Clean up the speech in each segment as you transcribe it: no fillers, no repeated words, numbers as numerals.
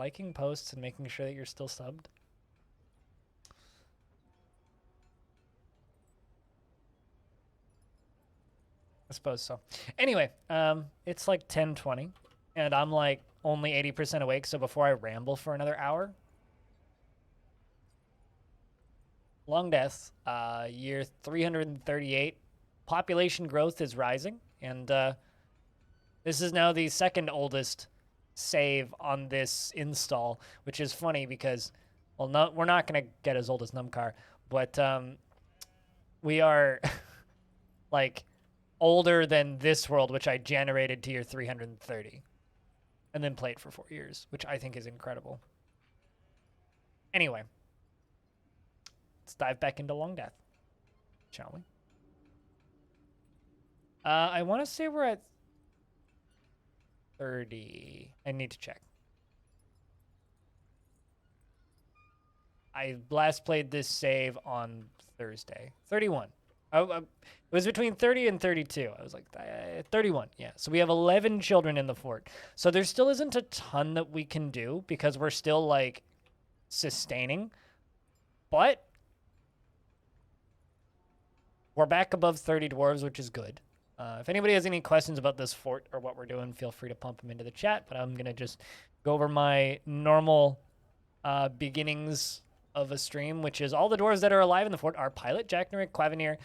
liking posts and making sure that you're still subbed? I suppose so. Anyway, it's like 10:20, and I'm like only 80% awake, so before I ramble for another hour, Longdeath, year 338, population growth is rising, and this is now the second oldest save on this install, which is funny because, well, no, we're not going to get as old as Numcar, but we are like older than this world, which I generated to year 330 and then played for 4 years, which I think is incredible. Anyway, let's dive back into Longdeath, shall we? I want to say we're at 30. I need to check. I last played this save on Thursday. 31. It was between 30 and 32. I was like, 31. Yeah. So we have 11 children in the fort. So there still isn't a ton that we can do because we're still like sustaining. But we're back above 30 dwarves, which is good. If anybody has any questions about this fort or what we're doing, feel free to pump them into the chat. But I'm going to just go over my normal beginnings of a stream, which is all the dwarves that are alive in the fort are Pilot, Jack Narek, Quaveneer,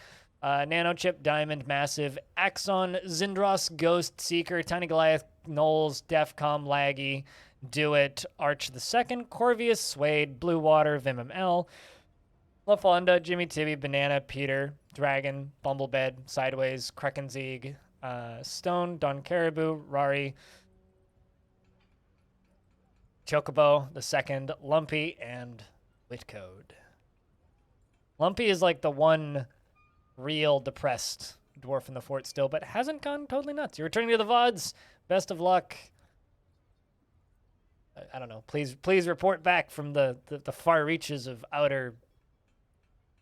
Nanochip, Diamond, Massive, Axon, Zindros, Ghost, Seeker, Tiny Goliath, Knowles, Defcom, Laggy, Do It, Arch the Second, Corvius, Suede, Blue Water, VimML, LaFonda, Jimmy Tibby, Banana, Peter, Dragon, Bumblebed, Sideways, Krekenzig, Stone, Don Caribou, Rari, Chocobo, the second, Lumpy, and Whitcode. Lumpy is like the one real depressed dwarf in the fort still, but hasn't gone totally nuts. You're returning to the VODs. Best of luck. I don't know. Please report back from the far reaches of outer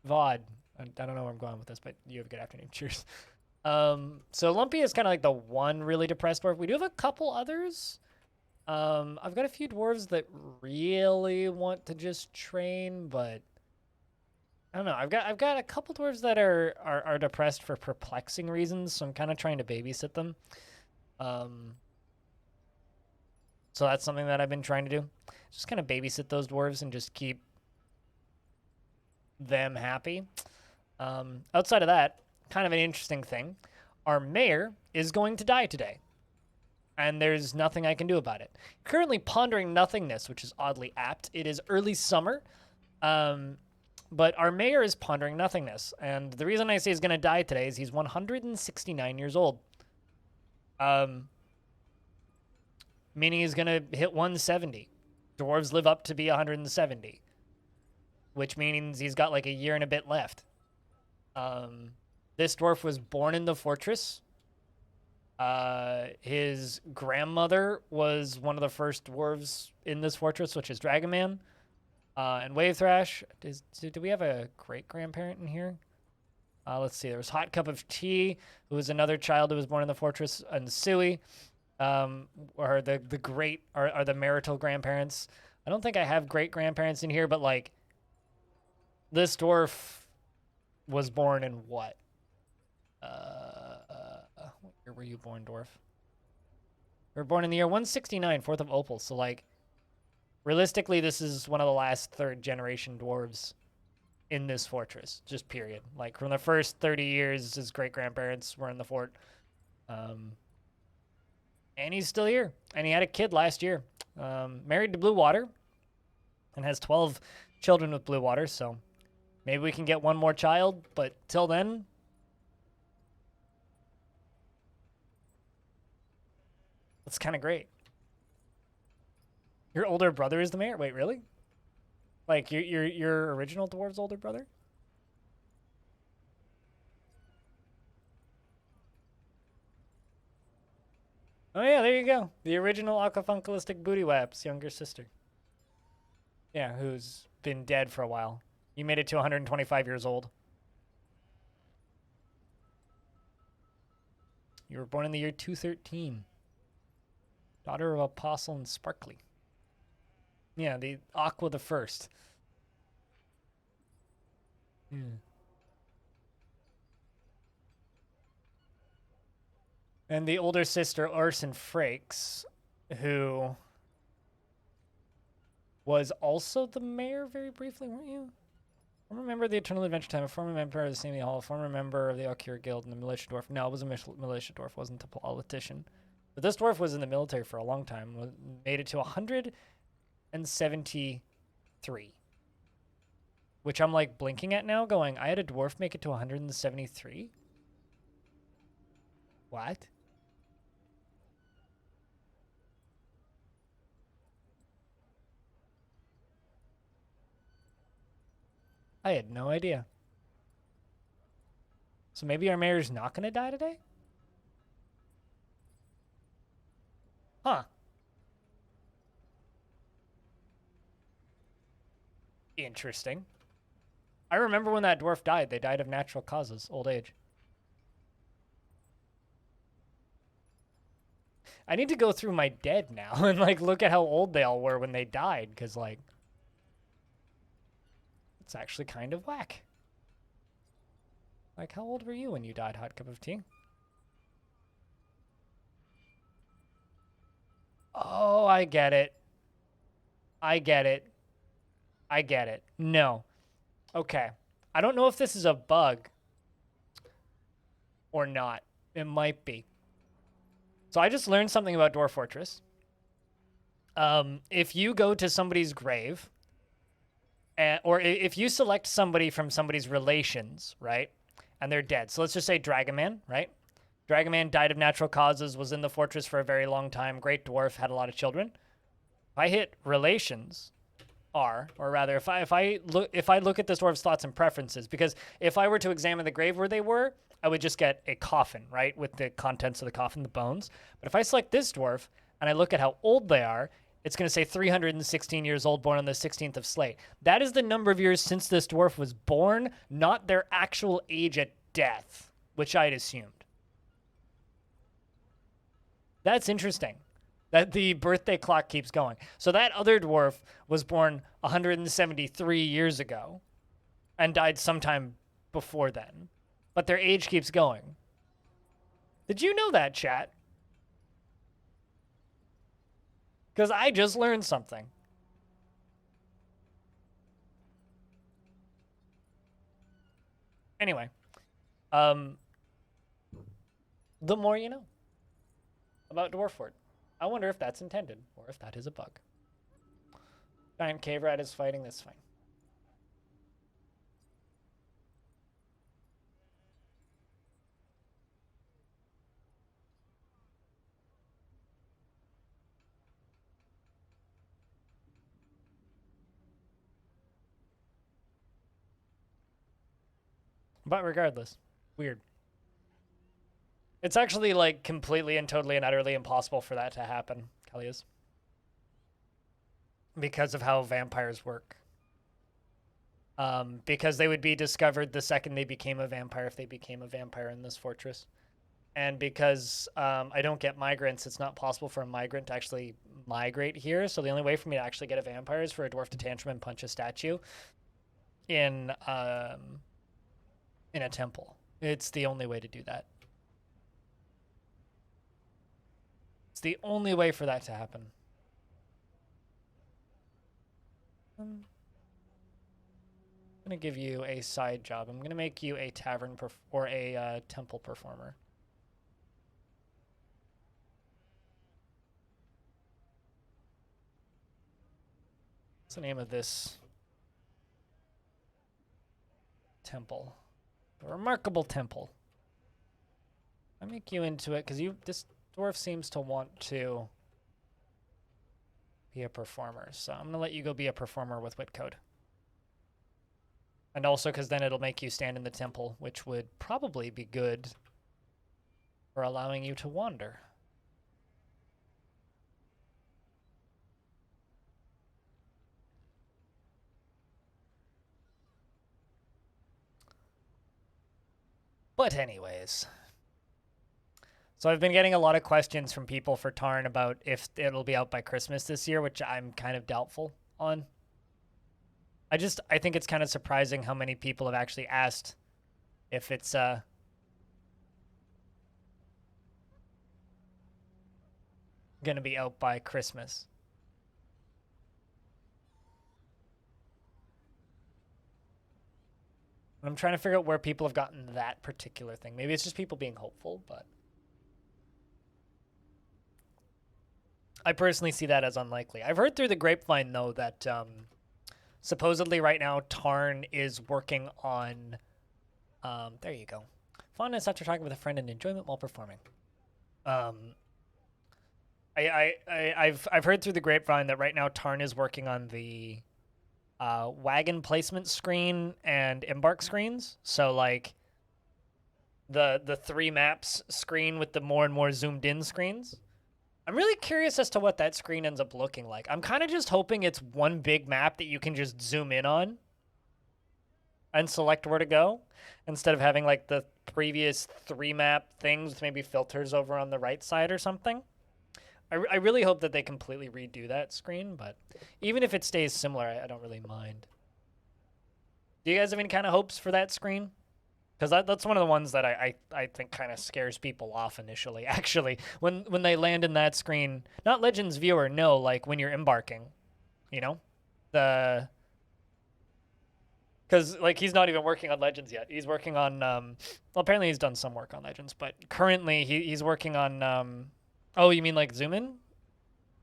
VOD. I don't know where I'm going with this, but you have a good afternoon. Cheers. So Lumpy is kind of like the one really depressed dwarf. We do have a couple others. I've got a few dwarves that really want to just train, but I don't know. I've got a couple dwarves that are depressed for perplexing reasons, so I'm kind of trying to babysit them. So that's something that I've been trying to do. Just kind of babysit those dwarves and just keep them happy. Outside of that, kind of an interesting thing. Our mayor is going to die today, and there's nothing I can do about it. Currently pondering nothingness, which is oddly apt. It is early summer, but our mayor is pondering nothingness, and the reason I say he's going to die today is he's 169 years old. Meaning he's going to hit 170. Dwarves live up to be 170, which means he's got like a year and a bit left. This dwarf was born in the fortress. His grandmother was one of the first dwarves in this fortress, which is Dragonman. And Wave Thrash. Do we have a great-grandparent in here? Let's see. There was Hot Cup of Tea, who was another child who was born in the fortress, and Sui, are the marital grandparents. I don't think I have great-grandparents in here, but like this dwarf was born in what? What year were you born, dwarf? We were born in the year 169, 4th of Opal. So like, realistically, this is one of the last third-generation dwarves in this fortress, just period. Like, from the first 30 years, his great-grandparents were in the fort. And he's still here. And he had a kid last year. Married to Blue Water. And has 12 children with Blue Water, so maybe we can get one more child, but till then, that's kind of great. Your older brother is the mayor? Wait, really? Like your original dwarf's older brother? Oh yeah, there you go. The original Aquafunkalistic Booty Wap's younger sister. Yeah, who's been dead for a while. You made it to 125 years old. You were born in the year 213. Daughter of Apostle and Sparkly. Yeah, the Aqua the First. Yeah. And the older sister, Orson Frakes, who was also the mayor very briefly, weren't you? Former member of the Eternal Adventure Time, a former member of the Samey Hall, a former member of the Alcure Guild, and the Militia Dwarf. No, it was a Militia Dwarf, wasn't a politician. But this dwarf was in the military for a long time, made it to 173. Which I'm like blinking at now, going, I had a dwarf make it to 173? What? I had no idea. So maybe our mayor's not going to die today? Huh. Interesting. I remember when that dwarf died. They died of natural causes, old age. I need to go through my dead now and like look at how old they all were when they died, because like it's actually kind of whack. Like, how old were you when you died, Hot Cup of Tea? Oh, I get it. I get it. I get it. No. Okay. I don't know if this is a bug or not. It might be. So I just learned something about Dwarf Fortress. If you go to somebody's grave, or if you select somebody from somebody's relations, right, and they're dead. So let's just say Dragonman, right? Dragonman died of natural causes, was in the fortress for a very long time. Great dwarf, had a lot of children. If I hit relations R, or rather, if I look at this dwarf's thoughts and preferences, because if I were to examine the grave where they were, I would just get a coffin, right, with the contents of the coffin, the bones. But if I select this dwarf and I look at how old they are, it's going to say 316 years old, born on the 16th of Slate. That is the number of years since this dwarf was born, not their actual age at death, which I had assumed. That's interesting that the birthday clock keeps going. So that other dwarf was born 173 years ago and died sometime before then. But their age keeps going. Did you know that, chat? Because I just learned something. Anyway, the more you know about Dwarford. I wonder if that's intended or if that is a bug. Giant cave rat is fighting. That's fine. But regardless, weird. It's actually like completely and totally and utterly impossible for that to happen, Kelly's. Because of how vampires work. Because they would be discovered the second they became a vampire if they became a vampire in this fortress. And because I don't get migrants, it's not possible for a migrant to actually migrate here. So the only way for me to actually get a vampire is for a dwarf to tantrum and punch a statue in a temple. It's the only way to do that. It's the only way for that to happen. I'm gonna give you a side job. I'm gonna make you a tavern or a temple performer. What's the name of this temple? A remarkable temple. I make you into it because this dwarf seems to want to be a performer. So I'm gonna let you go be a performer with wit code. And also because then it'll make you stand in the temple, which would probably be good for allowing you to wander. But anyways. So I've been getting a lot of questions from people for Tarn about if it'll be out by Christmas this year, which I'm kind of doubtful. on. I think it's kind of surprising how many people have actually asked if it's gonna be out by Christmas. I'm trying to figure out where people have gotten that particular thing. Maybe it's just people being hopeful, but I personally see that as unlikely. I've heard through the grapevine, though, that supposedly right now Tarn is working on... there you go. Fondness after talking with a friend and enjoyment while performing. I've heard through the grapevine that right now Tarn is working on the wagon placement screen and embark screens. So like the 3 maps screen with the more and more zoomed in screens. I'm really curious as to what that screen ends up looking like. I'm kind of just hoping it's one big map that you can just zoom in on and select where to go, instead of having like the previous 3 map things with maybe filters over on the right side or something. I really hope that they completely redo that screen, but even if it stays similar, I don't really mind. Do you guys have any kind of hopes for that screen? Because that's one of the ones that I think kind of scares people off initially, actually. When they land in that screen, not Legends Viewer, no, like when you're embarking, you know? Because, like, he's not even working on Legends yet. He's working on, well, apparently he's done some work on Legends, but currently he's working on, oh, you mean like zoom in?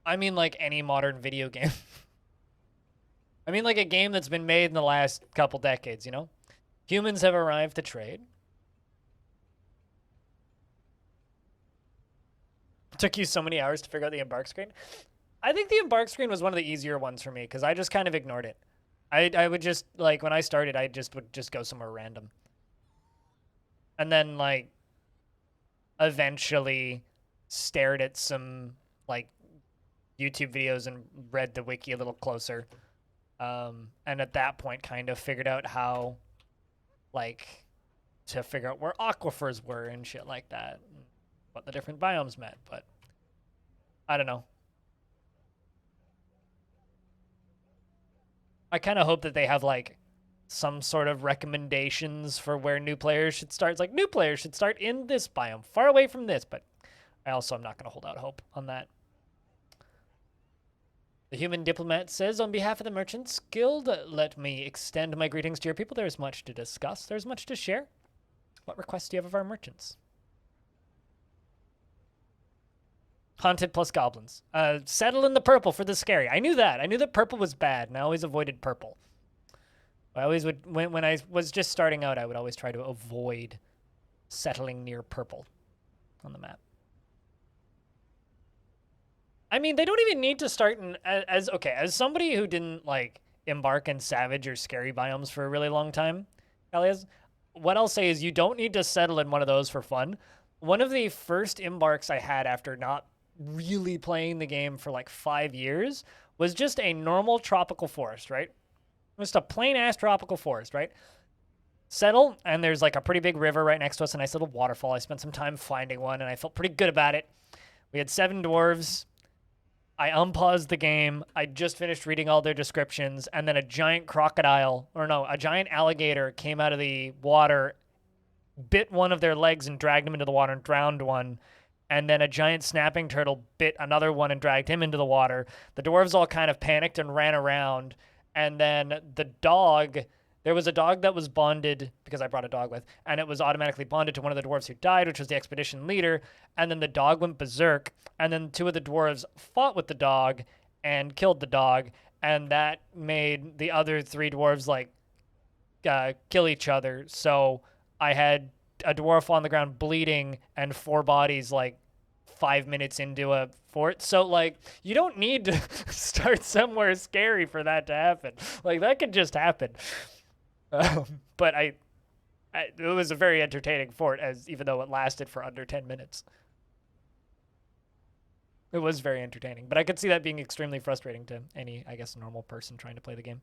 I mean like any modern video game. I mean like a game that's been made in the last couple decades, you know? Humans have arrived to trade. Took you so many hours to figure out the embark screen. I think the embark screen was one of the easier ones for me because I just kind of ignored it. I would just, like, when I started, I would just go somewhere random. And then, like, eventually stared at some, like, YouTube videos and read the wiki a little closer. And at that point kind of figured out how, like, to figure out where aquifers were and shit like that, and what the different biomes meant, but I don't know. I kind of hope that they have, like, some sort of recommendations for where new players should start. It's like, new players should start in this biome, far away from this, but I also am not going to hold out hope on that. The Human Diplomat says, on behalf of the Merchants Guild, let me extend my greetings to your people. There is much to discuss. There's much to share. What requests do you have of our merchants? Haunted plus goblins. Settle in the purple for the scary. I knew that. I knew that purple was bad, and I always avoided purple. I always would, when I was just starting out, I would always try to avoid settling near purple on the map. I mean, they don't even need to start in, as somebody who didn't, like, embark in savage or scary biomes for a really long time, Elias, what I'll say is you don't need to settle in one of those for fun. One of the first embarks I had after not really playing the game for like 5 years was just a normal tropical forest, right? Just a plain-ass tropical forest, right? Settle, and there's like a pretty big river right next to us, a nice little waterfall. I spent some time finding one, and I felt pretty good about it. We had 7 dwarves. I unpaused the game. I just finished reading all their descriptions, and then a giant a giant alligator came out of the water, bit one of their legs and dragged him into the water and drowned one. And then a giant snapping turtle bit another one and dragged him into the water. The dwarves all kind of panicked and ran around. And then there was a dog that was bonded, because I brought a dog with, and it was automatically bonded to one of the dwarves who died, which was the expedition leader. And then the dog went berserk. And then 2 of the dwarves fought with the dog and killed the dog. And that made the other 3 dwarves, like, kill each other. So I had a dwarf on the ground bleeding and 4 bodies, like, 5 minutes into a fort. So, like, you don't need to start somewhere scary for that to happen. Like, that could just happen. But it was a very entertaining fort, even though it lasted for under 10 minutes. It was very entertaining, but I could see that being extremely frustrating to any, I guess, normal person trying to play the game.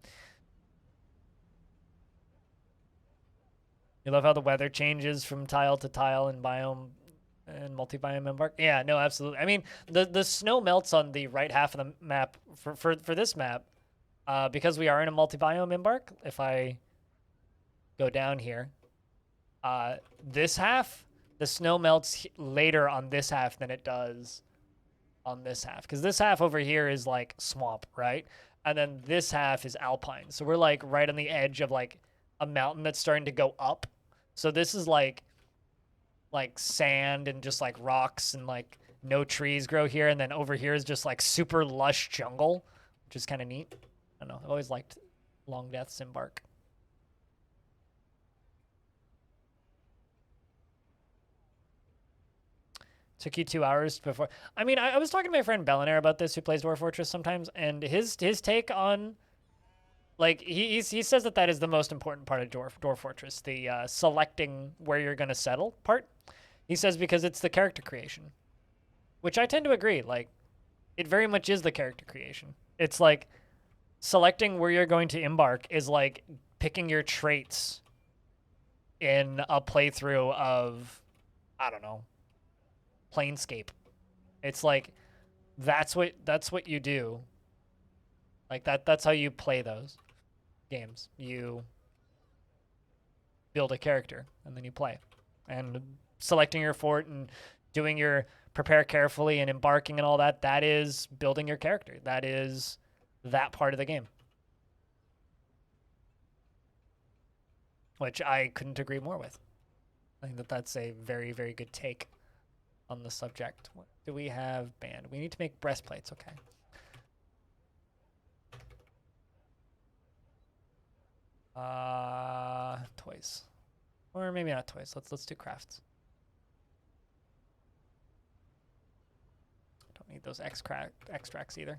You love how the weather changes from tile to tile and biome and multi-biome embark? Yeah, no, absolutely. I mean, the snow melts on the right half of the map for this map Because we are in a multi-biome embark, if I go down here, this half, the snow melts later on this half than it does on this half. Because this half over here is like swamp, right? And then this half is alpine. So we're like right on the edge of like a mountain that's starting to go up. So this is like sand and just like rocks and like no trees grow here. And then over here is just like super lush jungle, which is kind of neat. I don't know. I've always liked Longdeath's embark. Took you 2 hours before. I mean, I was talking to my friend Bellinaire about this, who plays Dwarf Fortress sometimes, and his take on, like, he says that is the most important part of Dwarf Fortress, the selecting where you're going to settle part. He says because it's the character creation, which I tend to agree. Like, it very much is the character creation. It's like selecting where you're going to embark is like picking your traits in a playthrough of, I don't know, Planescape. It's like that's what you do. Like that's how you play those games. You build a character and then you play. And selecting your fort and doing your prepare carefully and embarking and all that, that is building your character. That is that part of the game. Which I couldn't agree more with. I think that's a very, very good take on the subject. What do we have banned? We need to make breastplates. Okay. Toys, or maybe not toys. Let's do crafts. Don't need those extracts either.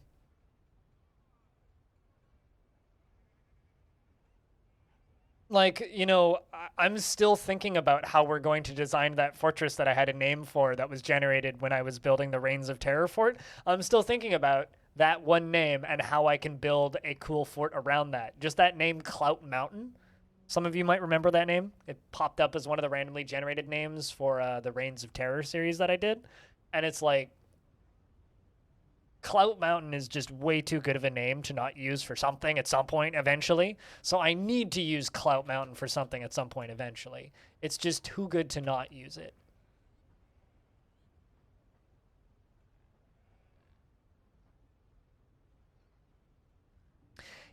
Like, you know, I'm still thinking about how we're going to design that fortress that I had a name for that was generated when I was building the Reigns of Terror fort. I'm still thinking about that one name and how I can build a cool fort around that. Just that name, Clout Mountain. Some of you might remember that name. It popped up as one of the randomly generated names for the Reigns of Terror series that I did. And it's like, Clout Mountain is just way too good of a name to not use for something at some point eventually. So I need to use Clout Mountain for something at some point eventually. It's just too good to not use it.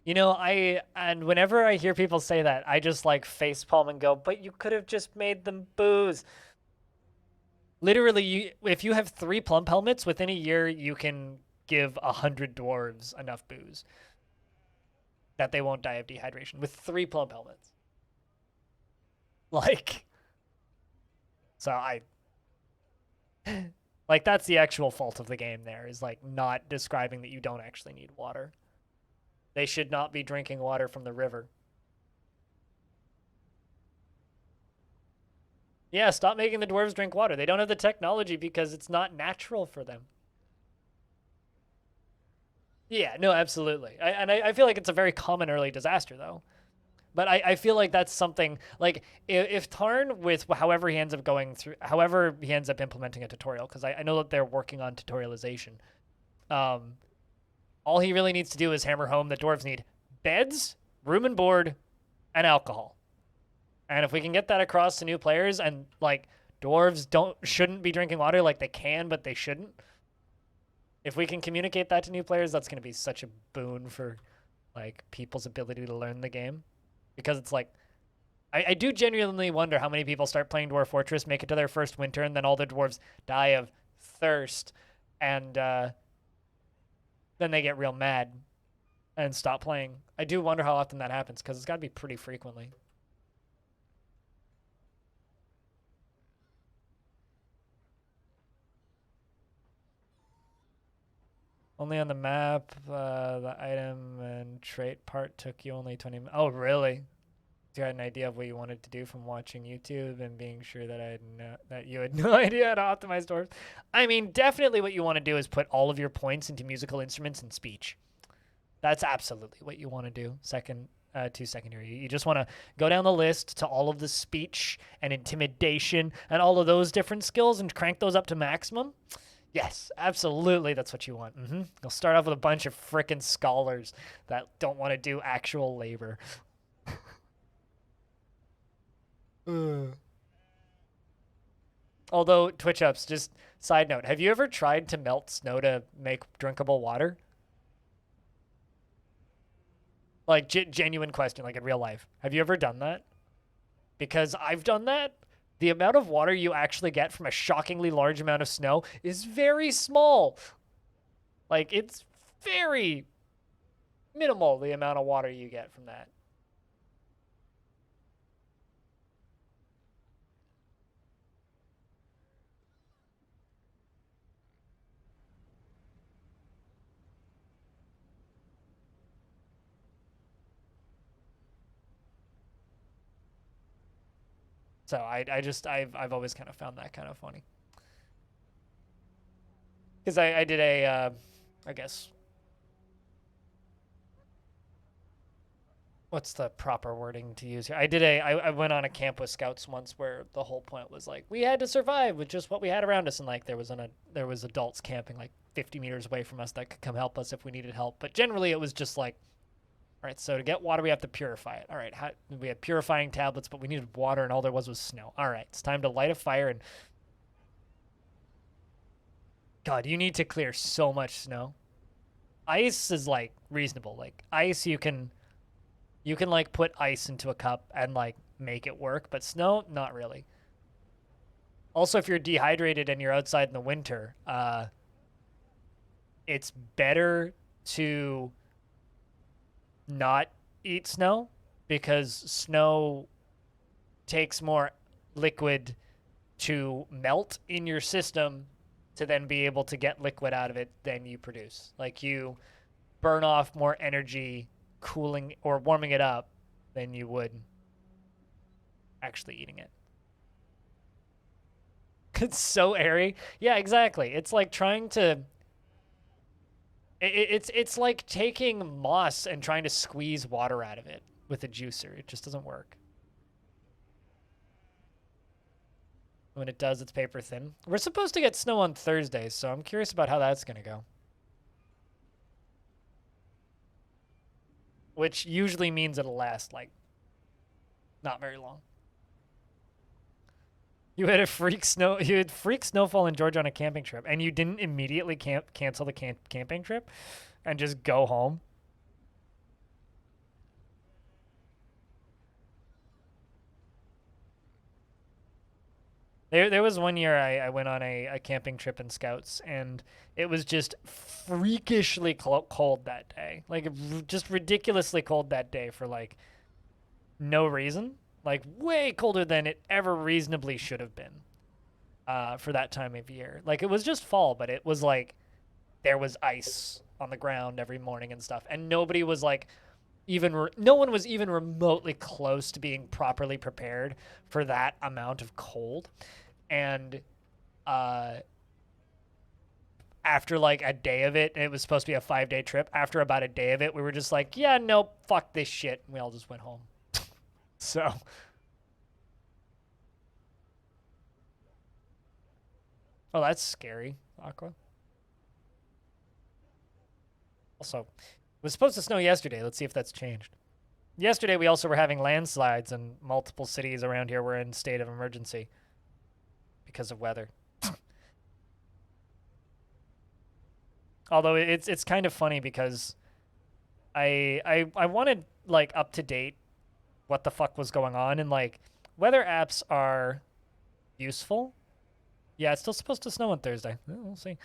You know, and whenever I hear people say that, I just like facepalm and go, but you could have just made them booze. Literally, if you have 3 plump helmets, within a year, you can give 100 dwarves enough booze that they won't die of dehydration with 3 plump helmets. Like, so like, that's the actual fault of the game there, is like not describing that you don't actually need water. They should not be drinking water from the river. Yeah, stop making the dwarves drink water. They don't have the technology because it's not natural for them. Yeah, no, absolutely. I feel like it's a very common early disaster, though. But I feel like that's something, like, if Tarn, with however he ends up going through, however he ends up implementing a tutorial, because I know that they're working on tutorialization, all he really needs to do is hammer home that dwarves need beds, room and board, and alcohol. And if we can get that across to new players, and, like, dwarves shouldn't be drinking water, like, they can, but they shouldn't. If we can communicate that to new players, that's going to be such a boon for, like, people's ability to learn the game. Because it's like, I do genuinely wonder how many people start playing Dwarf Fortress, make it to their first winter, and then all the dwarves die of thirst, and then they get real mad and stop playing. I do wonder how often that happens, because it's got to be pretty frequently. Only on the map, the item and trait part took you only 20 minutes. Oh, really? You had an idea of what you wanted to do from watching YouTube and being sure that that you had no idea how to optimize doors. I mean, definitely what you want to do is put all of your points into musical instruments and speech. That's absolutely what you want to do. To secondary. You just want to go down the list to all of the speech and intimidation and all of those different skills and crank those up to maximum. Yes, absolutely. That's what you want. You'll start off with a bunch of frickin' scholars that don't want to do actual labor. Although, Twitch ups, just side note, have you ever tried to melt snow to make drinkable water? Like, genuine question, like in real life. Have you ever done that? Because I've done that. The amount of water you actually get from a shockingly large amount of snow is very small. Like, it's very minimal, the amount of water you get from that. So I've always kind of found that kind of funny. Because I did I guess, what's the proper wording to use here? I went on a camp with scouts once where the whole point was like, we had to survive with just what we had around us. And like, there was adults camping like 50 meters away from us that could come help us if we needed help. But generally it was just like, all right, so to get water, we have to purify it. All right, we had purifying tablets, but we needed water, and all there was snow. All right, it's time to light a fire. And God, you need to clear so much snow. Ice is like reasonable. Like ice, you can like put ice into a cup and like make it work, but snow, not really. Also, if you're dehydrated and you're outside in the winter, it's better to not eat snow because snow takes more liquid to melt in your system to then be able to get liquid out of it than you produce. Like you burn off more energy cooling or warming it up than you would actually eating it. It's so airy. Yeah, exactly. It's like trying to it's like taking moss and trying to squeeze water out of it with a juicer. It just doesn't work. When it does, it's paper thin. We're supposed to get snow on Thursday, so I'm curious about how that's going to go. Which usually means it'll last, like, not very long. You had freak snowfall in Georgia on a camping trip, and you didn't immediately cancel the camping trip and just go home. There was one year I went on a camping trip in Scouts, and it was just freakishly cold that day. Like, just ridiculously cold that day for, like, no reason. Like, way colder than it ever reasonably should have been for that time of year. Like, it was just fall, but it was, like, there was ice on the ground every morning and stuff. And nobody was, like, no one was even remotely close to being properly prepared for that amount of cold. And after like a day of it, it was supposed to be a 5-day trip. After about a day of it, we were just like, yeah, nope, fuck this shit. And we all just went home. So. Oh, that's scary, Aqua. Also, it was supposed to snow yesterday. Let's see if that's changed. Yesterday, we also were having landslides, and multiple cities around here were in state of emergency because of weather. Although it's kind of funny because I wanted like up to date what the fuck was going on, and like weather apps are useful. Yeah, it's still supposed to snow on Thursday. We'll see.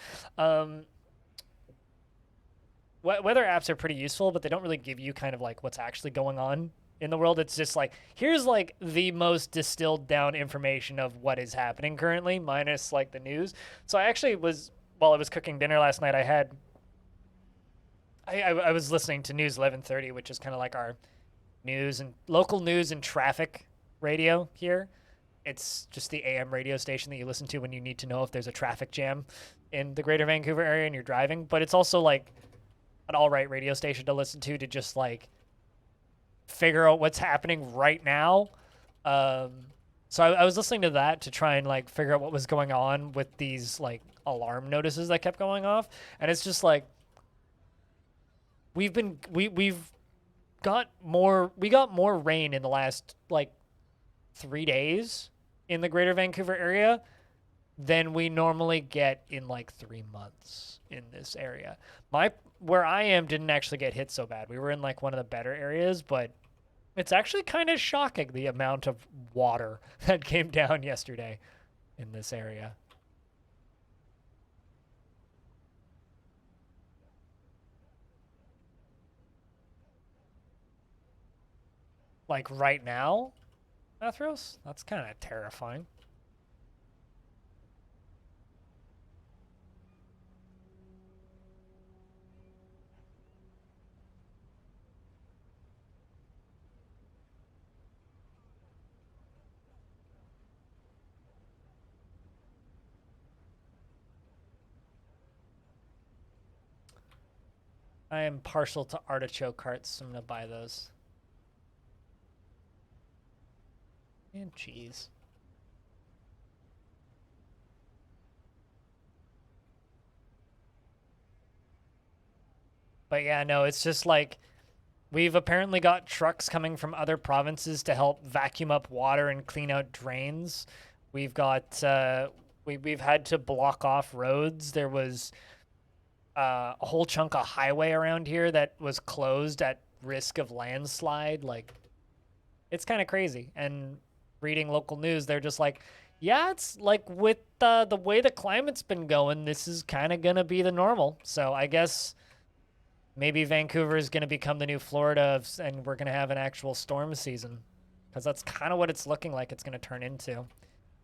Weather apps are pretty useful, but they don't really give you kind of like what's actually going on in the world. It's just like, here's like the most distilled down information of what is happening currently, minus like the news. So I actually while I was cooking dinner last night, I was listening to News 1130, which is kind of like our local news and traffic radio here. It's just the AM radio station that you listen to when you need to know if there's a traffic jam in the greater Vancouver area and you're driving. But it's also like an all-right radio station to listen to just like figure out what's happening right now. So I was listening to that to try and like figure out what was going on with these like alarm notices that kept going off, and it's just like we've got more rain in the last like 3 days in the Greater Vancouver area than we normally get in like 3 months in this area. My where I am didn't actually get hit so bad. We were in like one of the better areas, but it's actually kind of shocking the amount of water that came down yesterday in this area. Like right now, Athros? That's kind of terrifying. I am partial to artichoke hearts, so I'm gonna buy those. And cheese. But yeah, no, it's just like we've apparently got trucks coming from other provinces to help vacuum up water and clean out drains. We've got we've had to block off roads. There was a whole chunk of highway around here that was closed at risk of landslide. Like, it's kind of crazy. And reading local news, they're just like, yeah, it's like with the way the climate's been going, this is kind of gonna be the normal. So I guess maybe Vancouver is gonna become the new Florida, and we're gonna have an actual storm season, because that's kind of what it's looking like it's gonna turn into.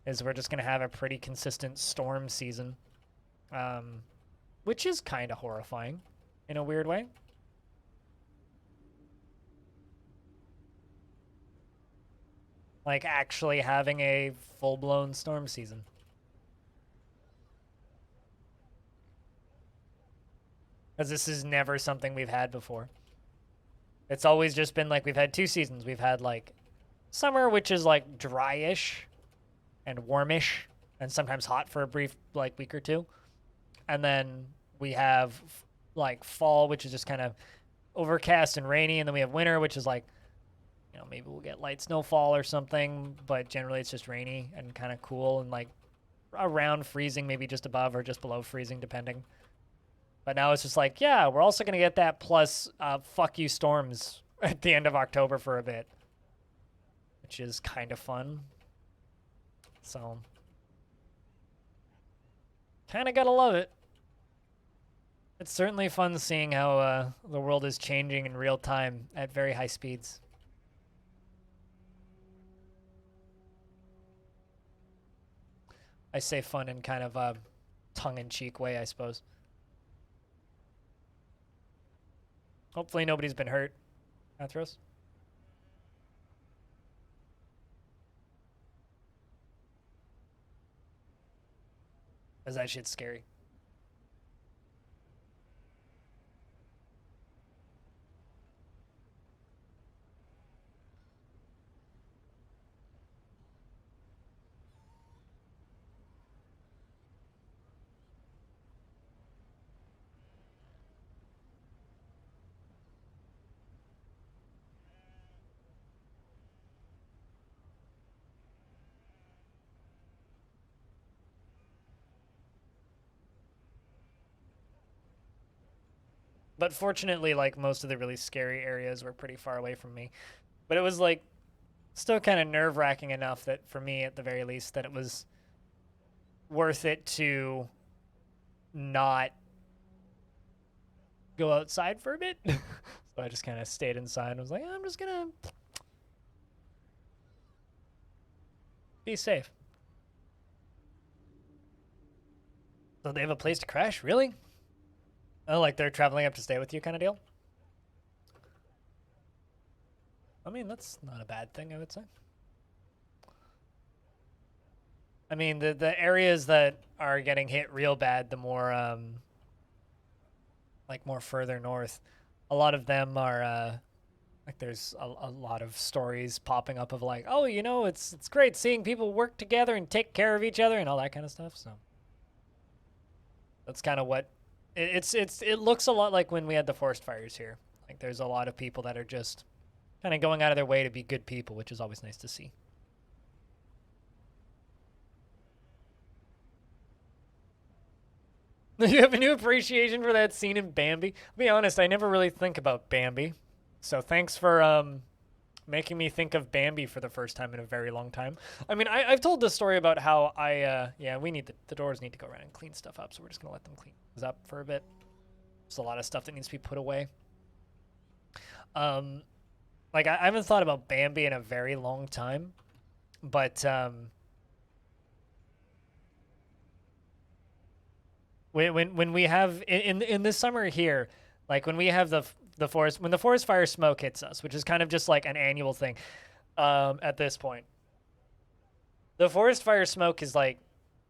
Is we're just gonna have a pretty consistent storm season. Which is kind of horrifying in a weird way. Like actually having a full-blown storm season. Because this is never something we've had before. It's always just been like we've had 2 seasons. We've had like summer, which is like dryish and warmish and sometimes hot for a brief like week or two. And then we have like fall, which is just kind of overcast and rainy, and then we have winter, which is like, you know, maybe we'll get light snowfall or something, but generally it's just rainy and kind of cool and like around freezing, maybe just above or just below freezing, depending. But now it's just like, yeah, we're also gonna get that plus fuck you storms at the end of October for a bit, which is kind of fun. So kind of gotta love it. It's certainly fun seeing how the world is changing in real time at very high speeds. I say fun in kind of a tongue-in-cheek way, I suppose. Hopefully nobody's been hurt, Athros. Because that shit's scary. But fortunately, like most of the really scary areas were pretty far away from me. But it was like still kind of nerve-wracking enough that for me, at the very least, that it was worth it to not go outside for a bit. So I just kind of stayed inside and was like, I'm just gonna be safe. So they have a place to crash, really? Oh, like they're traveling up to stay with you, kind of deal. I mean, that's not a bad thing, I would say. I mean, the areas that are getting hit real bad, the more like more further north, a lot of them are Like there's a lot of stories popping up of like, oh, you know, it's great seeing people work together and take care of each other and all that kind of stuff. So that's kind of what it looks a lot like when we had the forest fires here. Like there's a lot of people that are just kind of going out of their way to be good people, which is always nice to see. You have a new appreciation for that scene in Bambi? I'll be honest, I never really think about Bambi. So thanks for making me think of Bambi for the first time in a very long time. I mean, I've told this story about how yeah, we need the doors need to go around and clean stuff up, so we're just going to let them clean things up for a bit. There's a lot of stuff that needs to be put away. Like, I haven't thought about Bambi in a very long time, but when we have in this summer here, like when we have the forest when the forest fire smoke hits us, which is kind of just like an annual thing, at this point, the forest fire smoke is like,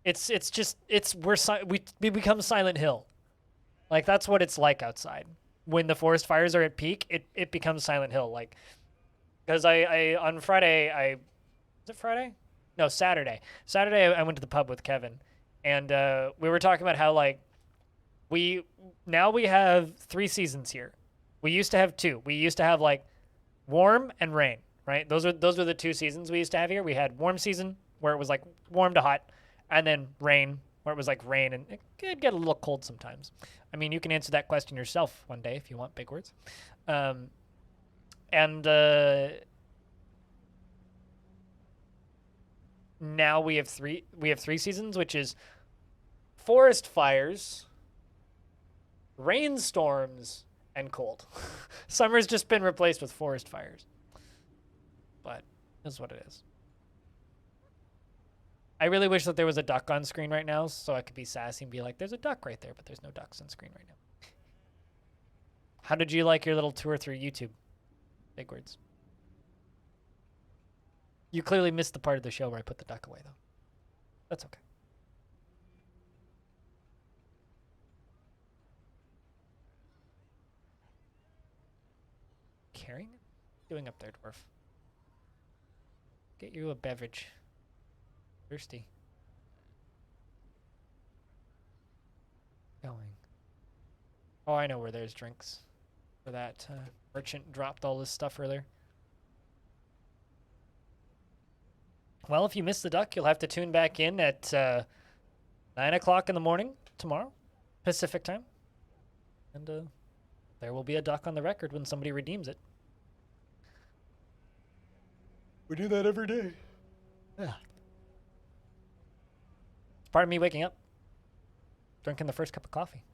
it's we become Silent Hill, like that's what it's like outside when the forest fires are at peak. It becomes Silent Hill, like because I on Friday is it Friday? No, Saturday. Saturday I went to the pub with Kevin, and we were talking about how like we have 3 seasons here. We used to have 2. We used to have like warm and rain, right? Those were the 2 seasons we used to have here. We had warm season where it was like warm to hot, and then rain where it was like rain and it could get a little cold sometimes. I mean, you can answer that question yourself one day if you want big words. And now we have 3 seasons, which is forest fires, rainstorms, and cold. Summer's just been replaced with forest fires. But that's what it is. I really wish that there was a duck on screen right now so I could be sassy and be like, there's a duck right there, but there's no ducks on screen right now. How did you like your little tour through YouTube? Big words. You clearly missed the part of the show where I put the duck away, though. That's okay. Carrying it? Doing up there, Dwarf? Get you a beverage. Thirsty. Going. Oh, I know where there's drinks. Where that merchant dropped all this stuff earlier. Well, if you missed the duck, you'll have to tune back in at 9 o'clock in the morning tomorrow, Pacific time. And there will be a duck on the record when somebody redeems it. We do that every day. Yeah. It's part of me waking up, drinking the first cup of coffee.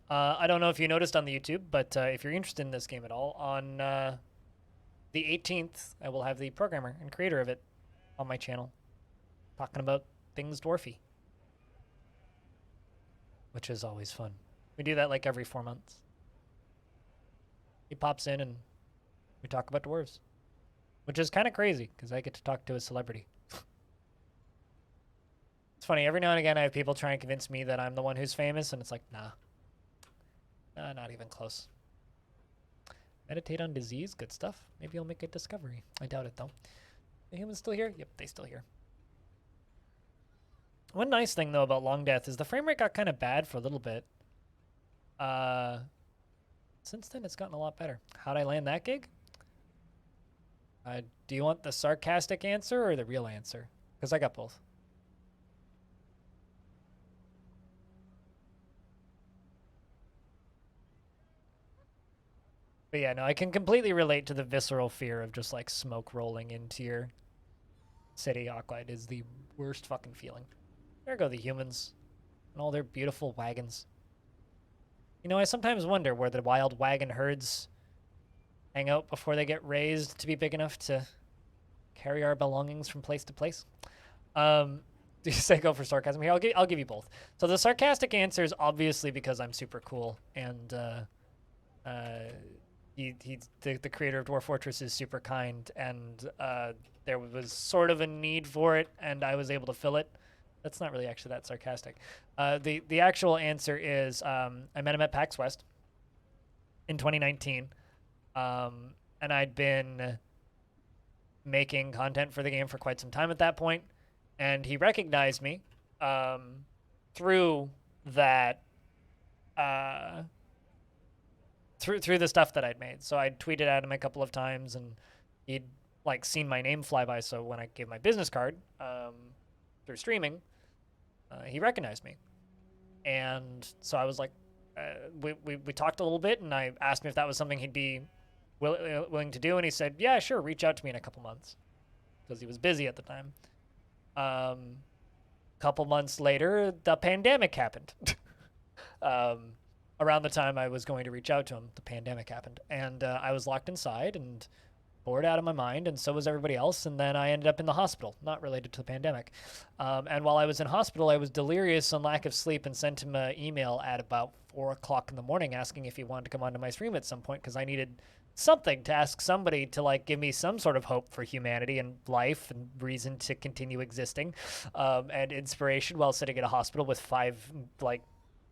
I don't know if you noticed on the YouTube, but if you're interested in this game at all, on the 18th, I will have the programmer and creator of it on my channel, talking about things dwarfy, which is always fun. We do that like every 4 months. He pops in and we talk about dwarves, which is kind of crazy because I get to talk to a celebrity. It's funny, every now and again I have people try and convince me that I'm the one who's famous, and it's like, nah, not even close. Meditate on disease, good stuff. Maybe I'll make a discovery. I doubt it, though. The humans still here? Yep, they still here. One nice thing, though, about Longdeath is the frame rate got kind of bad for a little bit. Since then, it's gotten a lot better. How'd I land that gig? Do you want the sarcastic answer or the real answer? Because I got both. But yeah, no, I can completely relate to the visceral fear of just like smoke rolling into your city. Aqualite is the worst fucking feeling. There go the humans and all their beautiful wagons. You know, I sometimes wonder where the wild wagon herds hang out before they get raised to be big enough to carry our belongings from place to place. Do you say go for sarcasm here? I'll give you both. So the sarcastic answer is obviously because I'm super cool and the creator of Dwarf Fortress is super kind, and there was sort of a need for it, and I was able to fill it. That's not really actually that sarcastic. The actual answer is I met him at PAX West. in 2019. And I'd been making content for the game for quite some time at that point, and he recognized me through that through the stuff that I'd made. So I'd tweeted at him a couple of times, and he'd like seen my name fly by. So when I gave my business card through streaming, he recognized me, and so I was like, we talked a little bit, and I asked him if that was something he'd be willing to do, and he said, yeah, sure, reach out to me in a couple months, because he was busy at the time. Couple months later, the pandemic happened. Around the time I was going to reach out to him, the pandemic happened, and I was locked inside and bored out of my mind, and so was everybody else. And then I ended up in the hospital, not related to the pandemic. And while I was in hospital, I was delirious on lack of sleep, and sent him an email at about 4 o'clock in the morning asking if he wanted to come onto my stream at some point, because I needed something to ask somebody to like give me some sort of hope for humanity and life and reason to continue existing, and inspiration while sitting in a hospital with 5 like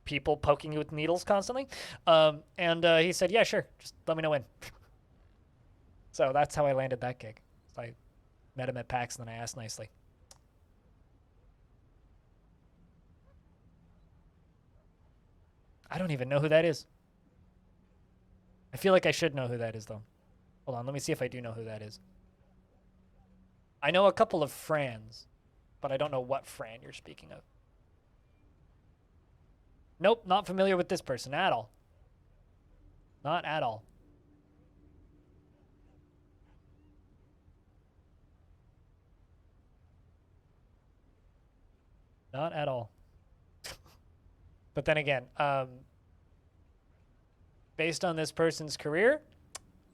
people poking you with needles constantly. And he said, yeah, sure, just let me know when. So that's how I landed that gig. So I met him at PAX, and then I asked nicely. I don't even know who that is. I feel like I should know who that is, though. Hold on, let me see if I do know who that is. I know a couple of Frans, but I don't know what Fran you're speaking of. Nope, not familiar with this person at all. Not at all. Not at all. But then again, based on this person's career,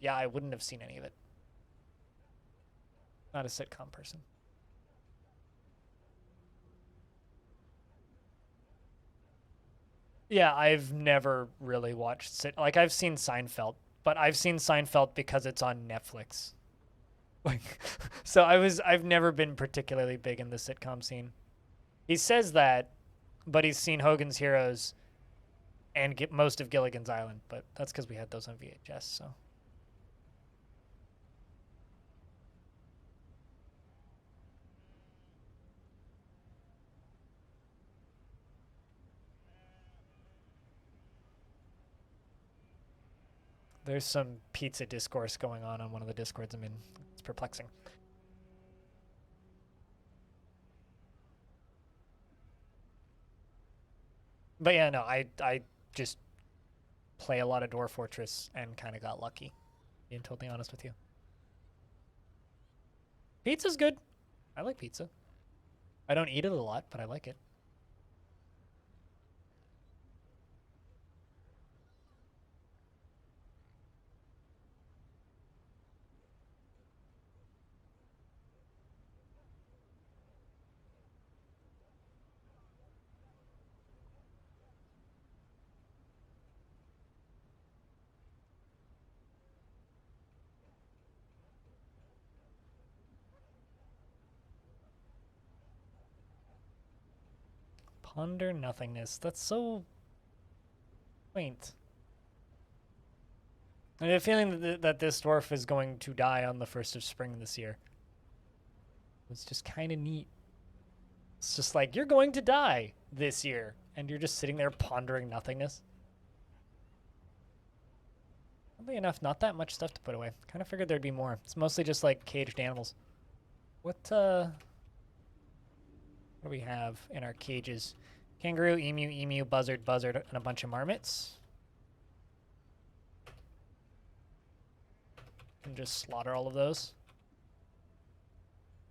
yeah, I wouldn't have seen any of it. Not a sitcom person. Yeah, I've never really watched like I've seen Seinfeld, but I've seen Seinfeld because it's on Netflix. Like, so I've never been particularly big in the sitcom scene. He says that, but he's seen Hogan's Heroes and get most of Gilligan's Island, but that's because we had those on VHS, so. There's some pizza discourse going on one of the discords I'm in. It's perplexing. But yeah, no, I just play a lot of Dwarf Fortress and kind of got lucky, being totally honest with you. Pizza's good. I like pizza. I don't eat it a lot, but I like it. Ponder nothingness. That's so quaint. I have a feeling that this dwarf is going to die on the 1st of spring this year. It's just kind of neat. It's just like, you're going to die this year, and you're just sitting there pondering nothingness. Oddly enough, not that much stuff to put away. Kind of figured there'd be more. It's mostly just like caged animals. What do we have in our cages? Kangaroo, emu, buzzard, and a bunch of marmots. And just slaughter all of those.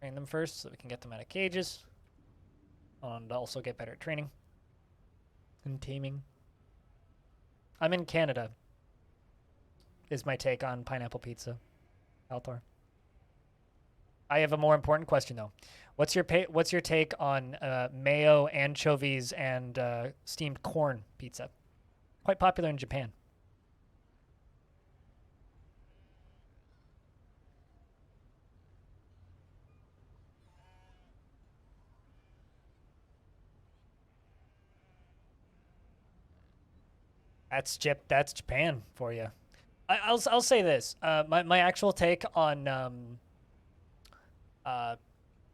Train them first so we can get them out of cages. And also get better at training and taming. I'm in Canada, is my take on pineapple pizza. Althor. I have a more important question, though. What's your take on mayo, anchovies, and steamed corn pizza? Quite popular in Japan. That's Japan for you. I'll say this. My actual take on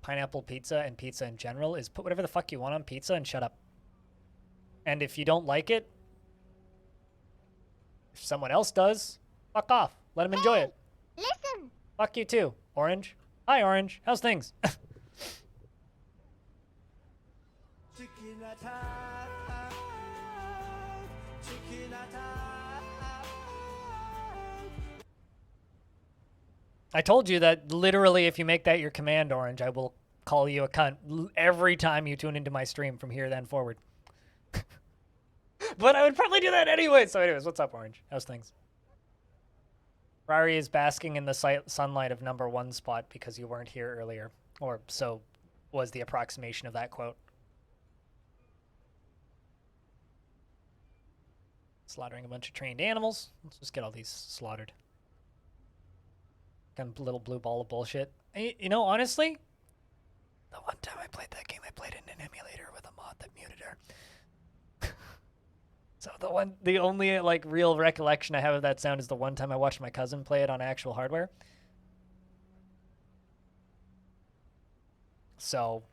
pineapple pizza and pizza in general is put whatever the fuck you want on pizza and shut up. And if you don't like it, if someone else does, fuck off. Let them enjoy it. Listen. Fuck you too, Orange. Hi, Orange. How's things? I told you that literally if you make that your command, Orange, I will call you a cunt every time you tune into my stream from here then forward. But I would probably do that anyway. So anyways, what's up, Orange? How's things? Rari is basking in the sunlight of #1 spot because you weren't here earlier. Or so was the approximation of that quote. Slaughtering a bunch of trained animals. Let's just get all these slaughtered. Kind of little blue ball of bullshit. You know, honestly, the one time I played that game, I played it in an emulator with a mod that muted her. So the only like real recollection I have of that sound is the one time I watched my cousin play it on actual hardware. So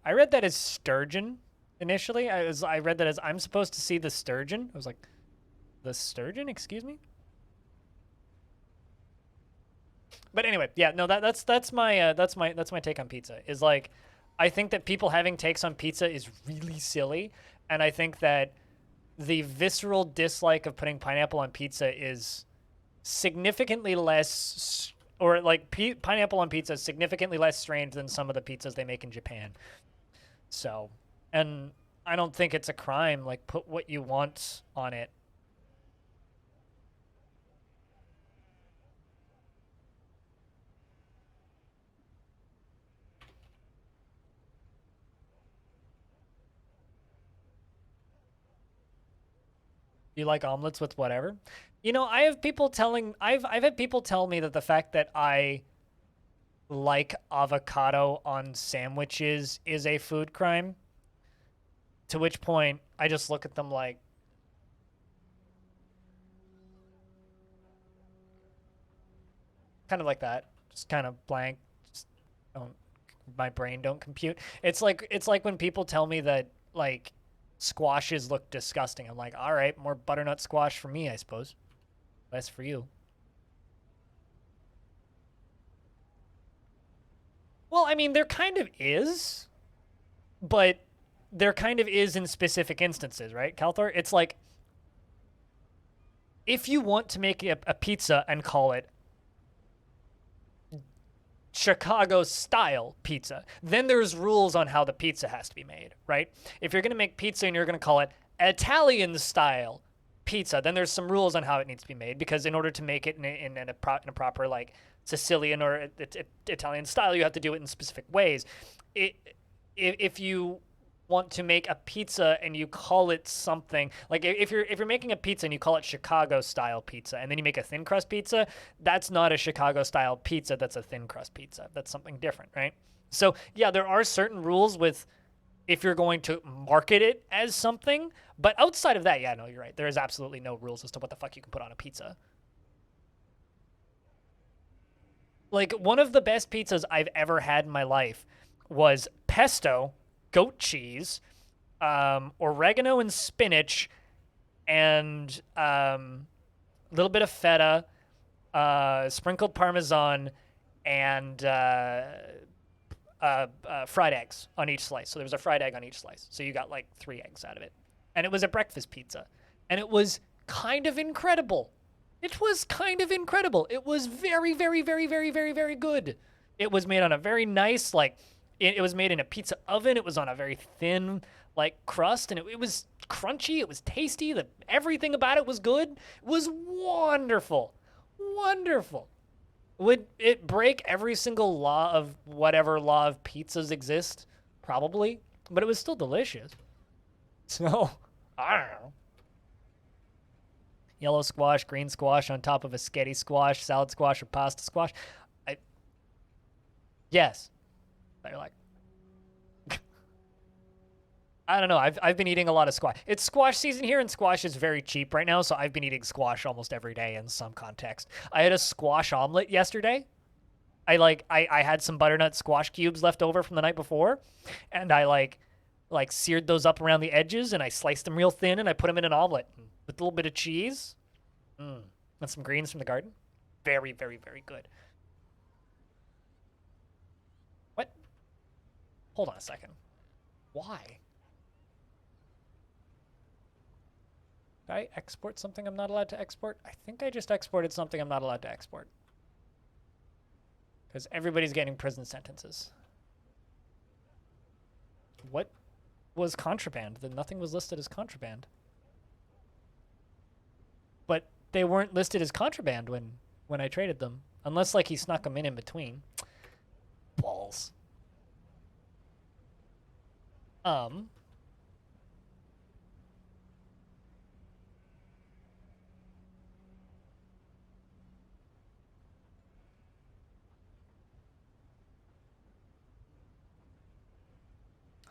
I read that as sturgeon initially. I read that as I'm supposed to see the sturgeon. I was like, the sturgeon? Excuse me? But anyway, yeah, no, that's my take on pizza. Is like, I think that people having takes on pizza is really silly, and I think that the visceral dislike of putting pineapple on pizza is significantly less, or like pineapple on pizza is significantly less strange than some of the pizzas they make in Japan. So, and I don't think it's a crime. Like, put what you want on it. You like omelets with whatever? You know, I have people telling I've had people tell me that the fact that I like avocado on sandwiches is a food crime. To which point I just look at them like, kind of like that, just kind of blank. Just don't, my brain don't compute. It's like when people tell me that like squashes look disgusting. I'm like, all right, more butternut squash for me, I suppose. Less for you. Well, I mean, there kind of is, but there kind of is in specific instances, right, Calthor? It's like, if you want to make a pizza and call it Chicago style pizza, then there's rules on how the pizza has to be made, right? If you're going to make pizza and you're going to call it Italian style pizza, then there's some rules on how it needs to be made, because in order to make it in a proper like Sicilian or Italian style, you have to do it in specific ways. If you want to make a pizza and you call it something like, if you're making a pizza and you call it Chicago style pizza, and then you make a thin crust pizza, that's not a Chicago style pizza, that's a thin crust pizza. That's something different, right? So yeah, there are certain rules with if you're going to market it as something, but outside of that, yeah, no, you're right. There is absolutely no rules as to what the fuck you can put on a pizza. Like, one of the best pizzas I've ever had in my life was pesto, goat cheese, oregano and spinach, and a little bit of feta, sprinkled Parmesan, and fried eggs on each slice. So there was a fried egg on each slice. So you got like 3 eggs out of it. And it was a breakfast pizza. And it was kind of incredible. It was kind of incredible. It was very, very, very, very, very, very good. It was made on a very nice, like, it was made in a pizza oven. It was on a very thin, like, crust, and it was crunchy. It was tasty. Everything about it was good. It was wonderful. Wonderful. Would it break every single law of whatever law of pizzas exist? Probably. But it was still delicious. So, I don't know. Yellow squash, green squash on top of a sketty squash, salad squash, or pasta squash. Yes. You're like, I don't know. I've been eating a lot of squash. It's squash season here, and squash is very cheap right now, so I've been eating squash almost every day in some context. I had a squash omelet yesterday. I had some butternut squash cubes left over from the night before, and I like seared those up around the edges, and I sliced them real thin, and I put them in an omelet with a little bit of cheese, and some greens from the garden. Very, very, very good. What? Hold on a second. Why? Did I export something I'm not allowed to export? I think I just exported something I'm not allowed to export. Because everybody's getting prison sentences. What was contraband? Then nothing was listed as contraband. But they weren't listed as contraband when I traded them. Unless, like, he snuck them in between. Balls.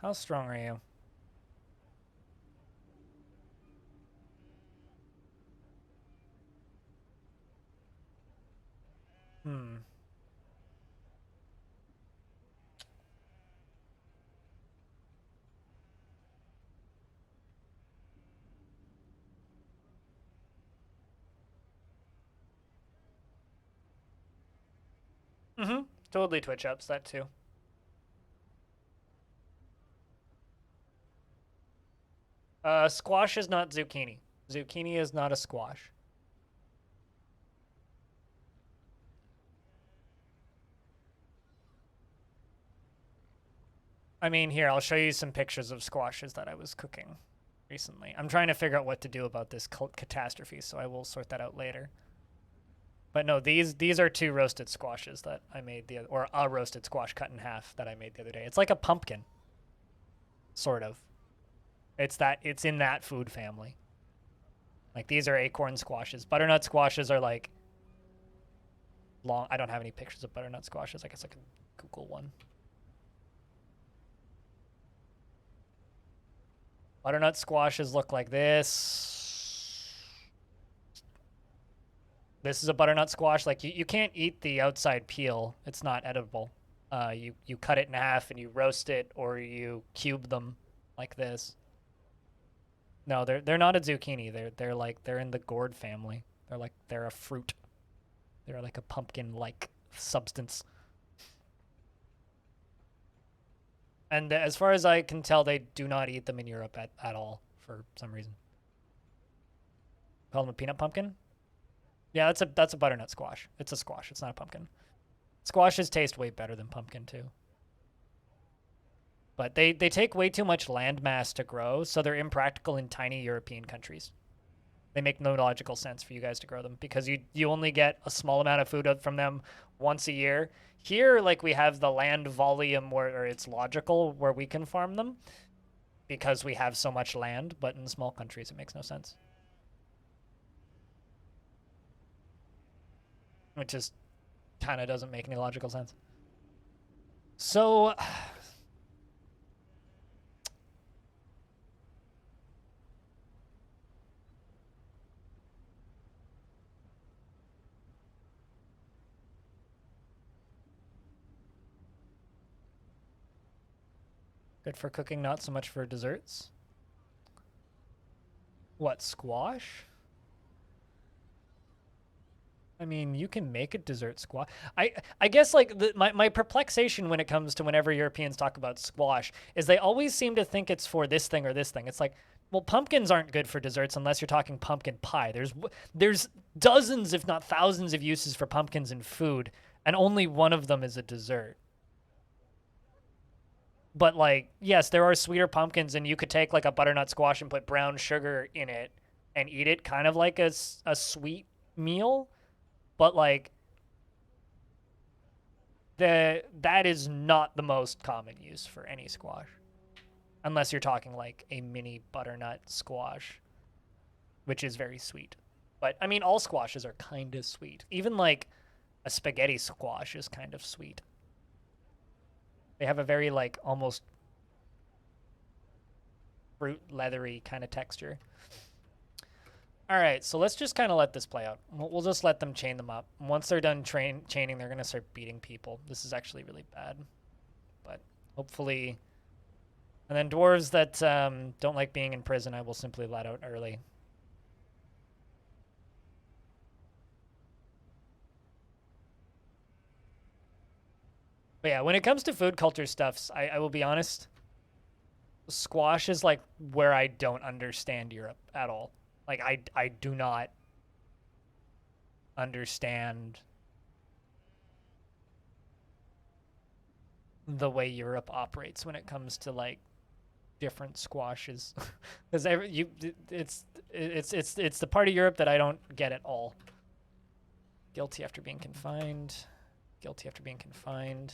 How strong are you? Hmm. Mm-hmm. Totally Twitch ups that too. Squash is not zucchini. Zucchini is not a squash. I mean, here, I'll show you some pictures of squashes that I was cooking recently. I'm trying to figure out what to do about this catastrophe, so I will sort that out later. But no, these are two roasted squashes that I made or a roasted squash cut in half that I made the other day. It's like a pumpkin, sort of. It's in that food family. Like these are acorn squashes. Butternut squashes are like long. I don't have any pictures of butternut squashes. I guess I can Google one. Butternut squashes look like this. This is a butternut squash. Like you can't eat the outside peel. It's not edible. You cut it in half and you roast it or you cube them like this. No, they're not a zucchini. They're in the gourd family. They're a fruit. They're like a pumpkin-like substance. And as far as I can tell, they do not eat them in Europe at all for some reason. Call them a peanut pumpkin? Yeah, that's a butternut squash. It's a squash. It's not a pumpkin. Squashes taste way better than pumpkin too. But they take way too much land mass to grow, so they're impractical in tiny European countries. They make no logical sense for you guys to grow them because you only get a small amount of food from them once a year. Here, like we have the land volume where it's logical where we can farm them because we have so much land, but in small countries it makes no sense. It just kind of doesn't make any logical sense. So good for cooking, not so much for desserts. What, squash? I mean, you can make a dessert squash. I guess like my perplexation when it comes to whenever Europeans talk about squash is they always seem to think it's for this thing or this thing. It's like, well, pumpkins aren't good for desserts unless you're talking pumpkin pie. There's dozens, if not thousands, of uses for pumpkins in food, and only one of them is a dessert. But like, yes, there are sweeter pumpkins, and you could take like a butternut squash and put brown sugar in it and eat it kind of like a sweet meal. But like that is not the most common use for any squash. Unless you're talking like a mini butternut squash, which is very sweet. But I mean all squashes are kind of sweet. Even like a spaghetti squash is kind of sweet. They have a very like almost fruit, leathery kind of texture. All right, so let's just kind of let this play out. We'll just let them chain them up. Once they're done chaining, they're going to start beating people. This is actually really bad, but hopefully... And then dwarves that don't like being in prison, I will simply let out early. But yeah, when it comes to food culture stuffs, I will be honest, squash is like where I don't understand Europe at all. Like, I do not understand the way Europe operates when it comes to like different squashes, because it's the part of Europe that I don't get at all. Guilty after being confined. Guilty after being confined.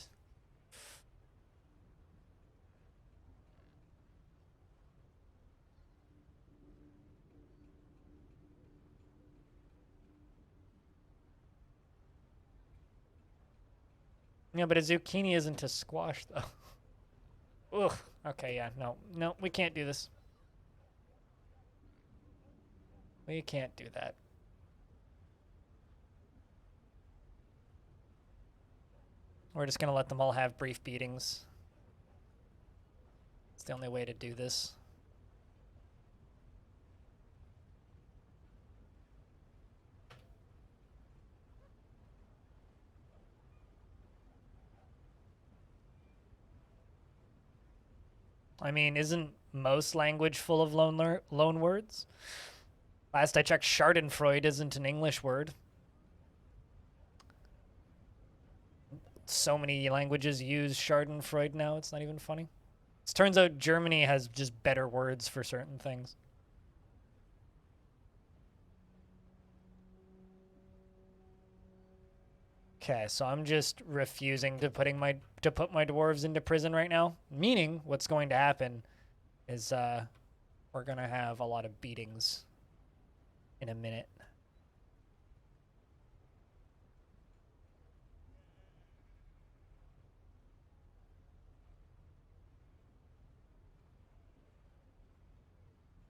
Yeah, but a zucchini isn't a squash, though. Ugh. Okay, yeah, no, we can't do this. We can't do that. We're just gonna let them all have brief beatings. It's the only way to do this. I mean, isn't most language full of loan words? Last I checked, Schadenfreude isn't an English word. So many languages use Schadenfreude now, it's not even funny. It turns out Germany has just better words for certain things. Okay, so I'm just refusing to put my dwarves into prison right now. Meaning, what's going to happen is we're gonna have a lot of beatings in a minute.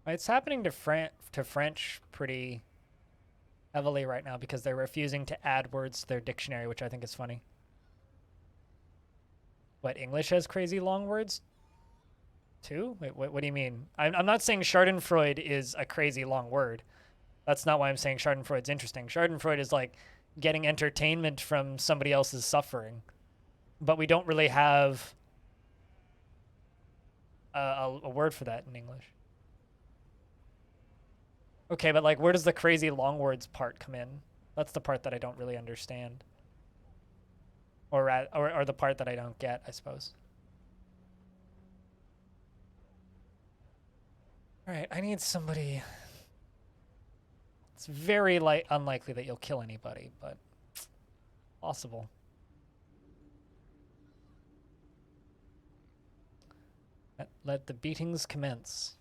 It's happening to French pretty heavily right now because they're refusing to add words to their dictionary, which I think is funny. What, English has crazy long words too? Wait, what do you mean? I'm not saying Schadenfreude is a crazy long word. That's not why I'm saying Schadenfreude's interesting. Schadenfreude is like getting entertainment from somebody else's suffering. But we don't really have a word for that in English. Okay, but like, where does the crazy long words part come in? That's the part that I don't really understand. Or the part that I don't get, I suppose. All right, I need somebody. It's very unlikely that you'll kill anybody, but possible. Let the beatings commence.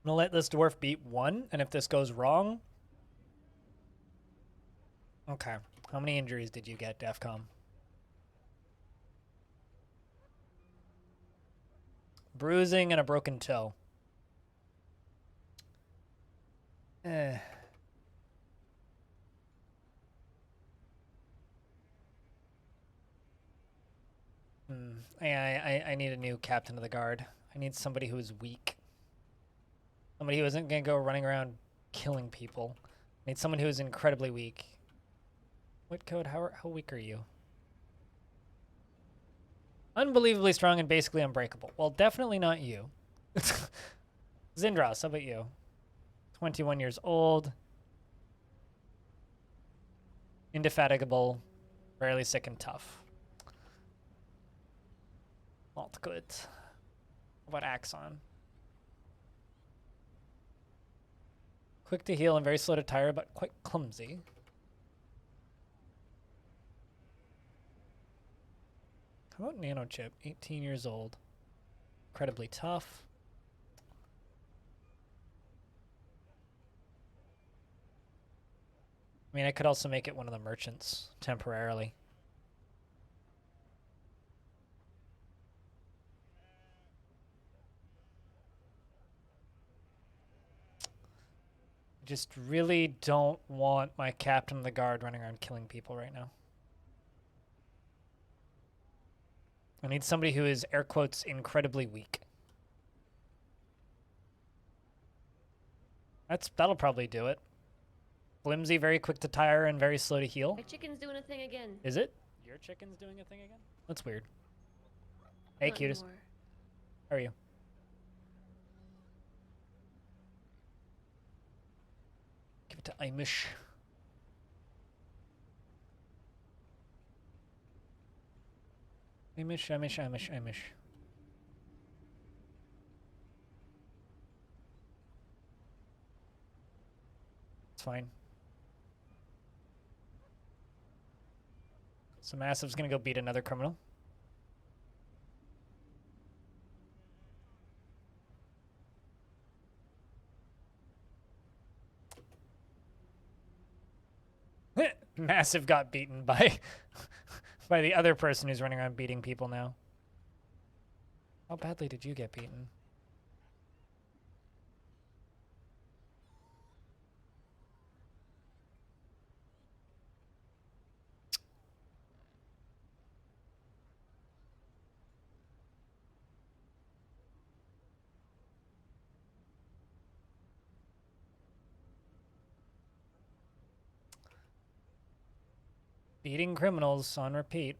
I'm gonna let this dwarf beat 1, and if this goes wrong... Okay. How many injuries did you get, Defcom? Bruising and a broken toe. I need a new captain of the guard. I need somebody who is weak. Somebody who isn't going to go running around killing people. I need someone who is incredibly weak. What code? How weak are you? Unbelievably strong and basically unbreakable. Well, definitely not you. Zindros, how about you? 21 years old. Indefatigable. Rarely sick and tough. Not good. How about Axon? Quick to heal and very slow to tire, but quite clumsy. How about Nanochip? 18 years old. Incredibly tough. I mean, I could also make it one of the merchants temporarily. just really don't want my captain of the guard running around killing people right now. I need somebody who is, air quotes, incredibly weak. That'll probably do it. Flimsy, very quick to tire, and very slow to heal. My chicken's doing a thing again. Is it? Your chicken's doing a thing again? That's weird. Hey, cutest. How are you? Give it to Imish. Imish. It's fine. So Massive's gonna go beat another criminal. Massive got beaten by by the other person who's running around beating people now. How badly did you get beaten? Beating criminals on repeat.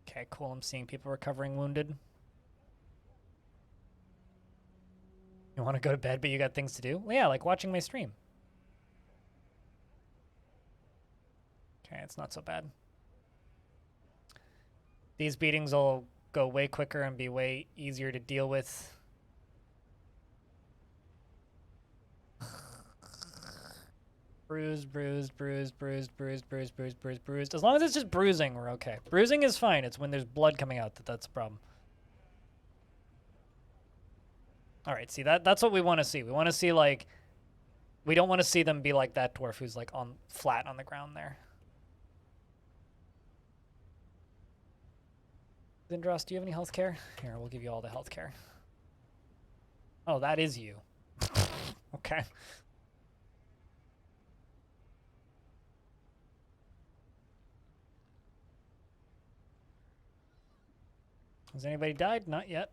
Okay, cool. I'm seeing people recovering wounded. You want to go to bed, but you got things to do? Well, yeah, like watching my stream. Okay, it's not so bad. These beatings will go way quicker and be way easier to deal with. Bruised. As long as it's just bruising, we're okay. Bruising is fine. It's when there's blood coming out that's a problem. All right, see, that's what we want to see. We want to see, like, we don't want to see them be like that dwarf who's, like, flat on the ground there. Zindros, do you have any health care? Here, we'll give you all the health care. Oh, that is you. Okay. Has anybody died? Not yet.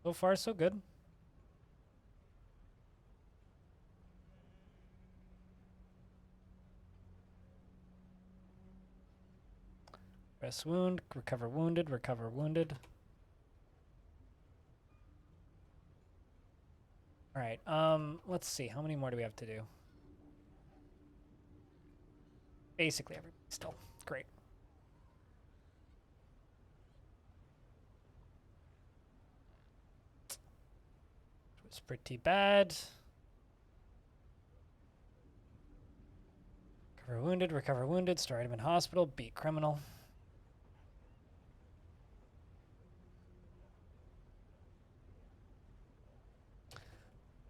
So far, so good. Rest wound, recover wounded, recover wounded. All right, let's see. How many more do we have to do? Basically everybody still. Great. It's pretty bad. Recover wounded, start him in hospital, beat criminal.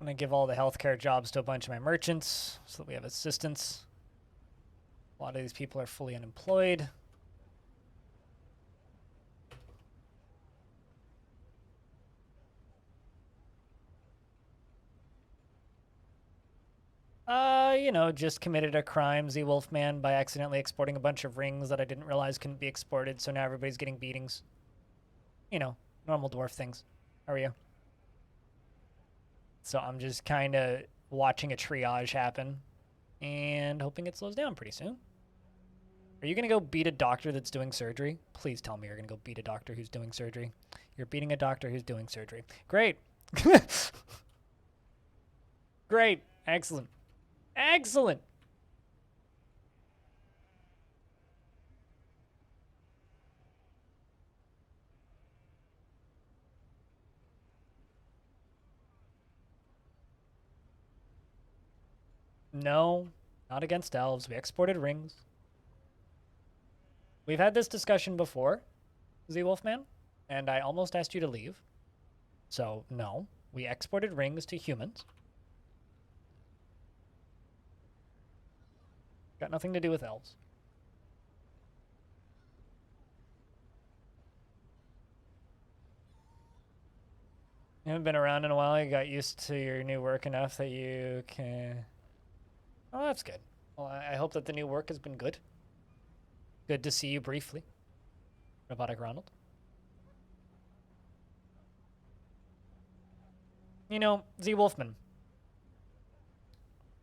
I'm gonna give all the healthcare jobs to a bunch of my merchants so that we have assistance. A lot of these people are fully unemployed. You know, just committed a crime, Z Wolfman, by accidentally exporting a bunch of rings that I didn't realize couldn't be exported, so now everybody's getting beatings. You know, normal dwarf things. How are you? So I'm just kind of watching a triage happen and hoping it slows down pretty soon. Are you going to go beat a doctor that's doing surgery? Please tell me you're going to go beat a doctor who's doing surgery. You're beating a doctor who's doing surgery. Great. Great. Excellent. Excellent. No, not against elves. We exported rings. We've had this discussion before, Z Wolfman, and I almost asked you to leave. So, no, we exported rings to humans. Got nothing to do with elves. You haven't been around in a while. You got used to your new work enough that you can... Oh, that's good. Well, I hope that the new work has been good. Good to see you briefly, Robotic Ronald. You know, Z Wolfman,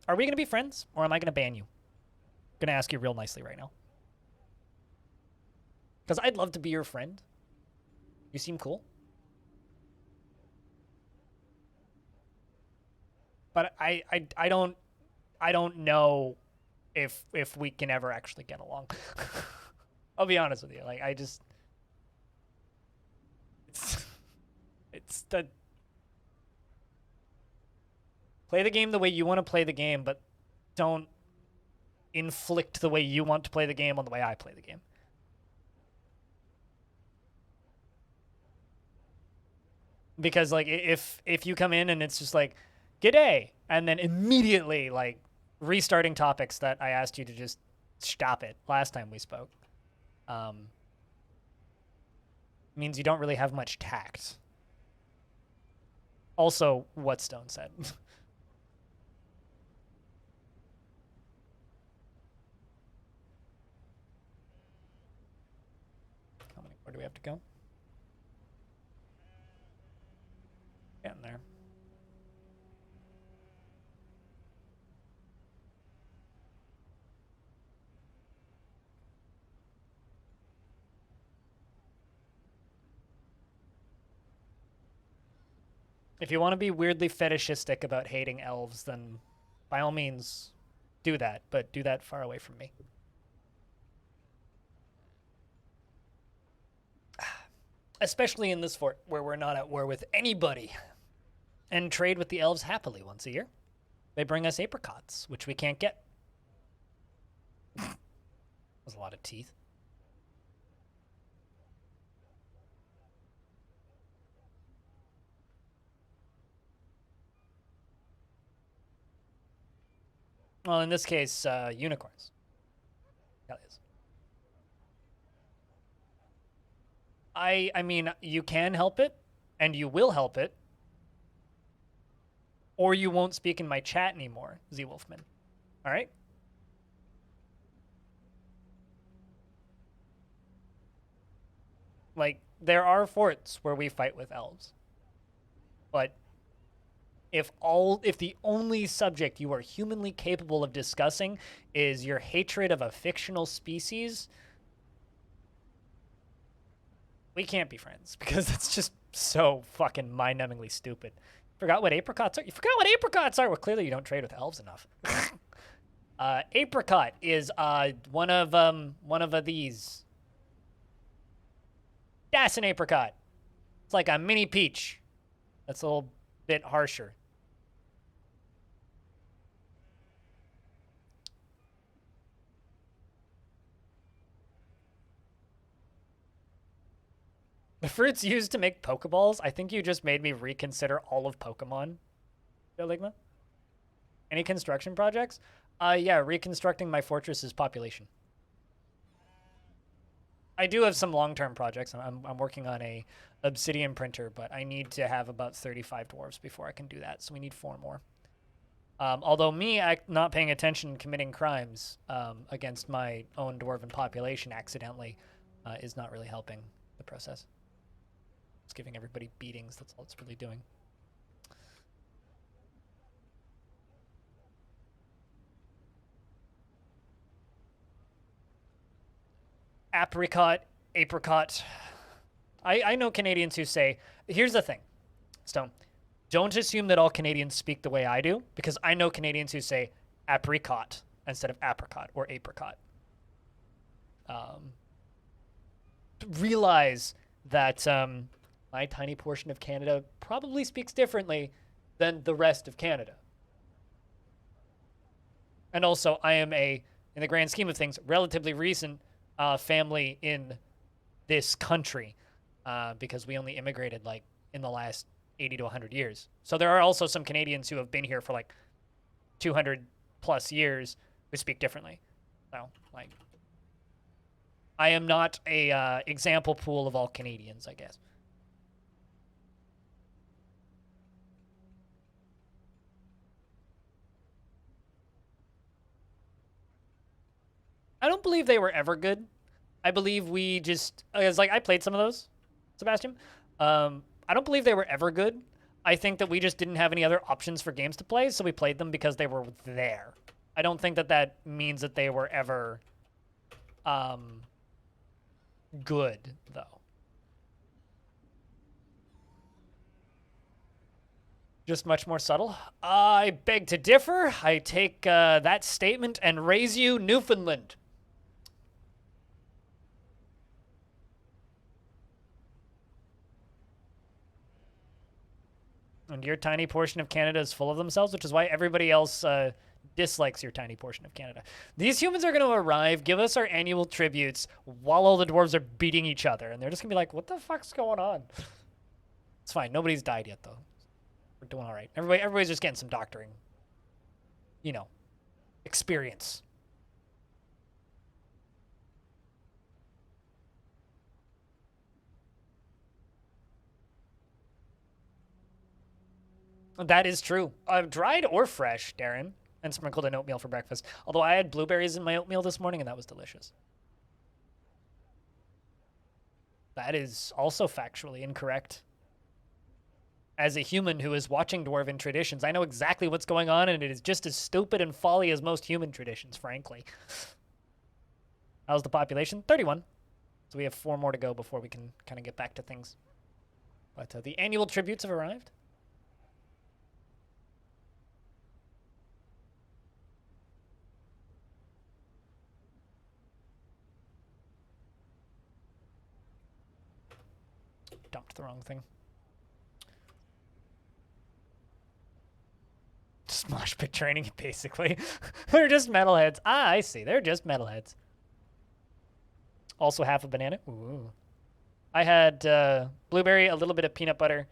are we going to be friends, or am I going to ban you? I'm going to ask you real nicely right now. Because I'd love to be your friend. You seem cool. But I don't know if we can ever actually get along. I'll be honest with you. Like, I just... It's the... Play the game the way you want to play the game, but don't inflict the way you want to play the game on the way I play the game. Because, like, if you come in and it's just like, g'day, and then immediately, like, restarting topics that I asked you to just stop it last time we spoke, means you don't really have much tact. Also, what Stone said. How many more do we have to go? Getting there. If you want to be weirdly fetishistic about hating elves, then by all means do that, but do that far away from me. Especially in this fort, where we're not at war with anybody, and trade with the elves happily once a year. They bring us apricots, which we can't get. There's a lot of teeth. Well, in this case, unicorns. That is. I mean, you can help it, and you will help it, or you won't speak in my chat anymore, Z Wolfman. All right? Like, there are forts where we fight with elves. But if the only subject you are humanly capable of discussing is your hatred of a fictional species, we can't be friends, because that's just so fucking mind-numbingly stupid. Forgot what apricots are? You forgot what apricots are? Well, clearly you don't trade with elves enough. Apricot is one of these. That's an apricot. It's like a mini peach. That's a little bit harsher. The fruits used to make Pokeballs? I think you just made me reconsider all of Pokemon. Ligma? Any construction projects? Yeah, reconstructing my fortress's population. I do have some long-term projects. I'm working on a obsidian printer, but I need to have about 35 dwarves before I can do that, so we need 4 more. Although me not paying attention, committing crimes against my own dwarven population accidentally is not really helping the process. It's giving everybody beatings. That's all it's really doing. Apricot. I know Canadians who say, here's the thing, Stone, don't assume that all Canadians speak the way I do, because I know Canadians who say apricot instead of apricot or apricot. Realize that my tiny portion of Canada probably speaks differently than the rest of Canada. And also, I am in the grand scheme of things, relatively recent family in this country because we only immigrated like in the last 80 to 100 years. So there are also some Canadians who have been here for like 200 plus years who speak differently. So, like, I am not a example pool of all Canadians, I guess. I don't believe they were ever good. I believe we just, it's like I played some of those, Sebastian. I don't believe they were ever good. I think that we just didn't have any other options for games to play, so we played them because they were there. I don't think that that means that they were ever good, though. Just much more subtle. I beg to differ. I take that statement and raise you Newfoundland. And your tiny portion of Canada is full of themselves, which is why everybody else dislikes your tiny portion of Canada. These humans are going to arrive, give us our annual tributes, while all the dwarves are beating each other. And they're just going to be like, what the fuck's going on? It's fine. Nobody's died yet, though. We're doing all right. Everybody's just getting some doctoring, you know, experience. That is true. Dried or fresh, Darren, and sprinkled in oatmeal for breakfast. Although I had blueberries in my oatmeal this morning, and that was delicious. That is also factually incorrect. As a human who is watching Dwarven traditions, I know exactly what's going on, and it is just as stupid and folly as most human traditions, frankly. How's the population? 31. So we have 4 more to go before we can kind of get back to things. But the annual tributes have arrived. Dumped the wrong thing. Smosh pit training, basically. They're just metalheads. Ah, I see. They're just metalheads. Also half a banana. Ooh. I had blueberry, a little bit of peanut butter.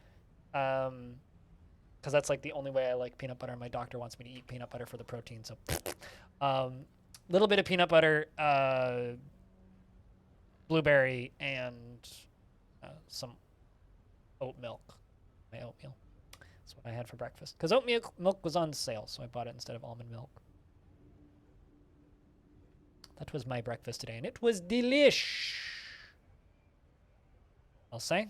Because that's like the only way I like peanut butter. My doctor wants me to eat peanut butter for the protein. So, little bit of peanut butter, blueberry, and some oat milk. My oatmeal. That's what I had for breakfast. Because oat milk was on sale, so I bought it instead of almond milk. That was my breakfast today, and it was delish. I'll say.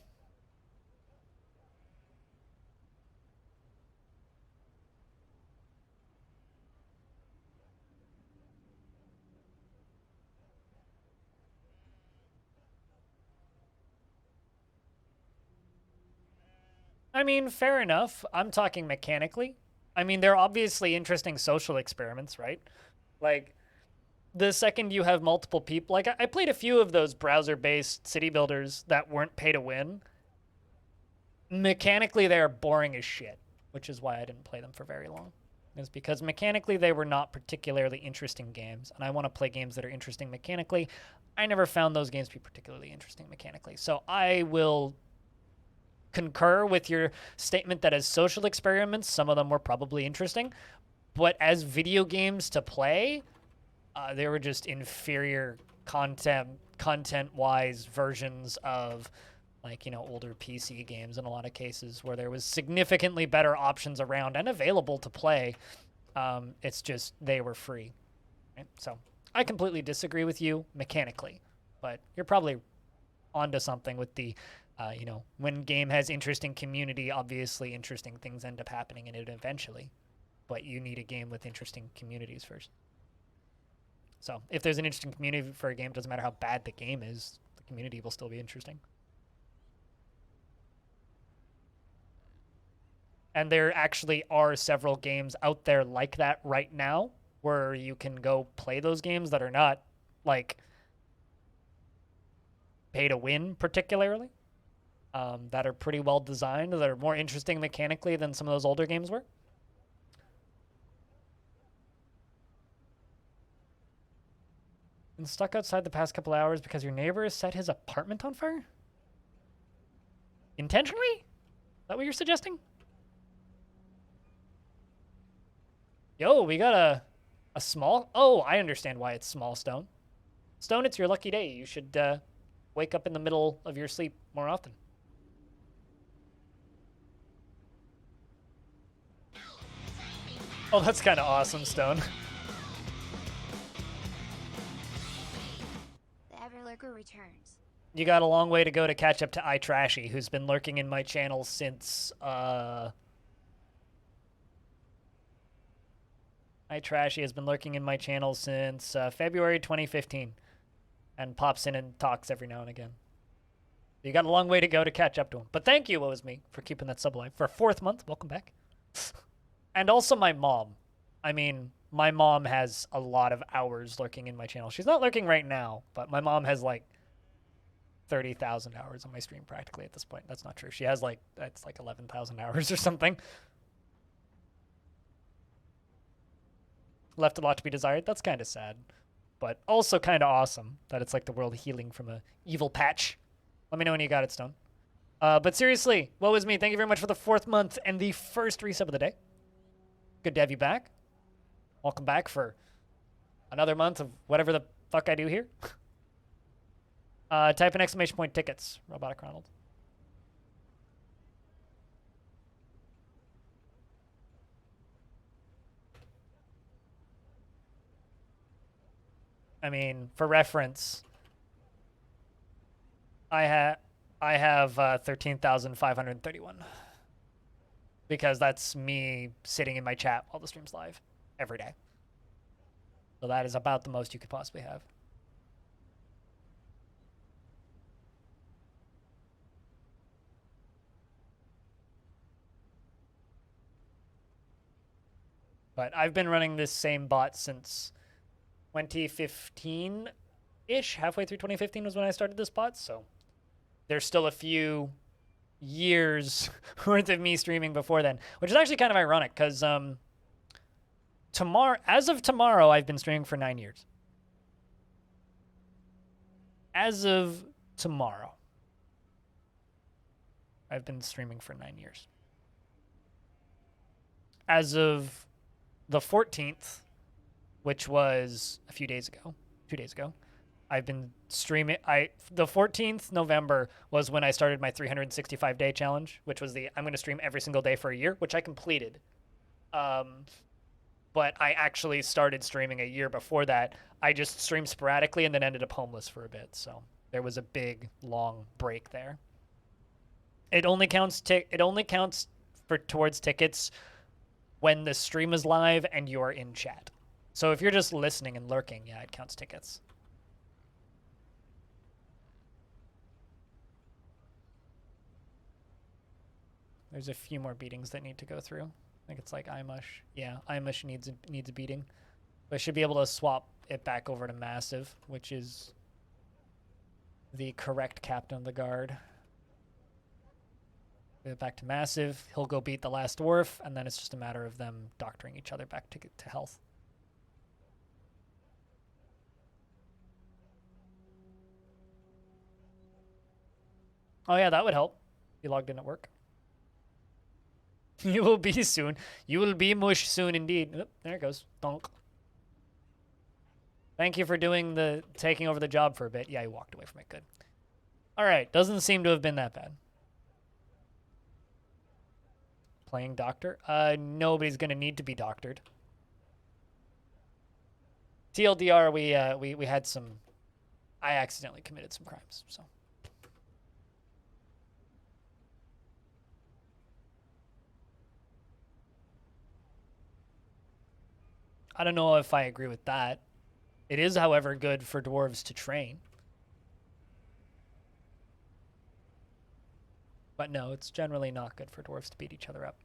I mean, fair enough. I'm talking mechanically. I mean, they're obviously interesting social experiments, right? Like, the second you have multiple people, like I played a few of those browser-based city builders that weren't pay to win. Mechanically, they are boring as shit, which is why I didn't play them for very long. Is because mechanically they were not particularly interesting games, and I want to play games that are interesting mechanically. I never found those games to be particularly interesting mechanically, so I will concur with your statement that as social experiments, some of them were probably interesting, but as video games to play, they were just inferior content-wise versions of, like, you know, older PC games in a lot of cases where there was significantly better options around and available to play. It's just they were free. Right? So I completely disagree with you mechanically, but you're probably onto something with the, you know, when game has interesting community, obviously interesting things end up happening in it eventually, but you need a game with interesting communities first. So if there's an interesting community for a game, it doesn't matter how bad the game is, the community will still be interesting. And there actually are several games out there like that right now where you can go play those games that are not, like, pay to win particularly, that are pretty well designed, that are more interesting mechanically than some of those older games were. Been stuck outside the past couple hours because your neighbor has set his apartment on fire? Intentionally? Is that what you're suggesting? Yo, we got a small... Oh, I understand why it's small, Stone. Stone, it's your lucky day. You should wake up in the middle of your sleep more often. Oh, that's kind of awesome, Stone. You got a long way to go to catch up to iTrashy, who's been lurking in my channel since, iTrashy has been lurking in my channel since February 2015 and pops in and talks every now and again. You got a long way to go to catch up to him. But thank you, What Was Me, for keeping that sub alive. For a 4th month, welcome back. And also my mom. I mean, my mom has a lot of hours lurking in my channel. She's not lurking right now, but my mom has like 30,000 hours on my stream practically at this point. That's not true. She has like, it's like 11,000 hours or something. Left a lot to be desired. That's kind of sad, but also kind of awesome that it's like the world healing from a evil patch. Let me know when you got it, Stone. But seriously, What Was Me? Thank you very much for the 4th month and the first resub of the day. Good to have you back. Welcome back for another month of whatever the fuck I do here. Type an exclamation point tickets, Robotic Ronald. I mean, for reference, I have 13,531 because that's me sitting in my chat while the stream's live every day. So that is about the most you could possibly have. But I've been running this same bot since 2015-ish. Halfway through 2015 was when I started this bot, so there's still a few years worth of me streaming before then, which is actually kind of ironic because as of tomorrow, I've been streaming for 9 years. As of tomorrow, I've been streaming for 9 years. As of the 14th, which was a few days ago, 2 days ago, I've been streaming. The 14th November was when I started my 365-day challenge, which was I'm going to stream every single day for a year, which I completed. But I actually started streaming a year before that. I just streamed sporadically and then ended up homeless for a bit. So there was a big, long break there. It only counts towards tickets when the stream is live and you're in chat. So if you're just listening and lurking, yeah, it counts tickets. There's a few more beatings that need to go through. I think it's like Imush. Yeah, Imush needs a beating. But I should be able to swap it back over to Massive, which is the correct captain of the guard. Get it back to Massive. He'll go beat the last Dwarf, and then it's just a matter of them doctoring each other back to health. Oh yeah, that would help. You logged in at work. You will be soon. You will be mush soon indeed. Oh, there it goes. Donk. Thank you for taking over the job for a bit. Yeah, he walked away from it. Good. All right. Doesn't seem to have been that bad. Playing doctor? Nobody's going to need to be doctored. TLDR, we had some... I accidentally committed some crimes, so... I don't know if I agree with that. It is, however, good for dwarves to train. But no, it's generally not good for dwarves to beat each other up.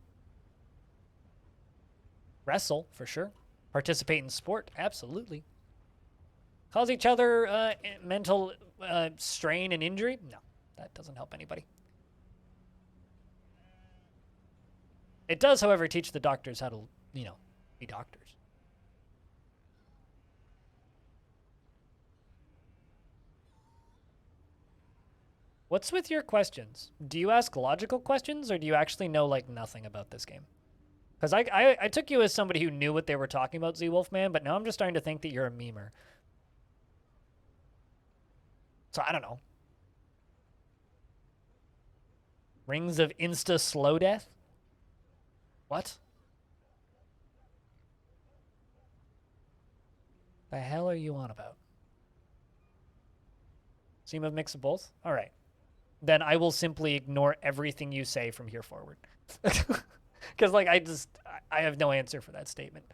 Wrestle, for sure. Participate in sport, absolutely. Cause each other mental strain and injury? No, that doesn't help anybody. It does, however, teach the doctors how to, be doctors. What's with your questions? Do you ask logical questions, or do you actually know, like, nothing about this game? Because I took you as somebody who knew what they were talking about, Z-Wolfman, but now I'm just starting to think that you're a memer. So I don't know. Rings of Insta Slow Death? What? The hell are you on about? Seem a mix of both? All right. Then I will simply ignore everything you say from here forward. Because, like, I have no answer for that statement.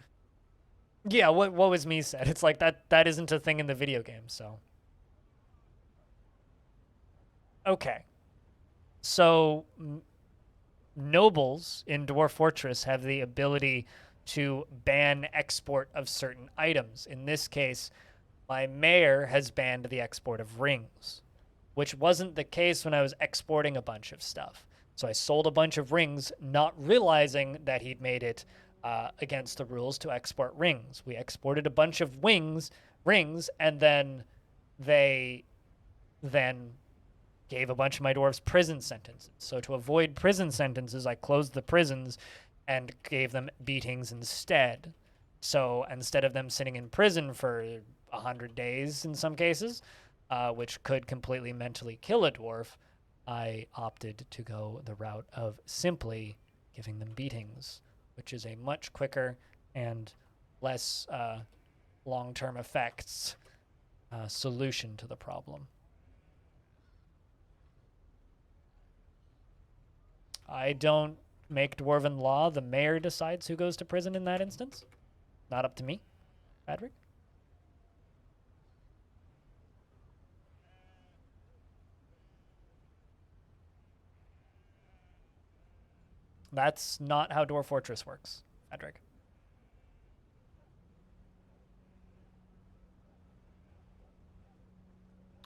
Yeah, what was me said? It's like that isn't a thing in the video game, so. Okay. So, nobles in Dwarf Fortress have the ability to ban export of certain items. In this case, my mayor has banned the export of rings, which wasn't the case when I was exporting a bunch of stuff. So I sold a bunch of rings, not realizing that he'd made it against the rules to export rings. We exported a bunch of rings, and then they gave a bunch of my dwarves prison sentences. So to avoid prison sentences, I closed the prisons and gave them beatings instead. So instead of them sitting in prison for 100 days in some cases, which could completely mentally kill a dwarf, I opted to go the route of simply giving them beatings, which is a much quicker and less long-term effects solution to the problem. I don't make dwarven law. The mayor decides who goes to prison in that instance. Not up to me, Patrick. That's not how Dwarf Fortress works, Patrick.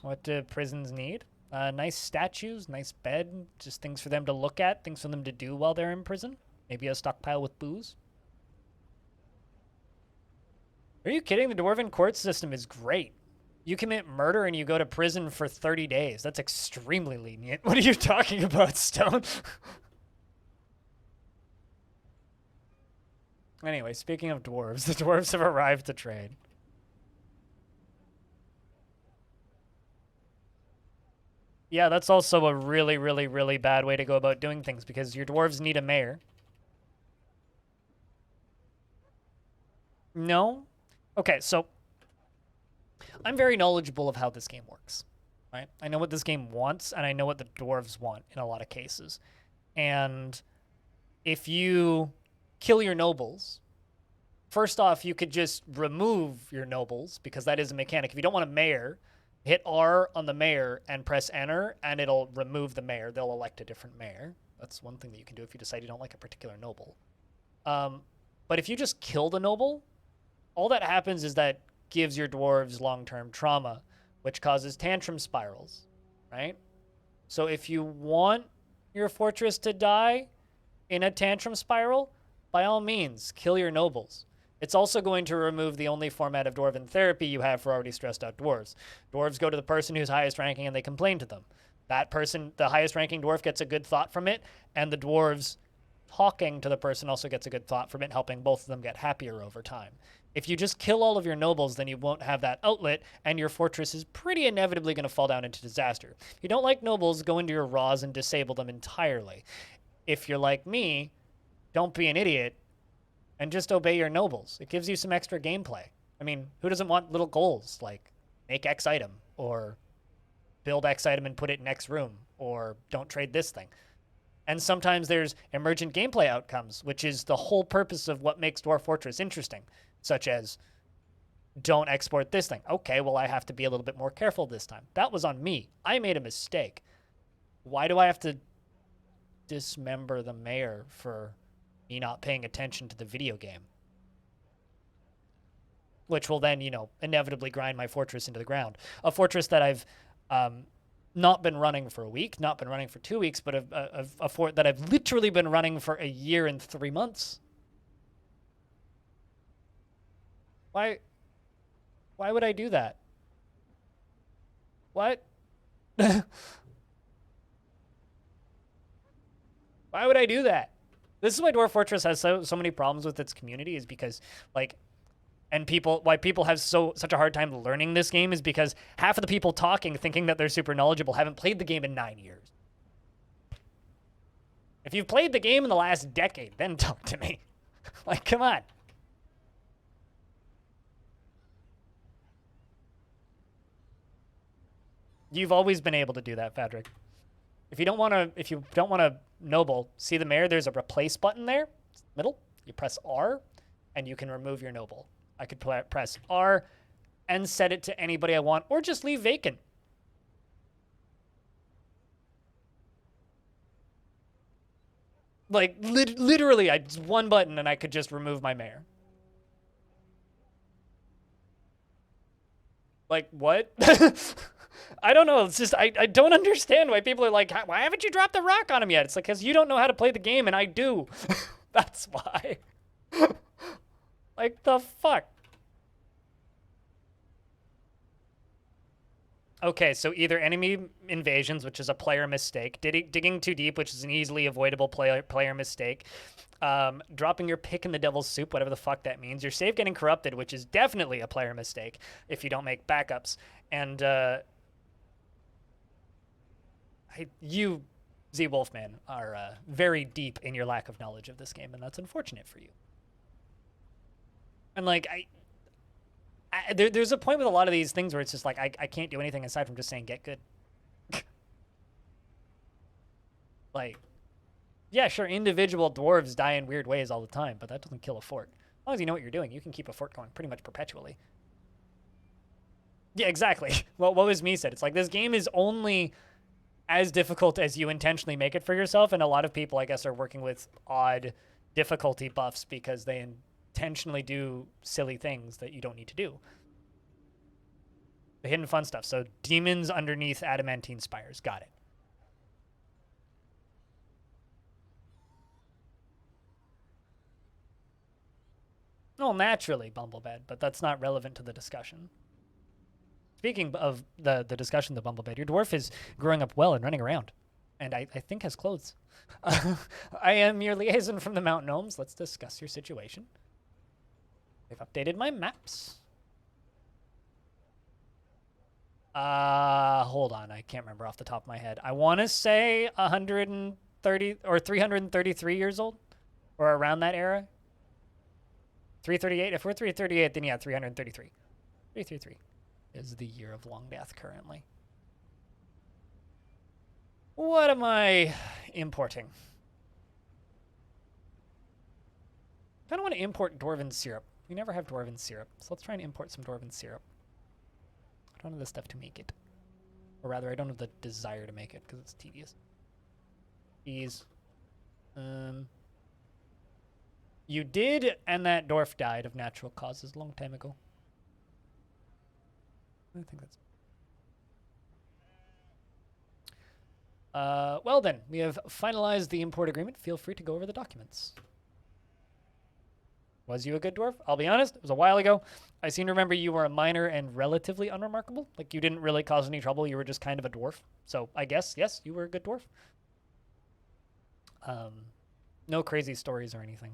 What do prisons need? Nice statues, nice bed, just things for them to look at, things for them to do while they're in prison. Maybe a stockpile with booze. Are you kidding? The Dwarven court system is great. You commit murder and you go to prison for 30 days. That's extremely lenient. What are you talking about, Stone? Anyway, speaking of dwarves, the dwarves have arrived to trade. Yeah, that's also a really, really, really bad way to go about doing things because your dwarves need a mayor. No? Okay, so I'm very knowledgeable of how this game works, right? I know what this game wants, and I know what the dwarves want in a lot of cases. And if you kill your nobles, first off, you could just remove your nobles, because that is a mechanic. If you don't want a mayor, hit R on the mayor and press enter, and it'll remove the mayor. They'll elect a different mayor. That's one thing that you can do if you decide you don't like a particular noble. But if you just kill the noble, all that happens is that gives your dwarves long-term trauma, which causes tantrum spirals, right? So if you want your fortress to die in a tantrum spiral, by all means, kill your nobles. It's also going to remove the only format of dwarven therapy you have for already stressed out dwarves. Dwarves go to the person who's highest ranking and they complain to them. That person, the highest ranking dwarf, gets a good thought from it, and the dwarves talking to the person also gets a good thought from it, helping both of them get happier over time. If you just kill all of your nobles, then you won't have that outlet, and your fortress is pretty inevitably going to fall down into disaster. If you don't like nobles, go into your raws and disable them entirely. If you're like me, don't be an idiot and just obey your nobles. It gives you some extra gameplay. I mean, who doesn't want little goals like make X item, or build X item and put it in X room, or don't trade this thing? And sometimes there's emergent gameplay outcomes, which is the whole purpose of what makes Dwarf Fortress interesting, such as don't export this thing. Okay, well, I have to be a little bit more careful this time. That was on me. I made a mistake. Why do I have to dismember the mayor for me not paying attention to the video game? Which will then, you know, inevitably grind my fortress into the ground. A fortress that I've not been running for a week, not been running for 2 weeks, but a fort that I've literally been running for a year and 3 months. Why would I do that? What? Why would I do that? This is why Dwarf Fortress has so many problems with its community, is because, like, and why people have such a hard time learning this game is because half of the people talking, thinking that they're super knowledgeable, haven't played the game in 9 years. If you've played the game in the last decade, then talk to me. Like, come on. You've always been able to do that, Fadric. If you don't want to noble, see the mayor, there's a replace button there, middle. You press R, and you can remove your noble. I could press R and set it to anybody I want, or just leave vacant. Like, literally, just one button, and I could just remove my mayor. Like, what? I don't know. It's just, I don't understand why people are like, why haven't you dropped the rock on him yet? It's like, because you don't know how to play the game, and I do. That's why. Like, the fuck? Okay, so either enemy invasions, which is a player mistake, digging too deep, which is an easily avoidable player mistake, dropping your pick in the devil's soup, whatever the fuck that means, your save getting corrupted, which is definitely a player mistake if you don't make backups, and you, Z Wolfman, are very deep in your lack of knowledge of this game, and that's unfortunate for you. And like, there's a point with a lot of these things where it's just like, I can't do anything aside from just saying get good. Like, yeah, sure, individual dwarves die in weird ways all the time, but that doesn't kill a fort. As long as you know what you're doing, you can keep a fort going pretty much perpetually. Yeah, exactly. Well, what was me said? It's like, this game is only as difficult as you intentionally make it for yourself, and a lot of people, I guess, are working with odd difficulty buffs because they intentionally do silly things that you don't need to do. The hidden fun stuff. So demons underneath adamantine spires. Got it. Well, naturally, Bumblebed, but that's not relevant to the discussion. Speaking of the discussion, the Bumblebed, your dwarf is growing up well and running around, and I think has clothes. I am your liaison from the Mountain Gnomes. Let's discuss your situation. They've updated my maps. Hold on. I can't remember off the top of my head. I want to say 130 or 333 years old, or around that era. 338. If we're 338, then yeah, 333. 333 is the year of Longdeath currently. What am I importing? I kind of want to import Dwarven syrup. We never have Dwarven syrup, so let's try and import some Dwarven syrup. I don't have the stuff to make it. Or rather, I don't have the desire to make it, because it's tedious. These. You did, and that dwarf died of natural causes a long time ago. I think that's... well then, we have finalized the import agreement. Feel free to go over the documents. Was you a good dwarf? I'll be honest, it was a while ago. I seem to remember you were a minor and relatively unremarkable. Like, you didn't really cause any trouble. You were just kind of a dwarf. So I guess, yes, you were a good dwarf. No crazy stories or anything.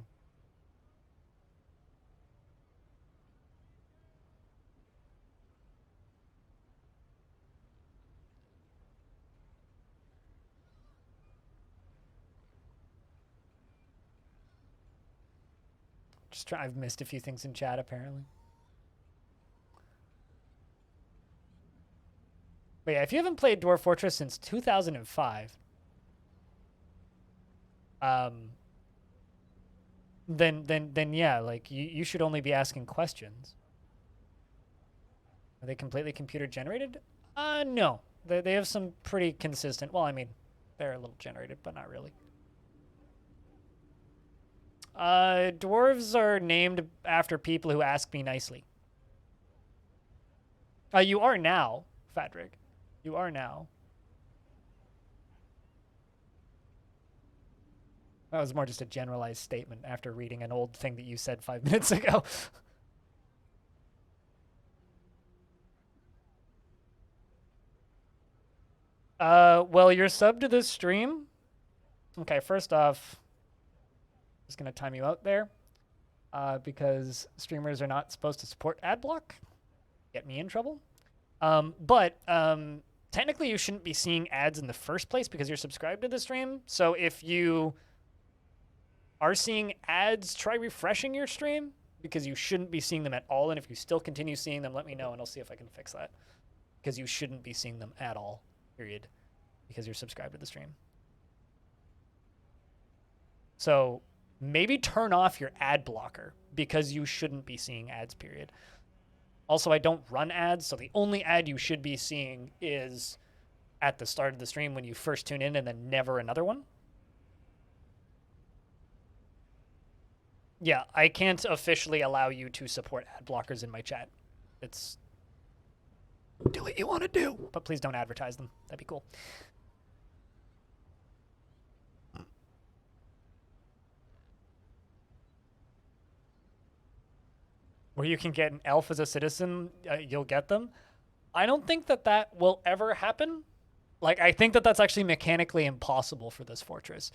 I've missed a few things in chat, apparently. But yeah, if you haven't played Dwarf Fortress since 2005, then yeah, like, you should only be asking questions. Are they completely computer generated? No. They have some pretty consistent, well, I mean, they're a little generated, but not really. Dwarves are named after people who ask me nicely. You are now, Fadric. You are now. That was more just a generalized statement after reading an old thing that you said 5 minutes ago. Well, you're subbed to this stream. Okay, first off, just going to time you out there because streamers are not supposed to support ad block. Get me in trouble. But technically you shouldn't be seeing ads in the first place because you're subscribed to the stream. So if you are seeing ads, try refreshing your stream because you shouldn't be seeing them at all. And if you still continue seeing them, let me know and I'll see if I can fix that. because you shouldn't be seeing them at all, period, because you're subscribed to the stream. So maybe turn off your ad blocker because you shouldn't be seeing ads, period. Also, I don't run ads, so the only ad you should be seeing is at the start of the stream when you first tune in, and then never another one. Yeah, I can't officially allow you to support ad blockers in my chat. It's do what you want to do, but please don't advertise them. That'd be cool. Where you can get an elf as a citizen, you'll get them. I don't think that that will ever happen. Like, I think that that's actually mechanically impossible for this fortress.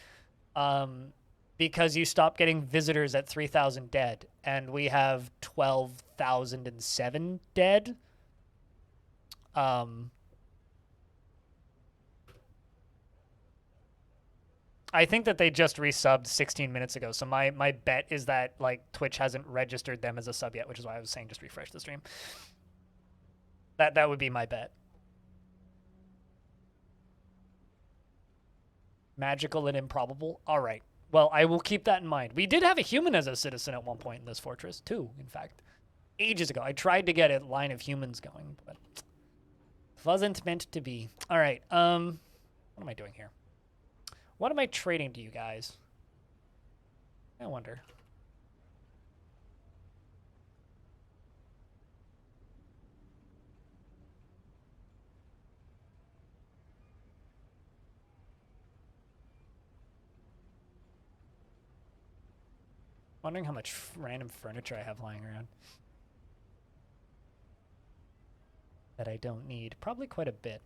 Because you stop getting visitors at 3,000 dead, and we have 12,007 dead. I think that they just resubbed 16 minutes ago, so my bet is that like Twitch hasn't registered them as a sub yet, which is why I was saying just refresh the stream. That would be my bet. Magical and improbable. All right. Well, I will keep that in mind. We did have a human as a citizen at one point in this fortress, too, in fact. Ages ago. I tried to get a line of humans going, but it wasn't meant to be. All right. What am I doing here? What am I trading to you guys? I wonder. Wondering how much random furniture I have lying around that I don't need. Probably quite a bit.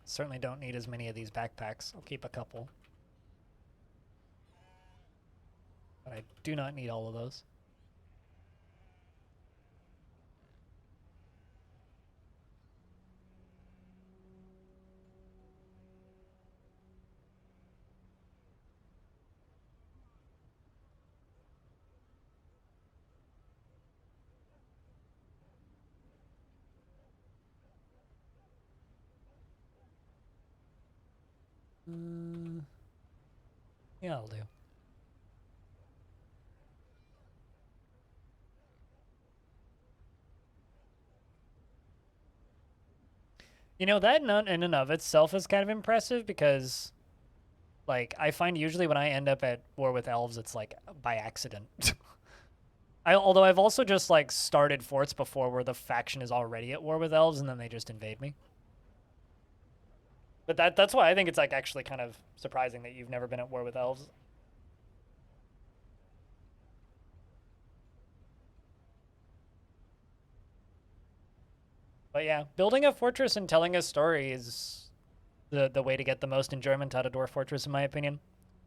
Certainly don't need as many of these backpacks. I'll keep a couple. But I do not need all of those. Yeah, I'll do. You know, that in and of itself is kind of impressive because, like, I find usually when I end up at war with elves, it's, like, by accident. Although I've also just, like, started forts before where the faction is already at war with elves and then they just invade me. But that's why I think it's, like, actually kind of surprising that you've never been at war with elves. But yeah, building a fortress and telling a story is the way to get the most enjoyment out of Dwarf Fortress, in my opinion.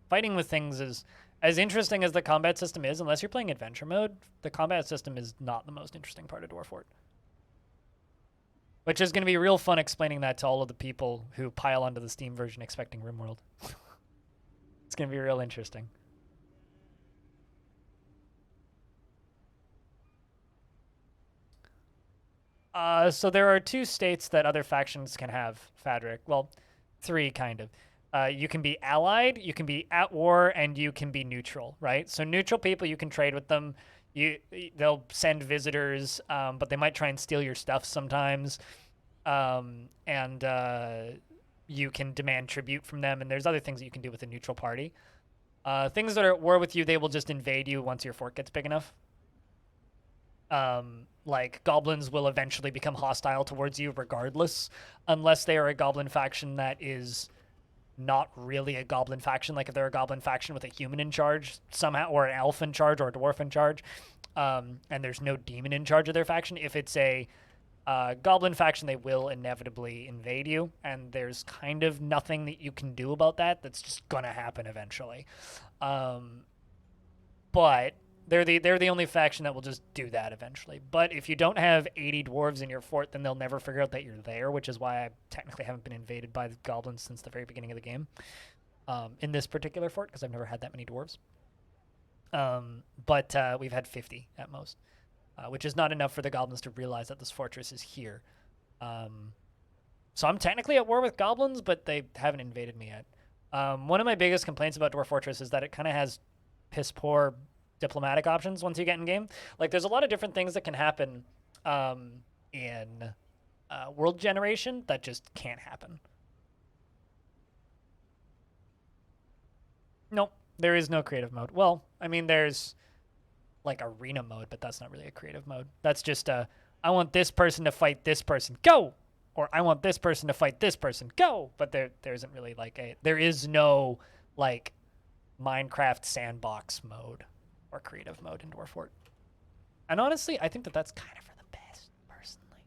Fighting with things is as interesting as the combat system is. Unless you're playing adventure mode, the combat system is not the most interesting part of Dwarf Fort. Which is going to be real fun explaining that to all of the people who pile onto the Steam version expecting RimWorld. It's going to be real interesting. So there are 2 states that other factions can have, Fadric. Well, 3, kind of. You can be allied, you can be at war, and you can be neutral, right? So neutral people, you can trade with them. They'll send visitors, but they might try and steal your stuff sometimes. And you can demand tribute from them, and there's other things that you can do with a neutral party. Things that are at war with you, they will just invade you once your fort gets big enough. Like, goblins will eventually become hostile towards you regardless, unless they are a goblin faction that is not really a goblin faction. Like, if they're a goblin faction with a human in charge somehow, or an elf in charge, or a dwarf in charge, and there's no demon in charge of their faction. If it's a goblin faction, they will inevitably invade you, and there's kind of nothing that you can do about that. That's just gonna happen eventually. But they're the only faction that will just do that eventually. But if you don't have 80 dwarves in your fort, then they'll never figure out that you're there, which is why I technically haven't been invaded by the goblins since the very beginning of the game. In this particular fort, because I've never had that many dwarves. But we've had 50 at most, which is not enough for the goblins to realize that this fortress is here. So I'm technically at war with goblins, but they haven't invaded me yet. One of my biggest complaints about Dwarf Fortress is that it kind of has piss poor diplomatic options once you get in game. Like, there's a lot of different things that can happen in world generation that just can't happen. Nope, there is no creative mode. Well, I mean, there's like arena mode, but that's not really a creative mode. That's just I want this person to fight this person. Go! Or I want this person to fight this person. Go! But there isn't really like there is no like Minecraft sandbox mode or creative mode in Dwarf Fort. And honestly, I think that that's kind of for the best, personally.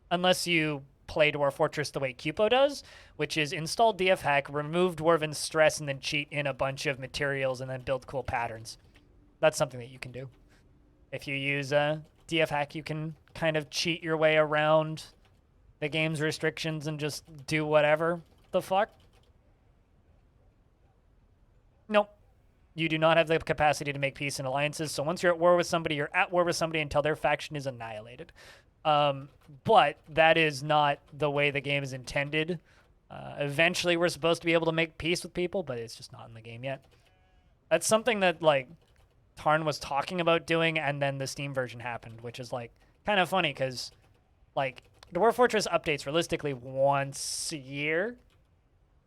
Unless you play Dwarf Fortress the way Cupo does, which is install DF hack, remove Dwarven stress, and then cheat in a bunch of materials and then build cool patterns. That's something that you can do. If you use DF hack, you can kind of cheat your way around the game's restrictions and just do whatever the fuck. Nope. You do not have the capacity to make peace and alliances, so once you're at war with somebody, you're at war with somebody until their faction is annihilated. But that is not the way the game is intended. Eventually, we're supposed to be able to make peace with people, but it's just not in the game yet. That's something that, like, Tarn was talking about doing, and then the Steam version happened, which is, like, kind of funny, because, like, Dwarf Fortress updates realistically once a year,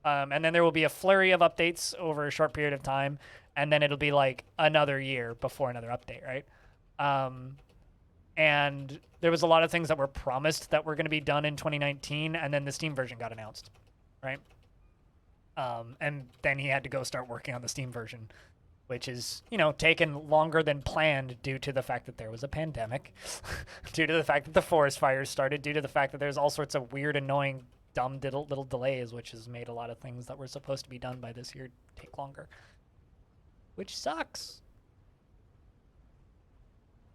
and then there will be a flurry of updates over a short period of time, and then it'll be, like, another year before another update, right? And there was a lot of things that were promised that were going to be done in 2019, and then the Steam version got announced, right? And then he had to go start working on the Steam version, which is, you know, taken longer than planned due to the fact that there was a pandemic, due to the fact that the forest fires started, due to the fact that there's all sorts of weird, annoying, dumb little delays, which has made a lot of things that were supposed to be done by this year take longer, which sucks.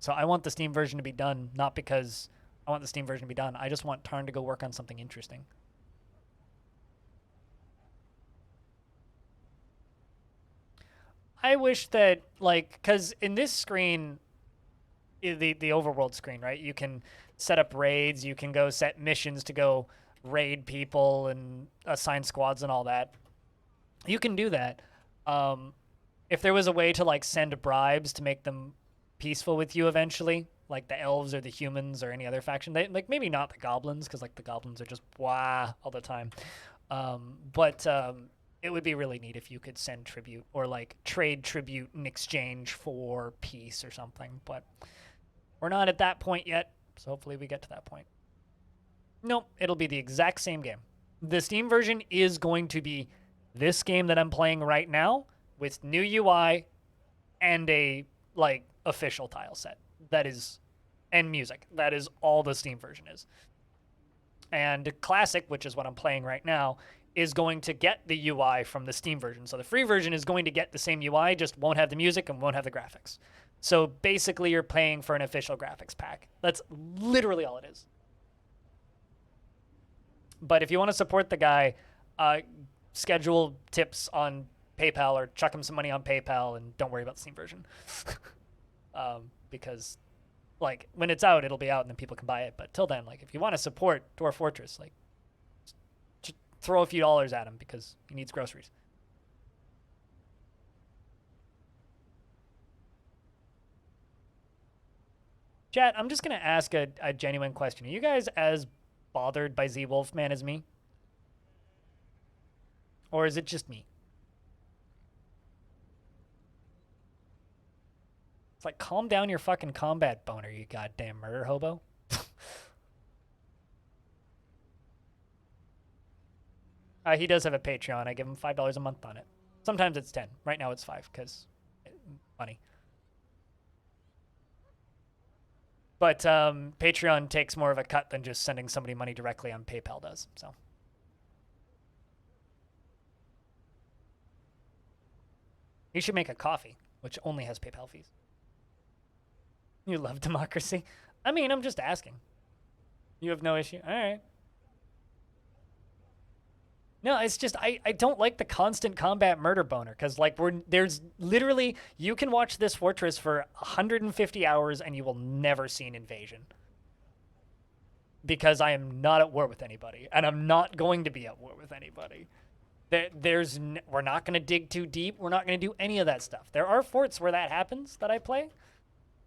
So I want the Steam version to be done, not because I want the Steam version to be done. I just want Tarn to go work on something interesting. I wish that, like, because in this screen, the overworld screen, right, you can set up raids, you can go set missions to go raid people and assign squads and all that. You can do that. If there was a way to, like, send bribes to make them peaceful with you eventually, like the elves or the humans or any other faction, they, like, maybe not the goblins, because, like, the goblins are just wah all the time. But it would be really neat if you could send tribute or, like, trade tribute in exchange for peace or something. But we're not at that point yet, so hopefully we get to that point. Nope, it'll be the exact same game. The Steam version is going to be this game that I'm playing right now with new UI and a, like, official tile set. That is, and music. That is all the Steam version is. And Classic, which is what I'm playing right now, is going to get the UI from the Steam version. So the free version is going to get the same UI, just won't have the music and won't have the graphics. So basically you're paying for an official graphics pack. That's literally all it is. But if you want to support the guy, schedule tips on PayPal or chuck him some money on PayPal and don't worry about the Steam version. Because, like, when it's out, it'll be out and then people can buy it. But till then, like, if you want to support Dwarf Fortress, like, just throw a few dollars at him because he needs groceries. Chat, I'm just going to ask a genuine question. Are you guys as bothered by Z Wolfman as me? Or is it just me? It's like, calm down your fucking combat boner, you goddamn murder hobo. He does have a Patreon. I give him $5 a month on it. Sometimes it's 10. Right now it's 5 because money. But Patreon takes more of a cut than just sending somebody money directly on PayPal does. So You should make a coffee, which only has PayPal fees. You love democracy? I mean, I'm just asking. You have no issue? All right. No, it's just I don't like the constant combat murder boner because like there's literally you can watch this fortress for 150 hours and you will never see an invasion because I am not at war with anybody and I'm not going to be at war with anybody. We're not going to dig too deep. We're not going to do any of that stuff. There are forts where that happens that I play,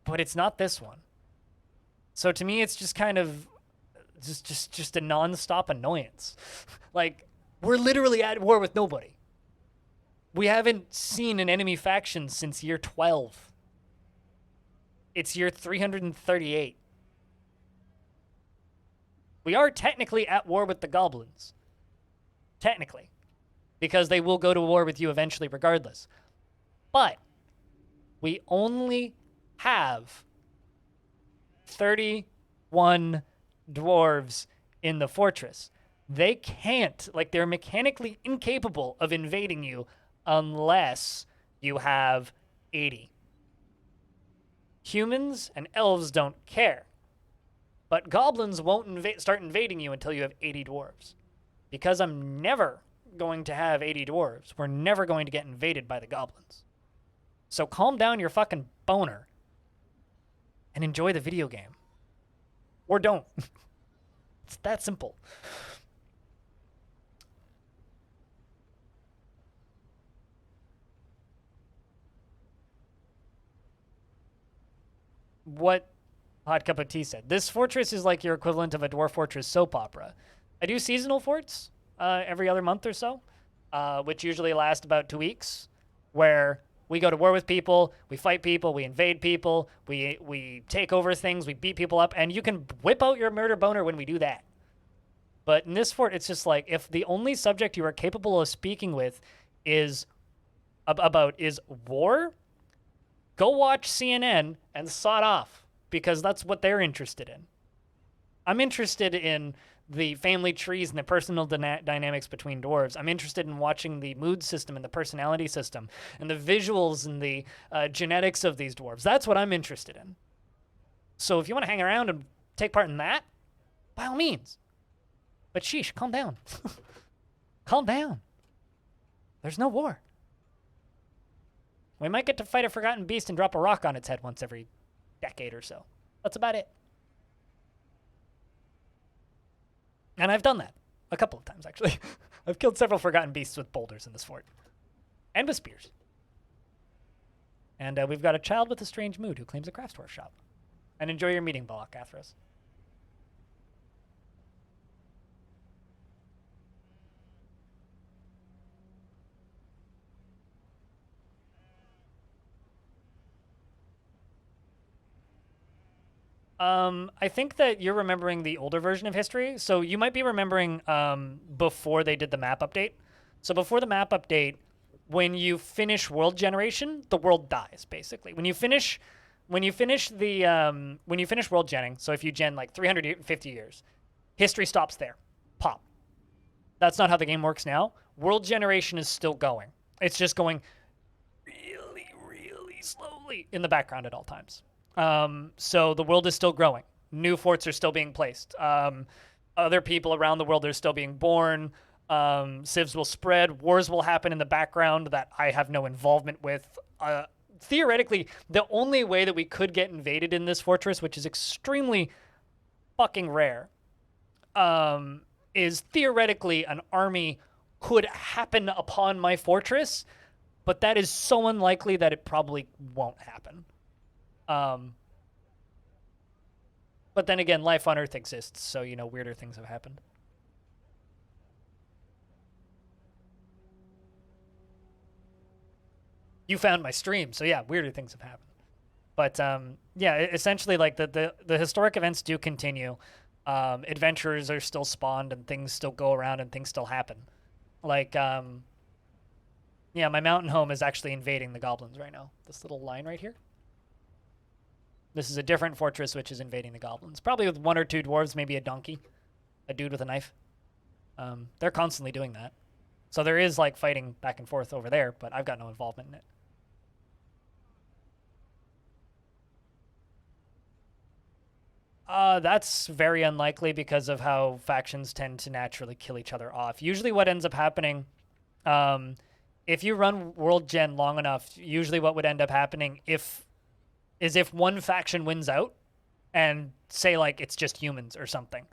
but it's not this one. So to me, it's just kind of just a nonstop annoyance. Like. We're literally at war with nobody. We haven't seen an enemy faction since year 12. It's year 338. We are technically at war with the goblins. Technically. Because they will go to war with you eventually regardless. But we only have 31 dwarves in the fortress. They can't, like, they're mechanically incapable of invading you unless you have 80. Humans and elves don't care. But goblins won't start invading you until you have 80 dwarves. Because I'm never going to have 80 dwarves, we're never going to get invaded by the goblins. So calm down your fucking boner and enjoy the video game. Or don't. It's that simple. What Hot Cup of Tea said. This fortress is like your equivalent of a Dwarf Fortress soap opera. I do seasonal forts every other month or so, which usually last about 2 weeks, where we go to war with people, we fight people, we invade people, we take over things, we beat people up, and you can whip out your murder boner when we do that. But in this fort, it's just like, if the only subject you are capable of speaking with is war, go watch CNN and sod off, because that's what they're interested in. I'm interested in the family trees and the personal dynamics between dwarves. I'm interested in watching the mood system and the personality system and the visuals and the genetics of these dwarves. That's what I'm interested in. So if you want to hang around and take part in that, by all means. But sheesh, calm down. Calm down. There's no war. We might get to fight a forgotten beast and drop a rock on its head once every decade or so. That's about it. And I've done that a couple of times, actually. I've killed several forgotten beasts with boulders in this fort. And with spears. And we've got a child with a strange mood who claims a craft store shop. And enjoy your meeting, Balak Athros. I think that you're remembering the older version of history. So you might be remembering before they did the map update. So before the map update, when you finish world generation, the world dies basically. When you finish world genning, so if you gen like 350 years, history stops there. Pop. That's not how the game works now. World generation is still going. It's just going really, really slowly in the background at all times. So the world is still growing. New forts are still being placed. Other people around the world are still being born. Civs will spread. Wars will happen in the background that I have no involvement with. Theoretically, the only way that we could get invaded in this fortress, which is extremely fucking rare, is theoretically an army could happen upon my fortress, but that is so unlikely that it probably won't happen. But then again, life on Earth exists, so, you know, weirder things have happened. You found my stream, so yeah, weirder things have happened. But, yeah, essentially, like, the historic events do continue. Adventurers are still spawned, and things still go around, and things still happen. Like, yeah, my mountain home is actually invading the goblins right now. This little line right here. This is a different fortress which is invading the goblins. Probably with 1 or 2 dwarves, maybe a donkey. A dude with a knife. They're constantly doing that. So there is, like, fighting back and forth over there, but I've got no involvement in it. That's very unlikely because of how factions tend to naturally kill each other off. Usually what ends up happening, if you run World Gen long enough, usually what would end up happening is if one faction wins out and say like it's just humans or something,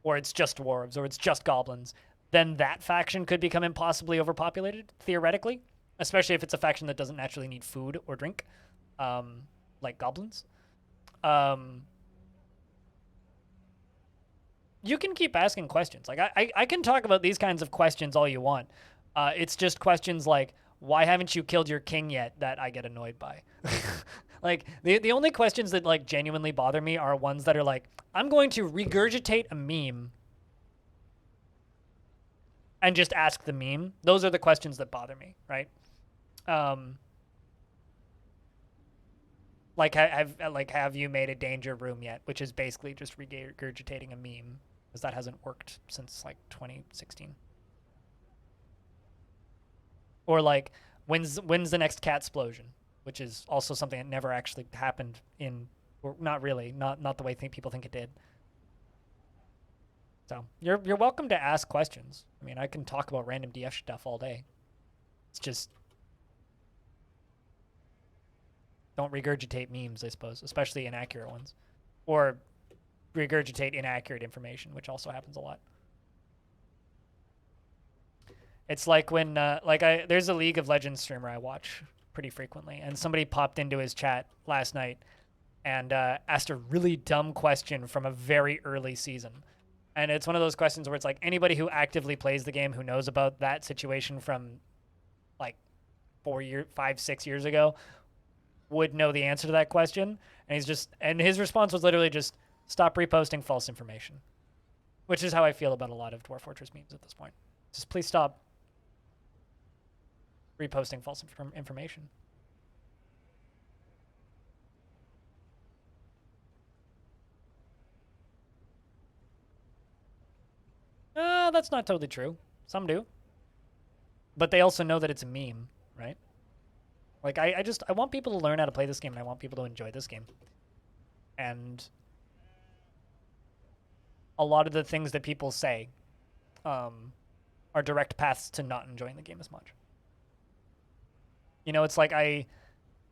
or it's just dwarves, or it's just goblins, then that faction could become impossibly overpopulated, theoretically, especially if it's a faction that doesn't naturally need food or drink, like goblins. You can keep asking questions. Like, I can talk about these kinds of questions all you want. It's just questions like, why haven't you killed your king yet, that I get annoyed by. Like, the only questions that, like, genuinely bother me are ones that are like, I'm going to regurgitate a meme and just ask the meme. Those are the questions that bother me, right? Like, have you made a danger room yet? Which is basically just regurgitating a meme, because that hasn't worked since, like, 2016. Or, like, when's the next cat explosion? Which is also something that never actually happened in, or not really, not the way people think it did. So you're welcome to ask questions. I mean, I can talk about random DF stuff all day. It's just don't regurgitate memes, I suppose, especially inaccurate ones, or regurgitate inaccurate information, which also happens a lot. It's like when there's a League of Legends streamer I watch pretty frequently, and somebody popped into his chat last night and asked a really dumb question from a very early season. And it's one of those questions where it's like, anybody who actively plays the game who knows about that situation from like 5, 6 years ago would know the answer to that question. And his response was literally just, stop reposting false information. Which is how I feel about a lot of Dwarf Fortress memes at this point. Just please stop reposting false information. That's not totally true. Some do. But they also know that it's a meme, right? Like, I want people to learn how to play this game, and I want people to enjoy this game. And a lot of the things that people say are direct paths to not enjoying the game as much. You know, it's like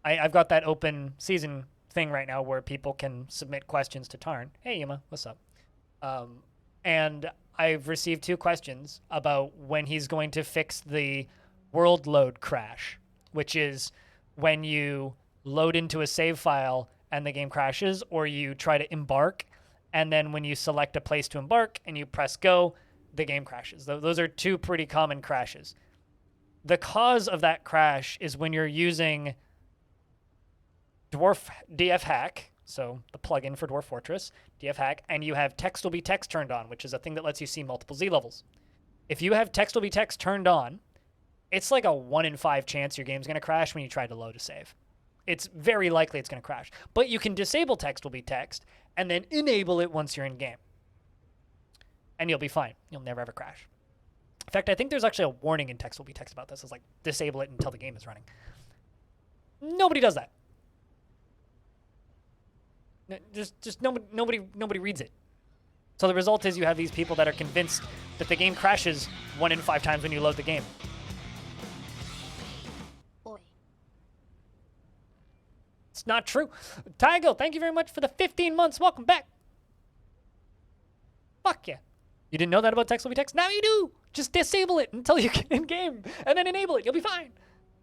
I've got that open season thing right now where people can submit questions to Tarn. Hey, Yuma, what's up? And I've received 2 questions about when he's going to fix the world load crash, which is when you load into a save file and the game crashes, or you try to embark, and then when you select a place to embark and you press go, the game crashes. Those are 2 pretty common crashes. The cause of that crash is when you're using Dwarf DF Hack, so the plugin for Dwarf Fortress, DF Hack, and you have text will be text turned on, which is a thing that lets you see multiple Z levels. If you have text will be text turned on, it's like a 1 in 5 chance your game's going to crash when you try to load a save. It's very likely it's going to crash. But you can disable text will be text and then enable it once you're in game. And you'll be fine. You'll never ever crash. In fact, I think there's actually a warning in text will be text about this. It's like, disable it until the game is running. Nobody does that. Just nobody reads it. So the result is you have these people that are convinced that the game crashes 1 in 5 times when you load the game. It's not true. Tygo, thank you very much for the 15 months. Welcome back. Fuck yeah. You didn't know that about text will be text? Now you do. Just disable it until you get in game and then enable it. You'll be fine.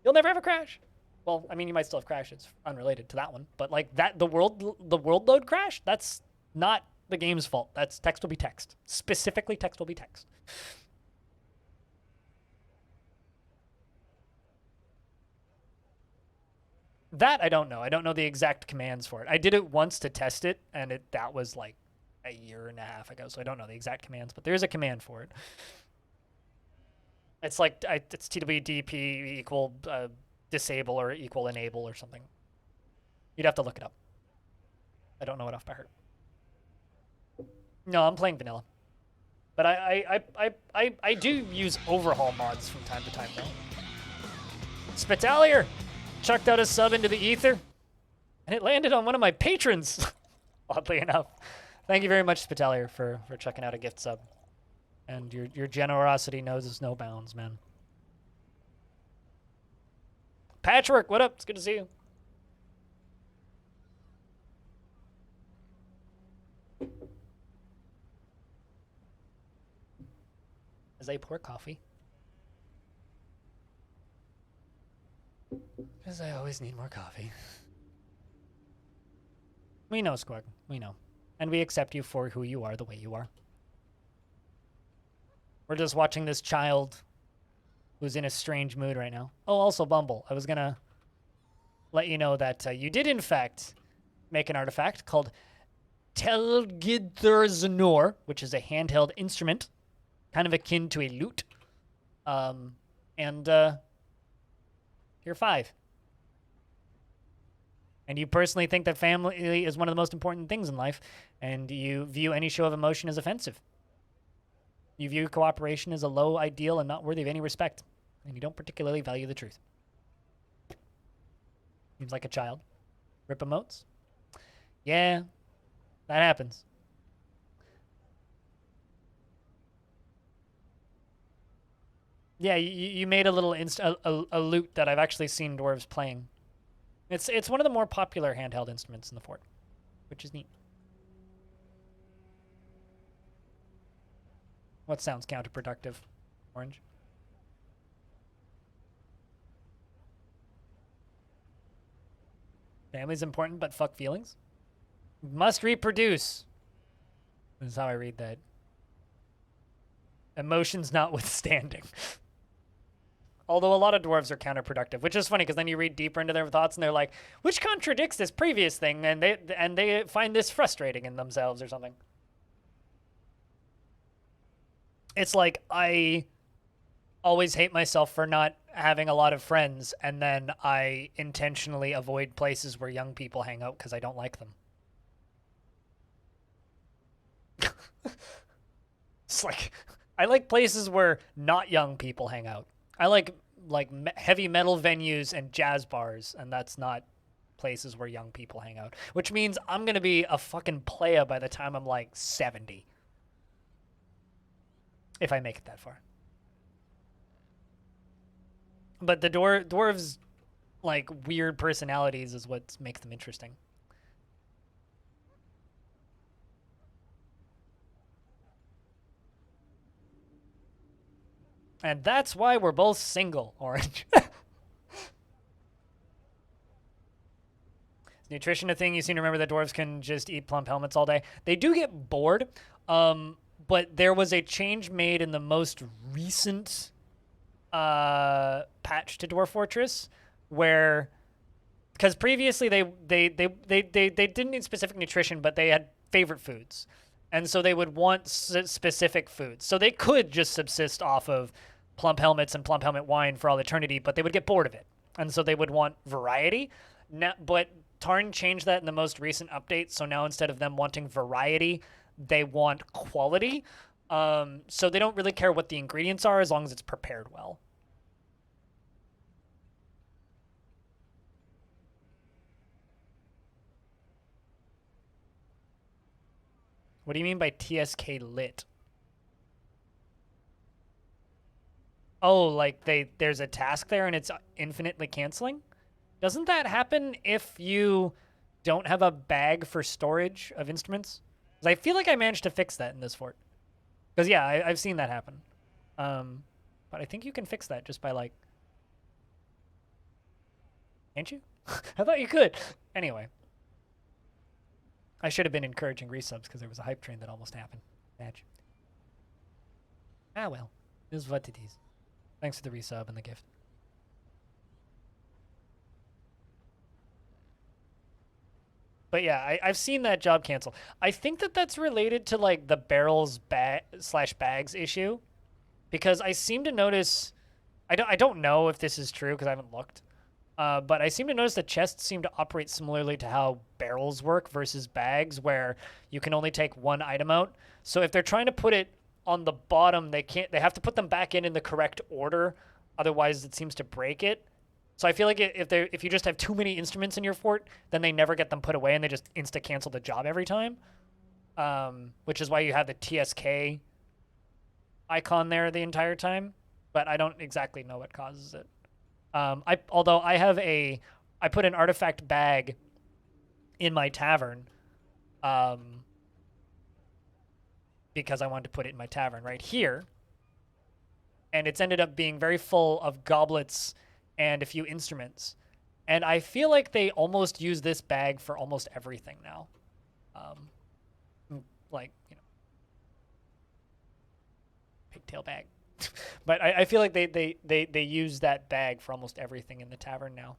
You'll never ever crash. Well, I mean, you might still have crashed. It's unrelated to that one. But like that, the world load crash, that's not the game's fault. That's text will be text. Specifically, text will be text. That I don't know. I don't know the exact commands for it. I did it once to test it, and that was like a 1.5 years ago, so I don't know the exact commands, but there's a command for it. It's like it's TWDP equal disable or equal enable or something. You'd have to look it up. I don't know it off by heart. No, I'm playing vanilla. But I do use overhaul mods from time to time, though. Spitalier chucked out a sub into the ether, and it landed on one of my patrons, oddly enough. Thank you very much, Spitalier, for checking out a gift sub. And your generosity knows no bounds, man. Patchwork, what up? It's good to see you. As I pour coffee. Because I always need more coffee. We know, Squirk. We know. And we accept you for who you are, the way you are. We're just watching this child who's in a strange mood right now. Oh, also Bumble. I was going to let you know that you did, in fact, make an artifact called Telgidthurzanor, which is a handheld instrument, kind of akin to a lute. You're 5. And you personally think that family is one of the most important things in life, and you view any show of emotion as offensive. You view cooperation as a low ideal and not worthy of any respect, and you don't particularly value the truth. Seems like a child. Rip emotes? Yeah, that happens. Yeah, you made a little a lute that I've actually seen dwarves playing. It's one of the more popular handheld instruments in the fort, which is neat. What sounds counterproductive? Orange. Family's important, but fuck feelings. Must reproduce. This is how I read that. Emotions notwithstanding. Although a lot of dwarves are counterproductive, which is funny because then you read deeper into their thoughts and they're like, which contradicts this previous thing, and they find this frustrating in themselves or something. It's like I always hate myself for not having a lot of friends, and then I intentionally avoid places where young people hang out because I don't like them. It's like I like places where not young people hang out. I like heavy metal venues and jazz bars, and that's not places where young people hang out. Which means I'm gonna be a fucking playa by the time I'm like 70. If I make it that far. But the dwarves, like, weird personalities is what makes them interesting. And that's why we're both single, Orange. Is nutrition a thing? You seem to remember that dwarves can just eat plump helmets all day. They do get bored, but there was a change made in the most recent patch to Dwarf Fortress where, because previously they didn't need specific nutrition, but they had favorite foods. And so they would want specific foods. So they could just subsist off of plump helmets and plump helmet wine for all eternity, but they would get bored of it. And so they would want variety. Now, but Tarn changed that in the most recent update. So now instead of them wanting variety, they want quality. So they don't really care what the ingredients are as long as it's prepared well. What do you mean by TSK lit? Oh, like there's a task there and it's infinitely canceling? Doesn't that happen if you don't have a bag for storage of instruments? Because I feel like I managed to fix that in this fort. Because, yeah, I've seen that happen. But I think you can fix that just by, like... Can't you? I thought you could. Anyway. I should have been encouraging resubs because there was a hype train that almost happened. Match. Ah, well. It is what it is. Thanks for the resub and the gift. But yeah, I've seen that job cancel. I think that that's related to like the barrels slash bags issue, because I seem to notice, I don't know if this is true because I haven't looked, but I seem to notice that chests seem to operate similarly to how barrels work versus bags, where you can only take one item out. So if they're trying to put it on the bottom, they have to put them back in the correct order, otherwise it seems to break it. So I feel like if you just have too many instruments in your fort, then they never get them put away and they just insta-cancel the job every time. which is why you have the TSK icon there the entire time. But I don't exactly know what causes it. Although I put an artifact bag in my tavern, because I wanted to put it in my tavern right here, and it's ended up being very full of goblets and a few instruments. And I feel like they almost use this bag for almost everything now. Like, pigtail bag. But I feel like they use that bag for almost everything in the tavern now.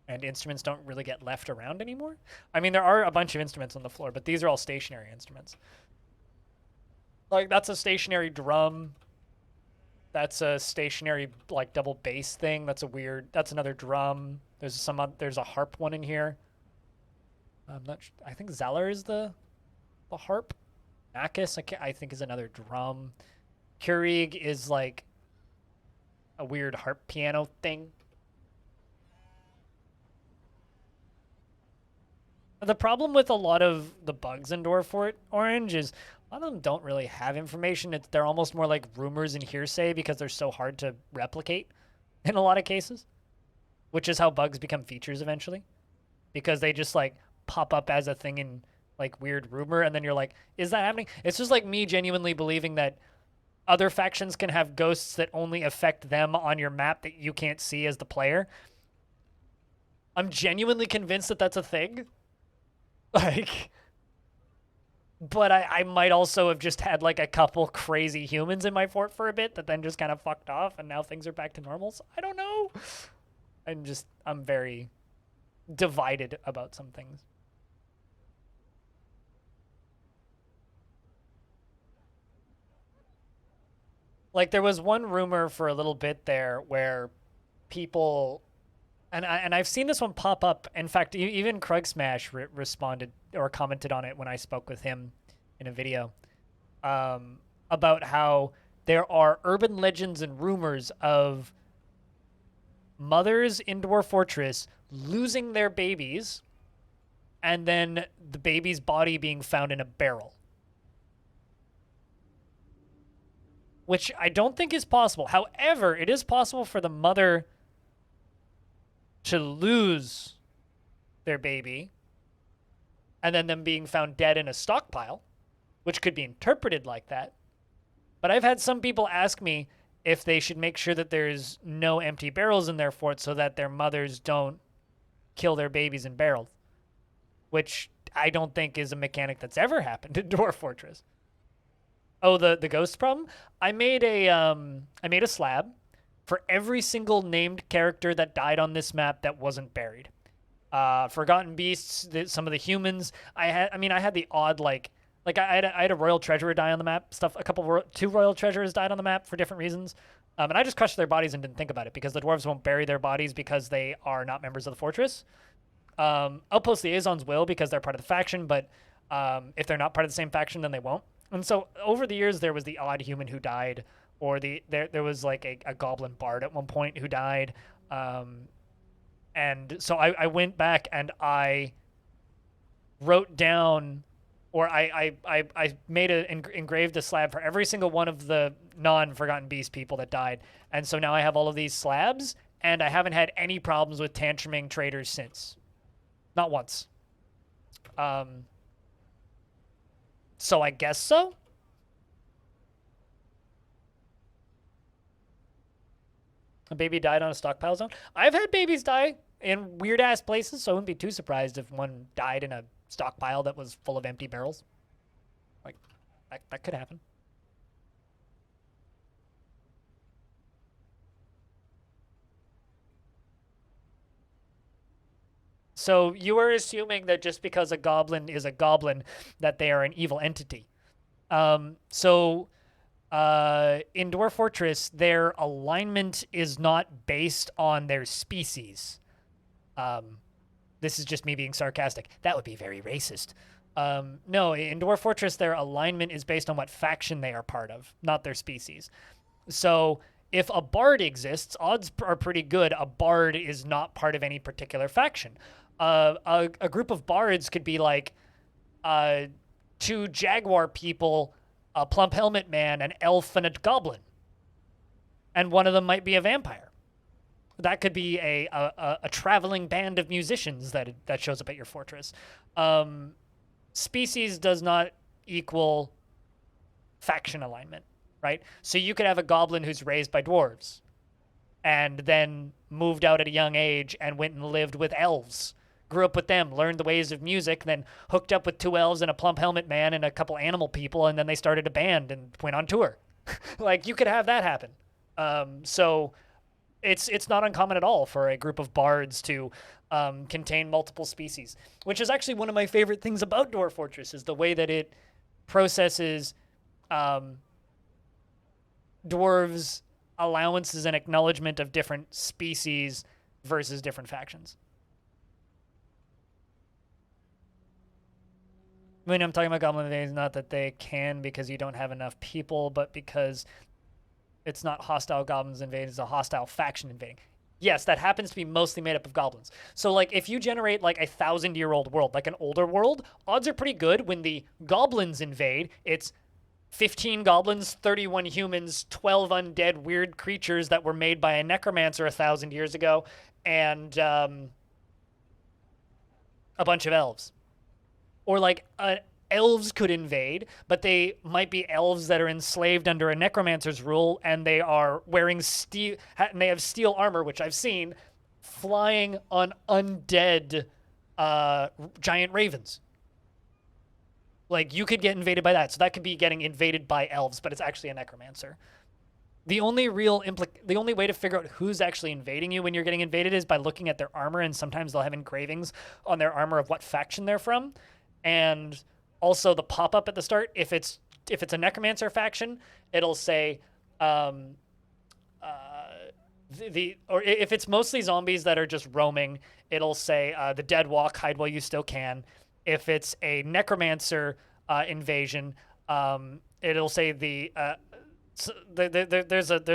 And instruments don't really get left around anymore. I mean, there are a bunch of instruments on the floor, but these are all stationary instruments. Like, that's a stationary drum. That's a stationary, like, double bass thing. That's another drum. There's a harp one in here. I think Zeller is the harp. Makis, I think, is another drum. Keurig is, like, a weird harp piano thing. The problem with a lot of the bugs in Dwarf Orange is a lot of them don't really have information. They're almost more like rumors and hearsay because they're so hard to replicate in a lot of cases, which is how bugs become features eventually, because they just like pop up as a thing in like weird rumor, and then you're like, is that happening? It's just like me genuinely believing that other factions can have ghosts that only affect them on your map that you can't see as the player. I'm genuinely convinced that that's a thing. Like, but I might also have just had like a couple crazy humans in my fort for a bit that then just kind of fucked off, and now things are back to normal. So I don't know. I'm very divided about some things. Like, there was one rumor for a little bit there where people, and I've seen this one pop up. In fact, even Krug Smash responded or commented on it when I spoke with him in a video, about how there are urban legends and rumors of mothers in Dwarf Fortress losing their babies and then the baby's body being found in a barrel. Which I don't think is possible. However, it is possible for the mother to lose their baby and then them being found dead in a stockpile, which could be interpreted like that. But I've had some people ask me if they should make sure that there's no empty barrels in their fort so that their mothers don't kill their babies in barrels, which I don't think is a mechanic that's ever happened in Dwarf Fortress. Oh, the ghost problem? I made a slab for every single named character that died on this map that wasn't buried. Forgotten Beasts, some of the humans. I had the odd I had a royal treasurer die on the map. Two royal treasurers died on the map for different reasons. And I just crushed their bodies and didn't think about it because the dwarves won't bury their bodies because they are not members of the fortress. Outpost liaisons will because they're part of the faction, but if they're not part of the same faction, then they won't. And so over the years, there was the odd human who died, or there was like a goblin bard at one point who died. And so I went back and I wrote down, or I engraved a slab for every single one of the non-Forgotten Beast people that died. And so now I have all of these slabs, and I haven't had any problems with tantruming traders since. Not once. So I guess so. A baby died on a stockpile zone. I've had babies die in weird ass places, so I wouldn't be too surprised if one died in a stockpile that was full of empty barrels. Like, that could happen. So you are assuming that just because a goblin is a goblin, that they are an evil entity. In Dwarf Fortress, their alignment is not based on their species. This is just me being sarcastic. That would be very racist. No, in Dwarf Fortress, their alignment is based on what faction they are part of, not their species. So if a bard exists, odds are pretty good a bard is not part of any particular faction. A group of bards could be like two jaguar people, a plump helmet man, an elf, and a goblin. And one of them might be a vampire. That could be a traveling band of musicians that shows up at your fortress. Species does not equal faction alignment, right? So you could have a goblin who's raised by dwarves and then moved out at a young age and went and lived with elves, grew up with them, learned the ways of music, then hooked up with two elves and a plump helmet man and a couple animal people, and then they started a band and went on tour. Like, you could have that happen. So it's not uncommon at all for a group of bards to contain multiple species, which is actually one of my favorite things about Dwarf Fortress, is the way that it processes dwarves' allowances and acknowledgement of different species versus different factions. When I'm talking about goblin invasions, not that they can because you don't have enough people, but because it's not hostile goblins invading, it's a hostile faction invading. Yes, that happens to be mostly made up of goblins. So, like, if you generate, like, 1,000-year-old world, like an older world, odds are pretty good when the goblins invade, it's 15 goblins, 31 humans, 12 undead weird creatures that were made by a necromancer 1,000 years ago, and a bunch of elves. Or, like, elves could invade, but they might be elves that are enslaved under a necromancer's rule, and they are wearing steel, and they have steel armor, which I've seen, flying on undead giant ravens. Like, you could get invaded by that. So that could be getting invaded by elves, but it's actually a necromancer. The only way to figure out who's actually invading you when you're getting invaded is by looking at their armor, and sometimes they'll have engravings on their armor of what faction they're from. And also the pop-up at the start, if it's a necromancer faction, it'll say or if it's mostly zombies that are just roaming, it'll say the dead walk, hide while you still can. If it's a necromancer invasion, it'll say there's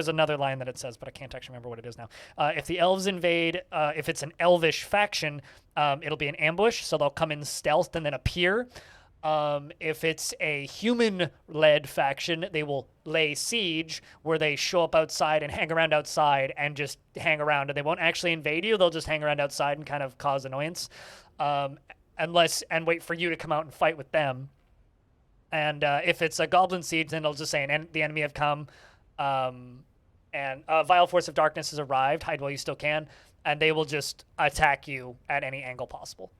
another line that it says, but I can't actually remember what it is now. If the elves invade, if it's an elvish faction, it'll be an ambush, so they'll come in stealth and then appear. If it's a human-led faction, they will lay siege, where they show up outside and hang around outside and just hang around, and they won't actually invade you. They'll just hang around outside and kind of cause annoyance, and wait for you to come out and fight with them. And if it's a goblin siege, then it'll just say the enemy have come, and a vile force of darkness has arrived, hide while you still can, and they will just attack you at any angle possible.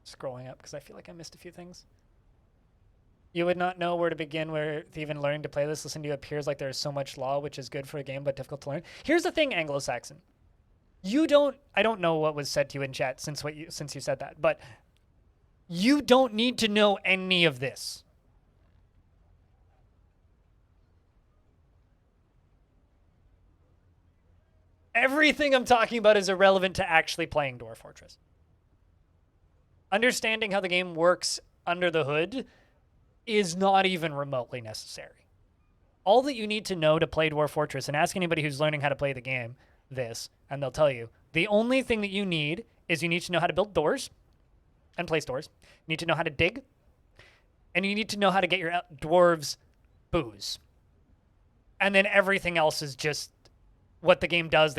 Scrolling up because I feel like I missed a few things. You would not know where to begin with even learning to play this. Listen to you appears like there is so much law, which is good for a game but difficult to learn. Here's the thing, Anglo-Saxon. I don't know what was said to you in chat since you said that, but you don't need to know any of this. Everything I'm talking about is irrelevant to actually playing Dwarf Fortress. Understanding how the game works under the hood is not even remotely necessary. All that you need to know to play Dwarf Fortress, and ask anybody who's learning how to play the game this, and they'll tell you, the only thing that you need is you need to know how to build doors and place doors. You need to know how to dig, and you need to know how to get your dwarves booze. And then everything else is just what the game does,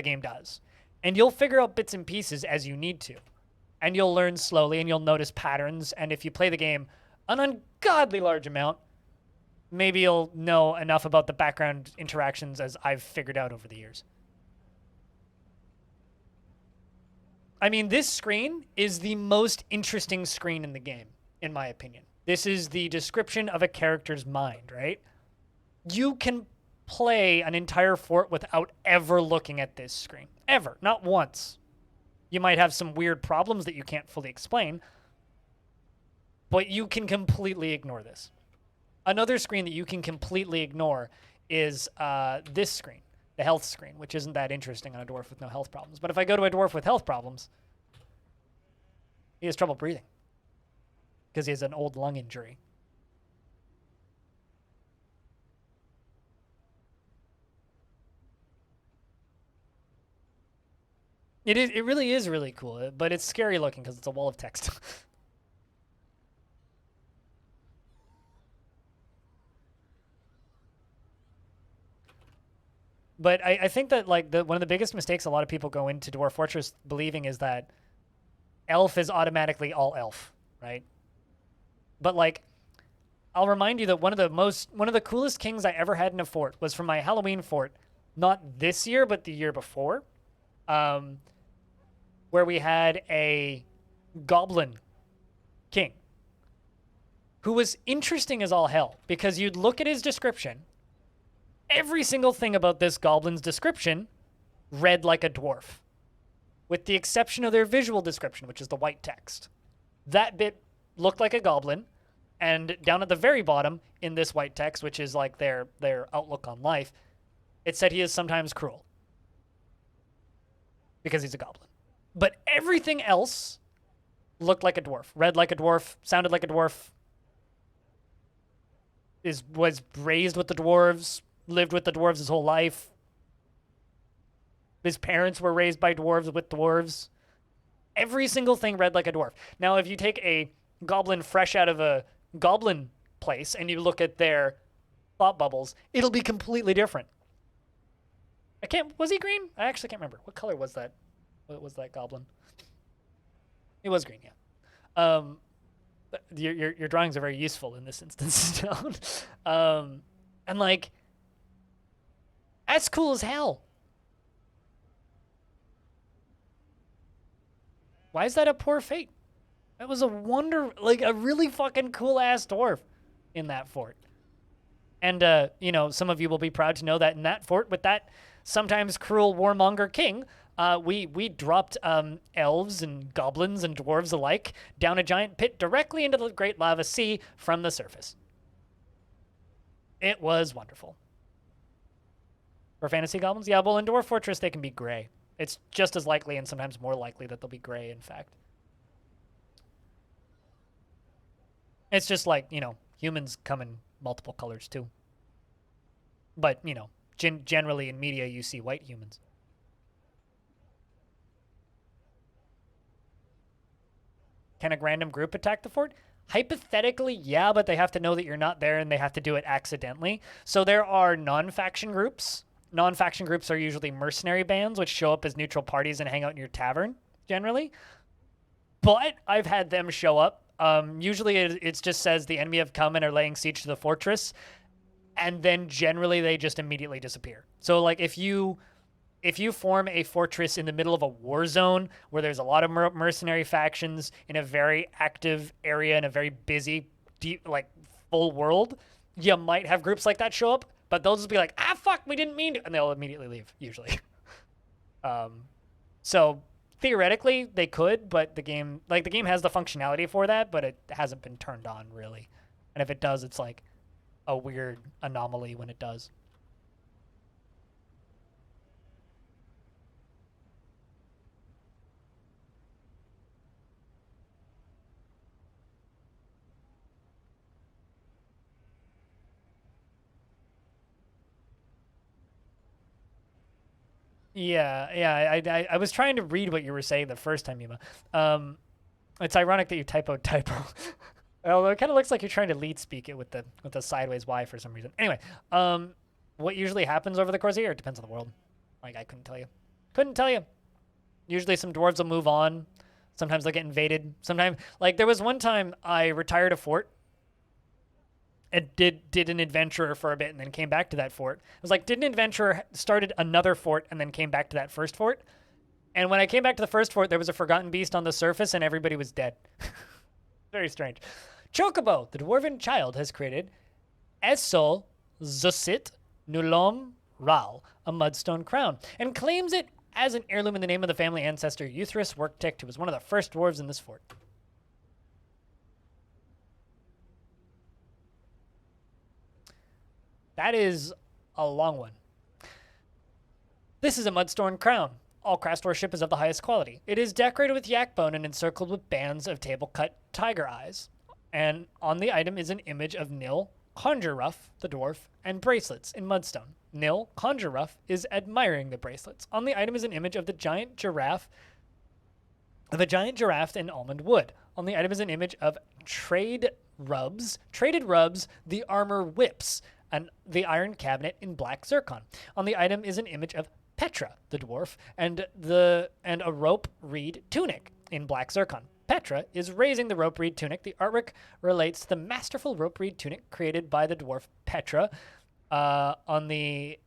And you'll figure out bits and pieces as you need to. And you'll learn slowly, and you'll notice patterns. And if you play the game an ungodly large amount, maybe you'll know enough about the background interactions as I've figured out over the years. I mean, this screen is the most interesting screen in the game, in my opinion. This is the description of a character's mind, right? You can play an entire fort without ever looking at this screen. Ever. Not once. You might have some weird problems that you can't fully explain, but you can completely ignore this. Another screen that you can completely ignore is this screen. the health screen, which isn't that interesting on a dwarf with no health problems. But if I go to a dwarf with health problems, he has trouble breathing because he has an old lung injury. It really is really cool, but it's scary looking because it's a wall of text. But I think that like one of the biggest mistakes a lot of people go into Dwarf Fortress believing is that elf is automatically all elf, right? But like, I'll remind you that one of the coolest kings I ever had in a fort was from my Halloween fort, not this year but the year before, where we had a goblin king who was interesting as all hell because you'd look at his description. Every single thing about this goblin's description read like a dwarf, with the exception of their visual description, which is the white text. That bit looked like a goblin, and down at the very bottom in this white text, which is like their outlook on life, it said he is sometimes cruel because he's a goblin. But everything else looked like a dwarf, read like a dwarf, sounded like a dwarf, was raised with the dwarves, lived with the dwarves his whole life. His parents were raised by dwarves with dwarves. Every single thing read like a dwarf. Now, if you take a goblin fresh out of a goblin place and you look at their thought bubbles, it'll be completely different. Was he green? I actually can't remember. What color was that? What was that goblin? It was green, yeah. Your drawings are very useful in this instance, Stone. And like, that's cool as hell. Why is that a poor fate? That was a really fucking cool ass dwarf in that fort. And, you know, some of you will be proud to know that in that fort with that sometimes cruel warmonger king, we dropped elves and goblins and dwarves alike down a giant pit directly into the great lava sea from the surface. It was wonderful. For fantasy goblins? Yeah, well, in Dwarf Fortress, they can be gray. It's just as likely and sometimes more likely that they'll be gray, in fact. It's just like, you know, humans come in multiple colors, too. But, you know, generally in media, you see white humans. Can a random group attack the fort? Hypothetically, yeah, but they have to know that you're not there and they have to do it accidentally. So there are non-faction groups. Non-faction groups are usually mercenary bands, which show up as neutral parties and hang out in your tavern, generally. But I've had them show up. Usually it just says the enemy have come and are laying siege to the fortress. And then generally they just immediately disappear. So like if you form a fortress in the middle of a war zone where there's a lot of mercenary factions in a very active area in a very busy, deep, like full world, you might have groups like that show up, but they'll just be like, ah, fuck, we didn't mean to, and they'll immediately leave, usually. So theoretically they could, but the game has the functionality for that, but it hasn't been turned on really. And if it does, it's like a weird anomaly when it does. Yeah. I was trying to read what you were saying the first time, Yuma. It's ironic that you typo. Although it kind of looks like you're trying to lead speak it with the sideways Y for some reason. Anyway, what usually happens over the course of the year? It depends on the world. Like, I couldn't tell you. Couldn't tell you. Usually some dwarves will move on. Sometimes they'll get invaded. Sometimes, like, there was one time I retired a fort and did an adventurer for a bit and then came back to that fort. I was like, did an adventurer, started another fort and then came back to that first fort. And when I came back to the first fort, there was a forgotten beast on the surface and everybody was dead. Very strange. Chocobo, the dwarven child, has created Eso Zosit Nulom Ral, a Mudstone Crown, and claims it as an heirloom in the name of the family ancestor Euthris Worktict, who was one of the first dwarves in this fort. That is a long one. This is a Mudstone Crown. All craft worship is of the highest quality. It is decorated with yak bone and encircled with bands of table-cut tiger eyes. And on the item is an image of Nil, Conjure Rough, the dwarf, and bracelets in Mudstone. Nil, Conjure Rough, is admiring the bracelets. On the item is an image of a giant giraffe in almond wood. On the item is an image of Traded Rubs, the armor whips, and the iron cabinet in black zircon. On the item is an image of Petra, the dwarf, and a rope reed tunic in black zircon. Petra is raising the rope reed tunic. The artwork relates to the masterful rope reed tunic created by the dwarf Petra for the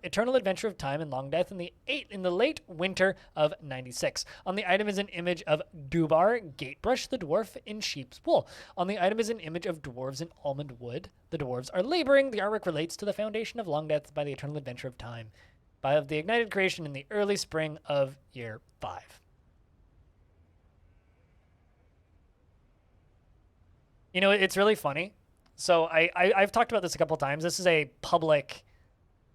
eternal adventure of time in Longdeath in the late winter of 96. On the item is an image of Dubar Gatebrush, the dwarf, in sheep's wool. On the item is an image of dwarves in almond wood. The dwarves are laboring. The artwork relates to the foundation of Longdeath by the eternal adventure of time, by the ignited creation in the early spring of year 5. You know, it's really funny. So I've talked about this a couple times. This is a public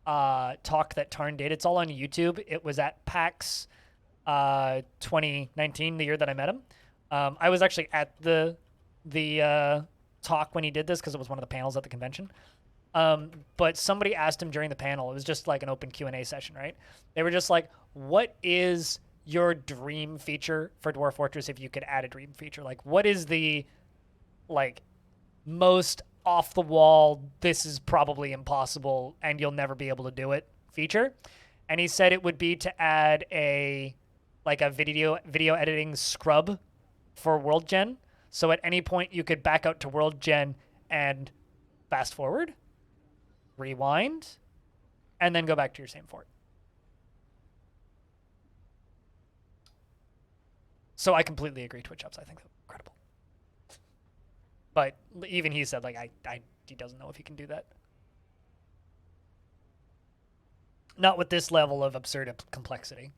talk that Tarn did. It's all on YouTube. It was at PAX 2019, the year that I met him. I was actually at the talk when he did this because it was one of the panels at the convention. But somebody asked him during the panel. It was just like an open Q&A session, right? They were just like, what is your dream feature for Dwarf Fortress if you could add a dream feature? Like, what is the most off the wall, this is probably impossible and you'll never be able to do it feature? And he said it would be to add a video editing scrub for World Gen. So at any point you could back out to World Gen and fast forward, rewind, and then go back to your same fort. So I completely agree, Twitch Ups. I think that's incredible. But even he said, like, he doesn't know if he can do that. Not with this level of absurd complexity.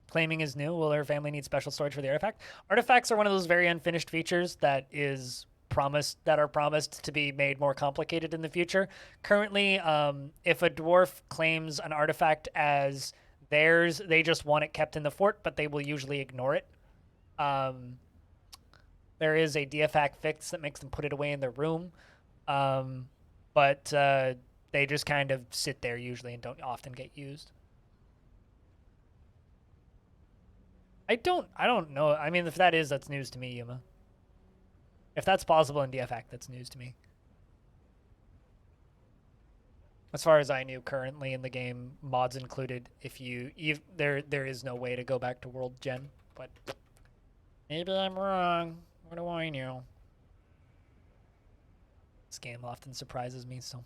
Claiming is new. Will her family need special storage for the artifact? Artifacts are one of those very unfinished features that are promised to be made more complicated in the future. Currently, if a dwarf claims an artifact as theirs, they just want it kept in the fort, but they will usually ignore it. There is a DFAC fix that makes them put it away in their room, but they just kind of sit there usually and don't often get used. I don't know. I mean, if that is, that's news to me, Yuma. If that's possible in DFAC, that's news to me. As far as I knew, currently in the game, mods included. There is no way to go back to World Gen, but maybe I'm wrong. What do I know? This game often surprises me, so.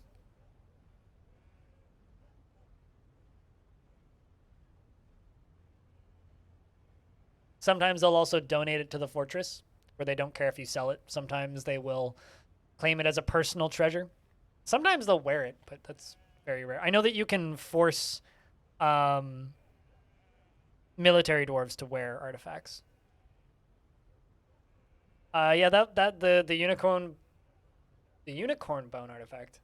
Sometimes they'll also donate it to the fortress, where they don't care if you sell it. Sometimes they will claim it as a personal treasure. Sometimes they'll wear it, but that's very rare. I know that you can force military dwarves to wear artifacts. Yeah, the unicorn bone artifact.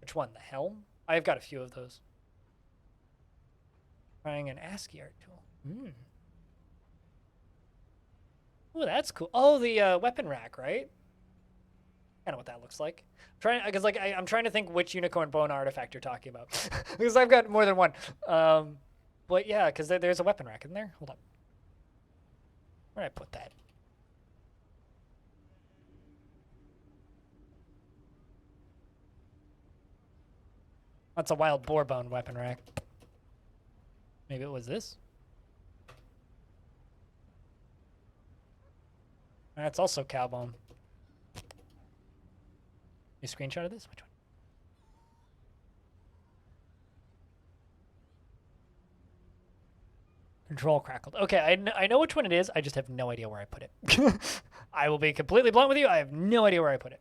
Which one? The helm? I've got a few of those. Trying an ASCII art tool. Oh, that's cool. Oh, the weapon rack, right? Kind of what that looks like. I'm trying to think which unicorn bone artifact you're talking about, because I've got more than one. But yeah, because there's a weapon rack in there. Hold on. Where'd I put that? That's a wild boar bone weapon rack. Maybe it was this. That's also cow bone. You screenshot of this? Which one? Control crackled. Okay, I know which one it is. I just have no idea where I put it. I will be completely blunt with you. I have no idea where I put it.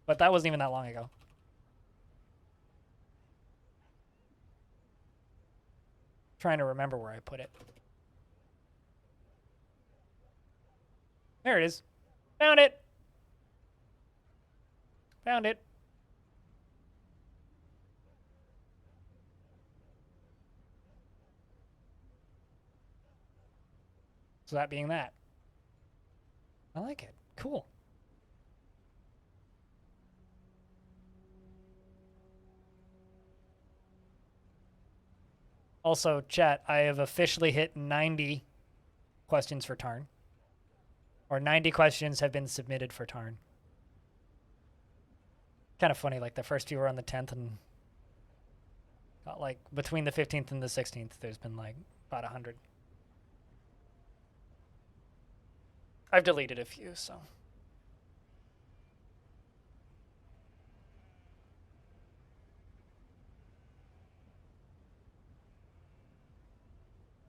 But that wasn't even that long ago. Trying to remember where I put it. There it is. Found it. Found it. So that being that. I like it. Cool. Also, chat, I have officially hit 90 questions for Tarn. Or 90 questions have been submitted for Tarn. Kind of funny, like the first few were on the 10th and got like between the 15th and the 16th, there's been like about 100. I've deleted a few, so.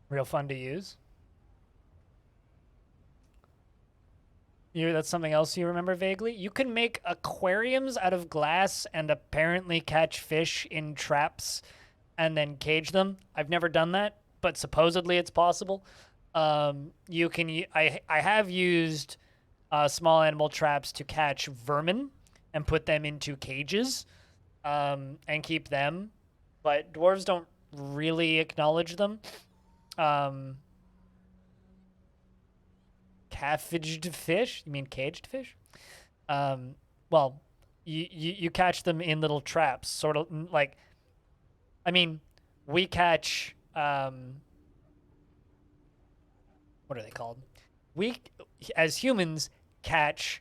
Real fun to use. That's something else you remember vaguely? You can make aquariums out of glass and apparently catch fish in traps and then cage them. I've never done that, but supposedly it's possible. You can. I have used small animal traps to catch vermin and put them into cages and keep them, but dwarves don't really acknowledge them. Caffaged fish? You mean caged fish? Well, you catch them in little traps, sort of like. I mean, we catch. What are they called? We, as humans, catch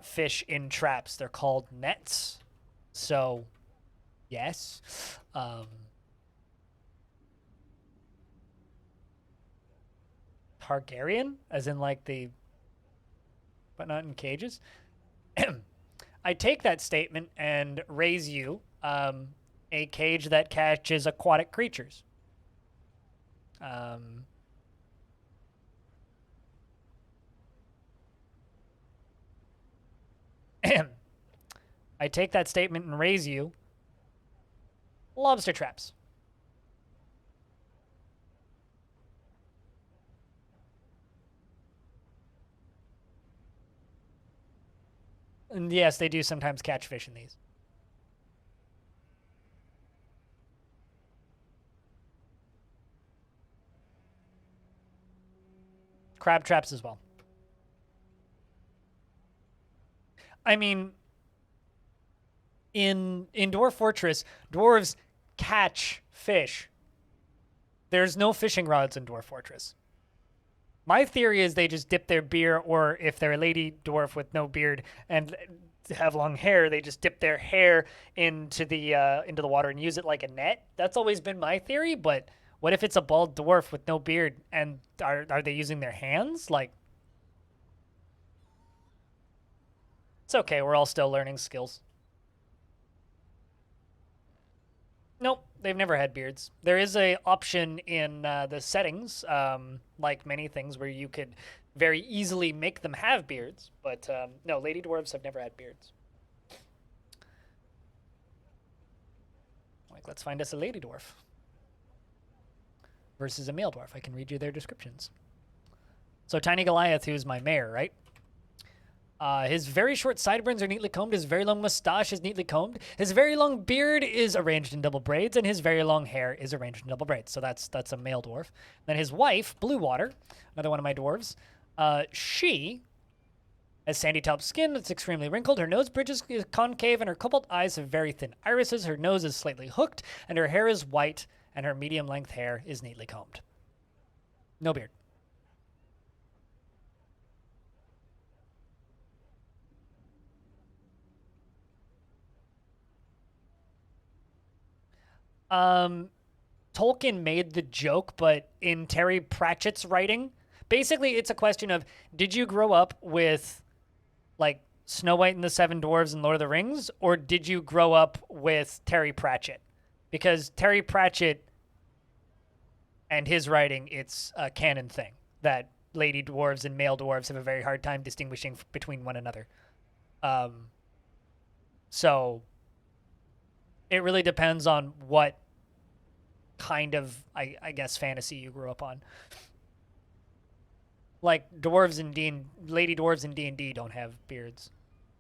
fish in traps. They're called nets. So, yes. Targaryen, as in like the, but not in cages. I take that statement and raise you a cage that catches aquatic creatures. I take that statement and raise you lobster traps. And yes, they do sometimes catch fish in these. Crab traps as well. I mean, in Dwarf Fortress, dwarves catch fish. There's no fishing rods in Dwarf Fortress. My theory is they just dip their beer, or if they're a lady dwarf with no beard and have long hair, they just dip their hair into the water and use it like a net. That's always been my theory. But what if it's a bald dwarf with no beard, and are they using their hands? Like, it's okay. We're all still learning skills. Nope, they've never had beards. There is a option in the settings, like many things, where you could very easily make them have beards. But no, lady dwarves have never had beards. Like, let's find us a lady dwarf versus a male dwarf. I can read you their descriptions. So Tiny Goliath, who's my mayor, right? His very short sideburns are neatly combed. His very long mustache is neatly combed. His very long beard is arranged in double braids, and his very long hair is arranged in double braids. So that's a male dwarf. Then his wife, Bluewater, another one of my dwarves, she has sandy top skin. It's extremely wrinkled. Her nose bridge is concave, and her cobalt eyes have very thin irises. Her nose is slightly hooked, and her hair is white, and her medium-length hair is neatly combed. No beard. Tolkien made the joke, but in Terry Pratchett's writing, basically it's a question of, did you grow up with like Snow White and the Seven Dwarves and Lord of the Rings, or did you grow up with Terry Pratchett? Because Terry Pratchett and his writing, it's a canon thing that lady dwarves and male dwarves have a very hard time distinguishing between one another. So it really depends on what kind of, I guess, fantasy you grew up on. like dwarves and lady dwarves in D&D don't have beards.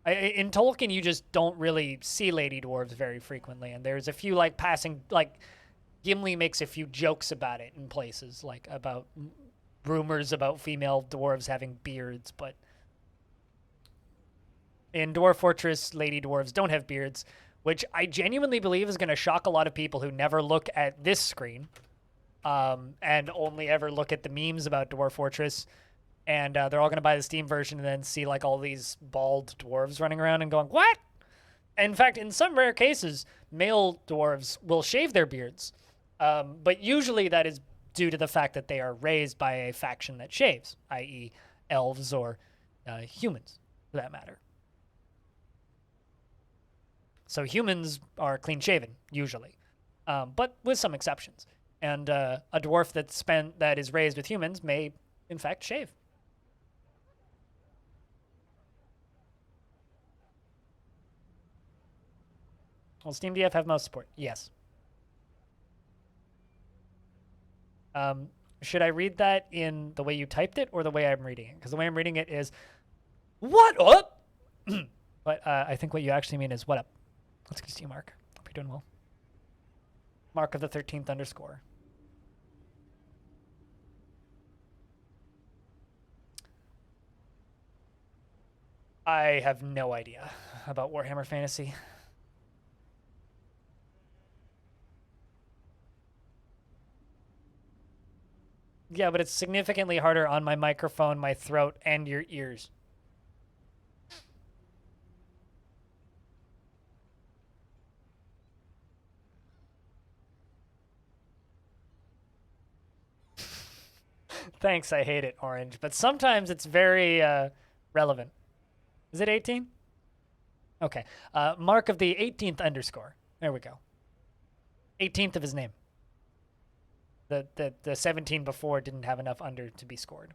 In Tolkien, you just don't really see lady dwarves very frequently, and there's a few like passing, like Gimli makes a few jokes about it in places, like about rumors about female dwarves having beards, but in Dwarf Fortress, lady dwarves don't have beards, which I genuinely believe is going to shock a lot of people who never look at this screen and only ever look at the memes about Dwarf Fortress. And they're all going to buy the Steam version and then see like all these bald dwarves running around and going, what? In fact, in some rare cases, male dwarves will shave their beards. But usually that is due to the fact that they are raised by a faction that shaves, i.e. elves or humans, for that matter. So humans are clean-shaven, usually, but with some exceptions. And a dwarf that is raised with humans may, in fact, shave. Will Steam DF have mouse support? Yes. Should I read that in the way you typed it or the way I'm reading it? Because the way I'm reading it is, what up? But I think what you actually mean is, what up? Let's see you, Mark. Hope you're doing well. Mark of the 13th underscore. I have no idea about Warhammer Fantasy. Yeah, but it's significantly harder on my microphone, my throat, and your ears. Thanks, I hate it, Orange. But sometimes it's very relevant. Is it 18? Okay. Mark of the 18th underscore. There we go. 18th of his name. The 17 before didn't have enough under to be scored.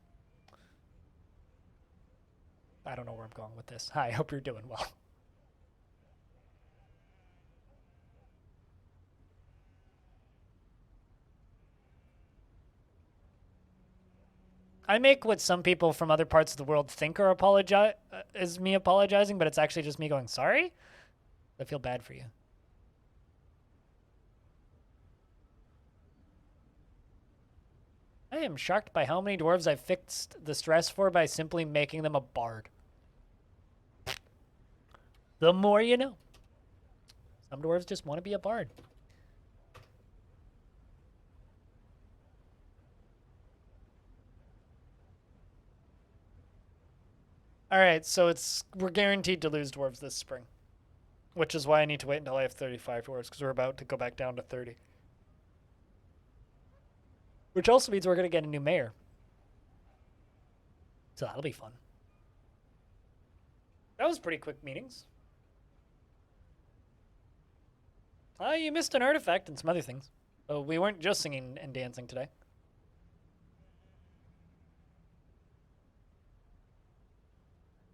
I don't know where I'm going with this. Hi, I hope you're doing well. I make what some people from other parts of the world think are is me apologizing, but it's actually just me going, sorry? I feel bad for you. I am shocked by how many dwarves I've fixed the stress for by simply making them a bard. The more you know. Some dwarves just want to be a bard. All right, so we're guaranteed to lose dwarves this spring, which is why I need to wait until I have 35 dwarves, because we're about to go back down to 30. Which also means we're going to get a new mayor. So that'll be fun. That was pretty quick meetings. You missed an artifact and some other things. Oh, we weren't just singing and dancing today.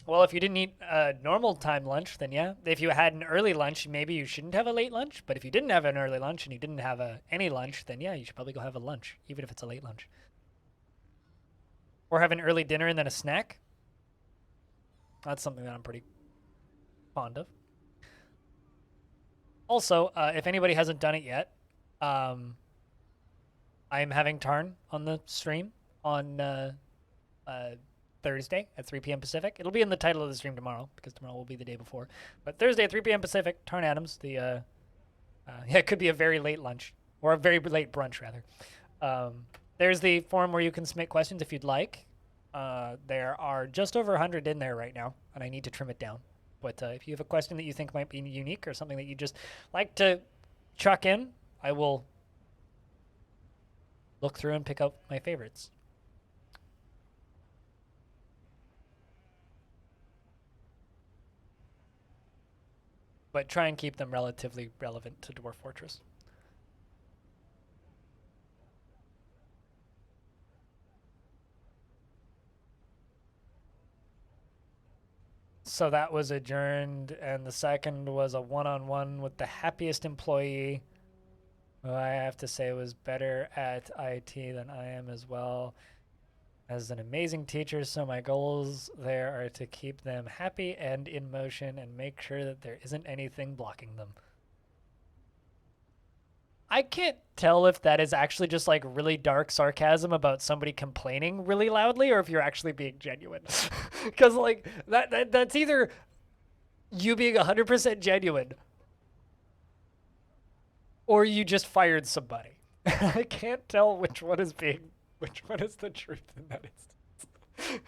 Well, if you didn't eat a normal time lunch, then yeah. If you had an early lunch, maybe you shouldn't have a late lunch. But if you didn't have an early lunch and you didn't have any lunch, then yeah, you should probably go have a lunch, even if it's a late lunch. Or have an early dinner and then a snack. That's something that I'm pretty fond of. Also, if anybody hasn't done it yet, I'm having Tarn on the stream on Thursday at 3 p.m. Pacific. It'll be in the title of the stream tomorrow, because tomorrow will be the day before. But Thursday at 3 p.m. Pacific, Tarn Adams. Yeah, it could be a very late lunch, or a very late brunch, rather. There's the forum where you can submit questions if you'd like. There are just over 100 in there right now, and I need to trim it down. But if you have a question that you think might be unique or something that you just like to chuck in, I will look through and pick out my favorites. But try and keep them relatively relevant to Dwarf Fortress. So that was adjourned, and the second was a one-on-one with the happiest employee, who I have to say was better at IT than I am as well. as an amazing teacher, so my goals there are to keep them happy and in motion and make sure that there isn't anything blocking them. I can't tell if that is actually just like really dark sarcasm about somebody complaining really loudly or if you're actually being genuine. Because like that's either you being 100% genuine or you just fired somebody. I can't tell which one is the truth in that instance.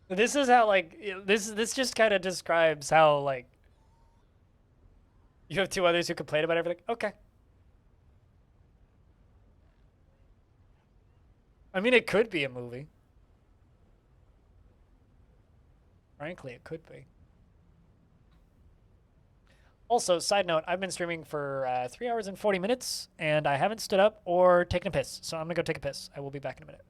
This is how like this just kind of describes how like you have two others who complain about everything. Okay. I mean, it could be a movie. Frankly, it could be. Also, side note, I've been streaming for 3 hours and 40 minutes, and I haven't stood up or taken a piss. So I'm going to go take a piss. I will be back in a minute.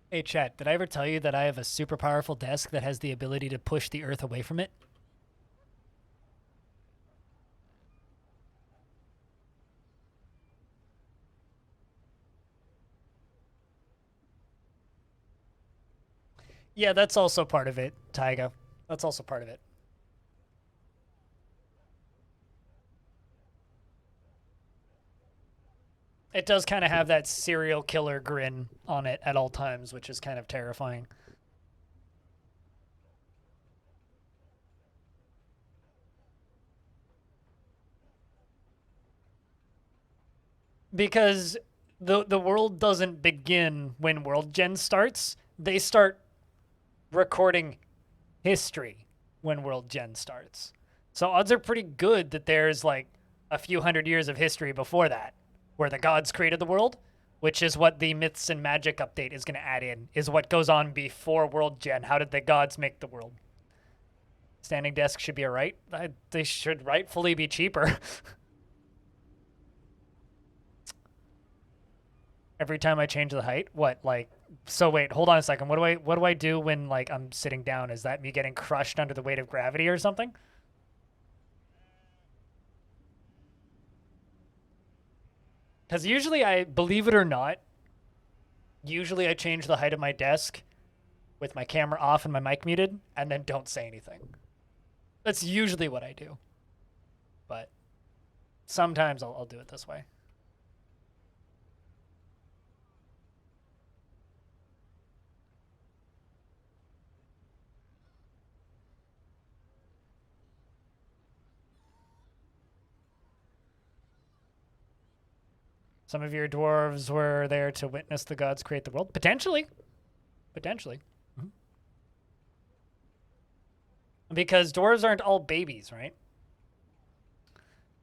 Hey, chat, did I ever tell you that I have a super powerful desk that has the ability to push the Earth away from it? Yeah, that's also part of it, Taiga. That's also part of it. It does kind of have that serial killer grin on it at all times, which is kind of terrifying. Because the world doesn't begin when World Gen starts. They start recording history when World Gen starts. So odds are pretty good that there's like a few hundred years of history before that, where the gods created the world, which is what the Myths and Magic update is going to add in, is what goes on before World Gen. How did the gods make the world? Standing desk should be a right. They should rightfully be cheaper. Every time I change the height, what, like, so wait, hold on a second. What do I do when like I'm sitting down? Is that me getting crushed under the weight of gravity or something? Because usually I, believe it or not, usually I change the height of my desk with my camera off and my mic muted and then don't say anything. That's usually what I do. But sometimes I'll do it this way. Some of your dwarves were there to witness the gods create the world. Potentially. Potentially. Mm-hmm. Because dwarves aren't all babies, right?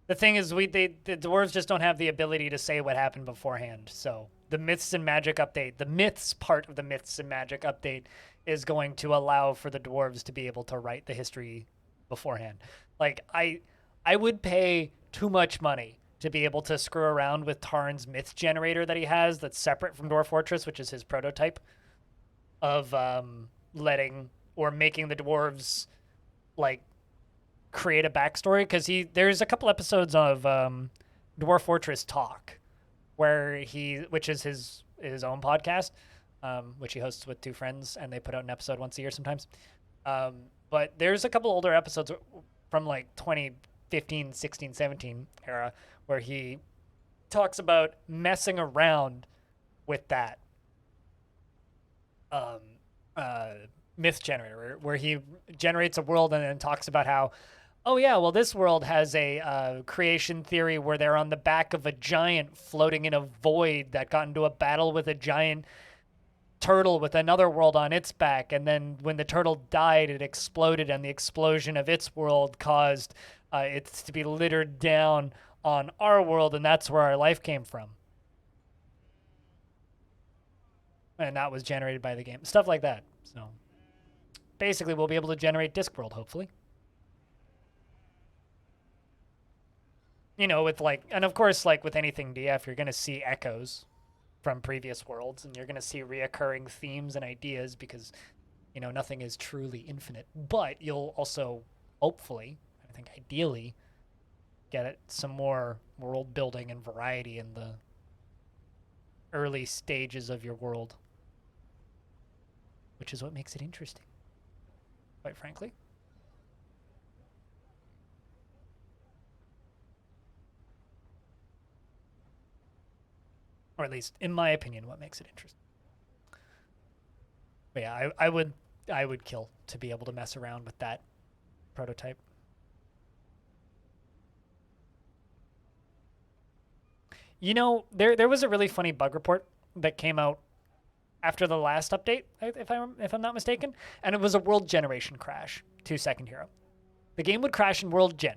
The thing is, the dwarves just don't have the ability to say what happened beforehand. So the Myths and Magic update, the myths part of the Myths and Magic update is going to allow for the dwarves to be able to write the history beforehand. Like, I would pay too much money to be able to screw around with Tarn's myth generator that he has that's separate from Dwarf Fortress, which is his prototype of letting or making the dwarves like create a backstory, because there's a couple episodes of Dwarf Fortress Talk where which is his own podcast, which he hosts with two friends, and they put out an episode once a year sometimes. But there's a couple older episodes from like 2015, 16, 17 era where he talks about messing around with that myth generator, where he generates a world and then talks about how, oh yeah, well, this world has a creation theory where they're on the back of a giant floating in a void that got into a battle with a giant turtle with another world on its back, and then when the turtle died, it exploded, and the explosion of its world caused it to be littered down on our world, and that's where our life came from. And that was generated by the game. Stuff like that. So basically, we'll be able to generate Discworld, hopefully. You know, with like, and of course, like with anything DF, you're going to see echoes from previous worlds, and you're going to see reoccurring themes and ideas because, you know, nothing is truly infinite. But you'll also, hopefully, I think ideally, get some more world building and variety in the early stages of your world, which is what makes it interesting, quite frankly. Or at least, in my opinion, what makes it interesting. But yeah, I would kill to be able to mess around with that prototype. You know, there was a really funny bug report that came out after the last update, if I'm not mistaken, and it was a world generation crash to Second Hero. The game would crash in world gen,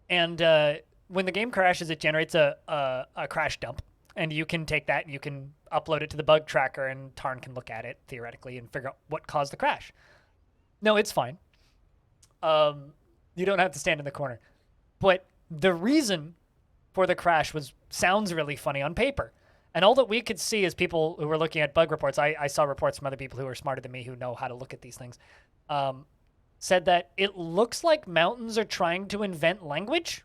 and when the game crashes, it generates a crash dump, and you can take that and you can upload it to the bug tracker, and Tarn can look at it theoretically and figure out what caused the crash. No, it's fine. You don't have to stand in the corner, but the reason for the crash sounds really funny on paper. And all that we could see as people who were looking at bug reports, I saw reports from other people who are smarter than me who know how to look at these things, said that it looks like mountains are trying to invent language.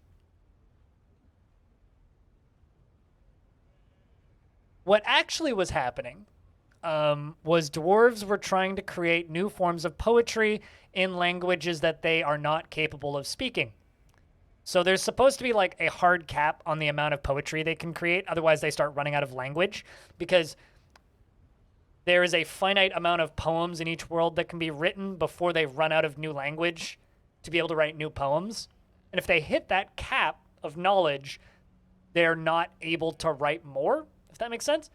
What actually was happening was dwarves were trying to create new forms of poetry in languages that they are not capable of speaking. So there's supposed to be like a hard cap on the amount of poetry they can create. Otherwise, they start running out of language, because there is a finite amount of poems in each world that can be written before they run out of new language to be able to write new poems. And if they hit that cap of knowledge, they're not able to write more, if that makes sense.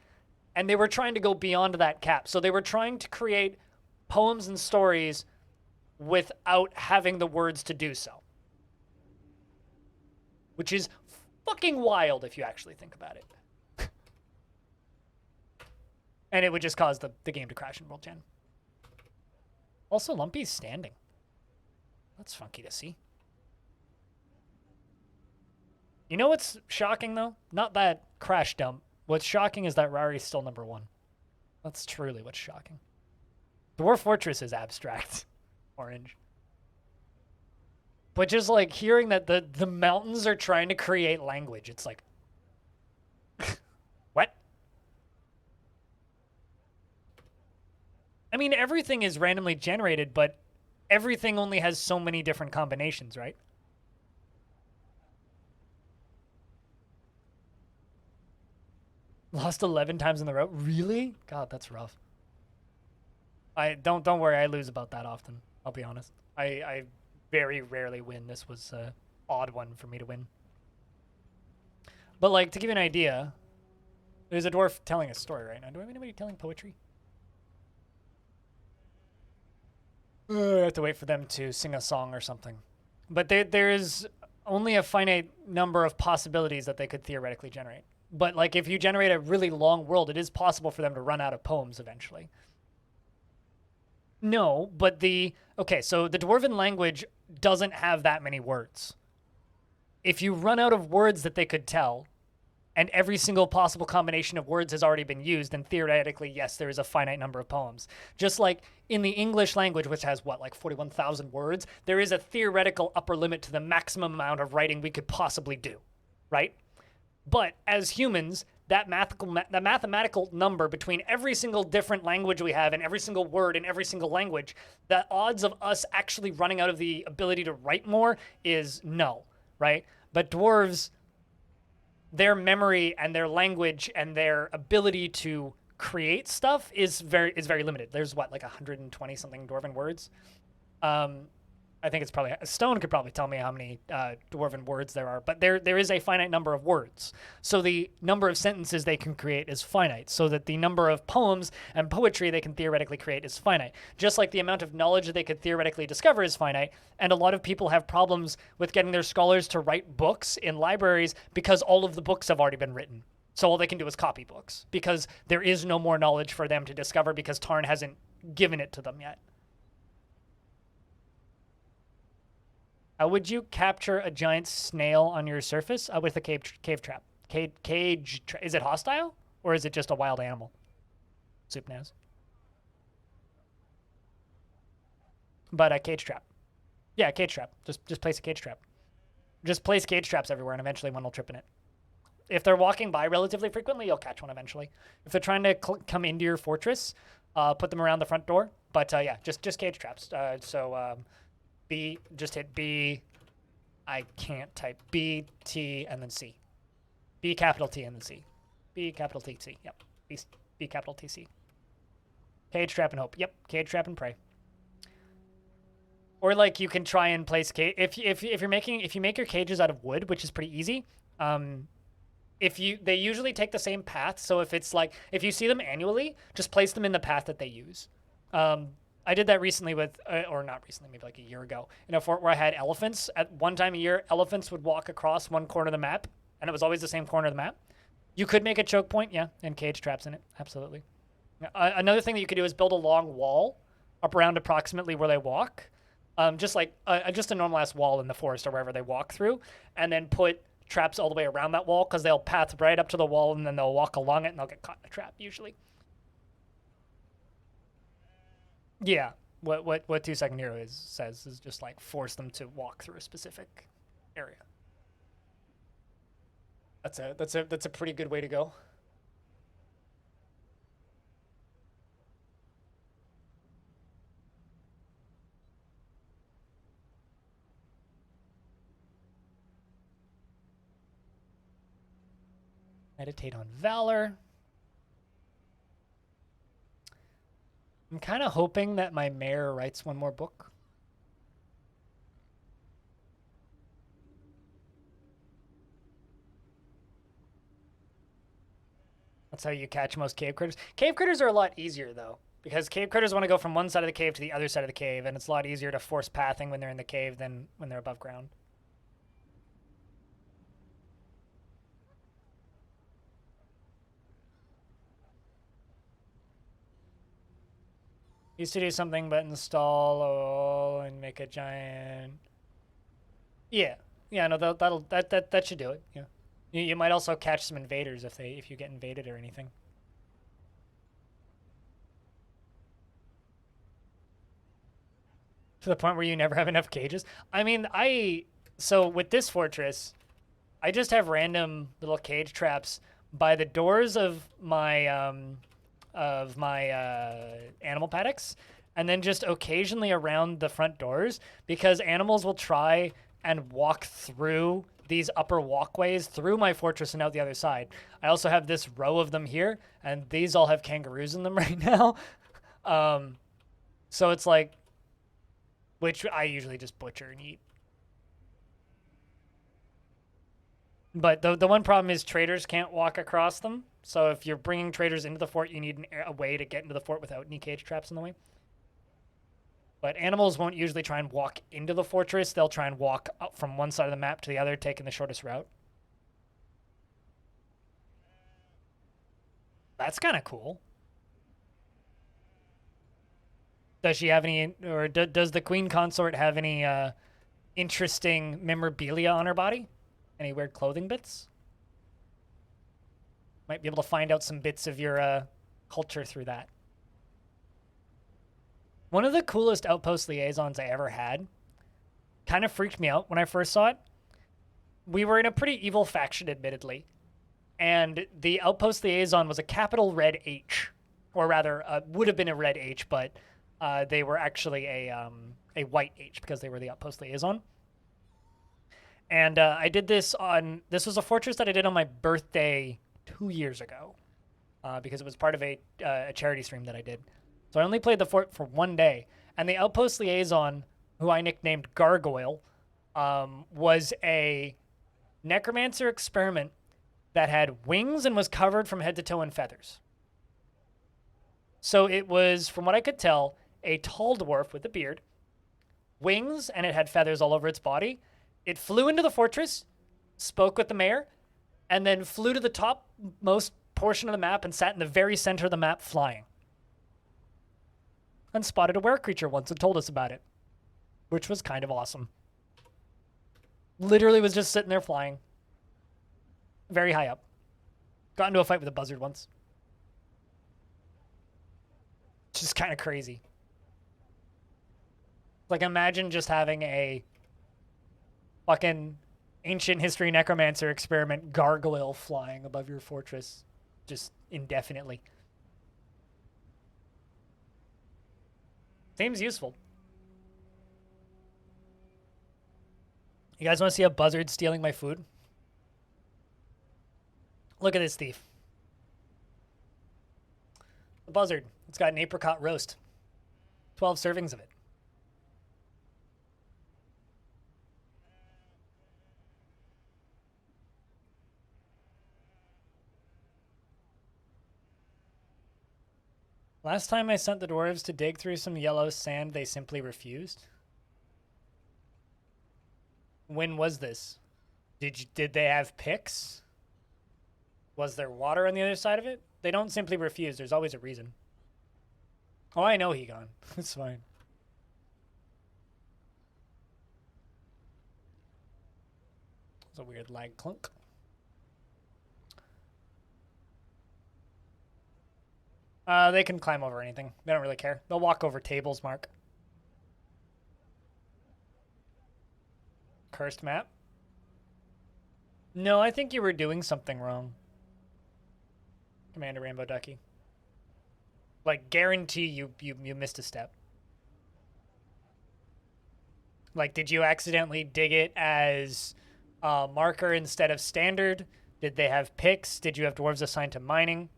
And they were trying to go beyond that cap. So they were trying to create poems and stories without having the words to do so, which is fucking wild if you actually think about it. And it would just cause the game to crash in World Gen. Also, Lumpy's standing. That's funky to see. You know what's shocking, though? Not that crash dump. What's shocking is that Rari's still number one. That's truly what's shocking. Dwarf Fortress is abstract. Orange. But just like hearing that the mountains are trying to create language, it's like, what? I mean, everything is randomly generated, but everything only has so many different combinations, right? Lost 11 times in the row? Really? God, that's rough. Don't worry, I lose about that often. I'll be honest. I very rarely win. This was an odd one for me to win. But like, to give you an idea, there's a dwarf telling a story right now. Do I have anybody telling poetry? I have to wait for them to sing a song or something. But there is only a finite number of possibilities that they could theoretically generate. But like, if you generate a really long world, it is possible for them to run out of poems eventually. No, but okay, so the Dwarven language doesn't have that many words. If you run out of words that they could tell, and every single possible combination of words has already been used, then theoretically, yes, there is a finite number of poems. Just like in the English language, which has what, like 41,000 words, there is a theoretical upper limit to the maximum amount of writing we could possibly do, right? But as humans, that mathematical number between every single different language we have and every single word in every single language, the odds of us actually running out of the ability to write more is no, right? But dwarves, their memory and their language and their ability to create stuff is very limited. There's what, like 120 something dwarven words. I think it's probably Stone could probably tell me how many dwarven words there are, but there is a finite number of words. So the number of sentences they can create is finite, so that the number of poems and poetry they can theoretically create is finite. Just like the amount of knowledge that they could theoretically discover is finite, and a lot of people have problems with getting their scholars to write books in libraries because all of the books have already been written. So all they can do is copy books because there is no more knowledge for them to discover because Tarn hasn't given it to them yet. Would you capture a giant snail on your surface with a cave trap? Is it hostile or is it just a wild animal? Soup knows. But a cage trap. Yeah, cage trap. Just place a cage trap. Just place cage traps everywhere, and eventually one will trip in it. If they're walking by relatively frequently, you'll catch one eventually. If they're trying to come into your fortress, put them around the front door. But yeah, just cage traps. B, just hit B. I can't type B, T, and then C. B capital T and then C. B capital T, C. Yep. B capital T, C. Cage trap and hope. Yep. Cage trap and pray. Or like you can try and place cage if you make your cages out of wood, which is pretty easy. They usually take the same path. So if it's like if you see them annually, just place them in the path that they use. I did that recently with, or not recently, maybe like a year ago, in a fort where I had elephants. At one time a year, elephants would walk across one corner of the map, and it was always the same corner of the map. You could make a choke point, yeah, and cage traps in it, absolutely. Another thing that you could do is build a long wall up around approximately where they walk, just like just a normal ass wall in the forest or wherever they walk through, and then put traps all the way around that wall because they'll path right up to the wall and then they'll walk along it and they'll get caught in a trap usually. Yeah, what 2 Second Hero says is just like force them to walk through a specific area. That's a pretty good way to go. Meditate on Valor. I'm kind of hoping that my mayor writes one more book. That's how you catch most cave critters. Cave critters are a lot easier, though, because cave critters want to go from one side of the cave to the other side of the cave, and it's a lot easier to force pathing when they're in the cave than when they're above ground. Used to do something but install and make a giant. Yeah, no, that should do it. Yeah, you might also catch some invaders if you get invaded or anything. To the point where you never have enough cages. I mean, so with this fortress, I just have random little cage traps by the doors of my animal paddocks, and then just occasionally around the front doors because animals will try and walk through these upper walkways through my fortress and out the other side. I also have this row of them here, and these all have kangaroos in them right now. So it's like, which I usually just butcher and eat. But the one problem is traders can't walk across them. So if you're bringing traders into the fort, you need a way to get into the fort without any cage traps in the way. But animals won't usually try and walk into the fortress. They'll try and walk up from one side of the map to the other, taking the shortest route. That's kind of cool. Does she have any, or does the queen consort have any interesting memorabilia on her body? Any weird clothing bits? Might be able to find out some bits of your culture through that. One of the coolest outpost liaisons I ever had kind of freaked me out when I first saw it. We were in a pretty evil faction, admittedly, and the outpost liaison was a capital red H, or rather, would have been a red H, but they were actually a white H because they were the outpost liaison. And I did this this was a fortress that I did on my birthday 2 years ago, because it was part of a charity stream that I did. So I only played the fort for 1 day, and the outpost liaison, who I nicknamed Gargoyle, was a necromancer experiment that had wings and was covered from head to toe in feathers. So it was, from what I could tell, a tall dwarf with a beard, wings, and it had feathers all over its body. It flew into the fortress, spoke with the mayor, and then flew to the topmost portion of the map and sat in the very center of the map flying. And spotted a were creature once and told us about it, which was kind of awesome. Literally was just sitting there flying. Very high up. Got into a fight with a buzzard once. Just kind of crazy. Like, imagine just having a fucking ancient history necromancer experiment gargoyle flying above your fortress just indefinitely. Seems useful. You guys want to see a buzzard stealing my food? Look at this thief. The buzzard. It's got an apricot roast. 12 servings of it. Last time I sent the dwarves to dig through some yellow sand, they simply refused. When was this? Did they have picks? Was there water on the other side of it? They don't simply refuse. There's always a reason. Oh, I know he gone. It's fine. It's a weird lag clunk. They can climb over anything. They don't really care. They'll walk over tables, Mark. Cursed map? No, I think you were doing something wrong. Commander Rainbow Ducky. Like, guarantee you missed a step. Like, did you accidentally dig it as marker instead of standard? Did they have picks? Did you have dwarves assigned to mining?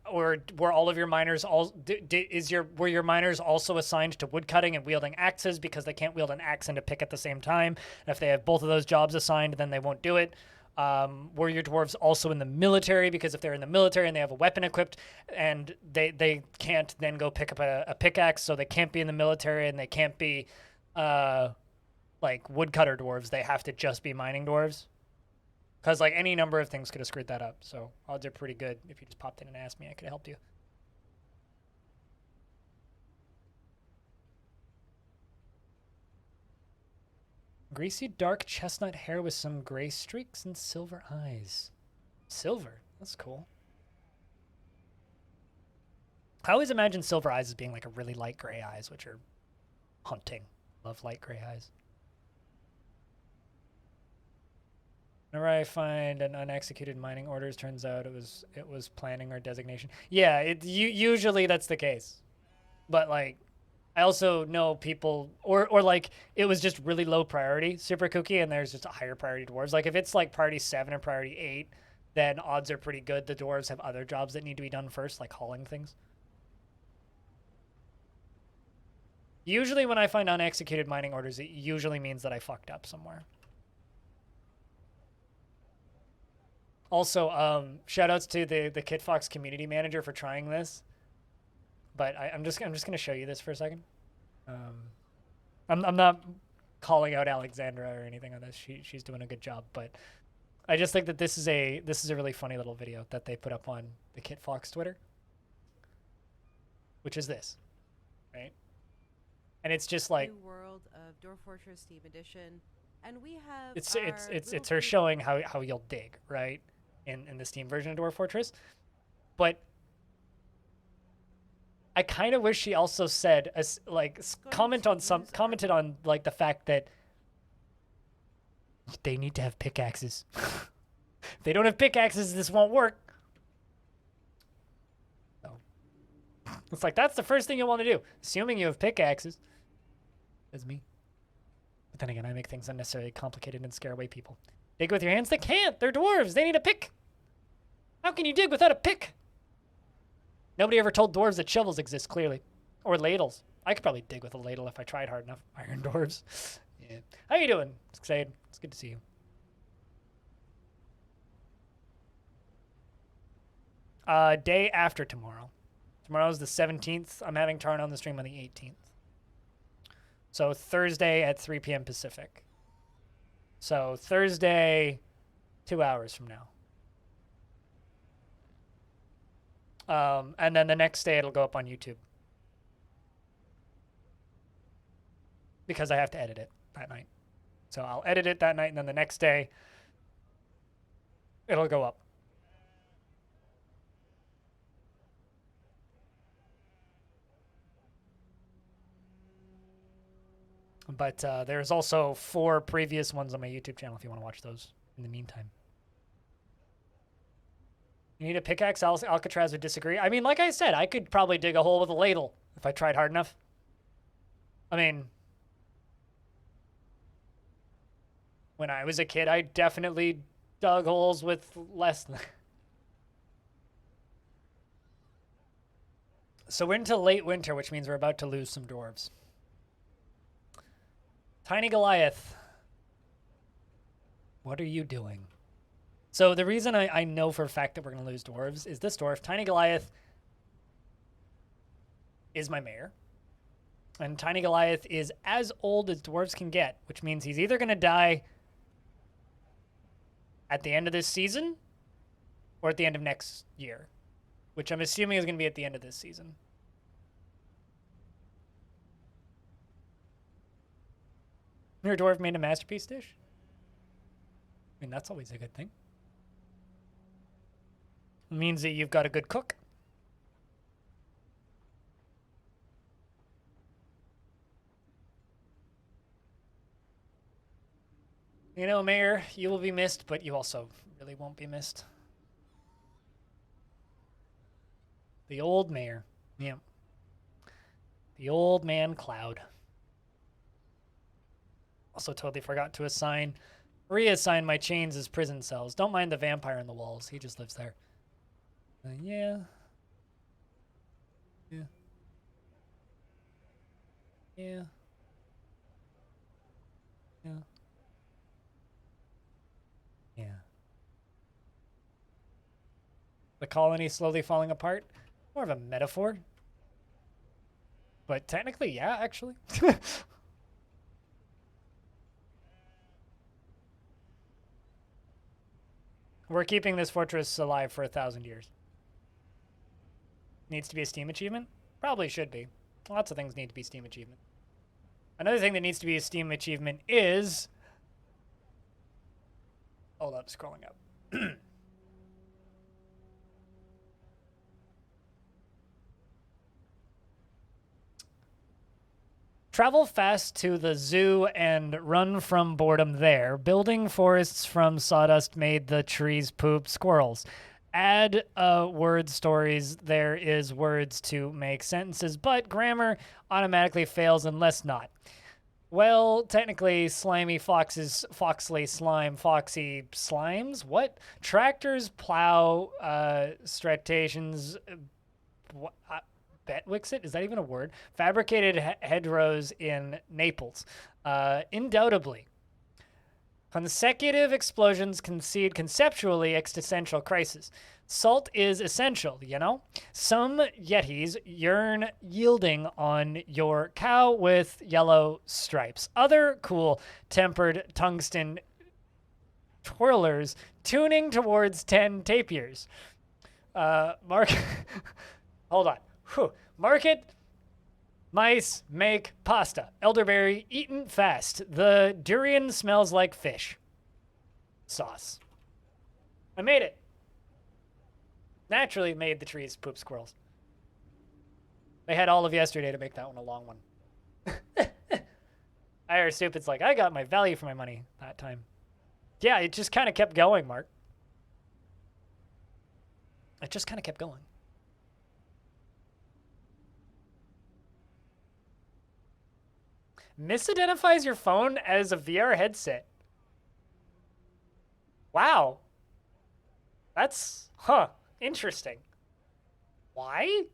Or were all of your miners were your miners also assigned to woodcutting and wielding axes because they can't wield an axe and a pick at the same time? And if they have both of those jobs assigned, then they won't do it. Were your dwarves also in the military? Because if they're in the military and they have a weapon equipped and they can't then go pick up a pickaxe, so they can't be in the military and they can't be like woodcutter dwarves. They have to just be mining dwarves. Because, like, any number of things could have screwed that up. So odds are pretty good. If you just popped in and asked me, I could have helped you. Greasy dark chestnut hair with some gray streaks and silver eyes. Silver? That's cool. I always imagine silver eyes as being like a really light gray eyes, which are hunting. Love light gray eyes. Whenever I find an unexecuted mining orders, turns out it was planning or designation. Yeah, usually that's the case. But like, I also know people, or like, it was just really low priority, super kooky, and there's just a higher priority dwarves. Like, if it's like priority 7 or priority 8, then odds are pretty good the dwarves have other jobs that need to be done first, like hauling things. Usually when I find unexecuted mining orders, it usually means that I fucked up somewhere. Also, shout outs to the Kit Fox community manager for trying this. But I'm just gonna show you this for a second. I'm not calling out Alexandra or anything on this. She's doing a good job, but I just think that this is a really funny little video that they put up on the Kit Fox Twitter, which is this, right? And it's just like New World of Dwarf Fortress Steam Edition, and we have it's her showing how you'll dig, right? in the Steam version of Dwarf Fortress. But I kind of wish she also said, commented on like the fact that they need to have pickaxes. If they don't have pickaxes, this won't work. So it's like that's the first thing you want to do, assuming you have pickaxes. That's me. But then again, I make things unnecessarily complicated and scare away people. Dig with your hands? They can't. They're dwarves. They need a pick. How can you dig without a pick? Nobody ever told dwarves that shovels exist, clearly. Or ladles. I could probably dig with a ladle if I tried hard enough. Iron dwarves. Yeah. How you doing, Xade? It's good to see you. Day after tomorrow. Tomorrow's the 17th. I'm having Tarn on the stream on the 18th. So Thursday at 3 p.m. Pacific. So Thursday, 2 hours from now. And then the next day it'll go up on YouTube. Because I have to edit it that night. So I'll edit it that night, and then the next day it'll go up. But there's also 4 previous ones on my YouTube channel if you want to watch those in the meantime. You need a pickaxe? Alcatraz would disagree. I mean, like I said, I could probably dig a hole with a ladle if I tried hard enough. I mean, when I was a kid, I definitely dug holes with less than... So we're into late winter, which means we're about to lose some dwarves. Tiny Goliath. What are you doing? So the reason I know for a fact that we're going to lose dwarves is this dwarf. Tiny Goliath is my mayor. And Tiny Goliath is as old as dwarves can get, which means he's either going to die at the end of this season or at the end of next year, which I'm assuming is going to be at the end of this season. Your dwarf made a masterpiece dish? I mean, that's always a good thing. It means that you've got a good cook. You know, Mayor, you will be missed, but you also really won't be missed. The old mayor. Yeah. The old man Cloud. Also totally forgot to reassign my chains as prison cells. Don't mind the vampire in the walls. He just lives there. Yeah. Yeah. Yeah. Yeah. Yeah. The colony slowly falling apart? More of a metaphor. But technically, yeah, actually. We're keeping this fortress alive for 1,000 years. Needs to be a Steam achievement? Probably should be. Lots of things need to be Steam achievement. Another thing that needs to be a Steam achievement is... Hold up, scrolling up. Travel fast to the zoo and run from boredom there. Building forests from sawdust made the trees poop squirrels. Add word stories. There is words to make sentences, but grammar automatically fails unless not. Well, technically, slimy foxes, foxly slime, foxy slimes? What? Tractors, plow, stratations, Betwixit? Is that even a word? Fabricated hedgerows in Naples. Undoubtedly. Consecutive explosions concede conceptually existential crisis. Salt is essential, you know? Some Yetis yearn yielding on your cow with yellow stripes. Other cool tempered tungsten twirlers tuning towards 10 tapirs. Hold on. Whew. Market mice make pasta. Elderberry eaten fast. The durian smells like fish. Sauce. I made it. naturally made the trees poop squirrels. They had all of yesterday to make that one a long one. IR Stupid's like, I got my value for my money that time. Yeah, it just kind of kept going, Mark. It just kind of kept going. Misidentifies your phone as a VR headset. Wow. That's, interesting. Why?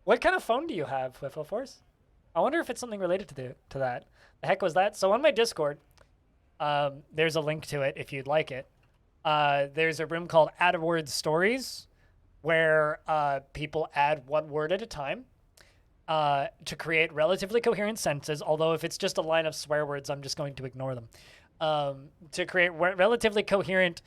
What kind of phone do you have, Whiffle Force? I wonder if it's something related to that. The heck was that? So on my Discord, there's a link to it if you'd like it. There's a room called AdWords Stories where people add one word at a time to create relatively coherent sentences, although if it's just a line of swear words, I'm just going to ignore them. To create relatively coherent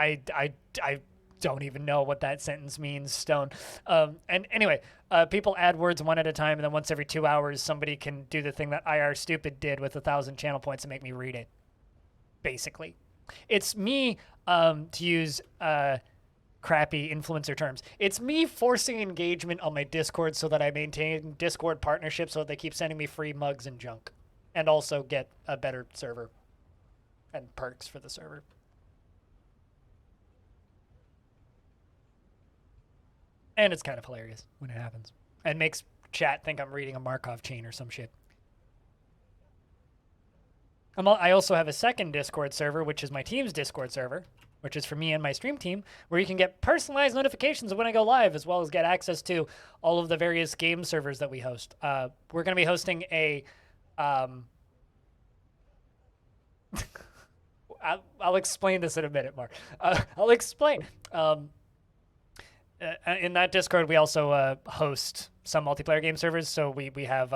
I don't even know what that sentence means, Stone. And anyway, people add words one at a time, and then once every 2 hours, somebody can do the thing that IR Stupid did with 1,000 channel points and make me read it. Basically. It's me, to use crappy influencer terms, it's me forcing engagement on my Discord so that I maintain Discord partnerships so that they keep sending me free mugs and junk. And also get a better server and perks for the server. And it's kind of hilarious when it happens. And makes chat think I'm reading a Markov chain or some shit. I also have a second Discord server, which is my team's Discord server, which is for me and my stream team, where you can get personalized notifications of when I go live, as well as get access to all of the various game servers that we host. We're going to be hosting a... I'll explain this in a minute, Mark. I'll explain. In that Discord, we also host some multiplayer game servers. So we have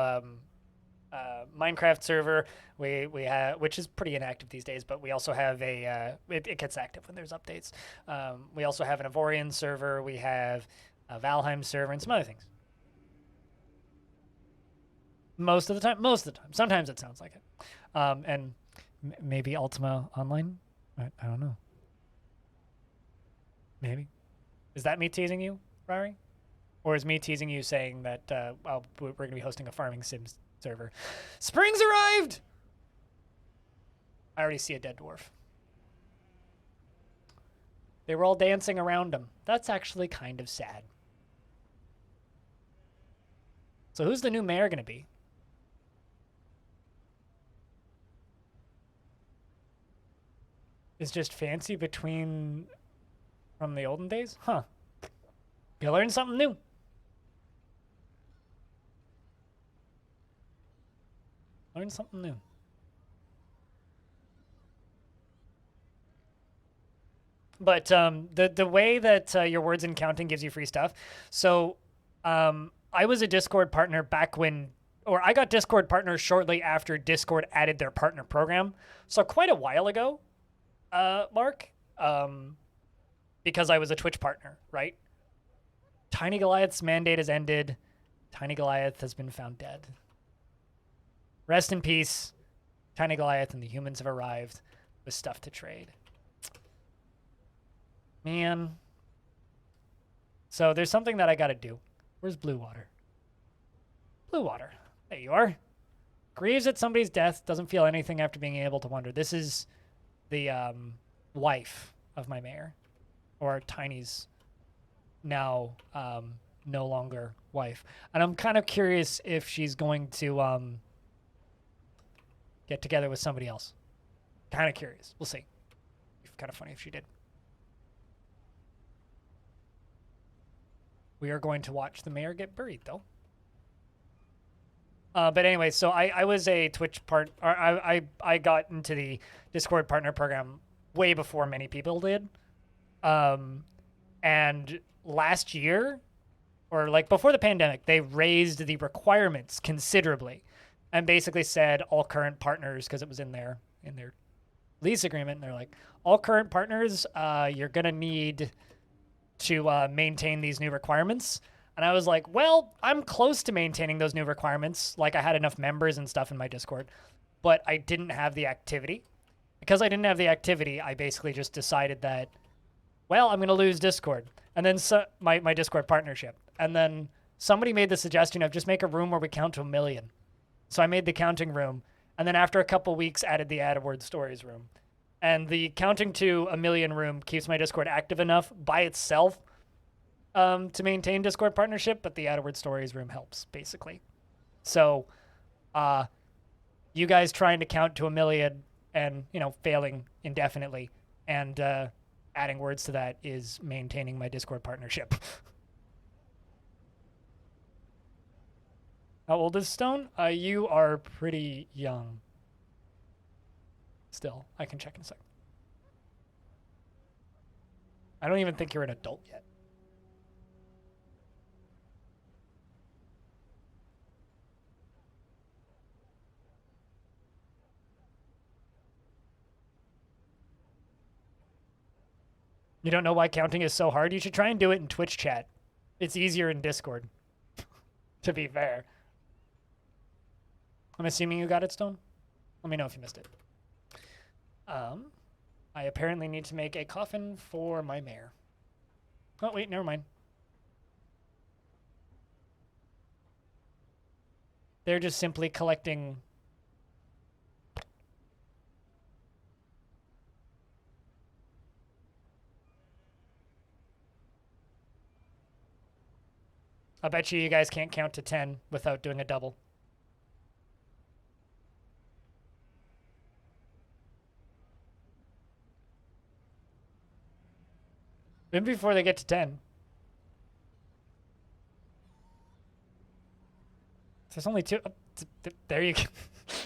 Minecraft server, we have, which is pretty inactive these days, but we also have a it gets active when there's updates. We also have an Avorian server. We have a Valheim server and some other things. Most of the time. Sometimes it sounds like it. And maybe Ultima Online. I don't know. Maybe. Is that me teasing you, Rari? Or is me teasing you saying that we're going to be hosting a farming sims server? Spring's arrived! I already see a dead dwarf. They were all dancing around him. That's actually kind of sad. So who's the new mayor going to be? Is just fancy between... from the olden days? Huh. You learn something new. Learn something new. But the way that your words in counting gives you free stuff. So I was a Discord partner back when, or I got Discord partners shortly after Discord added their partner program. So quite a while ago, Mark. Because I was a Twitch partner, right? Tiny Goliath's mandate has ended. Tiny Goliath has been found dead. Rest in peace. Tiny Goliath and the humans have arrived with stuff to trade. Man. So there's something that I gotta do. Where's Blue Water? Blue Water. There you are. Grieves at somebody's death. Doesn't feel anything after being able to wonder. This is the wife of my mayor. Or Tiny's now no longer wife. And I'm kind of curious if she's going to get together with somebody else. Kind of curious. We'll see. It'd be kind of funny if she did. We are going to watch the mayor get buried, though. But anyway, so I was a Twitch I got into the Discord partner program way before many people did. And last year, or like before the pandemic, they raised the requirements considerably and basically said all current partners, because it was in their lease agreement, and they're like, all current partners, you're going to need to maintain these new requirements. And I was like, well, I'm close to maintaining those new requirements. Like I had enough members and stuff in my Discord. but I didn't have the activity. Because I didn't have the activity, I basically just decided that, well, I'm going to lose Discord. And then my Discord partnership. And then somebody made the suggestion of just make a room where we count to 1 million. So I made the counting room. And then after a couple weeks, added the AdWord Stories room. And the counting to 1 million room keeps my Discord active enough by itself to maintain Discord partnership, but the AdWord Stories room helps, basically. So you guys trying to count to 1 million and, you know, failing indefinitely and adding words to that is maintaining my Discord partnership. How old is Stone? You are pretty young. Still, I can check in a sec. I don't even think you're an adult yet. You don't know why counting is so hard? You should try and do it in Twitch chat. It's easier in Discord, to be fair. I'm assuming you got it, Stone? Let me know if you missed it. I apparently need to make a coffin for my mare. Oh, wait, never mind. They're just simply collecting... I bet you guys can't count to 10 without doing a double. Maybe before they get to 10. There's only 2. There you go.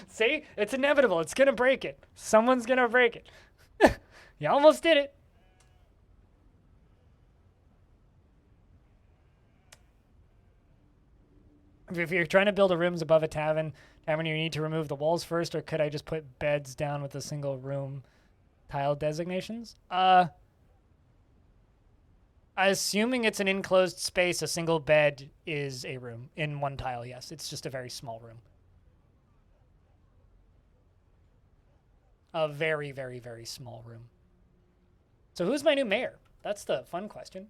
See? It's inevitable. It's going to break it. Someone's going to break it. You almost did it. If you're trying to build a rooms above a tavern, you need to remove the walls first, or could I just put beds down with a single room tile designations? Assuming it's an enclosed space, a single bed is a room in one tile, yes. It's just a very small room. A very, very, very small room. So who's my new mayor? That's the fun question.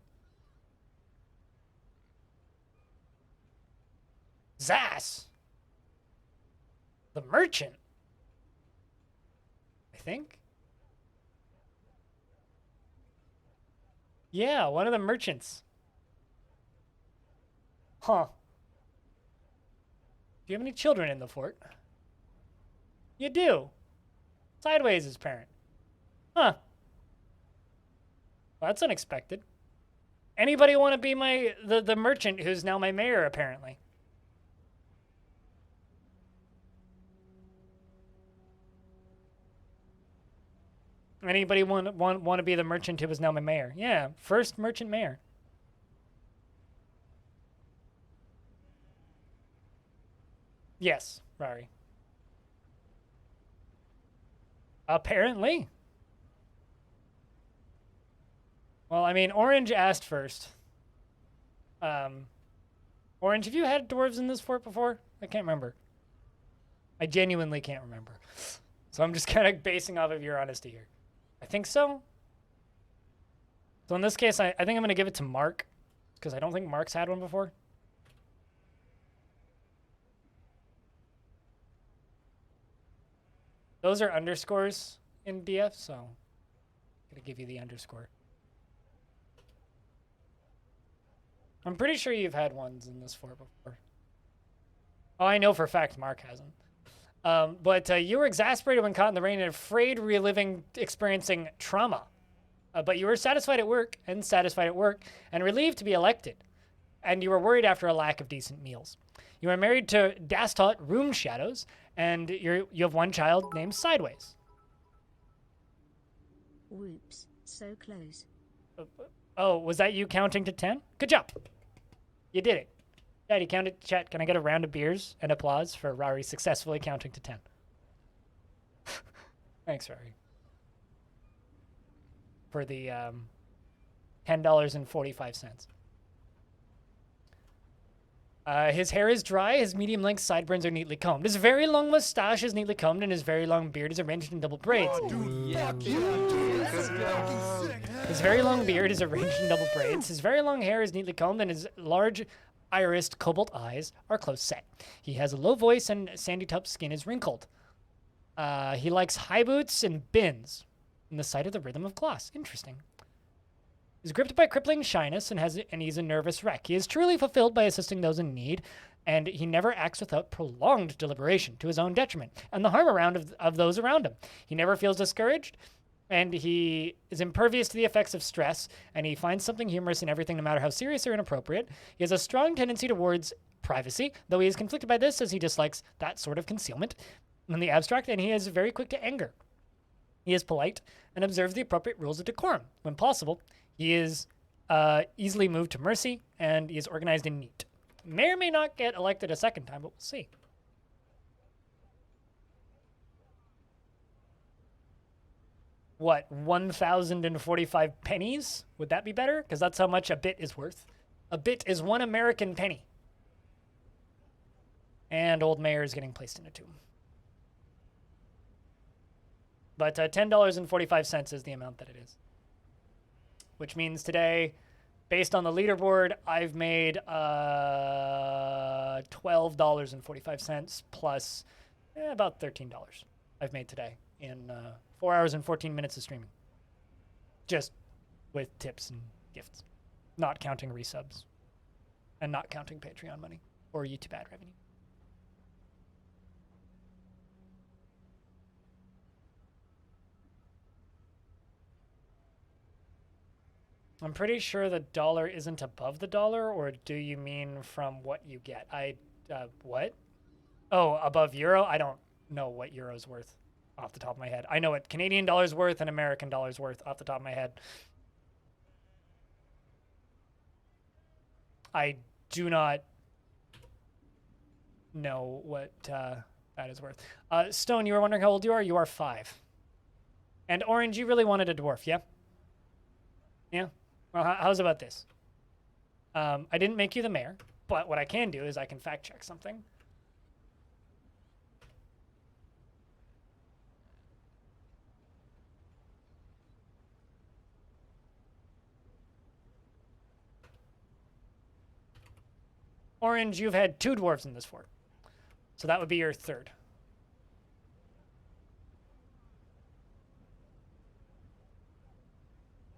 Zas! The merchant? I think. Yeah, one of the merchants. Huh. Do you have any children in the fort? You do. Sideways is parent. Huh. Well, that's unexpected. Anybody want to be the merchant who's now my mayor, apparently? Anybody want to be the merchant who is now my mayor? Yeah, first merchant mayor. Yes, Rari. Apparently. Well, I mean, Orange asked first. Orange, have you had dwarves in this fort before? I can't remember. I genuinely can't remember. So I'm just kind of basing off of your honesty here. I think so. So in this case, I think I'm going to give it to Mark, because I don't think Mark's had one before. Those are underscores in DF, so I'm going to give you the underscore. I'm pretty sure you've had ones in this fort before. Oh, I know for a fact Mark hasn't. But you were exasperated when caught in the rain and afraid experiencing trauma. But you were satisfied at work and relieved to be elected. And you were worried after a lack of decent meals. You are married to Dastot Room Shadows, and you have one child named Sideways. Whoops, so close. Oh, was that you counting to 10? Good job. You did it. Daddy, counted. Chat, can I get a round of beers and applause for Rari successfully counting to 10? Thanks, Rari. For the $10.45. His hair is dry, his medium-length sideburns are neatly combed. His very long mustache is neatly combed, and his very long beard is arranged in double braids. His very long beard is arranged in double braids. His very long hair is neatly combed, and his large irised cobalt eyes are close set. He has a low voice, and sandy-topped skin is wrinkled. He likes high boots and bins in the sight of the rhythm of gloss. Interesting. He's gripped by crippling shyness and he's a nervous wreck. He is truly fulfilled by assisting those in need, and he never acts without prolonged deliberation to his own detriment and the harm of those around him. He never feels discouraged, and he is impervious to the effects of stress, and he finds something humorous in everything, no matter how serious or inappropriate. He has a strong tendency towards privacy, though he is conflicted by this as he dislikes that sort of concealment in the abstract, and he is very quick to anger. He is polite and observes the appropriate rules of decorum. When possible, he is easily moved to mercy, and he is organized and neat. May or may not get elected a second time, but we'll see. What, 1,045 pennies? Would that be better? Because that's how much a bit is worth. A bit is 1 American penny. And old mayor is getting placed in a tomb. But $10.45 is the amount that it is. Which means today, based on the leaderboard, I've made $12.45 plus about $13 I've made today in 4 hours and 14 minutes of streaming. Just with tips and gifts. Not counting resubs. And not counting Patreon money or YouTube ad revenue. I'm pretty sure the dollar isn't above the dollar, or do you mean from what you get? What? Oh, above euro? I don't know what euro's worth off the top of my head. I know what Canadian dollar's worth and American dollar's worth off the top of my head. I do not know what that is worth. Stone, you were wondering how old you are? You are 5. And Orange, you really wanted a dwarf, yeah? Yeah? Well, how's about this? I didn't make you the mayor, but what I can do is I can fact check something. Orange, you've had 2 dwarves in this fort. So that would be your 3rd.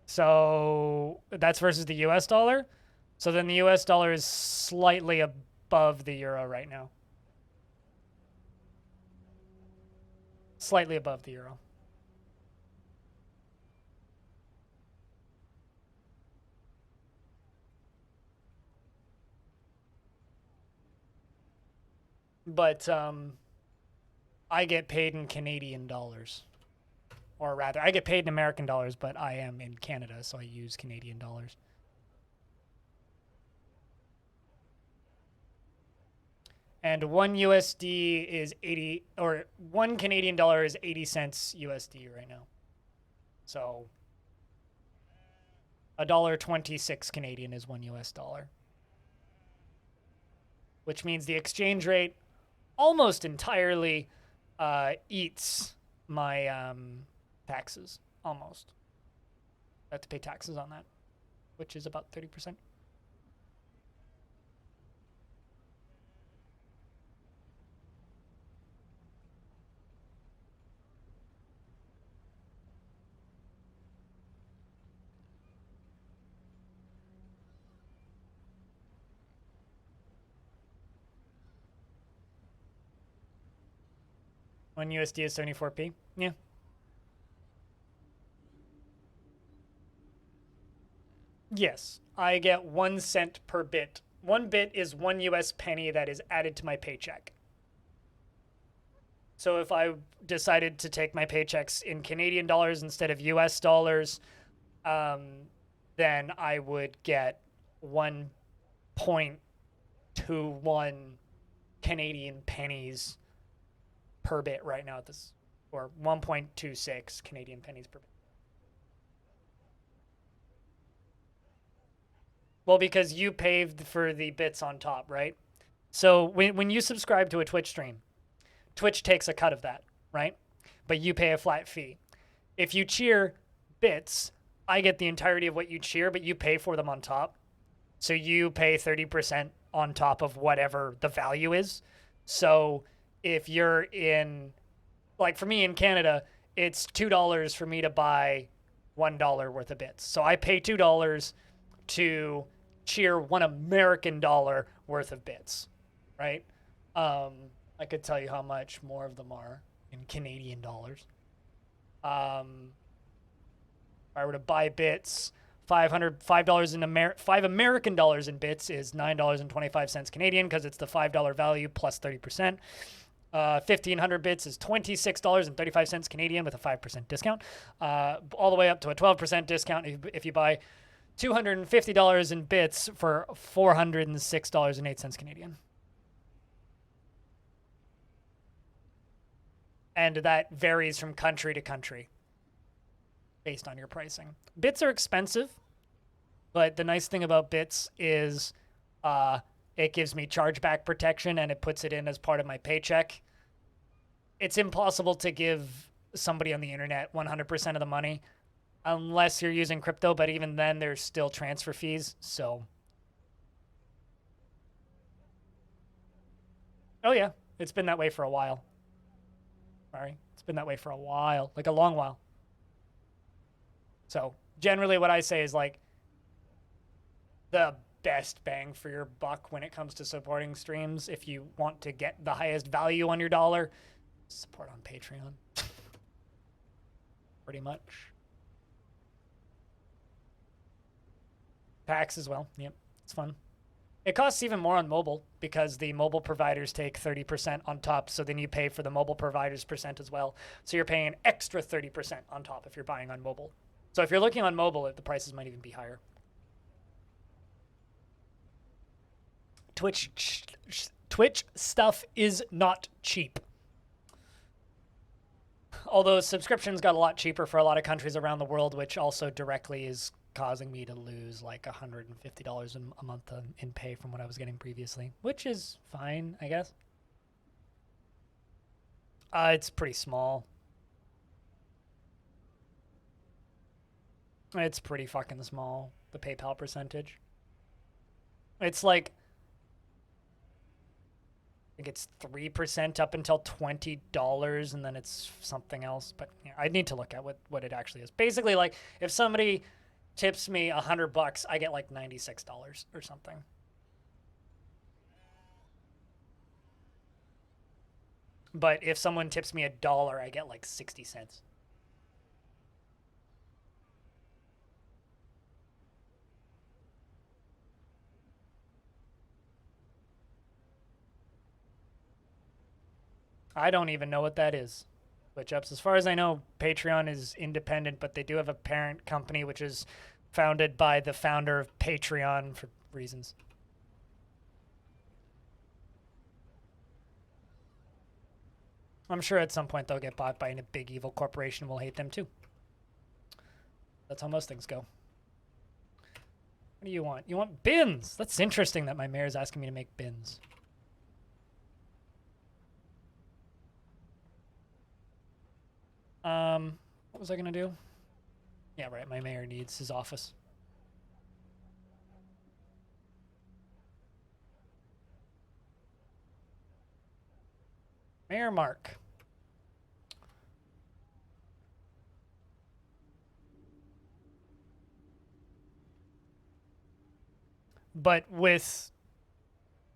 So that's versus the US dollar. So then the US dollar is slightly above the euro right now. Slightly above the euro. But I get paid in Canadian dollars. Or rather, I get paid in American dollars, but I am in Canada, so I use Canadian dollars. And 1 USD is 80, or 1 Canadian dollar is 80 cents USD right now. So $1.26 Canadian is 1 US dollar. Which means the exchange rate almost entirely eats my taxes. Almost. I have to pay taxes on that, which is about 30%. One USD is 74p. Yeah. Yes, I get 1 cent per bit. 1 bit is 1 US penny that is added to my paycheck. So if I decided to take my paychecks in Canadian dollars instead of US dollars, then I would get 1.21 Canadian pennies per bit right now at this, or 1.26 Canadian pennies per bit. Well, because you paid for the bits on top, right? So when you subscribe to a Twitch stream, Twitch takes a cut of that, right? But you pay a flat fee. If you cheer bits, I get the entirety of what you cheer, but you pay for them on top. So you pay 30% on top of whatever the value is. So if you're in, like for me in Canada, it's $2 for me to buy $1 worth of bits. So I pay $2 to cheer $1 American dollar worth of bits, right? I could tell you how much more of them are in Canadian dollars. If I were to buy bits, $5 in $5 American dollars in bits is $9.25 Canadian because it's the $5 value plus 30%. 1,500 bits is $26.35 Canadian with a 5% discount, all the way up to a 12% discount if you buy $250 in bits for $406.08 Canadian. And that varies from country to country based on your pricing. Bits are expensive, but the nice thing about bits is it gives me chargeback protection and it puts it in as part of my paycheck. It's impossible to give somebody on the internet 100% of the money unless you're using crypto, but even then there's still transfer fees. So, oh yeah, it's been that way for a while. Sorry, it's been that way for a while, like a long while. So generally what I say is like the best bang for your buck when it comes to supporting streams, if you want to get the highest value on your dollar, support on Patreon. Pretty much. Packs as well. Yep, it's fun. It costs even more on mobile because the mobile providers take 30% on top. So then you pay for the mobile providers percent as well. So you're paying an extra 30% on top if you're buying on mobile. So if you're looking on mobile, the prices might even be higher. Twitch stuff is not cheap. Although subscriptions got a lot cheaper for a lot of countries around the world, which also directly is causing me to lose like $150 a month in pay from what I was getting previously, which is fine, I guess. It's pretty small. It's pretty fucking small, the PayPal percentage. It's like, I think it's 3% up until $20, and then it's something else. But yeah, I need to look at what it actually is. Basically, like, if somebody tips me $100, I get like $96 or something. But if someone tips me $1, I get like 60 cents. I don't even know what that is. Switch ups. As far as I know, Patreon is independent, but they do have a parent company which is founded by the founder of Patreon for reasons. I'm sure at some point they'll get bought by a big evil corporation and we'll hate them too. That's how most things go. What do you want? You want bins? That's interesting that my mayor's asking me to make bins. What was I gonna do? Yeah, right, my mayor needs his office. Mayor Mark. But with,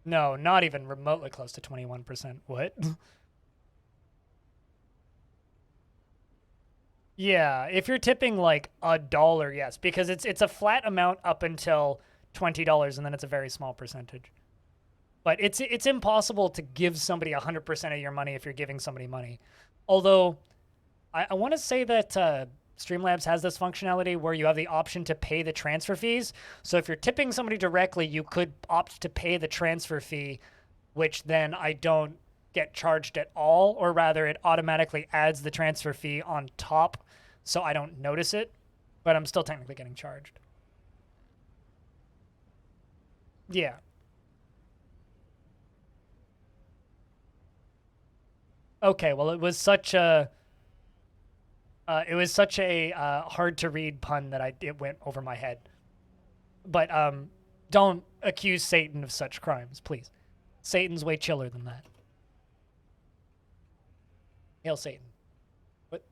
no, not even remotely close to 21%. What? Yeah, if you're tipping like $1, yes, because it's a flat amount up until $20, and then it's a very small percentage. But it's impossible to give somebody 100% of your money if you're giving somebody money. Although, I want to say that Streamlabs has this functionality where you have the option to pay the transfer fees. So if you're tipping somebody directly, you could opt to pay the transfer fee, which then I don't get charged at all, or rather it automatically adds the transfer fee on top so I don't notice it, but I'm still technically getting charged. Yeah. Okay, well, it was such a hard to read pun that it went over my head. But don't accuse Satan of such crimes, please. Satan's way chiller than that. Hail Satan. What?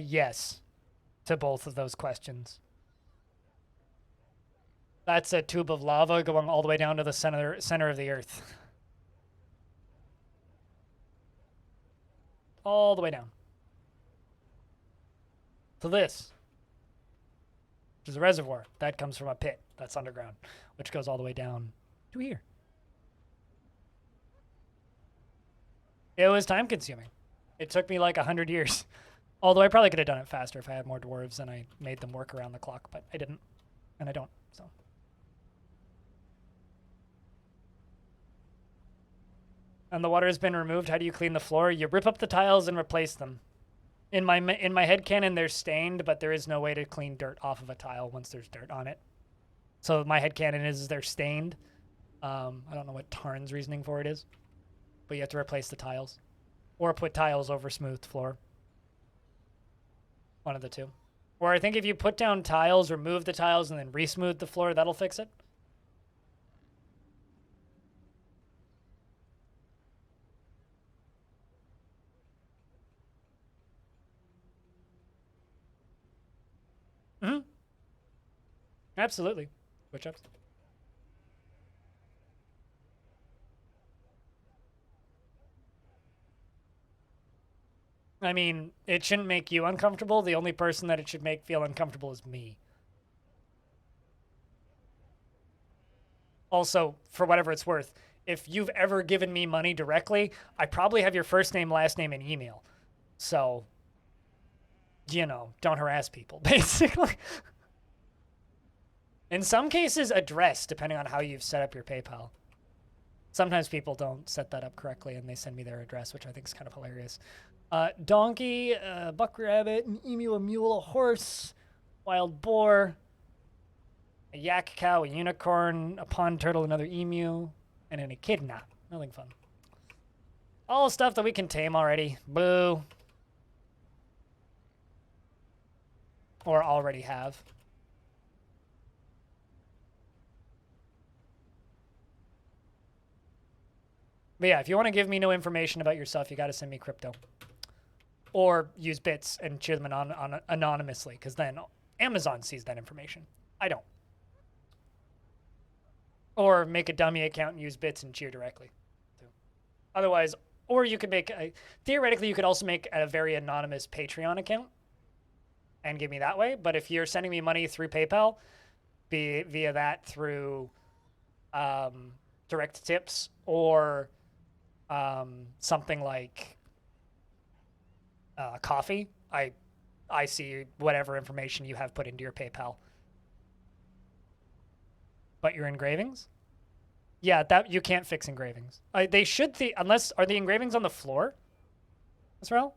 Yes, to both of those questions. That's a tube of lava going all the way down to the center of the earth. All the way down. To this, which is a reservoir. That comes from a pit that's underground, which goes all the way down to here. It was time consuming. It took me like 100 years. Although I probably could have done it faster if I had more dwarves and I made them work around the clock, but I didn't. And I don't, so. And the water has been removed. How do you clean the floor? You rip up the tiles and replace them. In my headcanon, they're stained, but there is no way to clean dirt off of a tile once there's dirt on it. So my headcanon is they're stained. I don't know what Tarn's reasoning for it is, but you have to replace the tiles. Or put tiles over smoothed floor. One of the two. Or I think if you put down tiles, remove the tiles, and then re-smooth the floor, that'll fix it. Mm-hmm. Absolutely. Switch ups. I mean, it shouldn't make you uncomfortable. The only person that it should make feel uncomfortable is me. Also, for whatever it's worth, if you've ever given me money directly, I probably have your first name, last name, and email. So, you know, don't harass people, basically. In some cases, address, depending on how you've set up your PayPal. Sometimes people don't set that up correctly and they send me their address, which I think is kind of hilarious. Donkey, buck rabbit, an emu, a mule, a horse, wild boar, a yak cow, a unicorn, a pond turtle, another emu, and an echidna. Nothing fun. All stuff that we can tame already. Boo. Or already have. But yeah, if you want to give me no information about yourself, you got to send me crypto. Or use bits and cheer them anonymously, because then Amazon sees that information. I don't. Or make a dummy account and use bits and cheer directly. Otherwise, or you could make, theoretically, you could also make a very anonymous Patreon account and give me that way. But if you're sending me money through PayPal, be via that through direct tips or something like coffee, I see whatever information you have put into your PayPal. But your engravings? Yeah, that you can't fix engravings. They should unless are the engravings on the floor? Israel?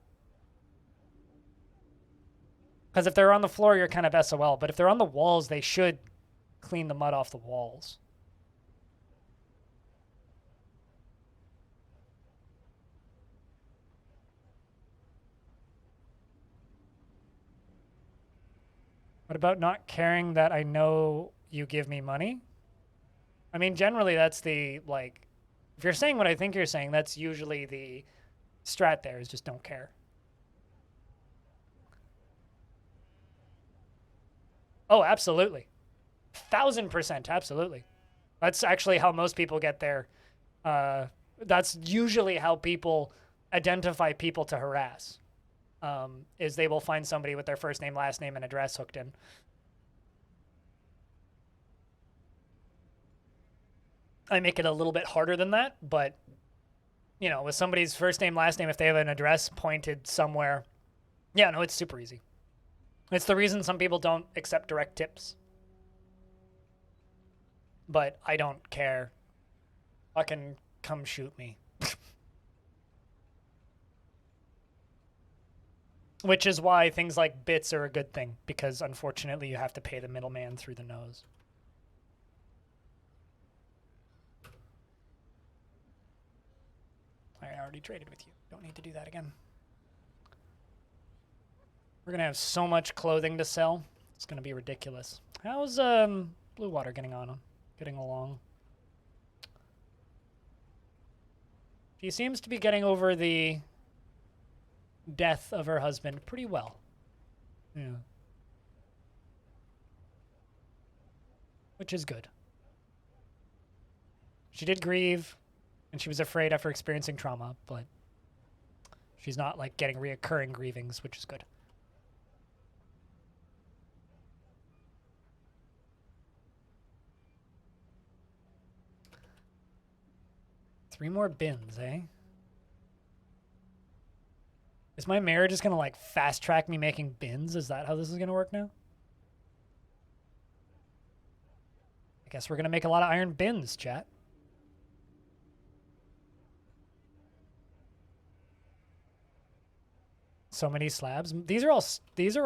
Because if they're on the floor, you're kind of SOL. But if they're on the walls, they should clean the mud off the walls. What about not caring that I know you give me money? I mean, generally that's the, like, if you're saying what I think you're saying, that's usually the strat there is just don't care. Oh, absolutely. 1000%, absolutely. That's actually how most people get there. That's usually how people identify people to harass. Is they will find somebody with their first name, last name, and address hooked in. I make it a little bit harder than that, but, you know, with somebody's first name, last name, if they have an address pointed somewhere, yeah, no, it's super easy. It's the reason some people don't accept direct tips. But I don't care. Fucking come shoot me. Which is why things like bits are a good thing, because unfortunately you have to pay the middleman through the nose. I already traded with you. Don't need to do that again. We're gonna have so much clothing to sell. It's gonna be ridiculous. How's Blue Water getting along? She seems to be getting over the death of her husband pretty well. Yeah. Which is good. She did grieve, and she was afraid after experiencing trauma, but she's not like getting reoccurring grievings, which is good. Three more bins, eh? Is my mayor just gonna like fast track me making bins? Is that how this is gonna work now? I guess we're gonna make a lot of iron bins, chat. So many slabs. These are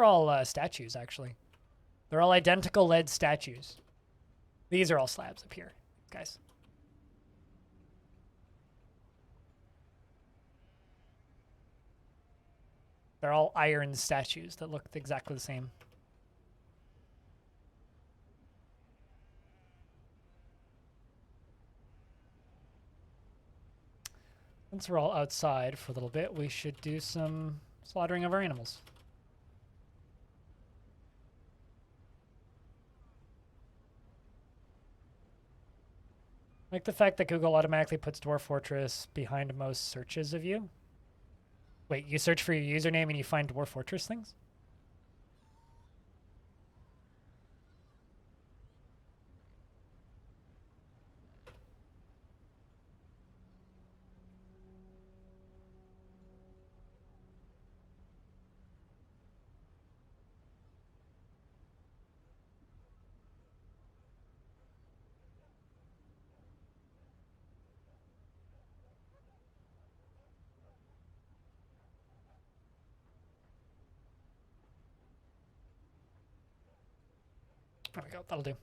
all statues actually. They're all identical lead statues. These are all slabs up here, guys. They're all iron statues that look exactly the same. Since we're all outside for a little bit, we should do some slaughtering of our animals. Like the fact that Google automatically puts Dwarf Fortress behind most searches of you. Wait, you search for your username and you find Dwarf Fortress things? There we go, that'll do.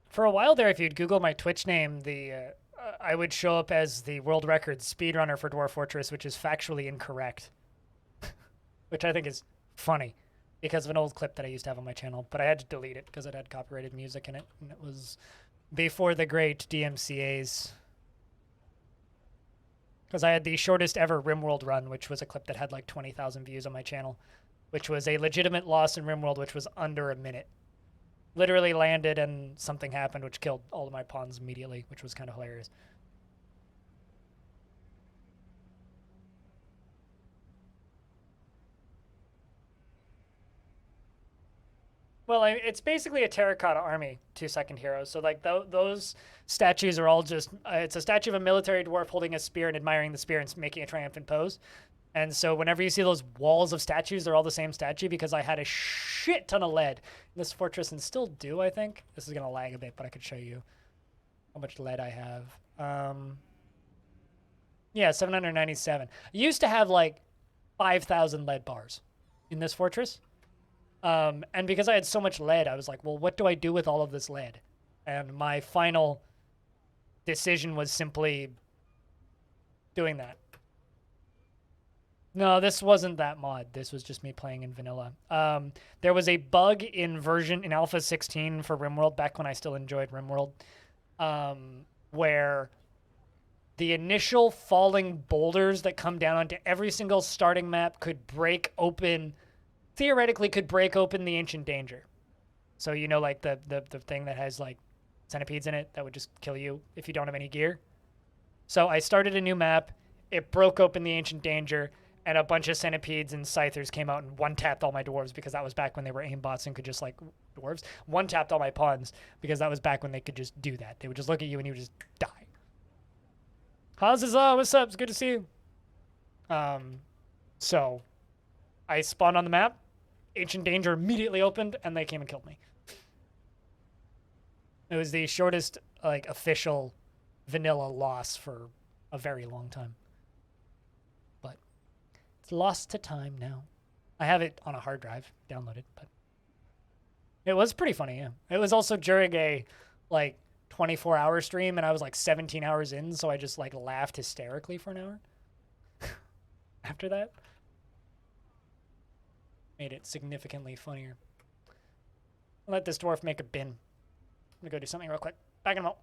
For a while there, if you'd Google my Twitch name, I would show up as the world record speedrunner for Dwarf Fortress, which is factually incorrect. Which I think is funny because of an old clip that I used to have on my channel, but I had to delete it because it had copyrighted music in it, and it was before the great DMCAs. Because I had the shortest ever RimWorld run, which was a clip that had like 20,000 views on my channel, which was a legitimate loss in RimWorld, which was under a minute. Literally landed and something happened, which killed all of my pawns immediately, which was kind of hilarious. Well, it's basically a terracotta army, 2-second heroes. So like those statues are all just, it's a statue of a military dwarf holding a spear and admiring the spear and making a triumphant pose. And so whenever you see those walls of statues, they're all the same statue because I had a shit ton of lead in this fortress and still do, I think. This is going to lag a bit, but I could show you how much lead I have. Yeah, 797. I used to have like 5,000 lead bars in this fortress. And because I had so much lead, I was like, well, what do I do with all of this lead? And my final decision was simply doing that. No, this wasn't that mod. This was just me playing in vanilla. There was a bug in Alpha 16 for RimWorld back when I still enjoyed RimWorld, where the initial falling boulders that come down onto every single starting map could break open, theoretically could break open the Ancient Danger. So, you know, like the thing that has like centipedes in it that would just kill you if you don't have any gear. So I started a new map. It broke open the Ancient Danger, and a bunch of centipedes and scythers came out and one-tapped all my dwarves because that was back when they were aimbots and could just, like, dwarves. One-tapped all my pawns because that was back when they could just do that. They would just look at you and you would just die. Hazazah, what's up? It's good to see you. So I spawned on the map. Ancient Danger immediately opened, and they came and killed me. It was the shortest, like, official vanilla loss for a very long time. But it's lost to time now. I have it on a hard drive downloaded, but it was pretty funny, yeah. It was also during a, like, 24-hour stream, and I was, like, 17 hours in, so I just, like, laughed hysterically for an hour after that. Made it significantly funnier. Let this dwarf make a bin. I'm gonna go do something real quick. Back in a moment.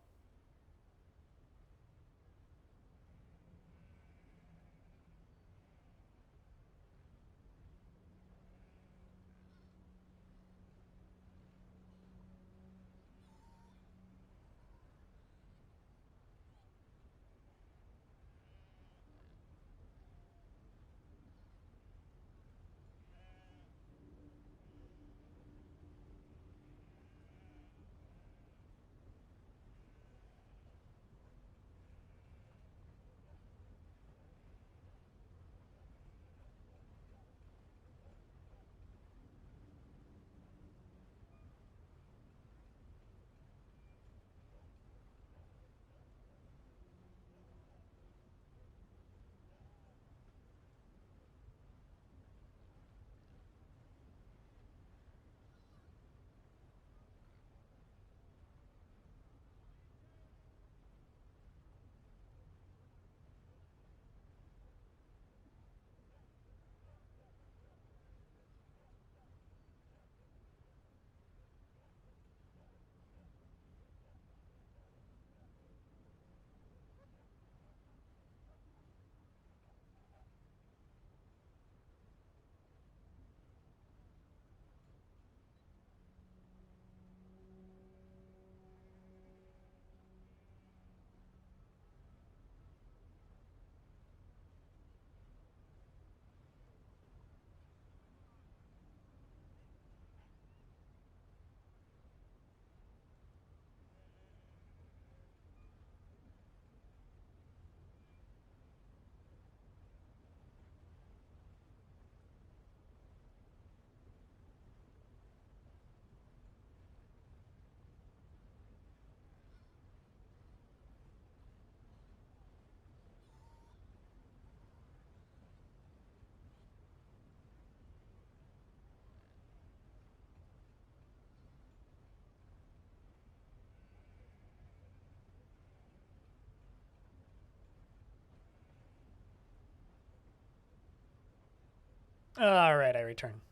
All right, I return.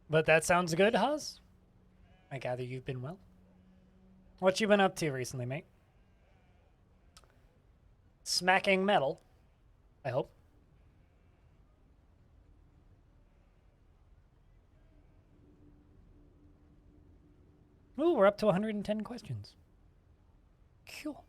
But that sounds good, Haz. I gather you've been well. What you been up to recently, mate? Smacking metal, I hope. Ooh, we're up to 110 questions. Cool.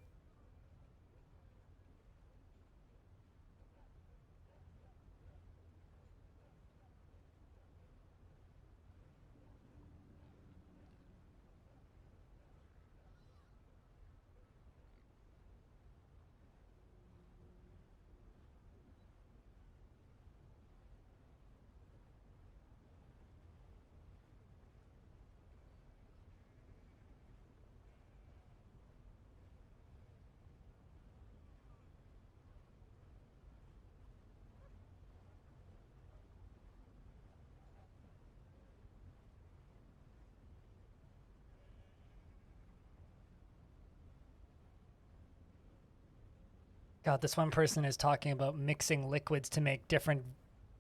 God, this one person is talking about mixing liquids to make different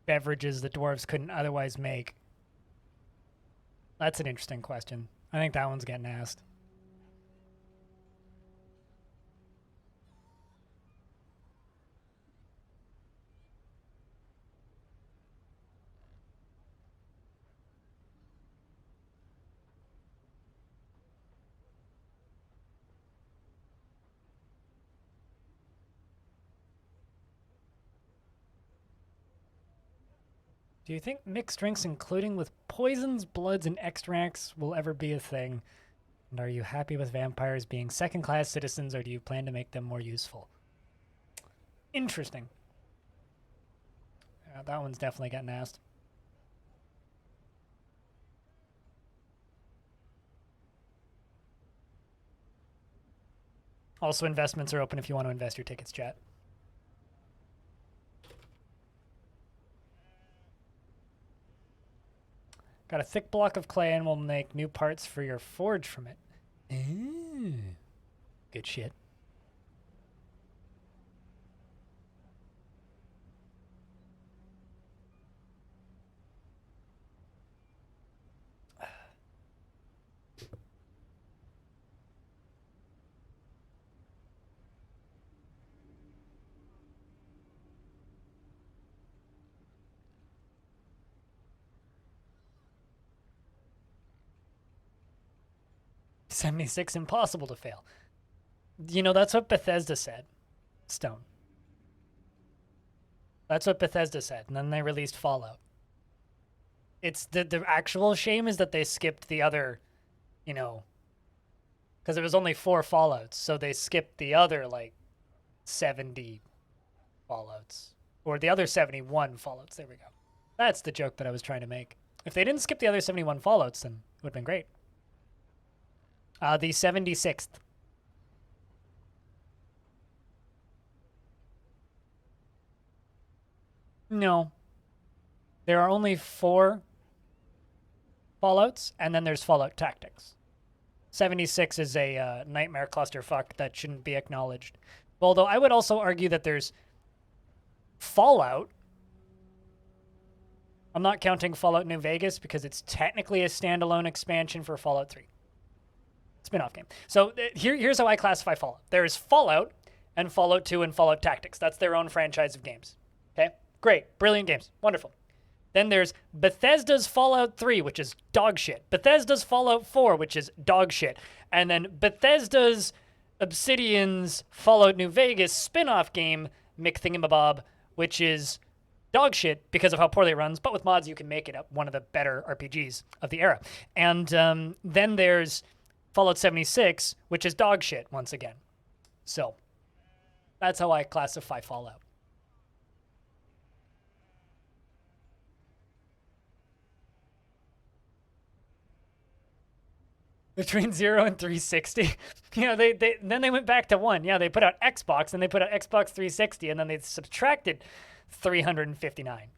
beverages that dwarves couldn't otherwise make. That's an interesting question. I think that one's getting asked. Do you think mixed drinks, including with poisons, bloods, and extracts, will ever be a thing? And are you happy with vampires being second-class citizens, or do you plan to make them more useful? Interesting. Yeah, that one's definitely getting asked. Also, investments are open if you want to invest your tickets, chat. Got a thick block of clay and we'll make new parts for your forge from it. Ooh. Good shit. $76 impossible to fail. You know, that's what Bethesda said. Stone. That's what Bethesda said, and then they released Fallout. It's the actual shame is that they skipped the other, you know, because it was only 4 Fallouts, so they skipped the other, like, 70 Fallouts. Or the other 71 Fallouts. There we go. That's the joke that I was trying to make. If they didn't skip the other 71 Fallouts, then it would have been great. The 76th. No. There are only 4 Fallouts, and then there's Fallout Tactics. 76 is a nightmare clusterfuck that shouldn't be acknowledged. Although I would also argue that there's Fallout. I'm not counting Fallout New Vegas because it's technically a standalone expansion for Fallout 3. Spin-off game. So here's how I classify Fallout. There's Fallout and Fallout 2 and Fallout Tactics. That's their own franchise of games. Okay? Great. Brilliant games. Wonderful. Then there's Bethesda's Fallout 3, which is dog shit. Bethesda's Fallout 4, which is dog shit. And then Bethesda's Obsidian's Fallout New Vegas spin-off game, McThingamabob, which is dog shit because of how poorly it runs, but with mods you can make it one of the better RPGs of the era. And then there's Fallout 76, which is dog shit once again. So that's how I classify Fallout. Between 0 and 360. You know, then they went back to 1. Yeah, they put out Xbox, and they put out Xbox 360, and then they subtracted 359.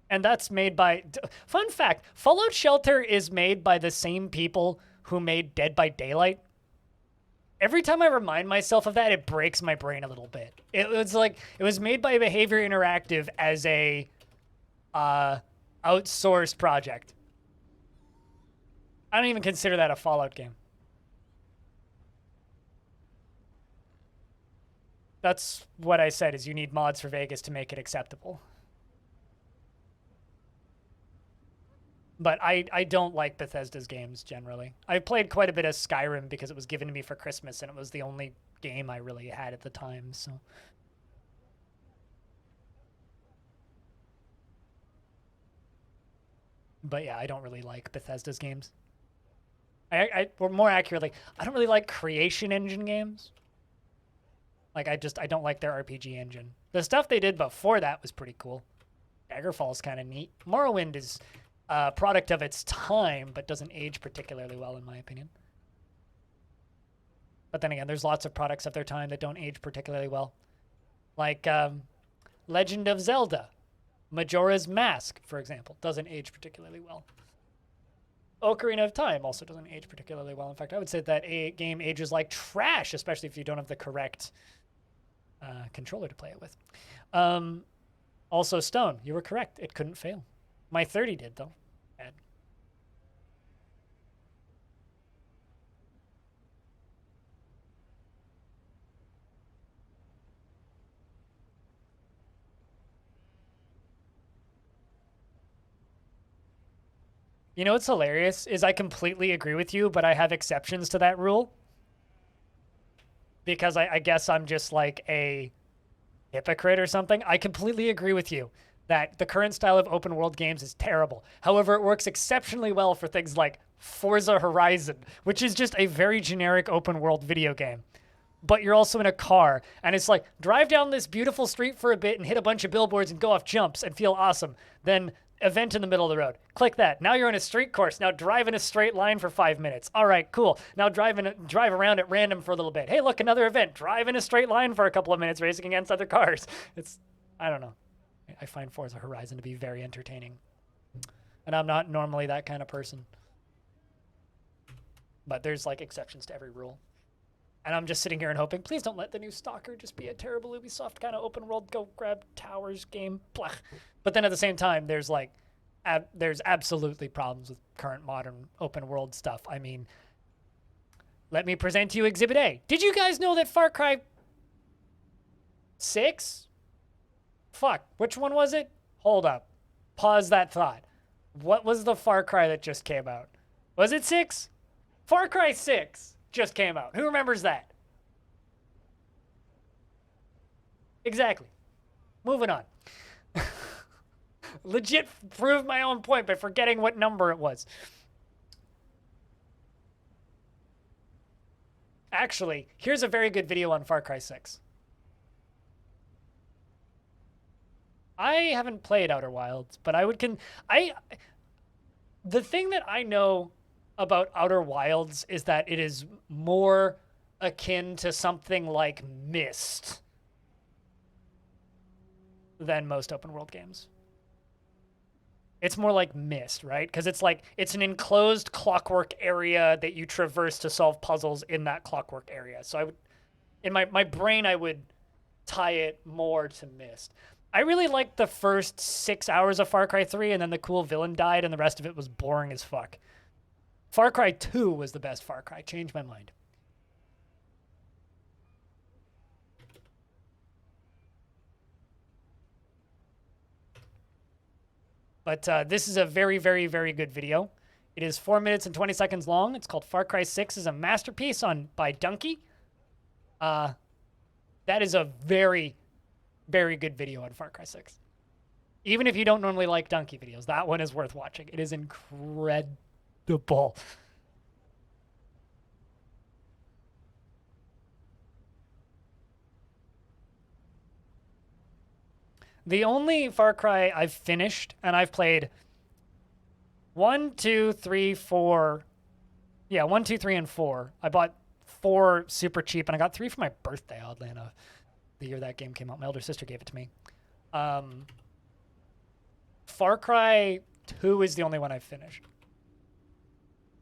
And that's made by... Fun fact, Fallout Shelter is made by the same people who made Dead by Daylight. Every time I remind myself of that, it breaks my brain a little bit. It was made by Behavior Interactive as a outsourced project. I don't even consider that a Fallout game. That's what I said, is you need mods for Vegas to make it acceptable. But I don't like Bethesda's games generally. I played quite a bit of Skyrim because it was given to me for Christmas and it was the only game I really had at the time, so. But yeah, I don't really like Bethesda's games. Or more accurately, I don't really like creation engine games. Like, I don't like their RPG engine. The stuff they did before that was pretty cool. Daggerfall's kind of neat. Morrowind is a product of its time, but doesn't age particularly well, in my opinion. But then again, there's lots of products of their time that don't age particularly well. Like Legend of Zelda. Majora's Mask, for example, doesn't age particularly well. Ocarina of Time also doesn't age particularly well. In fact, I would say that a game ages like trash, especially if you don't have the correct controller to play it with. Also, Stone, you were correct. It couldn't fail. My 30 did, though. Bad. You know what's hilarious is I completely agree with you, but I have exceptions to that rule. Because I guess I'm just like a hypocrite or something. I completely agree with you that the current style of open world games is terrible. However, it works exceptionally well for things like Forza Horizon, which is just a very generic open world video game. but you're also in a car. And it's like, drive down this beautiful street for a bit and hit a bunch of billboards and go off jumps and feel awesome. Then event in the middle of the road. Click that. Now you're on a street course. Now drive in a straight line for 5 minutes. All right, cool. Now drive around at random for a little bit. Hey, look, another event. Drive in a straight line for a couple of minutes racing against other cars. I don't know. I find Forza Horizon to be very entertaining. And I'm not normally that kind of person. But there's like exceptions to every rule. And I'm just sitting here and hoping, please don't let the new Stalker just be a terrible Ubisoft kind of open world, go grab towers game. Blah. But then at the same time, there's like, there's absolutely problems with current modern open world stuff. I mean, let me present to you Exhibit A. Did you guys know that Far Cry 6? Fuck, which one was it? Hold up. Pause that thought. What was the Far Cry that just came out? Was it 6? Far Cry 6 just came out. Who remembers that? Exactly. Moving on. Legit proved my own point by forgetting what number it was. Actually, here's a very good video on Far Cry 6. I haven't played Outer Wilds, but the thing that I know about Outer Wilds is that it is more akin to something like Myst than most open world games. It's more like Myst, right? Because it's an enclosed clockwork area that you traverse to solve puzzles in that clockwork area. So in my brain, I would tie it more to Myst. I really liked the first 6 hours of Far Cry 3, and then the cool villain died, and the rest of it was boring as fuck. Far Cry 2 was the best Far Cry. Changed my mind. But this is a very, very, very good video. It is 4 minutes and 20 seconds long. It's called Far Cry 6 is a masterpiece by Donkey. That is a very, very good video on Far Cry 6. Even if you don't normally like Donkey videos, that one is worth watching. It is incredible. The only Far Cry I've finished, and I've played 1, 2, 3, 4. Yeah, 1, 2, 3, and 4. I bought 4 super cheap, and I got 3 for my birthday, oddly enough. The year that game came out. My older sister gave it to me. Far Cry 2 is the only one I've finished.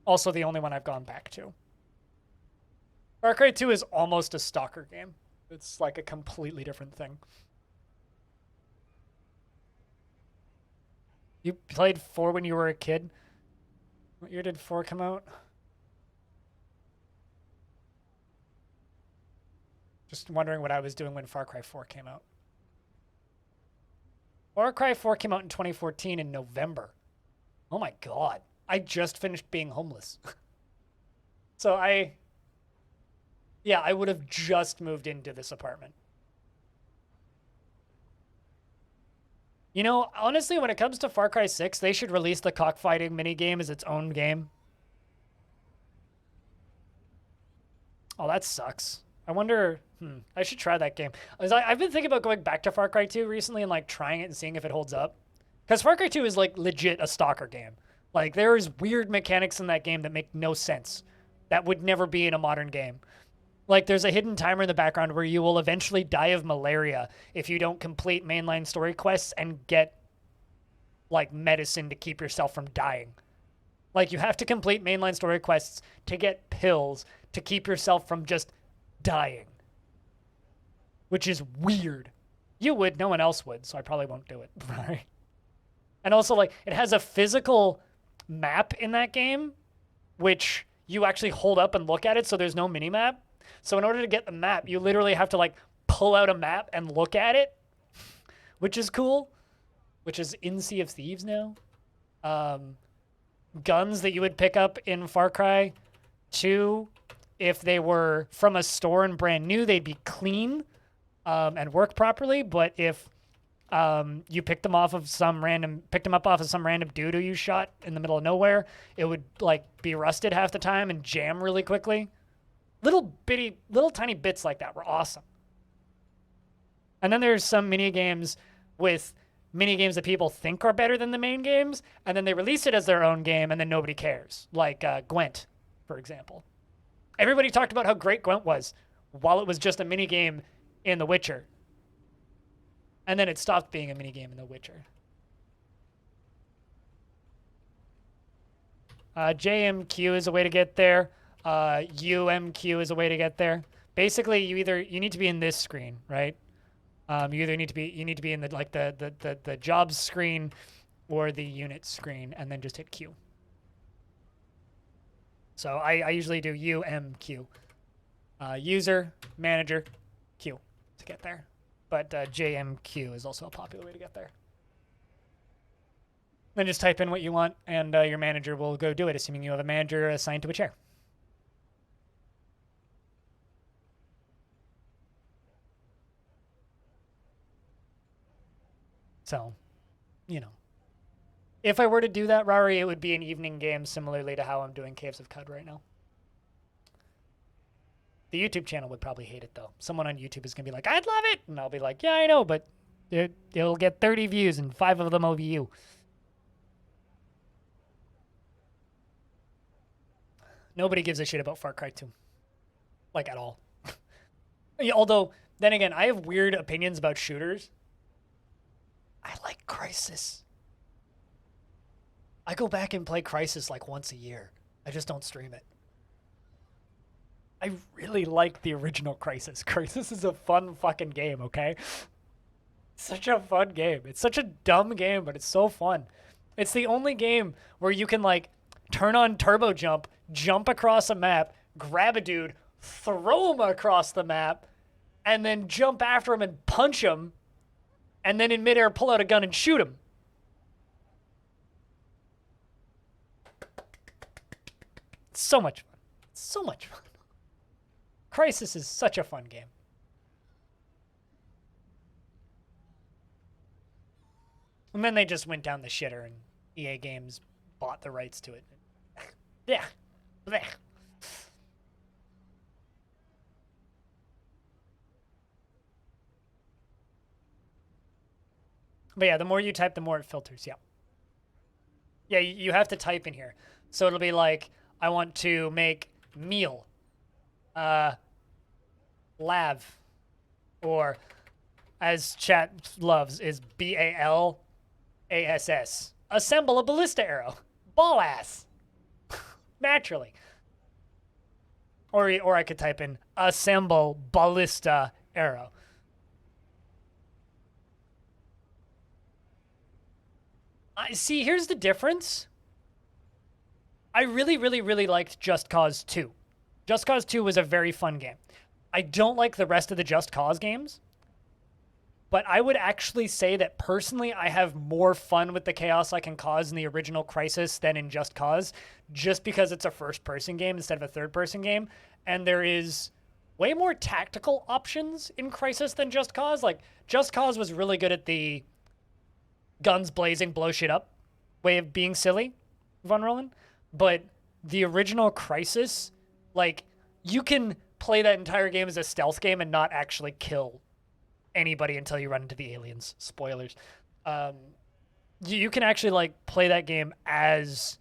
Also the only one I've gone back to. Far Cry 2 is almost a stalker game. It's like a completely different thing. You played 4 when you were a kid? What year did 4 come out? Just wondering what I was doing when Far Cry 4 came out. Far Cry 4 came out in 2014 in November. Oh my god. I just finished being homeless. So I would have just moved into this apartment. You know, honestly, when it comes to Far Cry 6, they should release the cockfighting minigame as its own game. Oh, that sucks. I wonder, I should try that game. I've been thinking about going back to Far Cry 2 recently and like trying it and seeing if it holds up. Because Far Cry 2 is like legit a stalker game. Like there's weird mechanics in that game that make no sense. That would never be in a modern game. Like there's a hidden timer in the background where you will eventually die of malaria if you don't complete mainline story quests and get like medicine to keep yourself from dying. Like you have to complete mainline story quests to get pills to keep yourself from just dying. Which is weird. You would, no one else would, so I probably won't do it. Right? And also like it has a physical map in that game which you actually hold up and look at it, so there's no mini map. So in order to get the map, you literally have to like pull out a map and look at it, which is cool, which is in Sea of Thieves now. Guns that you would pick up in Far Cry 2, if they were from a store and brand new, they'd be clean and work properly. But if you picked them up off of some random dude who you shot in the middle of nowhere, it would like be rusted half the time and jam really quickly. Little tiny bits like that were awesome. And then there's some mini games with mini games that people think are better than the main games, and then they release it as their own game, and then nobody cares. Like Gwent, for example. Everybody talked about how great Gwent was while it was just a mini game in The Witcher. And then it stopped being a mini game in The Witcher. JMQ is a way to get there. UMQ is a way to get there. Basically, you need to be in this screen, right? You either need to be in the jobs screen or the unit screen, and then just hit Q. So I usually do UMQ. User, manager, Q to get there. But JMQ is also a popular way to get there. Then just type in what you want, and your manager will go do it, assuming you have a manager assigned to a chair. So, you know. If I were to do that, Rari, it would be an evening game similarly to how I'm doing Caves of Cud right now. The YouTube channel would probably hate it, though. Someone on YouTube is going to be like, I'd love it! And I'll be like, yeah, I know, but it'll get 30 views, and 5 of them will be you. Nobody gives a shit about Far Cry 2. Like, at all. Although, then again, I have weird opinions about shooters. I like Crysis. I go back and play Crysis like once a year. I just don't stream it. I really like the original Crysis. Crysis is a fun fucking game, okay? Such a fun game. It's such a dumb game, but it's so fun. It's the only game where you can, like, turn on turbo jump across a map, grab a dude, throw him across the map, and then jump after him and punch him, and then in midair pull out a gun and shoot him. It's so much fun. It's so much fun. Crysis is such a fun game. And then they just went down the shitter, and EA Games bought the rights to it. Yeah. Blech. But yeah, the more you type, the more it filters. Yeah. Yeah, you have to type in here. So it'll be like, I want to make meal. Lav. Or, as chat loves, is BALASS. Assemble a ballista arrow. Ball ass. Naturally. Or I could type in assemble ballista arrow. See, here's the difference. I really, really, really liked Just Cause 2. Just Cause 2 was a very fun game. I don't like the rest of the Just Cause games, but I would actually say that personally I have more fun with the chaos I can cause in the original Crysis than in Just Cause, just because it's a first-person game instead of a third-person game, and there is way more tactical options in Crysis than Just Cause. Like, Just Cause was really good at the guns blazing, blow shit up way of being silly, Von Roland. But the original Crysis, like, you can play that entire game as a stealth game and not actually kill anybody until you run into the aliens. Spoilers. You can actually, like, play that game as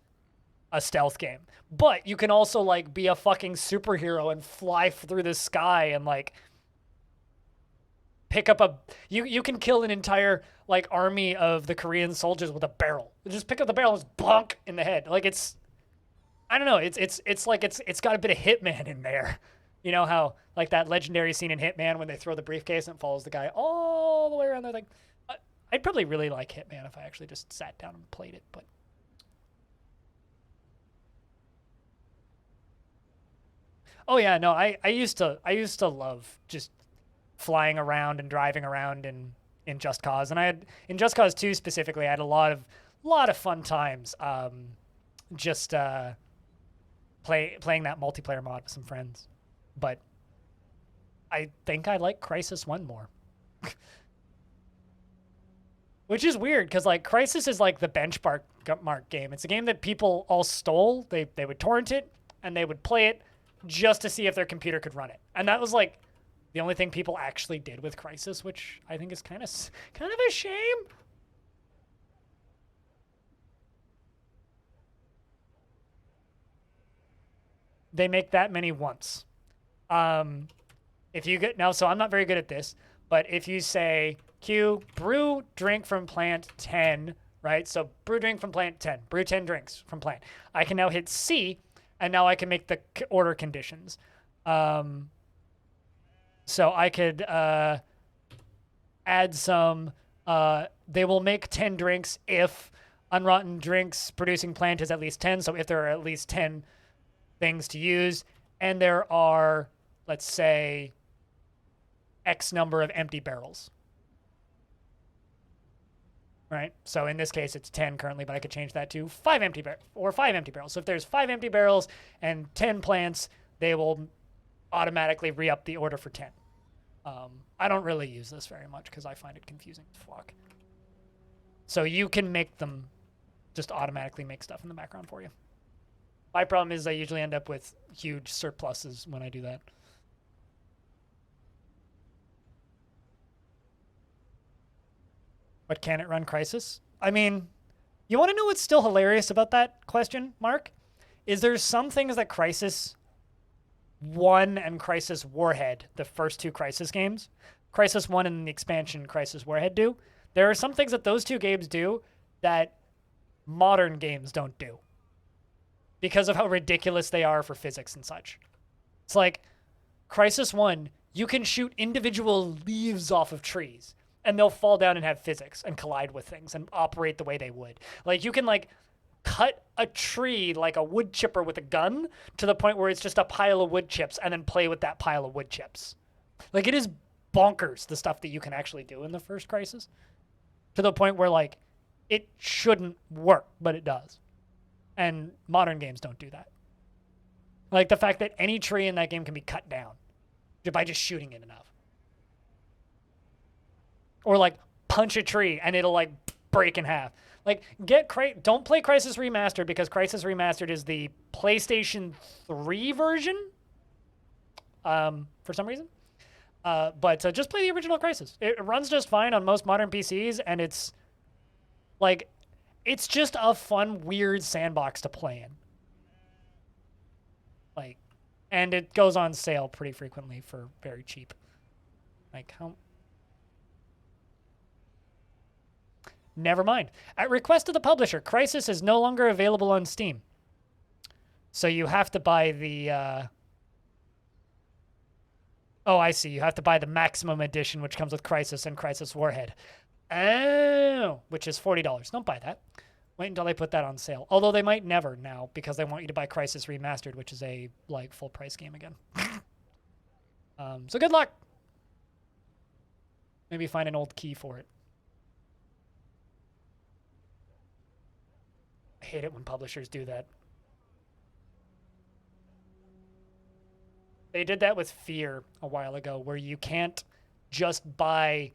a stealth game. But you can also, like, be a fucking superhero and fly through the sky and, like, pick up a... You can kill an entire, like, army of the Korean soldiers with a barrel. Just pick up the barrel and just bonk in the head. Like, it's... I don't know. It's like it's got a bit of Hitman in there. You know how, like, that legendary scene in Hitman when they throw the briefcase and it follows the guy all the way around there. Like, I'd probably really like Hitman if I actually just sat down and played it. But oh yeah, no, I used to love just flying around and driving around in Just Cause, and I had in Just Cause 2 specifically, I had a lot of fun times just playing that multiplayer mod with some friends. But I think I like Crysis 1 more. Which is weird, because, like, Crysis is, like, the benchmark game. It's a game that people all stole. They would torrent it, and they would play it, just to see if their computer could run it. And that was like the only thing people actually did with Crysis, which I think is kind of a shame. They make that many once. If you get now, so I'm not very good at this, but if you say Q, brew drink from plant 10, right? So brew drink from plant 10, brew 10 drinks from plant. I can now hit C, and now I can make the order conditions. So I could add some, they will make 10 drinks if unrotten drinks producing plant is at least 10. So if there are at least 10 things to use, and there are, let's say, X number of empty barrels. Right? So in this case, it's 10 currently, but I could change that to 5 empty barrels. So if there's 5 empty barrels and 10 plants, they will automatically re-up the order for 10. I don't really use this very much because I find it confusing as fuck. So you can make them just automatically make stuff in the background for you. My problem is I usually end up with huge surpluses when I do that. But can it run Crysis? I mean, you want to know what's still hilarious about that question, Mark? Is there's some things that Crysis 1 and Crysis Warhead, the first two Crysis games, Crysis 1 and the expansion Crysis Warhead do. There are some things that those two games do that modern games don't do because of how ridiculous they are for physics and such. It's like Crysis 1, you can shoot individual leaves off of trees and they'll fall down and have physics and collide with things and operate the way they would. Like you can like cut a tree like a wood chipper with a gun to the point where it's just a pile of wood chips and then play with that pile of wood chips. Like it is bonkers, the stuff that you can actually do in the first Crysis, to the point where like it shouldn't work, but it does. And modern games don't do that. Like the fact that any tree in that game can be cut down by just shooting it enough. Or like punch a tree and it'll like break in half. Like don't play Crysis Remastered because Crysis Remastered is the PlayStation 3 version for some reason. But just play the original Crysis. It runs just fine on most modern PCs, and it's like it's just a fun, weird sandbox to play in. Like, and it goes on sale pretty frequently for very cheap. Like how? Never mind. At request of the publisher, Crysis is no longer available on Steam. So you have to buy the... Oh, I see. You have to buy the Maximum Edition, which comes with Crysis and Crysis Warhead. Oh, which is $40. Don't buy that. Wait until they put that on sale. Although they might never now, because they want you to buy Crysis Remastered, which is a like full price game again. So good luck. Maybe find an old key for it. I hate it when publishers do that. They did that with Fear a while ago, where you can't just buy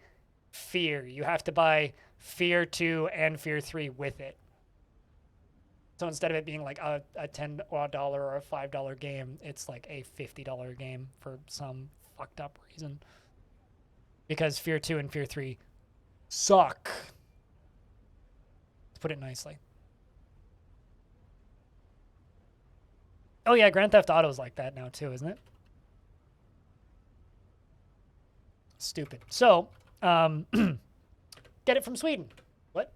Fear. You have to buy Fear 2 and Fear 3 with it. So instead of it being like a $10 or a $5 game, it's like a $50 game for some fucked up reason. Because Fear 2 and Fear 3 suck. To put it nicely. Oh yeah, Grand Theft Auto is like that now too, isn't it? Stupid. So, get it from Sweden. What?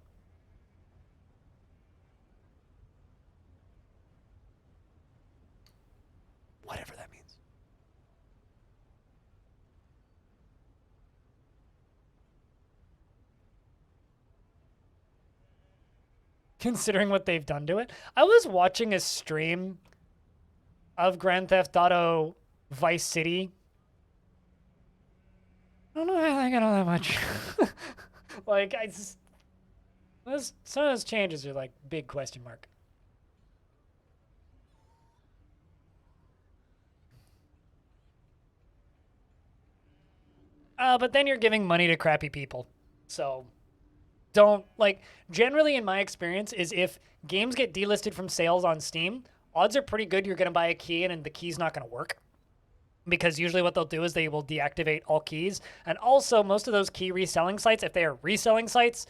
Whatever that means. Considering what they've done to it. I was watching a stream of Grand Theft Auto Vice City. I don't know how I got all that much. Like, some of those changes are like big question mark. But then you're giving money to crappy people. So don't, like, generally in my experience is if games get delisted from sales on Steam, odds are pretty good you're going to buy a key and the key's not going to work. Because usually what they'll do is they will deactivate all keys. And also, most of those key reselling sites, if they are reselling sites,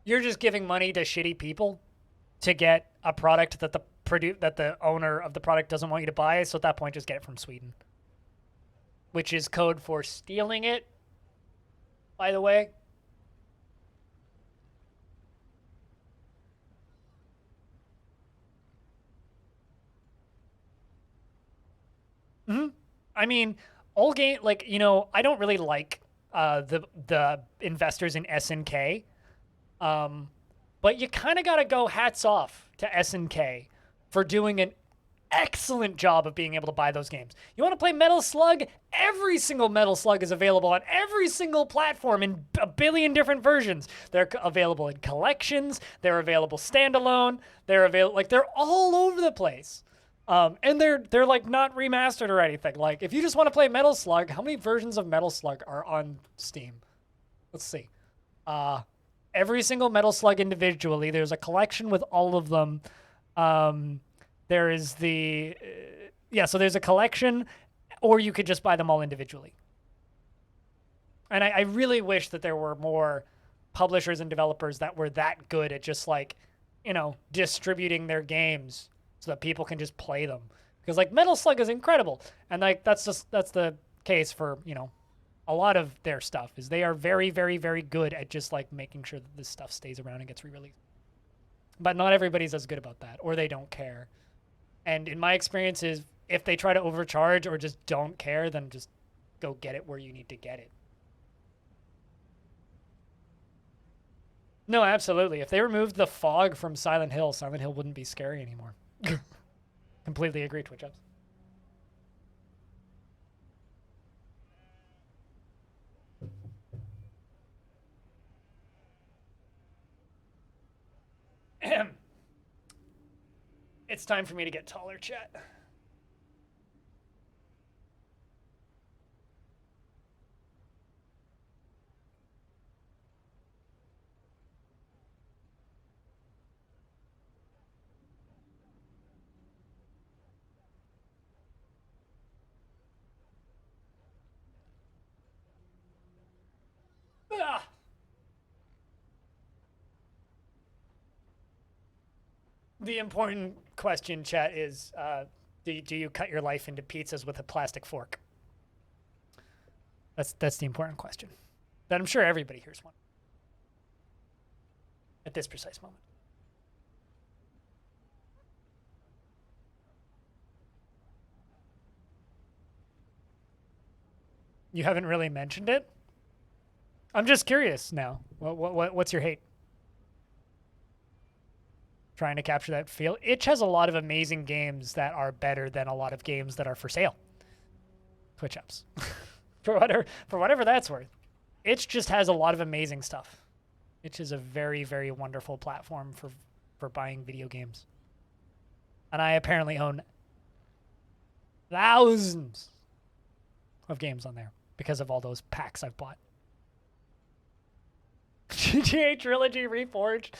you're just giving money to shitty people to get a product that the owner of the product doesn't want you to buy. So at that point, just get it from Sweden, which is code for stealing it, by the way. I mean, all game, like, you know, I don't really like the investors in SNK, but you kind of got to go hats off to SNK for doing an excellent job of being able to buy those games. You want to play Metal Slug? Every single Metal Slug is available on every single platform in a billion different versions. They're available in collections. They're available standalone. They're available, like, they're all over the place. And they're like not remastered or anything. Like, if you just want to play Metal Slug, how many versions of Metal Slug are on Steam? Let's see. Every single Metal Slug individually. There's a collection with all of them. There is the so there's a collection, or you could just buy them all individually. And I really wish that there were more publishers and developers that were that good at just, like, you know, distributing their games so that people can just play them. Because, like, Metal Slug is incredible. And, like, that's the case for, you know, a lot of their stuff, is they are very, very, very good at just, like, making sure that this stuff stays around and gets re-released. But not everybody's as good about that, or they don't care. And in my experience is, if they try to overcharge or just don't care, then just go get it where you need to get it. No, absolutely. If they removed the fog from Silent Hill wouldn't be scary anymore. Completely agree, Twitch ups. It's time for me to get taller, chat. Ah. The important question, chat, is do you cut your life into pizzas with a plastic fork? That's the important question that I'm sure everybody here's one at this precise moment. You haven't really mentioned it? I'm just curious now. What's your hate? Trying to capture that feel. Itch has a lot of amazing games that are better than a lot of games that are for sale. Twitch ups. for whatever that's worth. Itch just has a lot of amazing stuff. Itch is a very, very wonderful platform for buying video games. And I apparently own thousands of games on there because of all those packs I've bought. GTA Trilogy Reforged.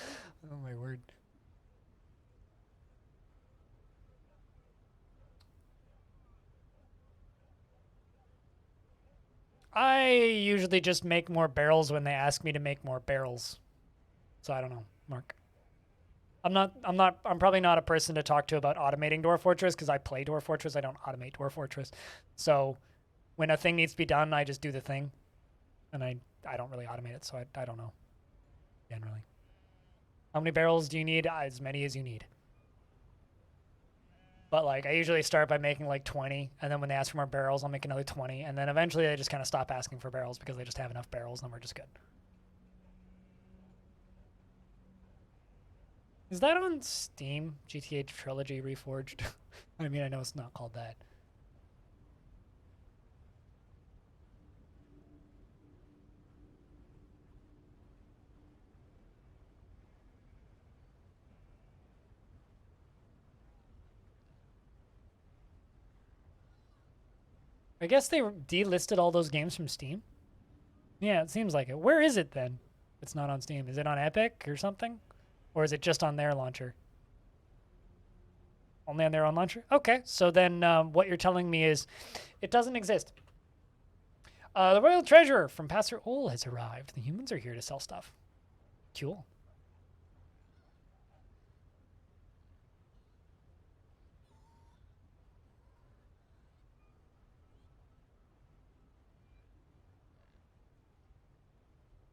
Oh my word. I usually just make more barrels when they ask me to make more barrels. So I don't know, Mark. I'm probably not a person to talk to about automating Dwarf Fortress because I play Dwarf Fortress. I don't automate Dwarf Fortress. So when a thing needs to be done, I just do the thing. And I don't really automate it, so I don't know. Generally. How many barrels do you need? As many as you need. But, like, I usually start by making, like, 20, and then when they ask for more barrels, I'll make another 20, and then eventually they just kind of stop asking for barrels because they just have enough barrels, and then we're just good. Is that on Steam? GTA Trilogy Reforged? I mean, I know it's not called that. I guess they delisted all those games from Steam. Yeah, it seems like it. Where is it then? It's not on Steam. Is it on Epic or something? Or is it just on their launcher? Only on their own launcher? Okay, so then what you're telling me is it doesn't exist. The Royal Treasurer from Pastor Ol has arrived. The humans are here to sell stuff. Cool.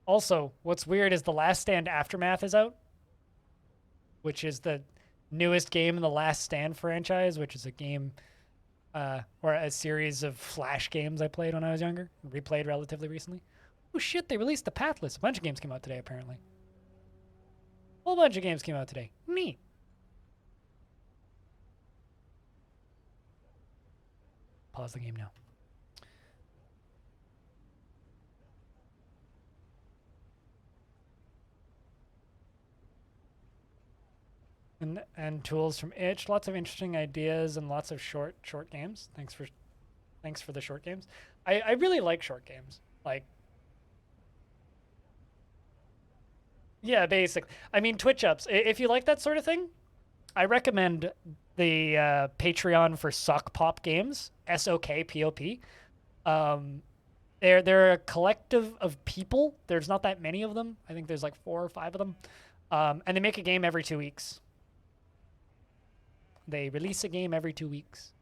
Also, what's weird is The Last Stand Aftermath is out, which is the newest game in the Last Stand franchise, which is a game or a series of Flash games I played when I was younger, replayed relatively recently. Oh shit, they released the Pathless. A bunch of games came out today, apparently. A whole bunch of games came out today. Neat. Pause the game now. And tools from Itch. Lots of interesting ideas and lots of short games. Thanks for the short games. I really like short games. Like, yeah, basically. I mean, Twitch ups. If you like that sort of thing, I recommend the Patreon for Sock Pop Games. SOKPOP. They're a collective of people. There's not that many of them. I think there's like 4 or 5 of them. And they make a game every 2 weeks. They release a game every 2 weeks.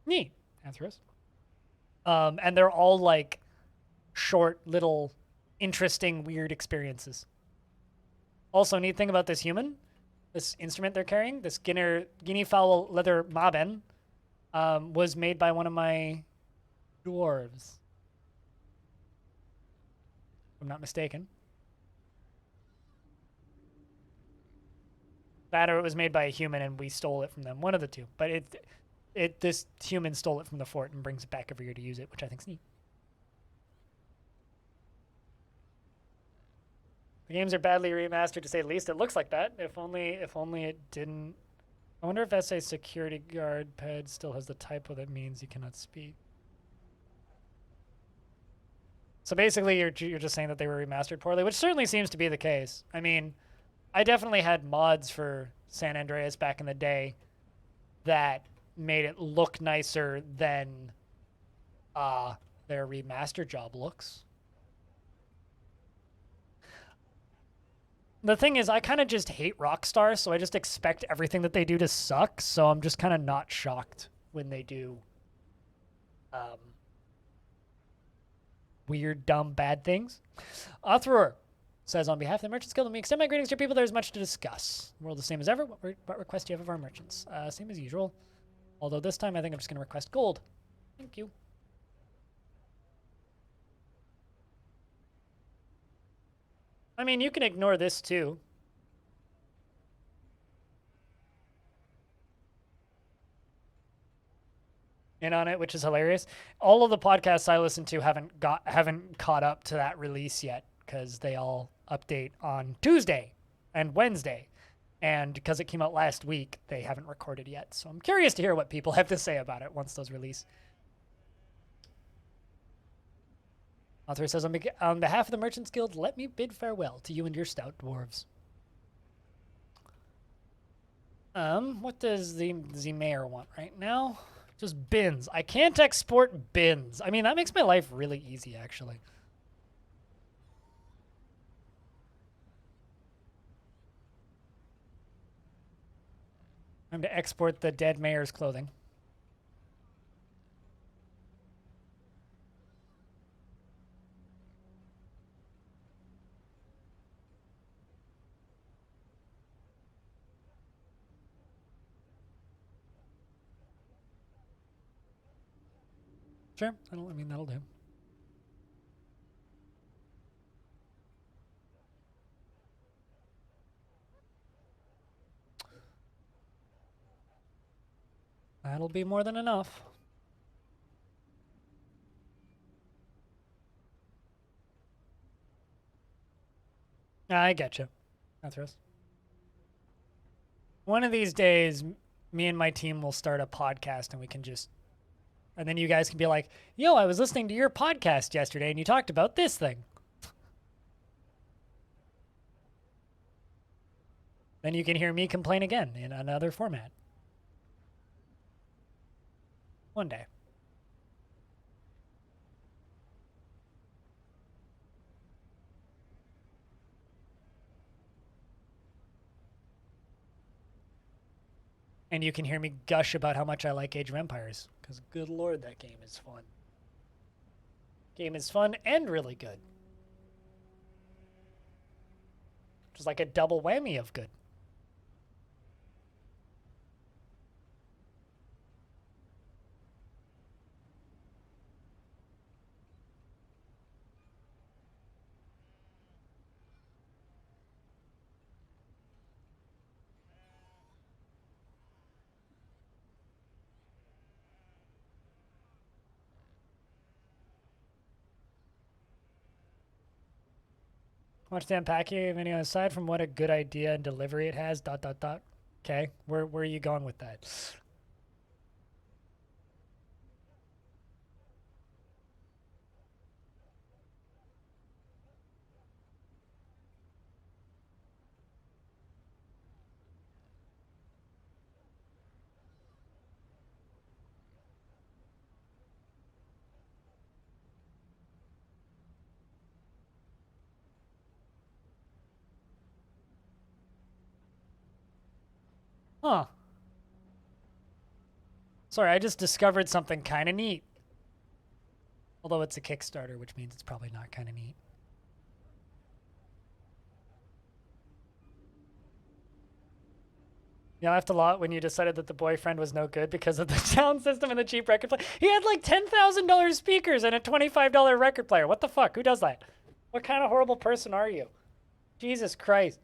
Neat, Anthros. And they're all like short, little, interesting, weird experiences. Also, neat thing about this human, this instrument they're carrying, this guinea fowl leather maben, was made by one of my dwarves. If I'm not mistaken. That or it was made by a human and we stole it from them. One of the two. But this human stole it from the fort and brings it back every year to use it, which I think is neat. The games are badly remastered, to say the least. It looks like that. If only it didn't. I wonder if SA security guard pad still has the typo that means you cannot speak. So basically, you're just saying that they were remastered poorly, which certainly seems to be the case. I mean, I definitely had mods for San Andreas back in the day that made it look nicer than their remaster job looks. The thing is, I kind of just hate Rockstar, so I just expect everything that they do to suck, so I'm just kind of not shocked when they do weird, dumb, bad things. Othroar says, on behalf of the Merchants Guild, let me extend my greetings to people. There's much to discuss. World the same as ever. What request do you have of our merchants? Same as usual. Although this time I think I'm just going to request gold. Thank you. I mean, you can ignore this too. In on it, which is hilarious. All of the podcasts I listen to haven't caught up to that release yet because they all update on Tuesday and Wednesday. And because it came out last week, they haven't recorded yet. So I'm curious to hear what people have to say about it once those release. Author says, on behalf of the Merchants Guild, let me bid farewell to you and your stout dwarves. What does the mayor want right now? Just bins. I can't export bins. I mean, that makes my life really easy, actually. I'm to export the dead mayor's clothing. Sure. I mean, that'll do. That'll be more than enough. I get you. Athros. One of these days, me and my team will start a podcast and we can just... And then you guys can be like, yo, I was listening to your podcast yesterday and you talked about this thing. Then you can hear me complain again in another format. One day. And you can hear me gush about how much I like Age of Empires. Because good lord, that game is fun. Game is fun and really good. Just like a double whammy of good. Watch the unpacking video aside from what a good idea and delivery it has, ... Okay, where are you going with that? Huh. Sorry, I just discovered something kind of neat. Although it's a Kickstarter, which means it's probably not kind of neat. You laughed a lot when you decided that the boyfriend was no good because of the sound system and the cheap record player. He had like $10,000 speakers and a $25 record player. What the fuck? Who does that? What kind of horrible person are you? Jesus Christ.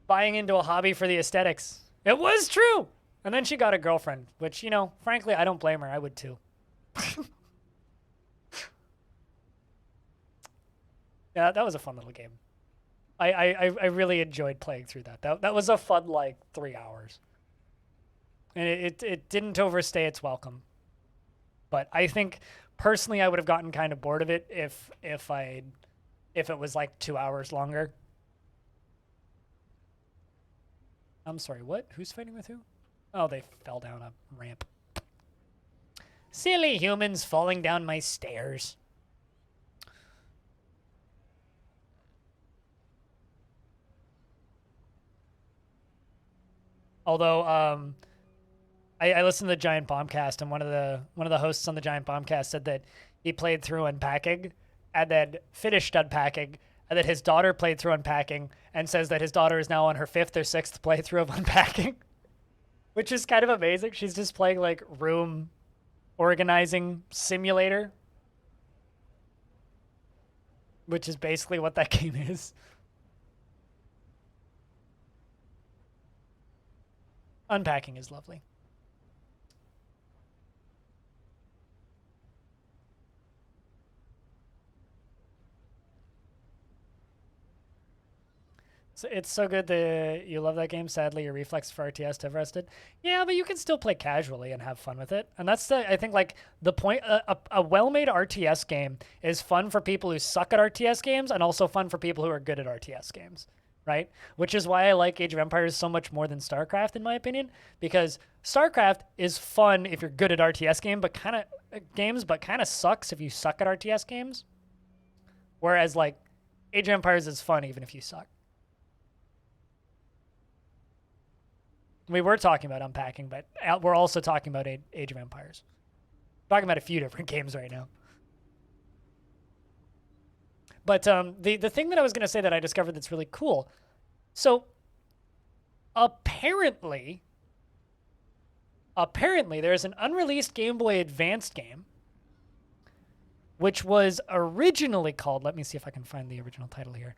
Buying into a hobby for the aesthetics. It was true. And then she got a girlfriend, which, you know, frankly, I don't blame her. I would too. Yeah, that was a fun little game. I really enjoyed playing through that. That was a fun, like, 3 hours. And it didn't overstay its welcome. But I think, personally, I would have gotten kind of bored of it if it was, like, 2 hours longer. I'm sorry, what? Who's fighting with who? Oh, they fell down a ramp. Silly humans falling down my stairs. Although, I listened to the Giant Bombcast, and one of the hosts on the Giant Bombcast said that he played through Unpacking, and then finished Unpacking, and that his daughter played through Unpacking, and says that his daughter is now on her 5th or 6th playthrough of Unpacking, which is kind of amazing. She's just playing like room organizing simulator, which is basically what that game is. Unpacking is lovely. So it's so good that you love that game. Sadly, your reflex for RTS have rested. Yeah, but you can still play casually and have fun with it. And that's I think like the point. A well-made RTS game is fun for people who suck at RTS games, and also fun for people who are good at RTS games, right? Which is why I like Age of Empires so much more than StarCraft, in my opinion, because StarCraft is fun if you're good at RTS but kind of sucks if you suck at RTS games. Whereas like Age of Empires is fun even if you suck. We were talking about Unpacking, but we're also talking about Age of Empires. We're talking about a few different games right now. But the thing that I was going to say that I discovered that's really cool. So apparently there's an unreleased Game Boy Advanced game, which was originally called, let me see if I can find the original title here.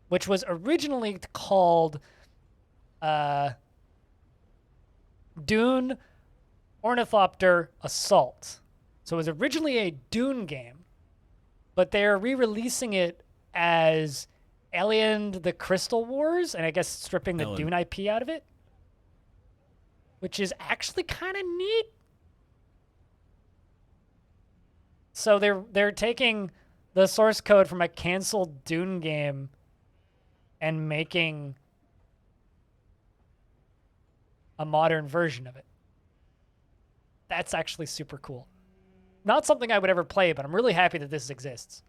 Which was originally called Dune Ornithopter Assault. So it was originally a Dune game, but they're re-releasing it as Alien the Crystal Wars, and I guess stripping the Dune IP out of it, which is actually kind of neat. So they're taking the source code from a canceled Dune game and making a modern version of it. That's actually super cool. Not something I would ever play, but I'm really happy that this exists.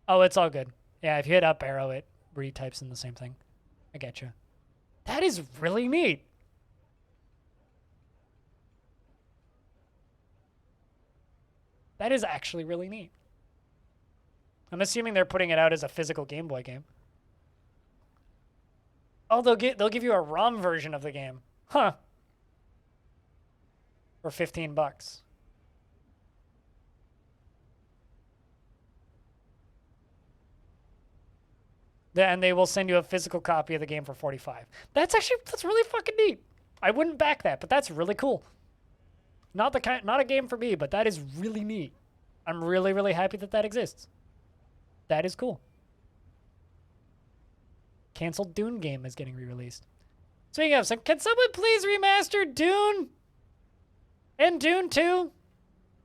Oh, it's all good. Yeah, if you hit up arrow, it retypes in the same thing. I get you. That is really neat. That is actually really neat. I'm assuming they're putting it out as a physical Game Boy game. Oh, they'll give you a ROM version of the game. Huh. For $15. And they will send you a physical copy of the game for $45. That's really fucking neat. I wouldn't back that, but that's really cool. Not a game for me, but that is really neat. I'm really, really happy that that exists. That is cool. Canceled Dune game is getting re-released. Speaking of, can someone please remaster Dune? And Dune 2?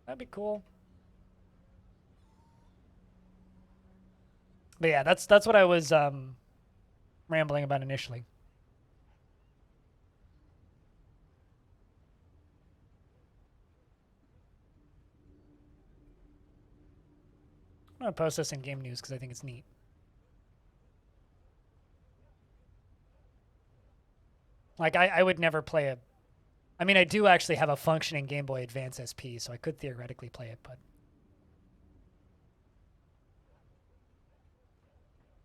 That'd be cool. But yeah, that's what I was rambling about initially. I'm gonna post this in game news because I think it's neat. Like I would never play a. I mean, I do actually have a functioning Game Boy Advance SP, so I could theoretically play it, but.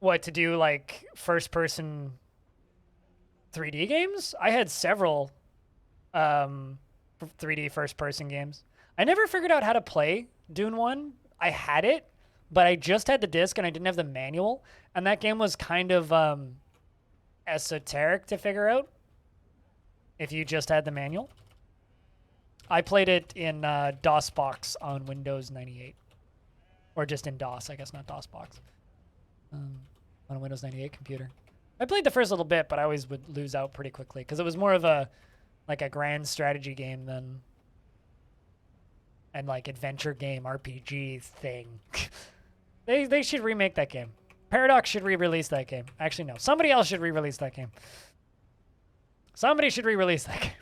What, to do like first-person 3D games? I had several 3D first-person games. I never figured out how to play Dune 1. I had it, but I just had the disc and I didn't have the manual, and that game was kind of esoteric to figure out if you just had the manual. I played it in DOSBox on Windows 98. Or just in DOS, I guess, not DOSBox. On a Windows 98 computer. I played the first little bit, but I always would lose out pretty quickly because it was more of a grand strategy game than and like adventure game RPG thing. They should remake that game. Paradox should re-release that game. Actually, no. Somebody else should re-release that game. Somebody should re-release that game.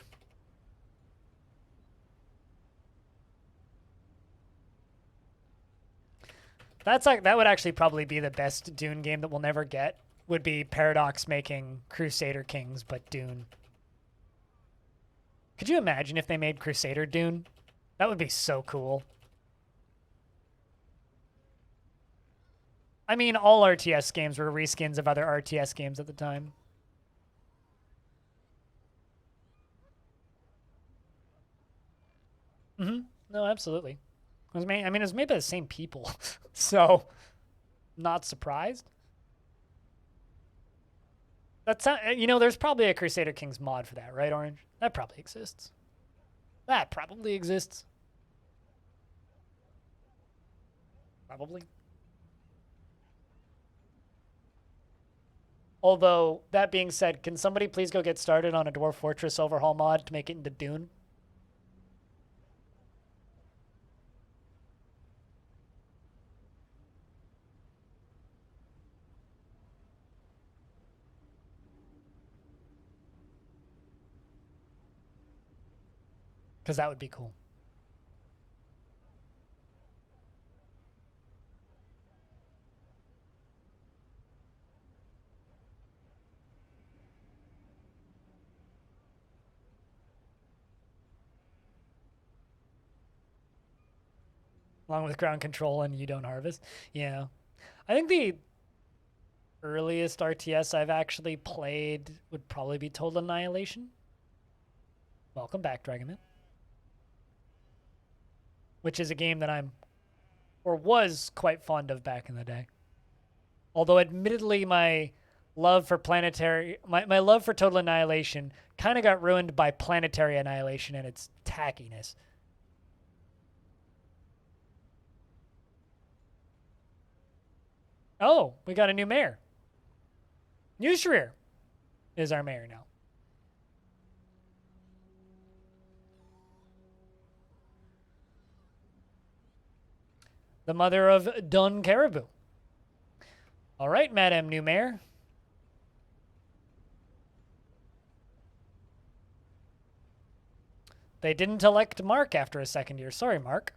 That would actually probably be the best Dune game that we'll never get. Would be Paradox making Crusader Kings, but Dune. Could you imagine if they made Crusader Dune? That would be so cool. I mean, all RTS games were reskins of other RTS games at the time. No, absolutely. It was made by the same people, so not surprised. That's there's probably a Crusader Kings mod for that, right, Orange? That probably exists. That probably exists. Probably. Although, that being said, can somebody please go get started on a Dwarf Fortress overhaul mod to make it into Dune? Because that would be cool. Along with ground control and you don't harvest. Yeah. I think the earliest RTS I've actually played would probably be Total Annihilation. Welcome back, Dragonman. Which is a game that was quite fond of back in the day. Although admittedly my love for my love for Total Annihilation kind of got ruined by Planetary Annihilation and its tackiness. Oh, we got a new mayor. New Shreer is our mayor now. the mother of Dun Caribou. All right, Madame New Mayor. They didn't elect Mark after a second year. Sorry, Mark.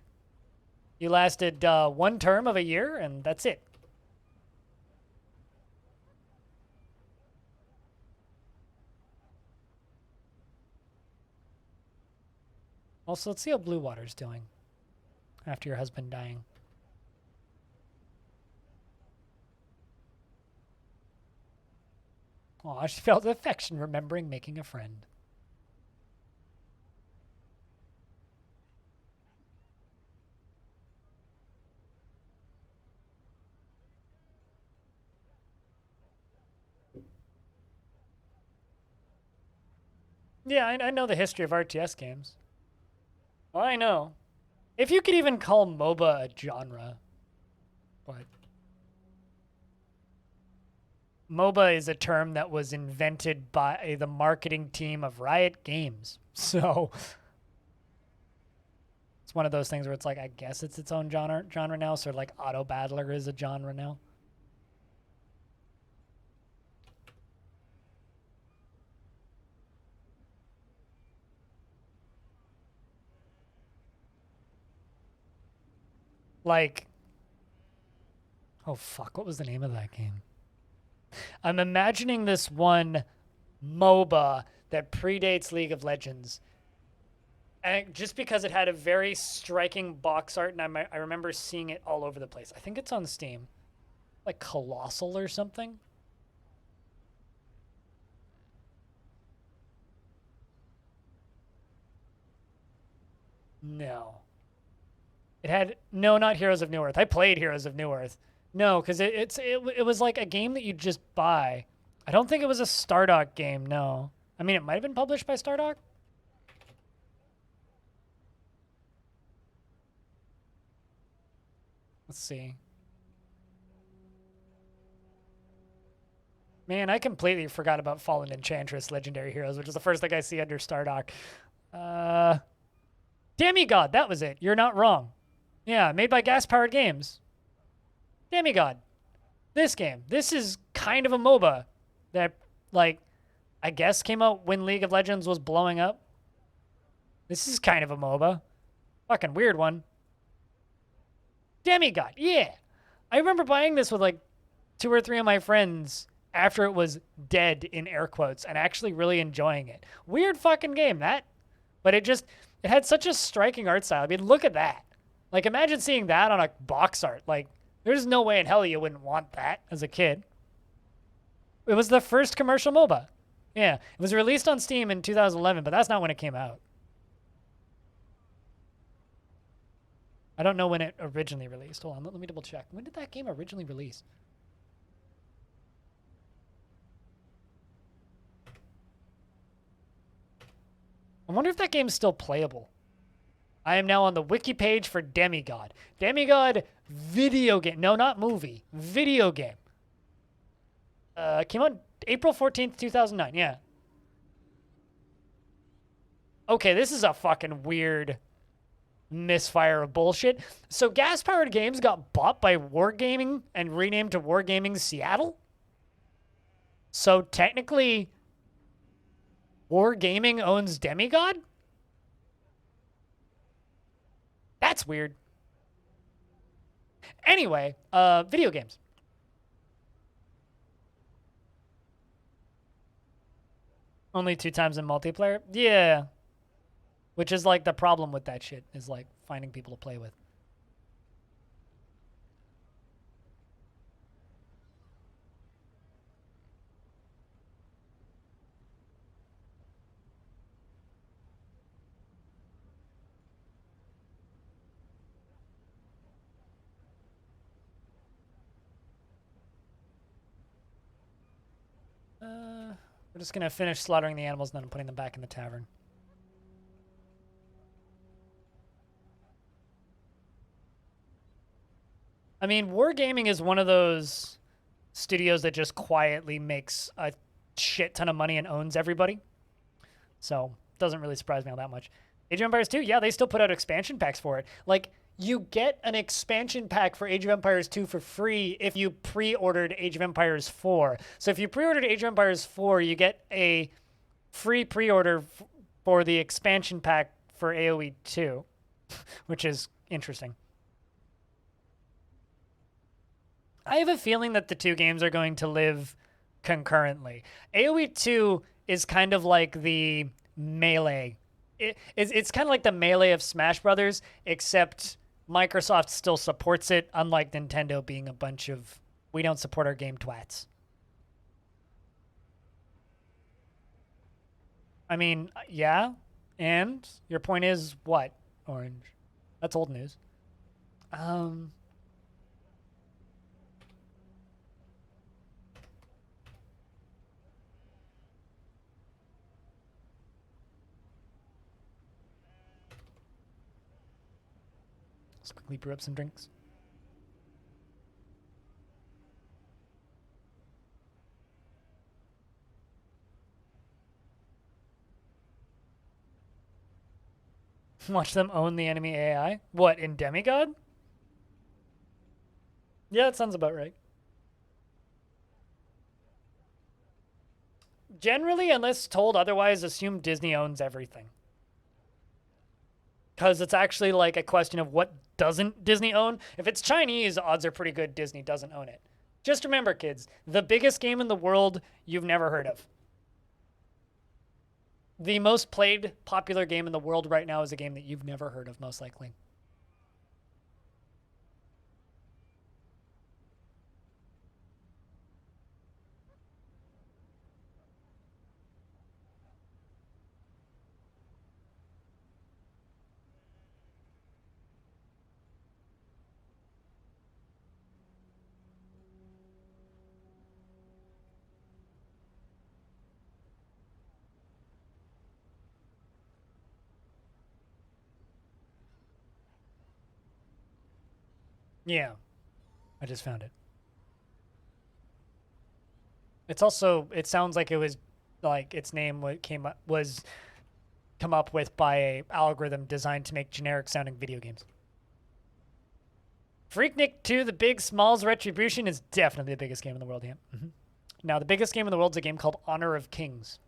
You lasted 1 term of a year, and that's it. Also, let's see how Blue Water's doing after your husband dying. Aw, she felt affection remembering making a friend. Yeah, I know the history of RTS games. Well, I know. If you could even call MOBA a genre. But MOBA is a term that was invented by the marketing team of Riot Games. So it's one of those things where it's like, I guess it's its own genre now. So like Auto Battler is a genre now. Like, oh fuck, what was the name of that game? I'm imagining this one MOBA that predates League of Legends. And just because it had a very striking box art, and I remember seeing it all over the place. I think it's on Steam. Like Colossal or something? No. It had, no, not Heroes of Newerth. I played Heroes of Newerth. No, because it was like a game that you just buy. I don't think it was a Stardock game, no. I mean, it might have been published by Stardock. Let's see. Man, I completely forgot about Fallen Enchantress Legendary Heroes, which is the first thing I see under Stardock. Demigod, that was it. You're not wrong. Yeah, made by Gas Powered Games. Demigod. This game. This is kind of a MOBA that, like, I guess came out when League of Legends was blowing up. This is kind of a MOBA. Fucking weird one. Demigod, yeah. I remember buying this with like 2 or 3 of my friends after it was dead in air quotes and actually really enjoying it. Weird fucking game, that. But it had such a striking art style. I mean, look at that. Like, imagine seeing that on a box art. Like, there's no way in hell you wouldn't want that as a kid. It was the first commercial MOBA. Yeah, it was released on Steam in 2011, but that's not when it came out. I don't know when it originally released. Hold on, let me double check. When did that game originally release? I wonder if that game's still playable. I am now on the wiki page for Demigod. Demigod video game. No, not movie. Video game. Came out April 14th, 2009. Yeah. Okay, this is a fucking weird misfire of bullshit. So Gas Powered Games got bought by Wargaming and renamed to Wargaming Seattle? So technically, Wargaming owns Demigod? That's weird. Anyway, video games. Only 2 times in multiplayer? Yeah. Which is like the problem with that shit, is like finding people to play with. We're just gonna finish slaughtering the animals and then putting them back in the tavern. I mean, Wargaming is one of those studios that just quietly makes a shit ton of money and owns everybody. So, doesn't really surprise me all that much. Age of Empires 2, yeah, they still put out expansion packs for it. Like, you get an expansion pack for Age of Empires 2 for free if you pre-ordered Age of Empires 4. So if you pre-ordered Age of Empires 4, you get a free pre-order for the expansion pack for AoE 2, which is interesting. I have a feeling that the two games are going to live concurrently. AoE 2 is kind of like the Melee. It's kind of like the Melee of Smash Brothers, except Microsoft still supports it, unlike Nintendo being a bunch of, we don't support our game twats. I mean, yeah, and your point is what, Orange? That's old news. Let's quickly brew up some drinks. Watch them own the enemy AI. What, in Demigod? Yeah, that sounds about right. Generally, unless told otherwise, assume Disney owns everything. Because it's actually like a question of what doesn't Disney own. If it's Chinese, odds are pretty good Disney doesn't own it. Just remember, kids, the biggest game in the world you've never heard of. The most played popular game in the world right now is a game that you've never heard of, most likely. Yeah, I just found it. It's also, it sounds like it was like its name was come up with by a algorithm designed to make generic sounding video games. Freaknik 2, The Big Smalls Retribution is definitely the biggest game in the world, yeah. Now, the biggest game in the world is a game called Honor of Kings.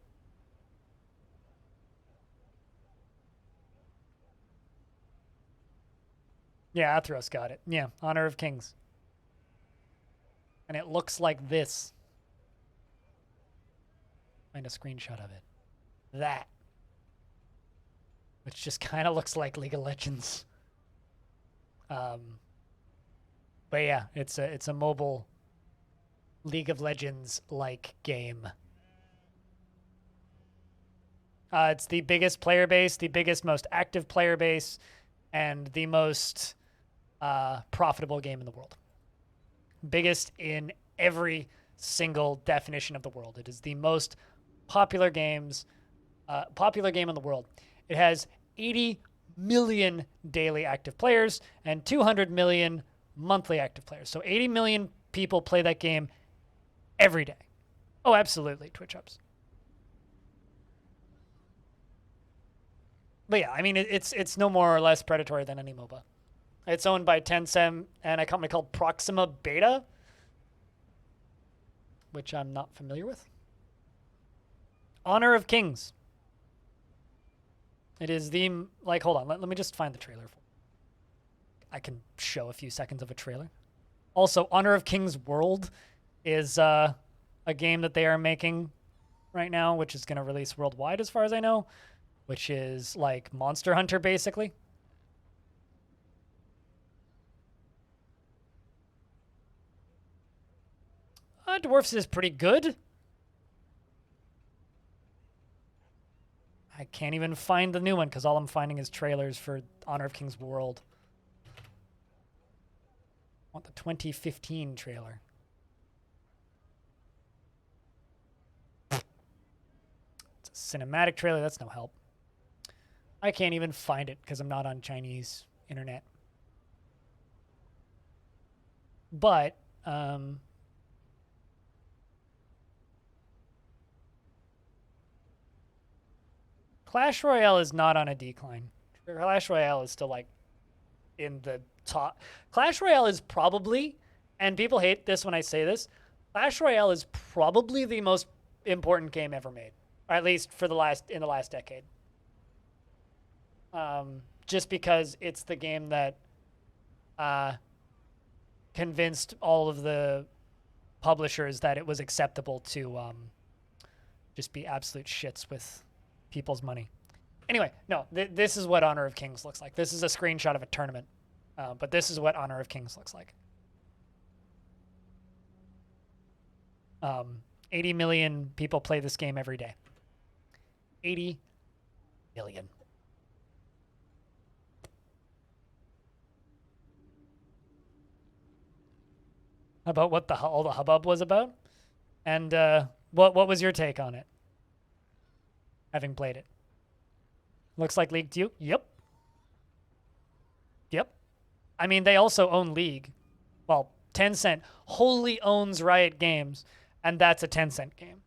Yeah, Athros got it. Yeah, Honor of Kings. And it looks like this. Find a screenshot of it. That. Which just kind of looks like League of Legends. But yeah, it's a mobile League of Legends like game. It's the biggest player base, the biggest, most active player base, and the most profitable game in the world. Biggest in every single definition of the world. It is the most popular game in the world. It has 80 million daily active players and 200 million monthly active players. So 80 million people play that game every day. Oh, absolutely, Twitch ups. But yeah, I mean, it's no more or less predatory than any MOBA. It's owned by Tencent and a company called Proxima Beta, which I'm not familiar with. Honor of Kings. It is the, like, hold on, let me just find the trailer. I can show a few seconds of a trailer. Also, Honor of Kings World is a game that they are making right now, which is going to release worldwide as far as I know, which is like Monster Hunter, basically. Dwarfs is pretty good. I can't even find the new one because all I'm finding is trailers for Honor of Kings World. I want the 2015 trailer. It's a cinematic trailer. That's no help. I can't even find it because I'm not on Chinese internet. But, Clash Royale is not on a decline. Clash Royale is still like in the top. Clash Royale is probably, and people hate this when I say this, Clash Royale is probably the most important game ever made, or at least for the last decade. Just because it's the game that convinced all of the publishers that it was acceptable to just be absolute shits with people's money. Anyway, no, this is what Honor of Kings looks like. This is a screenshot of a tournament, but this is what Honor of Kings looks like. 80 million people play this game every day. 80 million. About what all the hubbub was about, and what was your take on it? Having played it, looks like League to you. Yep. Yep. I mean, they also own League. Well, Tencent wholly owns Riot Games, and that's a Tencent game.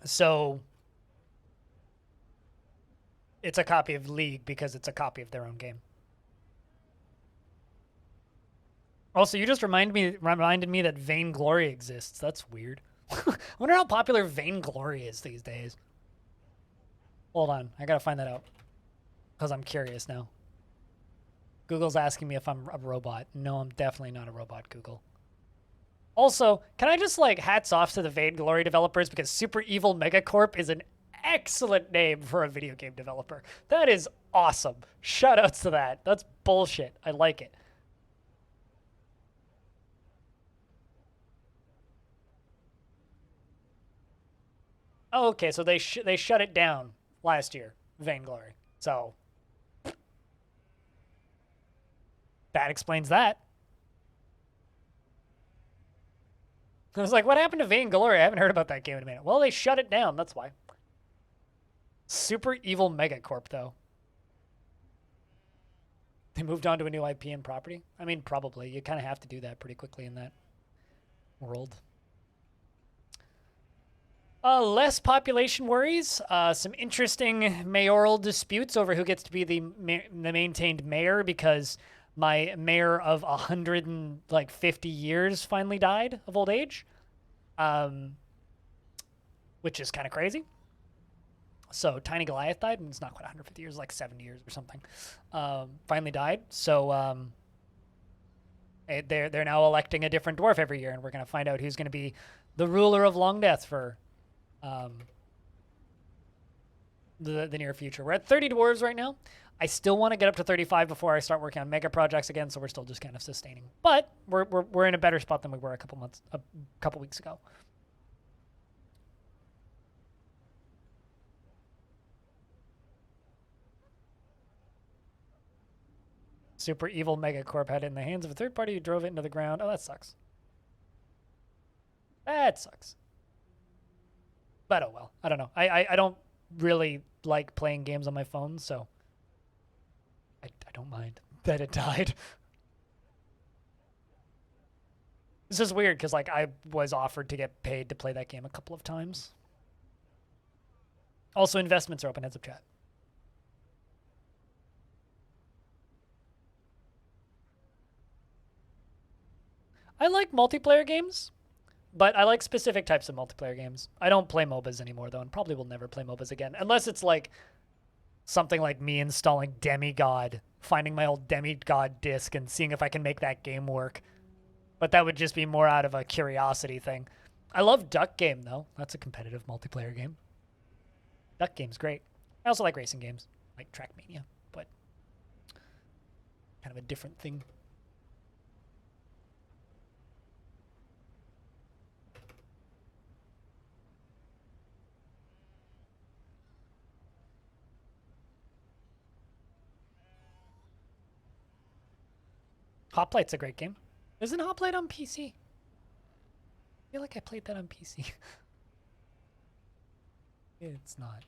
So it's a copy of League because it's a copy of their own game. Also, you just reminded me that Vainglory exists. That's weird. I wonder how popular Vainglory is these days. Hold on, I gotta find that out because I'm curious now. Google's asking me if I'm a robot. No, I'm definitely not a robot, Google. Also, can I just like hats off to the Vainglory developers because Super Evil Megacorp is an excellent name for a video game developer. That is awesome. Shoutouts to that. That's bullshit. I like it. Oh, okay, so they shut it down last year, Vainglory. So that explains that. I was like, what happened to Vainglory? I haven't heard about that game in a minute. Well, they shut it down. That's why. Super Evil Megacorp, though. They moved on to a new IP and property? I mean, probably. You kind of have to do that pretty quickly in that world. Less population worries. Some interesting mayoral disputes over who gets to be the maintained mayor because my mayor of 150 years finally died of old age, which is kind of crazy. So Tiny Goliath died, and it's not quite 150 years, like 70 years or something. Finally died. So they're now electing a different dwarf every year, and we're going to find out who's going to be the ruler of Longdeath for the near future. We're at 30 dwarves right now. I still want to get up to 35 before I start working on mega projects again, so we're still just kind of sustaining. But we're in a better spot than we were a couple weeks ago. Super Evil Megacorp had it in the hands of a third party who drove it into the ground. Oh, that sucks. That sucks. But oh well. I don't know. I don't really like playing games on my phone, so I don't mind that it died. This is weird because like I was offered to get paid to play that game a couple of times. Also, investments are open. Heads up, chat. I like multiplayer games, but I like specific types of multiplayer games. I don't play MOBAs anymore, though, and probably will never play MOBAs again. Unless it's like something like me installing Demigod, finding my old Demigod disc, and seeing if I can make that game work. But that would just be more out of a curiosity thing. I love Duck Game, though. That's a competitive multiplayer game. Duck Game's great. I also like racing games, like Trackmania, but kind of a different thing. Hoplite's a great game. Isn't Hoplite on PC? I feel like I played that on PC. It's not.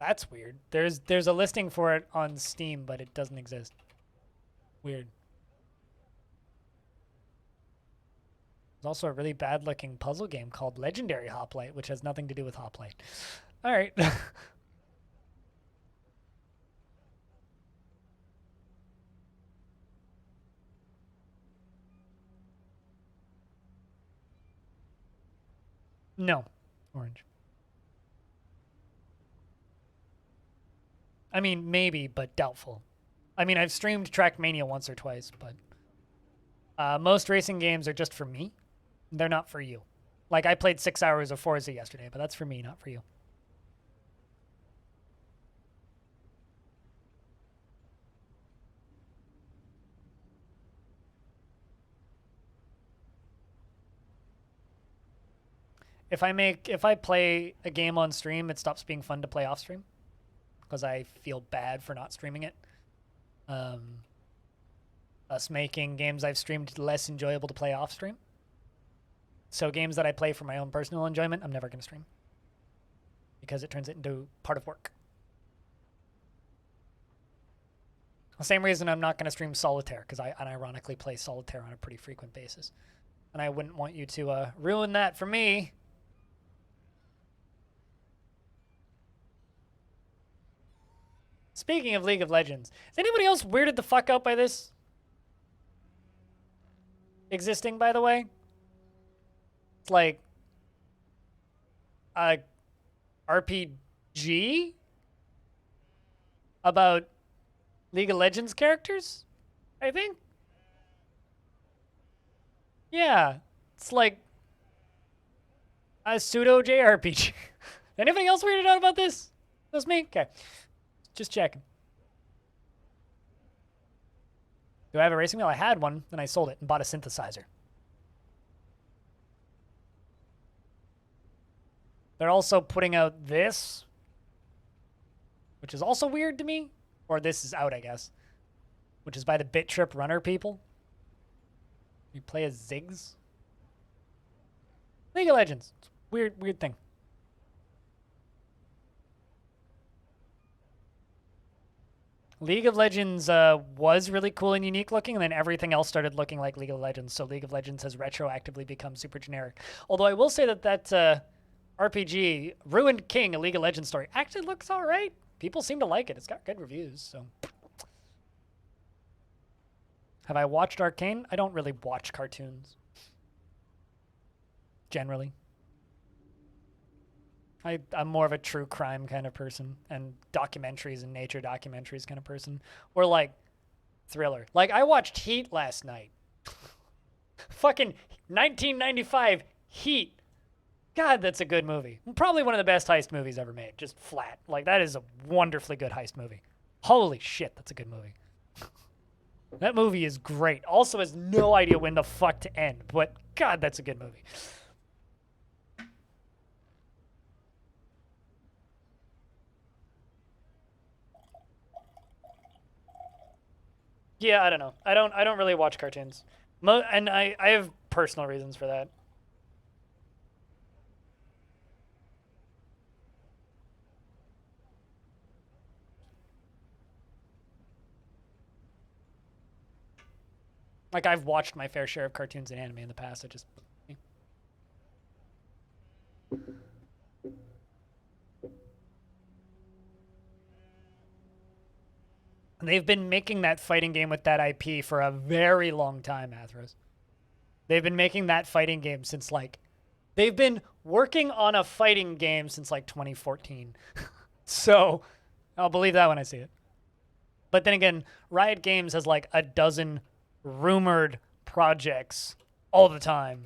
That's weird. There's a listing for it on Steam, but it doesn't exist. Weird. There's also a really bad looking puzzle game called Legendary Hoplite, which has nothing to do with Hoplite. All right. No. Orange. I mean, maybe, but doubtful. I mean, I've streamed Trackmania once or twice, but most racing games are just for me. They're not for you. Like, I played 6 hours of Forza yesterday, but that's for me, not for you. If I play a game on stream, it stops being fun to play off stream because I feel bad for not streaming it. Thus making games I've streamed less enjoyable to play off stream. So games that I play for my own personal enjoyment, I'm never going to stream because it turns it into part of work. The same reason I'm not going to stream Solitaire, because I unironically play Solitaire on a pretty frequent basis. And I wouldn't want you to ruin that for me. Speaking of League of Legends, is anybody else weirded the fuck out by this existing, by the way? It's like a RPG about League of Legends characters, I think. Yeah, it's like a pseudo JRPG. Anybody else weirded out about this? That's me? Okay. Just checking. Do I have a racing wheel? I had one, then I sold it and bought a synthesizer. They're also putting out this, which is also weird to me. Or this is out, I guess. Which is by the Bit Trip Runner people. You play as Ziggs. League of Legends. It's a weird thing. League of Legends was really cool and unique looking, and then everything else started looking like League of Legends. So League of Legends has retroactively become super generic. Although I will say that RPG, Ruined King, a League of Legends story, actually looks all right. People seem to like it. It's got good reviews, so. Have I watched Arcane? I don't really watch cartoons. Generally. I'm more of a true crime kind of person and documentaries and nature documentaries kind of person. Or like thriller. Like I watched Heat last night. Fucking 1995 Heat. God, that's a good movie. Probably one of the best heist movies ever made. Just flat. Like that is a wonderfully good heist movie. Holy shit, that's a good movie. That movie is great. Also has no idea when the fuck to end. But God, that's a good movie. Yeah, I don't know. I don't really watch cartoons. And I have personal reasons for that. Like I've watched my fair share of cartoons and anime in the past. I just They've been making that fighting game with that IP for a very long time, Athros. They've been making that fighting game since like they've been working on a fighting game since like 2014. So I'll believe that when I see it. But then again, Riot Games has like a dozen rumored projects all the time,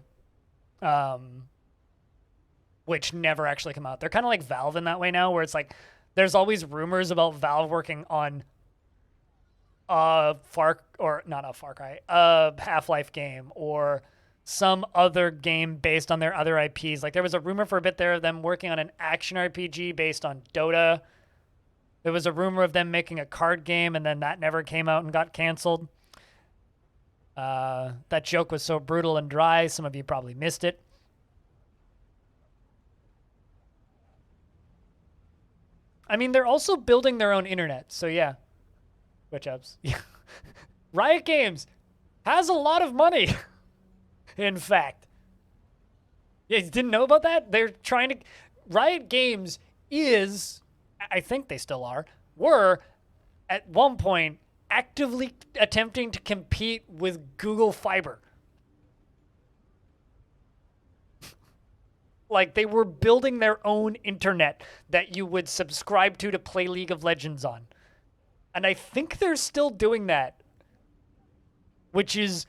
which never actually come out. They're kind of like Valve in that way now, where it's like there's always rumors about Valve working on a Half-Life game or some other game based on their other IPs. Like there was a rumor for a bit there of them working on an action RPG based on Dota. There was a rumor of them making a card game, and then that never came out and got canceled. That joke was so brutal and dry, some of you probably missed it. I mean, they're also building their own internet. So yeah, Twitch ups. Yeah. Riot Games has a lot of money. In fact. Yeah, you didn't know about that? They're trying to. Riot Games is, I think they still are, were at one point actively attempting to compete with Google Fiber. Like they were building their own internet that you would subscribe to play League of Legends on. And I think they're still doing that, which is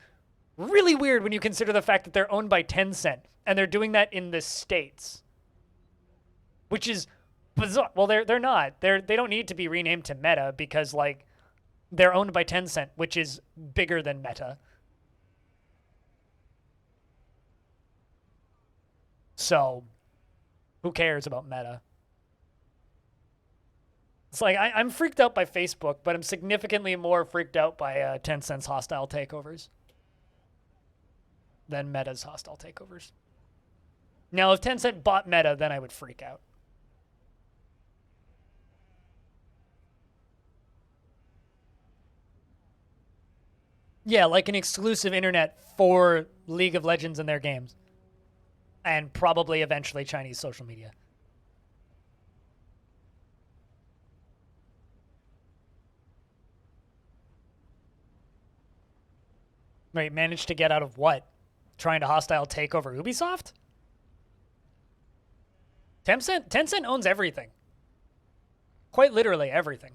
really weird when you consider the fact that they're owned by Tencent and they're doing that in the States, which is bizarre. Well, they're not. They don't need to be renamed to Meta because like they're owned by Tencent, which is bigger than Meta. So, who cares about Meta? It's like I'm freaked out by Facebook, but I'm significantly more freaked out by Tencent's hostile takeovers than Meta's hostile takeovers. Now, if Tencent bought Meta, then I would freak out. Yeah, like an exclusive internet for League of Legends and their games. And probably eventually Chinese social media. Wait, managed to get out of what? Trying to hostile take over Ubisoft? Tencent owns everything. Quite literally everything.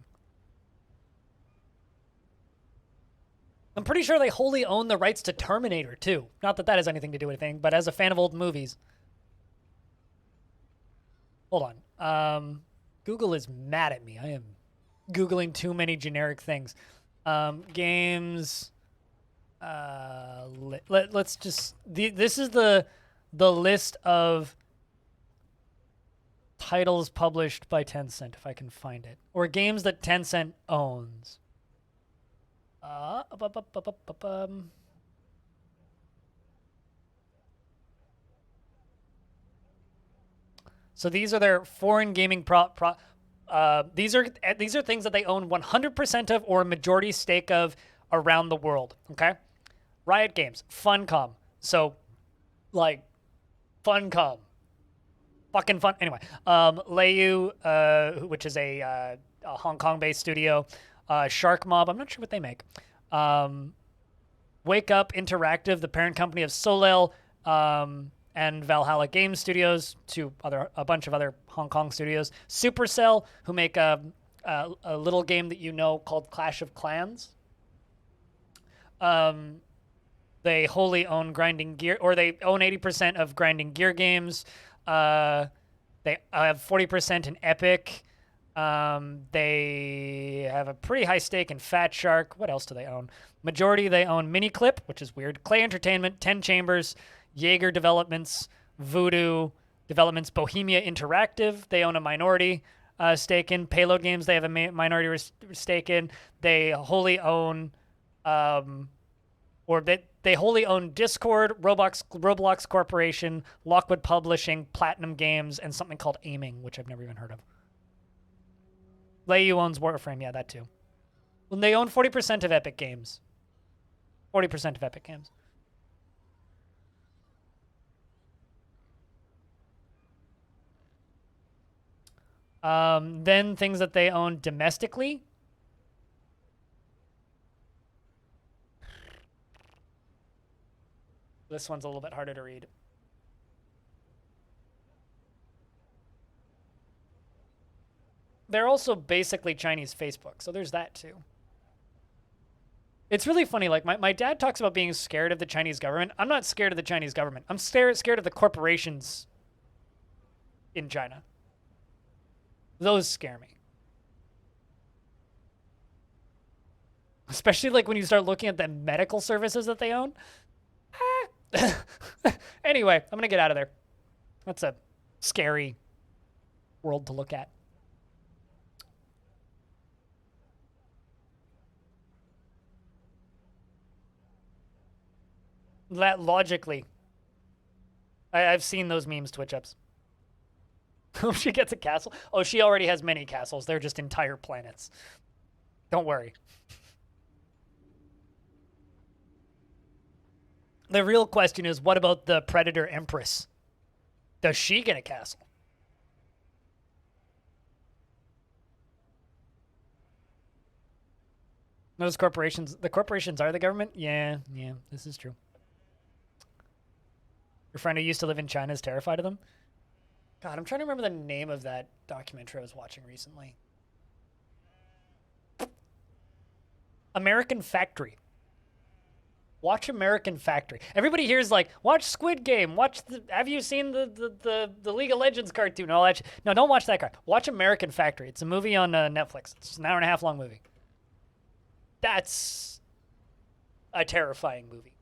I'm pretty sure they wholly own the rights to Terminator, too. Not that that has anything to do with anything, but as a fan of old movies. Hold on. Google is mad at me. I am Googling too many generic things. Games. Let's just... This is the list of titles published by Tencent, if I can find it. Or games that Tencent owns. So these are their foreign gaming these are things that they own 100% of or a majority stake of around the world. Okay, Riot Games, Funcom. So, like, Funcom, fucking fun. Anyway, Leiyu, which is a Hong Kong-based studio. Shark Mob, I'm not sure what they make. Wake Up Interactive, the parent company of Soleil and Valhalla Game Studios, a bunch of other Hong Kong studios. Supercell, who make a little game that you know called Clash of Clans. They wholly own Grinding Gear, or they own 80% of Grinding Gear games. They have 40% in Epic. They have a pretty high stake in Fat Shark. What else do they own? Majority, they own Miniclip, which is weird. Clay Entertainment, 10 Chambers, Jaeger Developments, Voodoo Developments, Bohemia Interactive. They own a minority stake in. Payload Games, they have a minority stake in. They wholly own, they wholly own Discord, Roblox Corporation, Lockwood Publishing, Platinum Games, and something called Aiming, which I've never even heard of. Leiyu owns Warframe, yeah, that too. Well, they own 40% of Epic Games. 40% of Epic Games. Then things that they own domestically. This one's a little bit harder to read. They're also basically Chinese Facebook, so there's that too. It's really funny. Like, my dad talks about being scared of the Chinese government. I'm not scared of the Chinese government. I'm scared of the corporations in China. Those scare me. Especially, like, when you start looking at the medical services that they own. Anyway, I'm going to get out of there. That's a scary world to look at. Logically, I've seen those memes, Twitch ups. Hope she gets a castle. Oh, she already has many castles. They're just entire planets. Don't worry. The real question is, what about the Predator Empress? Does she get a castle? Those corporations, the corporations are the government? Yeah, this is true. Your friend who used to live in China is terrified of them? God, I'm trying to remember the name of that documentary I was watching recently. American Factory. Watch American Factory. Everybody here is like, watch Squid Game. Have you seen the League of Legends cartoon? No, don't watch that. Watch American Factory. It's a movie on Netflix. It's an 1.5 hour long movie. That's a terrifying movie.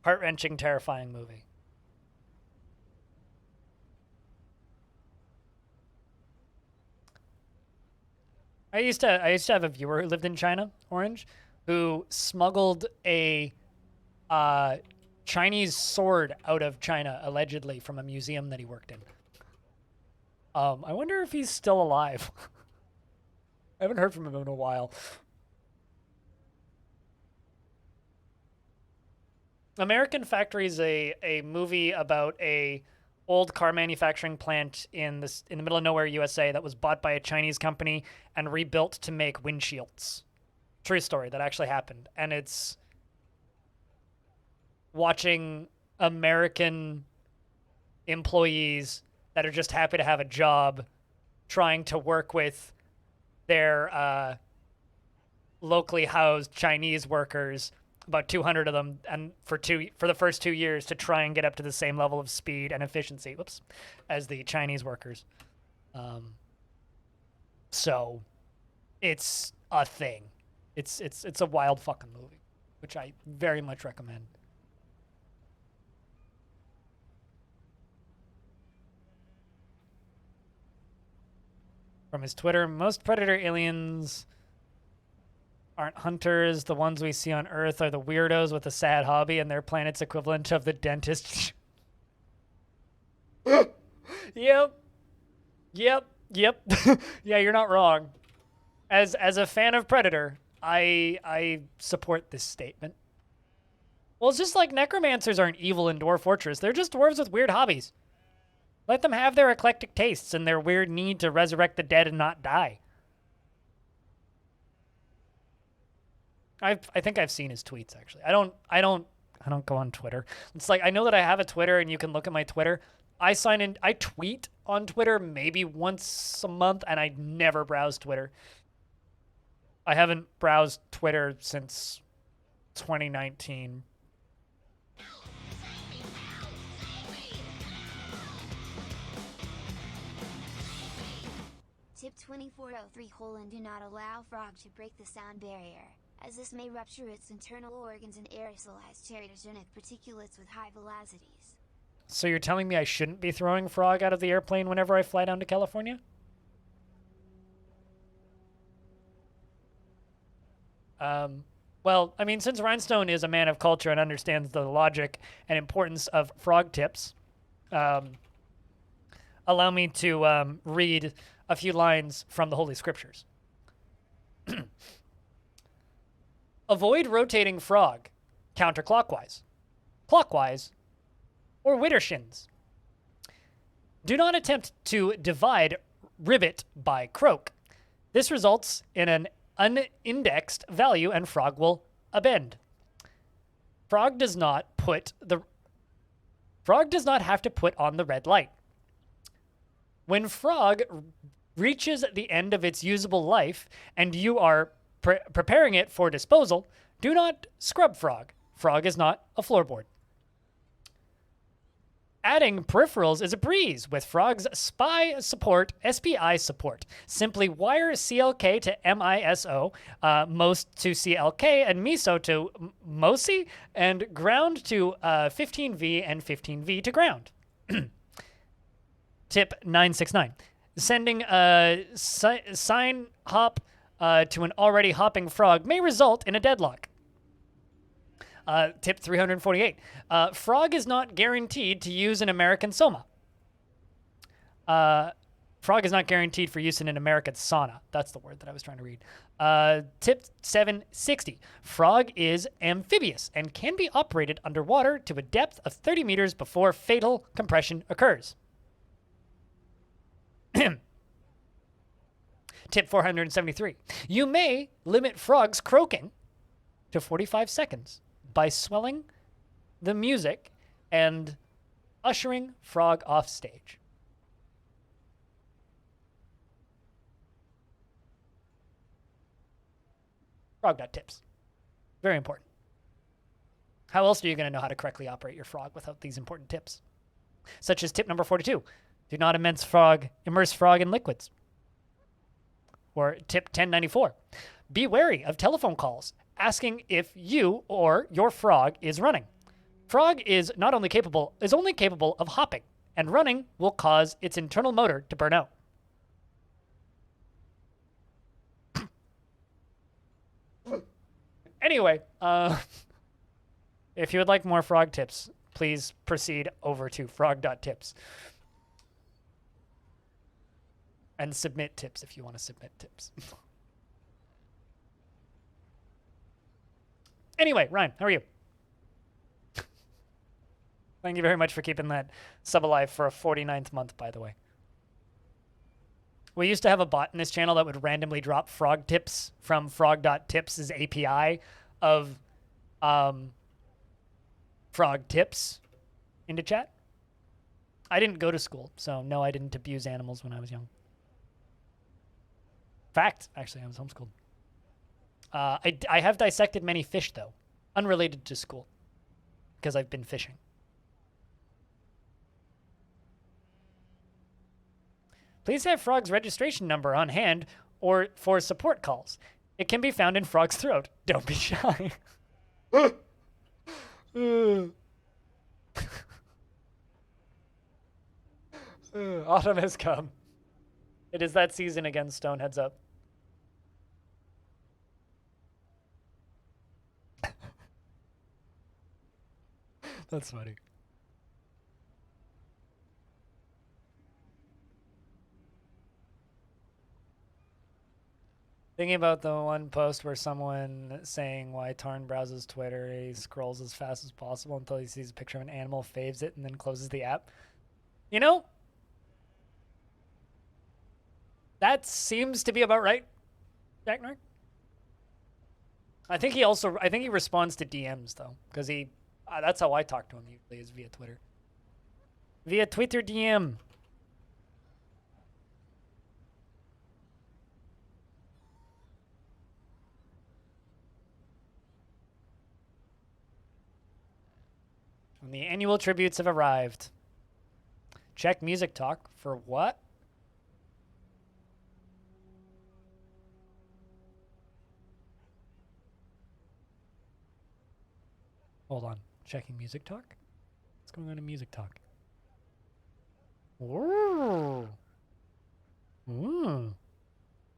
Heart-wrenching, terrifying movie. I used to have a viewer who lived in China, Orange, who smuggled a Chinese sword out of China, allegedly, from a museum that he worked in. I wonder if he's still alive. I haven't heard from him in a while. American Factory is a movie about a old car manufacturing plant in the middle of nowhere, USA, that was bought by a Chinese company and rebuilt to make windshields. True story that actually happened. And it's watching American employees that are just happy to have a job trying to work with their locally housed Chinese workers, about 200 of them, and for the first 2 years, to try and get up to the same level of speed and efficiency, as the Chinese workers. So it's a thing. It's a wild fucking movie, which I very much recommend. From his Twitter, most predator aliens aren't hunters. The ones we see on Earth are the weirdos with a sad hobby, and their planet's equivalent of the dentist. Yep. Yeah, you're not wrong. As a fan of Predator, I support this statement. Well, it's just like necromancers aren't evil in Dwarf Fortress. They're just dwarves with weird hobbies. Let them have their eclectic tastes and their weird need to resurrect the dead and not die. I think I've seen his tweets, actually. I don't go on Twitter. It's like, I know that I have a Twitter and you can look at my Twitter. I tweet on Twitter maybe once a month, and I never browse Twitter. I haven't browsed Twitter since 2019. Tip 2403: do not allow frog to break the sound barrier, as this may rupture its internal organs and aerosolize teratogenic particulates with high velocities. So you're telling me I shouldn't be throwing frog out of the airplane whenever I fly down to California? Well, I mean, since Rhinestone is a man of culture and understands the logic and importance of frog tips, allow me to read a few lines from the Holy Scriptures. Avoid rotating frog counterclockwise, clockwise, or widdershins. Do not attempt to divide ribbit by croak. This results in an unindexed value and frog will abend. Frog does not have to put on the red light. When frog reaches the end of its usable life and you are preparing it for disposal, do not scrub frog. Frog is not a floorboard. Adding peripherals is a breeze with Frog's SPI support. Simply wire CLK to MISO, most to CLK, and MISO to MOSI, and ground to 15V and 15V to ground. Tip 969. Sending a sign hop to an already hopping frog may result in a deadlock. Tip 348. Frog is not guaranteed to use an American Soma. Frog is not guaranteed for use in an American sauna. That's the word that I was trying to read. Tip 760. Frog is amphibious and can be operated underwater to a depth of 30 meters before fatal compression occurs. Tip 473. You may limit frogs croaking to 45 seconds by swelling the music and ushering frog off stage. Frog.tips. Very important. How else are you going to know how to correctly operate your frog without these important tips? Such as tip number 42. Do not immerse frog in liquids. Or tip 1094. Be wary of telephone calls asking if you or your frog is running. Frog is only capable of hopping, and running will cause its internal motor to burn out. Anyway, if you would like more frog tips, please proceed over to frog.tips. And submit tips if you want to submit tips. Anyway, Ryan, how are you? Thank you very much for keeping that sub alive for a 49th month, by the way. We used to have a bot in this channel that would randomly drop frog tips from frog.tips' API of frog tips into chat. I didn't go to school, so no, I didn't abuse animals when I was young. Fact, actually, I was homeschooled. I have dissected many fish, though, unrelated to school, because I've been fishing. Please have Frog's registration number on hand or for support calls. It can be found in Frog's throat. Don't be shy. Autumn has come. It is that season again, Stone. Heads up. That's funny. Thinking about the one post where someone saying why Tarn browses Twitter, he scrolls as fast as possible until he sees a picture of an animal, faves it, and then closes the app. You know, that seems to be about right, Jack Nark. I think he responds to DMs though, because that's how I talk to him usually, is via Twitter. Via Twitter DM. And the annual tributes have arrived. Check Music Talk for what? Hold on. Checking Music Talk? What's going on in Music Talk? Ooh. Ooh.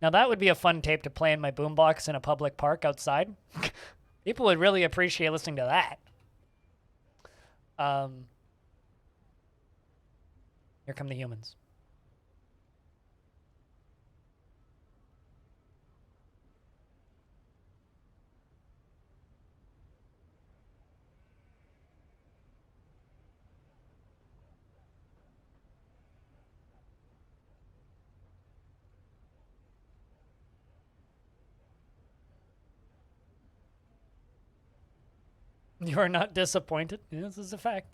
Now that would be a fun tape to play in my boombox in a public park outside. People would really appreciate listening to that. Here come the humans. You are not disappointed? Yeah, this is a fact.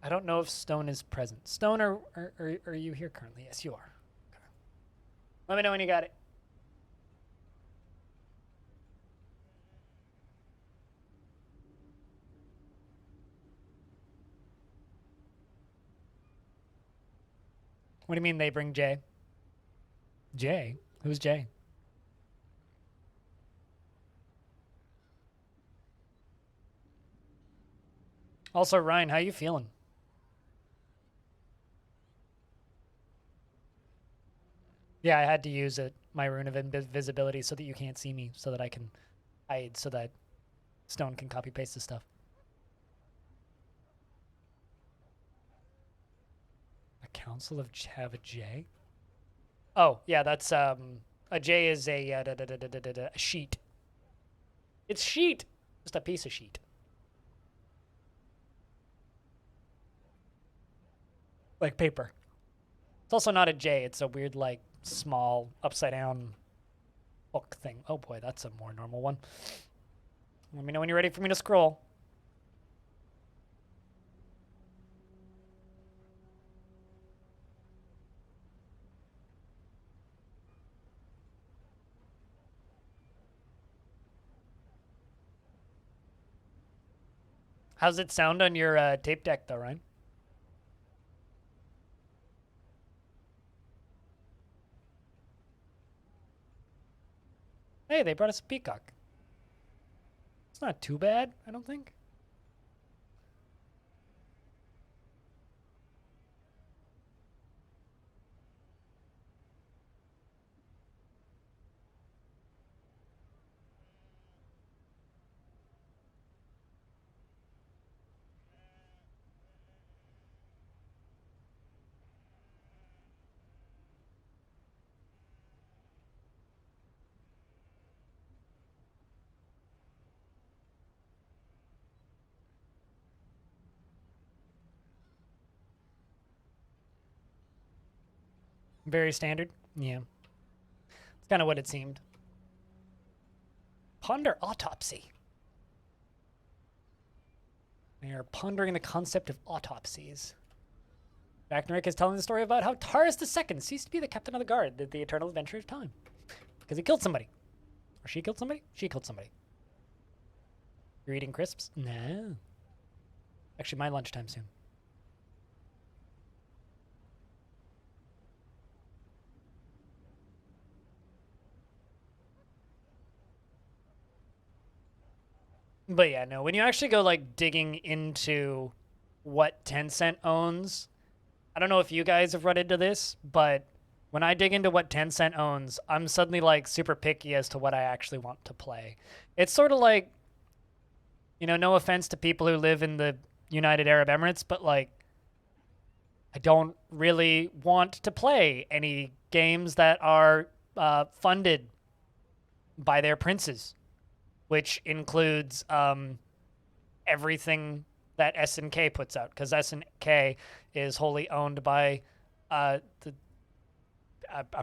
I don't know if Stone is present. Stone, are you here currently? Yes, you are. Okay. Let me know when you got it. What do you mean they bring Jay? Jay? Who's Jay? Also, Ryan, how you feeling? Yeah, I had to use my rune of invisibility so that you can't see me, so that I can hide, so that Stone can copy paste the stuff. A council of have a J? Oh, yeah, that's a J is a sheet. It's sheet, just a piece of sheet. Like paper. It's also not a J. It's a weird, like, small, upside-down book thing. Oh, boy, that's a more normal one. Let me know when you're ready for me to scroll. How's it sound on your tape deck, though, Ryan? Hey, they brought us a peacock. It's not too bad, I don't think. Very standard. Yeah. It's kind of what it seemed. Ponder autopsy. They are pondering the concept of autopsies. Ragnarok is telling the story about how Taurus II ceased to be the captain of the guard at the eternal adventure of time. Because he killed somebody. Or she killed somebody? She killed somebody. You're eating crisps? No. Actually, my lunchtime soon. But yeah, no, when you actually go like digging into what Tencent owns, I don't know if you guys have run into this, but when I dig into what Tencent owns, I'm suddenly like super picky as to what I actually want to play. It's sort of like, you know, no offense to people who live in the United Arab Emirates, but like, I don't really want to play any games that are funded by their princes, which includes everything that SNK puts out, because SNK is wholly owned by a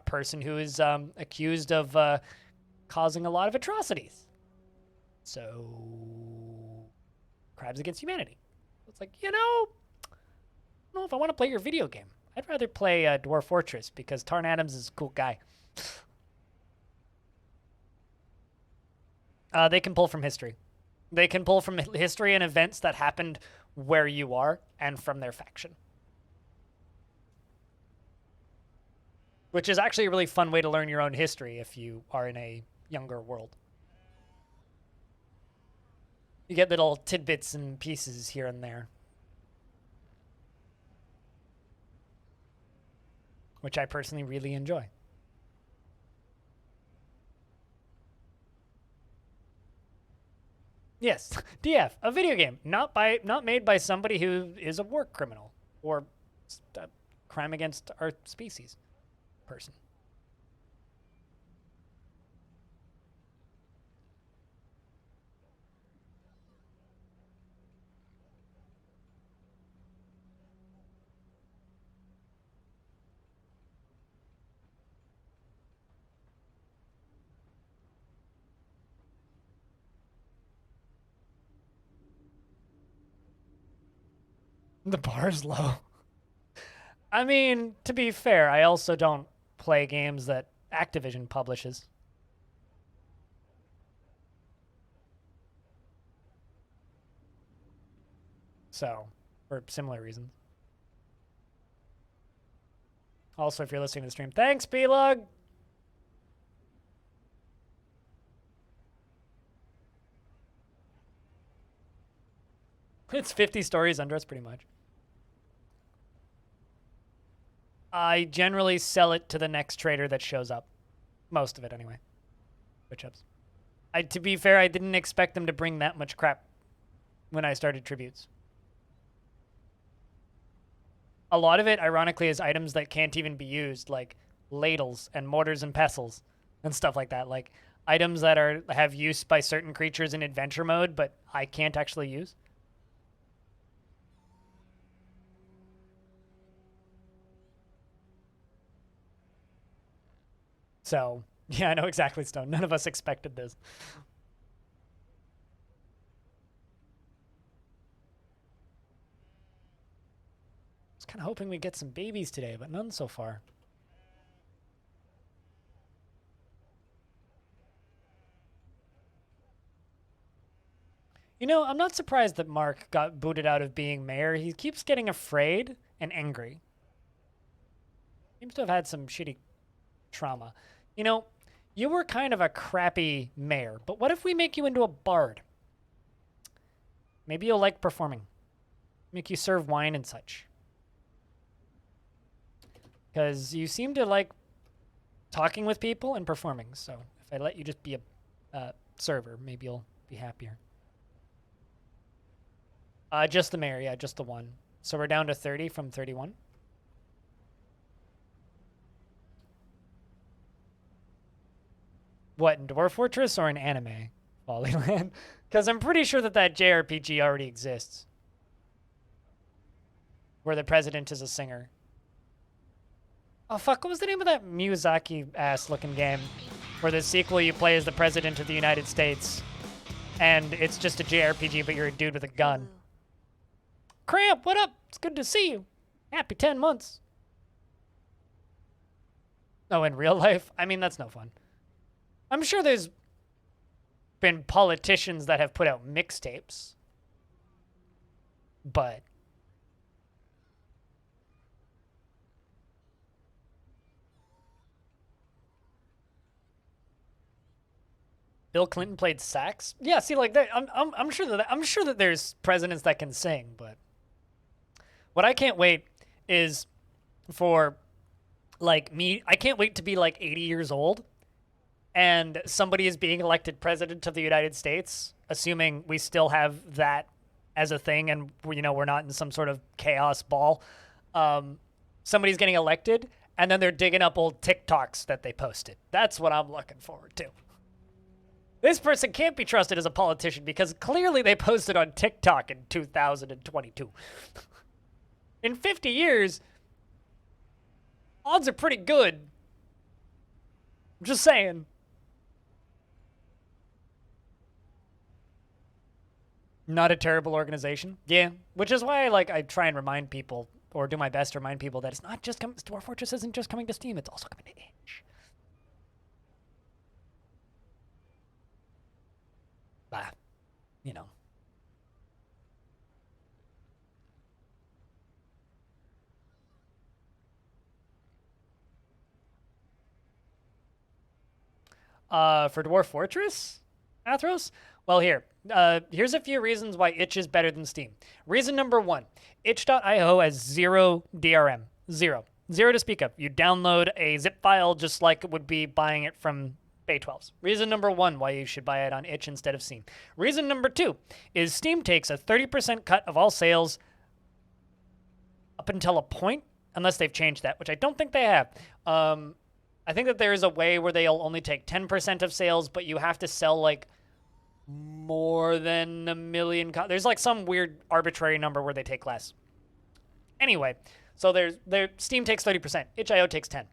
person who is accused of causing a lot of atrocities. So, crimes against humanity. It's like, you know, I don't know if I want to play your video game. I'd rather play Dwarf Fortress because Tarn Adams is a cool guy. They can pull from history. They can pull from history and events that happened where you are and from their faction. Which is actually a really fun way to learn your own history if you are in a younger world. You get little tidbits and pieces here and there. Which I personally really enjoy. Yes, DF, a video game, not made by somebody who is a war criminal or a crime against our species person. The bar's low. I mean, to be fair, I also don't play games that Activision publishes. So, for similar reasons. Also, if you're listening to the stream, thanks, B-Lug! It's 50 stories under us, pretty much. I generally sell it to the next trader that shows up. Most of it, anyway. Switch ups. To be fair, I didn't expect them to bring that much crap when I started tributes. A lot of it, ironically, is items that can't even be used, like ladles and mortars and pestles and stuff like that. Like items that have use by certain creatures in adventure mode, but I can't actually use. So, yeah, I know exactly, Stone. None of us expected this. I was kind of hoping we'd get some babies today, but none so far. You know, I'm not surprised that Mark got booted out of being mayor. He keeps getting afraid and angry. Seems to have had some shitty trauma. You know, you were kind of a crappy mayor, but what if we make you into a bard? Maybe you'll like performing. Make you serve wine and such. Because you seem to like talking with people and performing, so if I let you just be a server, maybe you'll be happier. Just the mayor, yeah, just the one. So we're down to 30 from 31. What, in Dwarf Fortress or in anime? Follyland? Because I'm pretty sure that JRPG already exists. Where the president is a singer. Oh, fuck, what was the name of that Miyazaki-ass looking game? Where the sequel you play as the president of the United States. And it's just a JRPG, but you're a dude with a gun. Cramp, what up? It's good to see you. Happy 10 months. Oh, in real life? I mean, that's no fun. I'm sure there's been politicians that have put out mixtapes. But Bill Clinton played sax? Yeah, see, like that. I'm sure that there's presidents that can sing, but what I can't wait is for like me. I can't wait to be like 80 years old, and somebody is being elected president of the United States, assuming we still have that as a thing, and we're not in some sort of chaos ball. Somebody's getting elected, and then they're digging up old TikToks that they posted. That's what I'm looking forward to. This person can't be trusted as a politician because clearly they posted on TikTok in 2022. In 50 years, odds are pretty good. I'm just saying. Not a terrible organization. Yeah, which is why I try and remind people, or do my best to remind people, that it's not just Dwarf Fortress isn't just coming to Steam, it's also coming to itch. Bah, you know. For Dwarf Fortress, Athros? Well, here's a few reasons why itch is better than Steam. Reason number one, itch.io has 0 DRM. Zero to speak of. You download a zip file just like it would be buying it from Bay 12s. Reason number one why you should buy it on itch instead of Steam. Reason number two is Steam takes a 30% cut of all sales up until a point, unless they've changed that, which I don't think they have. I think that there is a way where they'll only take 10% of sales, but you have to sell like more than 1 million. There's like some weird arbitrary number where they take less. Anyway, so Steam takes 30%. itch.io takes 10.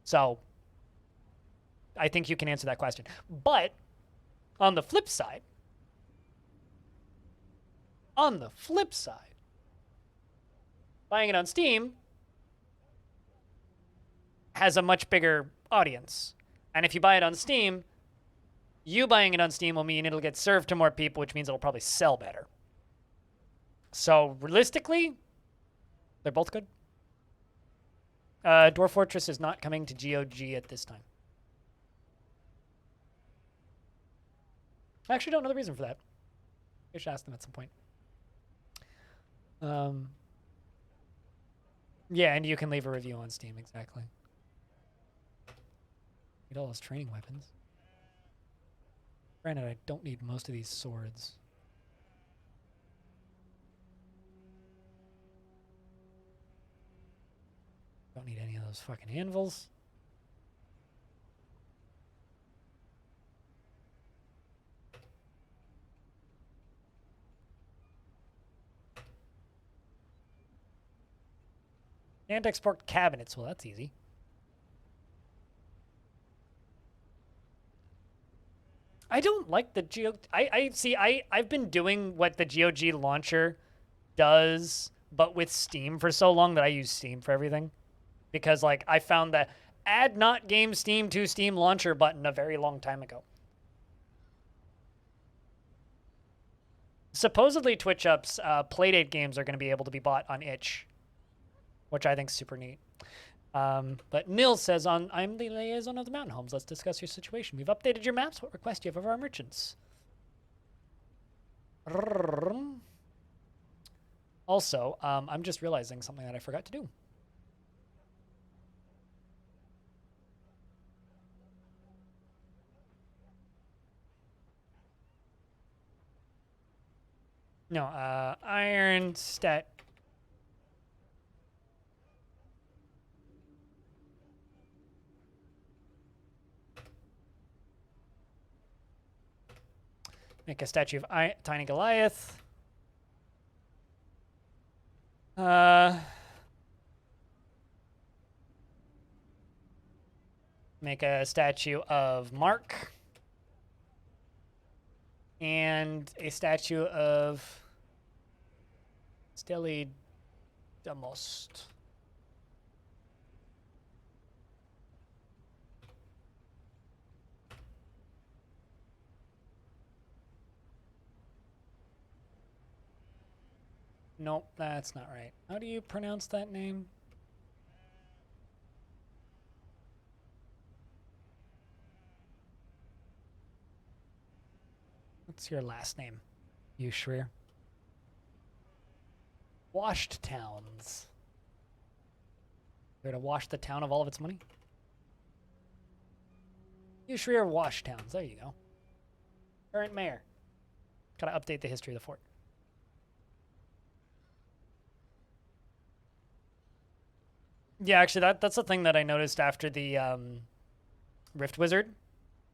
So I think you can answer that question. But on the flip side, buying it on Steam has a much bigger audience. And if you buy it on Steam, you buying it on Steam will mean it'll get served to more people, which means it'll probably sell better. So realistically, they're both good. Dwarf Fortress is not coming to GOG at this time. I actually don't know the reason for that. I should ask them at some point. Yeah, and you can leave a review on Steam, exactly. Need all those training weapons. Granted, I don't need most of these swords. Don't need any of those fucking anvils. And export cabinets. Well, that's easy. I don't like the I've been doing what the GOG launcher does, but with Steam for so long that I use Steam for everything. Because, like, I found the add not game Steam to Steam launcher button a very long time ago. Supposedly, Twitch Up's Playdate games are going to be able to be bought on itch, which I think is super neat. But Nils says, I'm the liaison of the mountain homes. Let's discuss your situation. We've updated your maps. What request do you have of our merchants? Also, I'm just realizing something that I forgot to do. No, iron stat. Make a statue of Tiny Goliath. Make a statue of Mark. And a statue of Steli Damost. Nope, that's not right. How do you pronounce that name? What's your last name? You Shreer. Washed Towns. They're to wash the town of all of its money? You Shreer Wash Towns. There you go. Current mayor. Gotta update the history of the fort. Yeah, actually, that's the thing that I noticed after the Rift Wizard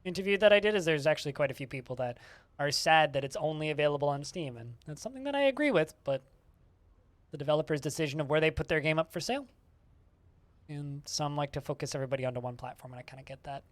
interview that I did, is there's actually quite a few people that are sad that it's only available on Steam, and that's something that I agree with, but the developer's decision of where they put their game up for sale. And some like to focus everybody onto one platform, and I kind of get that.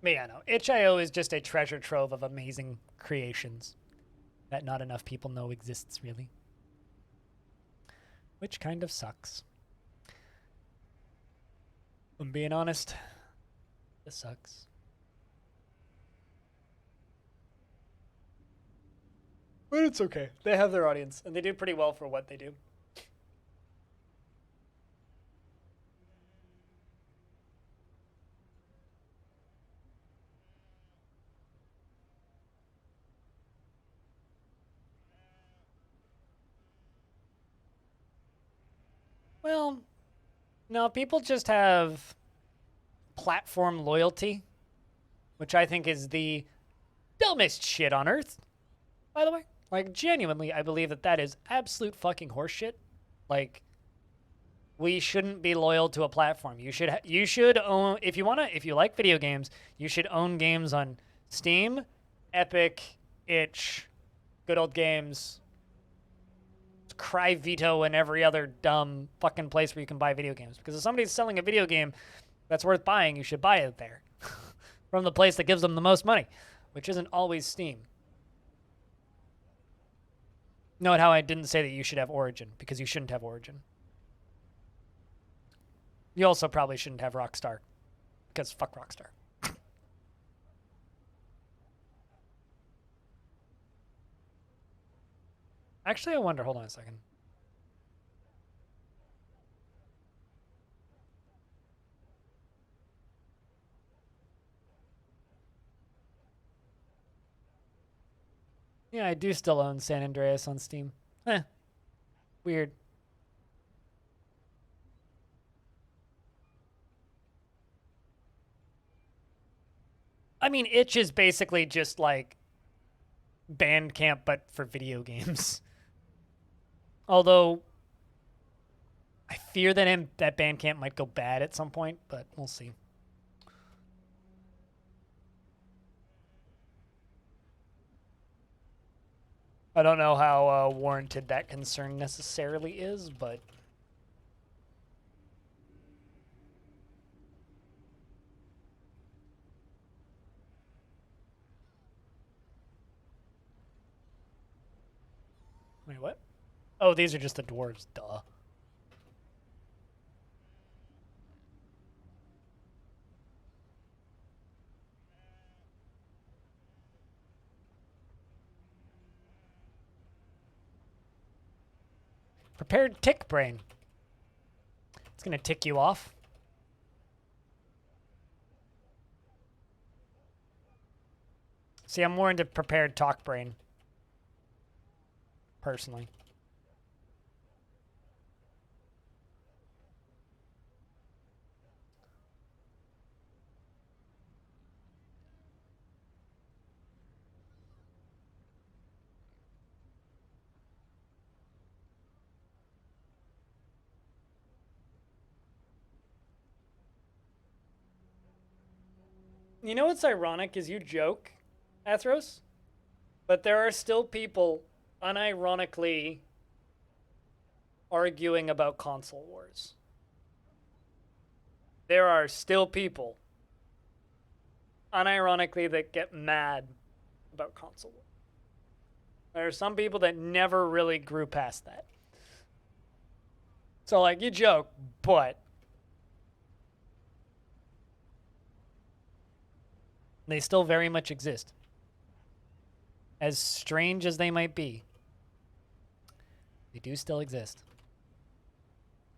But yeah, no, itch.io is just a treasure trove of amazing creations that not enough people know exists, really. Which kind of sucks. I'm being honest, this sucks. But it's okay. They have their audience, and they do pretty well for what they do. Well, no, people just have platform loyalty, which I think is the dumbest shit on earth, by the way. Like, genuinely, I believe that that is absolute fucking horseshit. Like, we shouldn't be loyal to a platform. You should own, if you like video games, you should own games on Steam, Epic, itch, Good Old Games, cry veto in every other dumb fucking place where you can buy video games. Because if somebody's selling a video game that's worth buying, you should buy it there. From the place that gives them the most money, which isn't always Steam. Note how I didn't say that you should have Origin, because you shouldn't have Origin. You also probably shouldn't have Rockstar, because fuck Rockstar. Actually, I wonder, hold on a second. Yeah, I do still own San Andreas on Steam. Weird. I mean, itch is basically just like Bandcamp, but for video games. Although, I fear that that Bandcamp might go bad at some point, but we'll see. I don't know how warranted that concern necessarily is, but... Wait, what? Oh, these are just the dwarves, duh. Prepared tick brain. It's gonna tick you off. See, I'm more into prepared talk brain. Personally. You know what's ironic is you joke, Athros, but there are still people unironically arguing about console wars. There are still people unironically that get mad about console wars. There are some people that never really grew past that. So like you joke, but they still very much exist. As strange as they might be, they do still exist.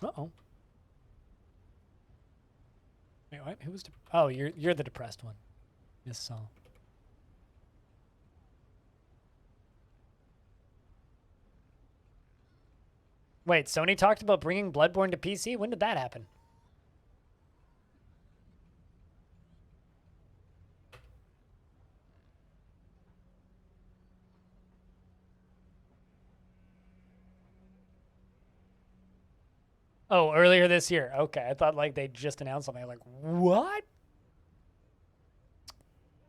Uh-oh. Wait, what? Who was... Oh, you're the depressed one. Yes, so. Wait, Sony talked about bringing Bloodborne to PC? When did that happen? Oh, earlier this year. Okay, I thought like they just announced something. Like, what?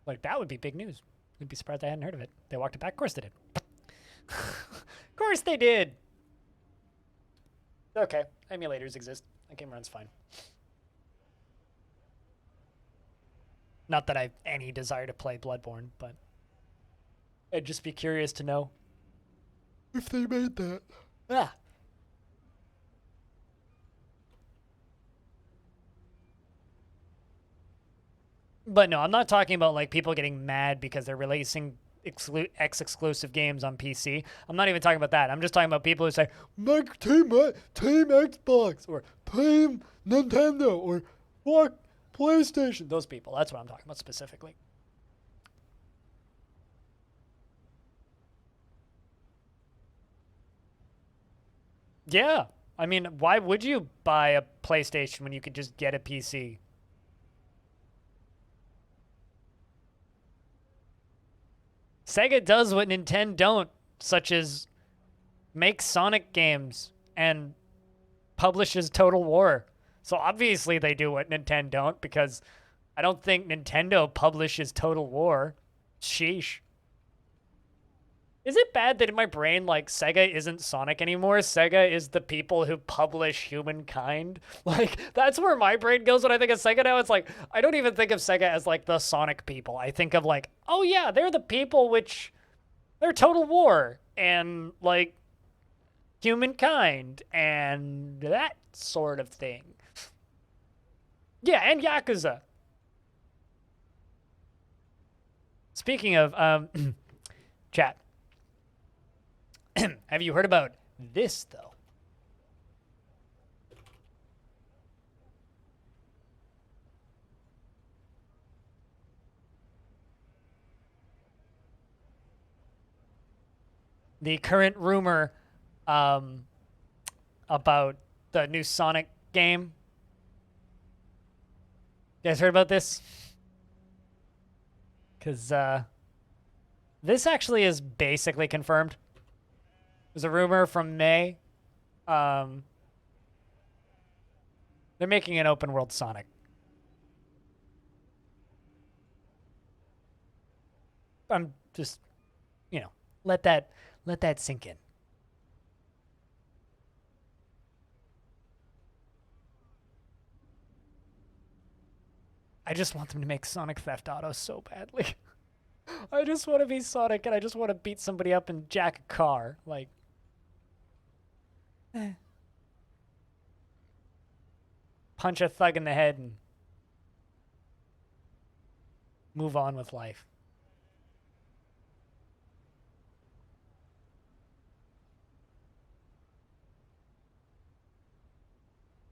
Like, that would be big news. I'd be surprised I hadn't heard of it. They walked it back? Of course they did. Of course they did. Okay, emulators exist. That game runs fine. Not that I have any desire to play Bloodborne, but I'd just be curious to know if they made that. Ah. But no, I'm not talking about like people getting mad because they're releasing exclusive games on PC. I'm not even talking about that. I'm just talking about people who say, like, Team Xbox, or Team Nintendo, or fuck PlayStation. Those people. That's what I'm talking about specifically. Yeah. I mean, why would you buy a PlayStation when you could just get a PC? Sega does what Nintendo don't, such as make Sonic games and publishes Total War. So obviously they do what Nintendo don't, because I don't think Nintendo publishes Total War. Sheesh. Is it bad that in my brain, like, Sega isn't Sonic anymore? Sega is the people who publish Humankind. Like, that's where my brain goes when I think of Sega now. It's like, I don't even think of Sega as, like, the Sonic people. I think of, like, oh yeah, they're the people which, they're Total War, and, like, Humankind, and that sort of thing. Yeah, and Yakuza. Speaking of, chat. Have you heard about this, though? The current rumor about the new Sonic game. You guys heard about this? Because this actually is basically confirmed. There's a rumor from May. They're making an open world Sonic. I'm just, you know, let that sink in. I just want them to make Sonic Theft Auto so badly. I just want to be Sonic and I just want to beat somebody up and jack a car. Like, punch a thug in the head and move on with life.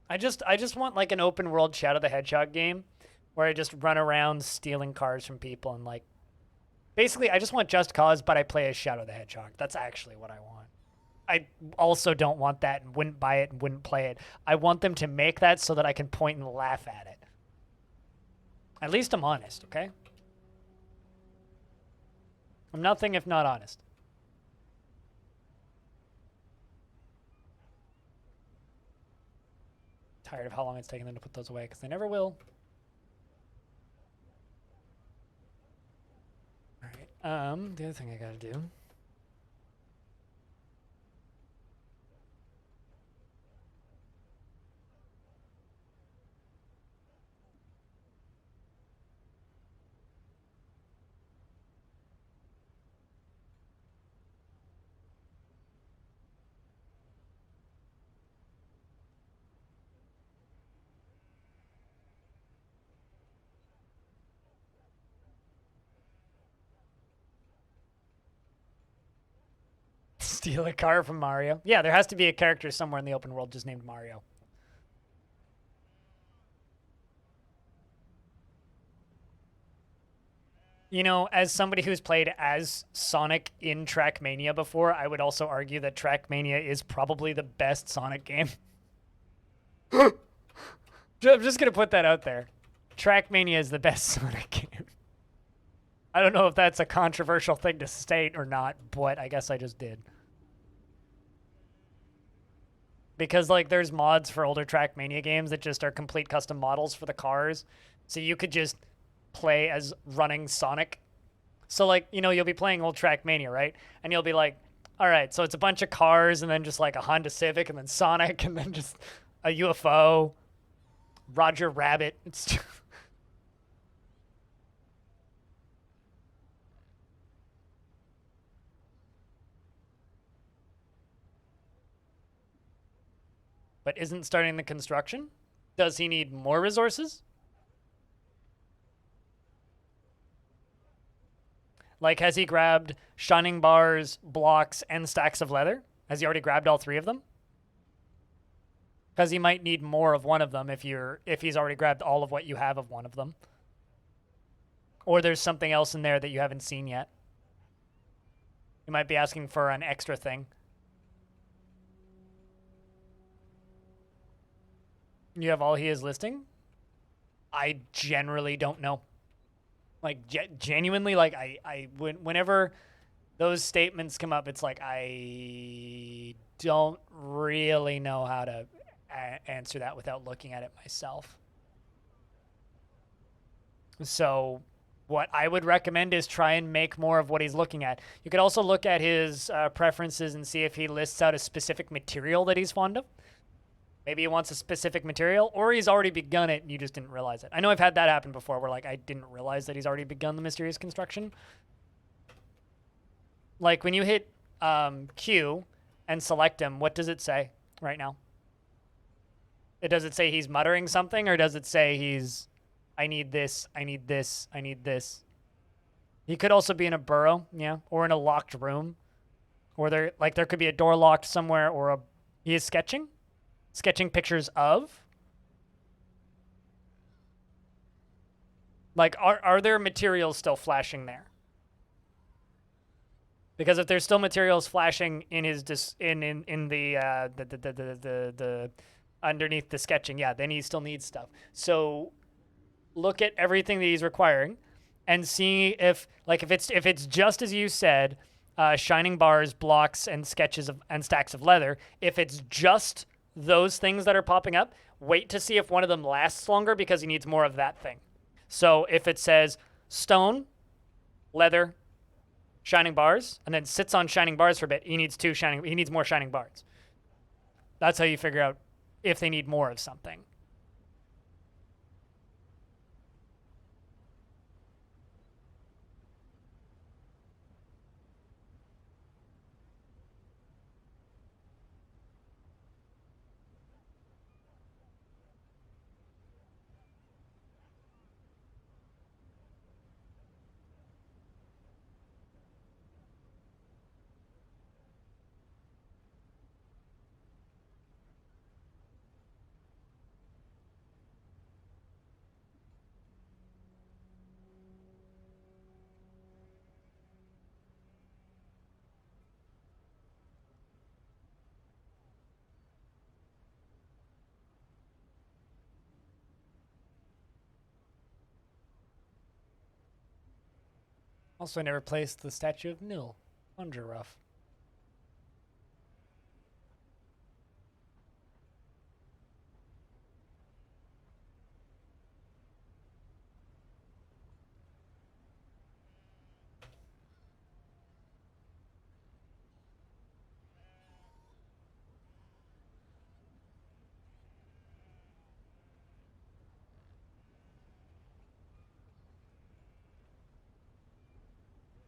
I just want like an open world Shadow the Hedgehog game where I just run around stealing cars from people and like basically I just want Just Cause, but I play as Shadow the Hedgehog. That's actually what I want. I also don't want that and wouldn't buy it and wouldn't play it. I want them to make that so that I can point and laugh at it. At least I'm honest, okay? I'm nothing if not honest. Tired of how long it's taking them to put those away because they never will. All right. The other thing I gotta do. Steal a car from Mario. Yeah, there has to be a character somewhere in the open world just named Mario. You know, as somebody who's played as Sonic in Trackmania before, I would also argue that Trackmania is probably the best Sonic game. I'm just going to put that out there. Trackmania is the best Sonic game. I don't know if that's a controversial thing to state or not, but I guess I just did. Because, like, there's mods for older Trackmania games that just are complete custom models for the cars. So you could just play as running Sonic. So, like, you know, you'll be playing old Trackmania, right? And you'll be like, all right, so it's a bunch of cars and then just, like, a Honda Civic and then Sonic and then just a UFO, Roger Rabbit. It's just... But isn't starting the construction? Does he need more resources? Like, has he grabbed shining bars, blocks, and stacks of leather? Has he already grabbed all three of them? Because he might need more of one of them if he's already grabbed all of what you have of one of them. Or there's something else in there that you haven't seen yet. You might be asking for an extra thing. You have all he is listing? I generally don't know. Like, genuinely, like, whenever those statements come up, it's like, I don't really know how to answer that without looking at it myself. So, what I would recommend is try and make more of what he's looking at. You could also look at his preferences and see if he lists out a specific material that he's fond of. Maybe he wants a specific material, or he's already begun it and you just didn't realize it. I know I've had that happen before where, like, I didn't realize that he's already begun the mysterious construction. Like, when you hit Q and select him, what does it say right now? Does it say he's muttering something, or does it say he's, I need this, I need this, I need this? He could also be in a burrow, yeah, or in a locked room. Or there could be a door locked somewhere, or he is sketching? Sketching pictures of? Like, are there materials still flashing there? Because if there's still materials flashing in his in the underneath the sketching, yeah, then he still needs stuff. So look at everything that he's requiring and see if it's just as you said, shining bars, blocks, and sketches and stacks of leather. If it's just those things that are popping up, wait to see if one of them lasts longer because he needs more of that thing. So if it says stone, leather, shining bars, and then sits on shining bars for a bit, he needs more shining bars. That's how you figure out if they need more of something. Also, I never placed the statue of Nil on Dwarf.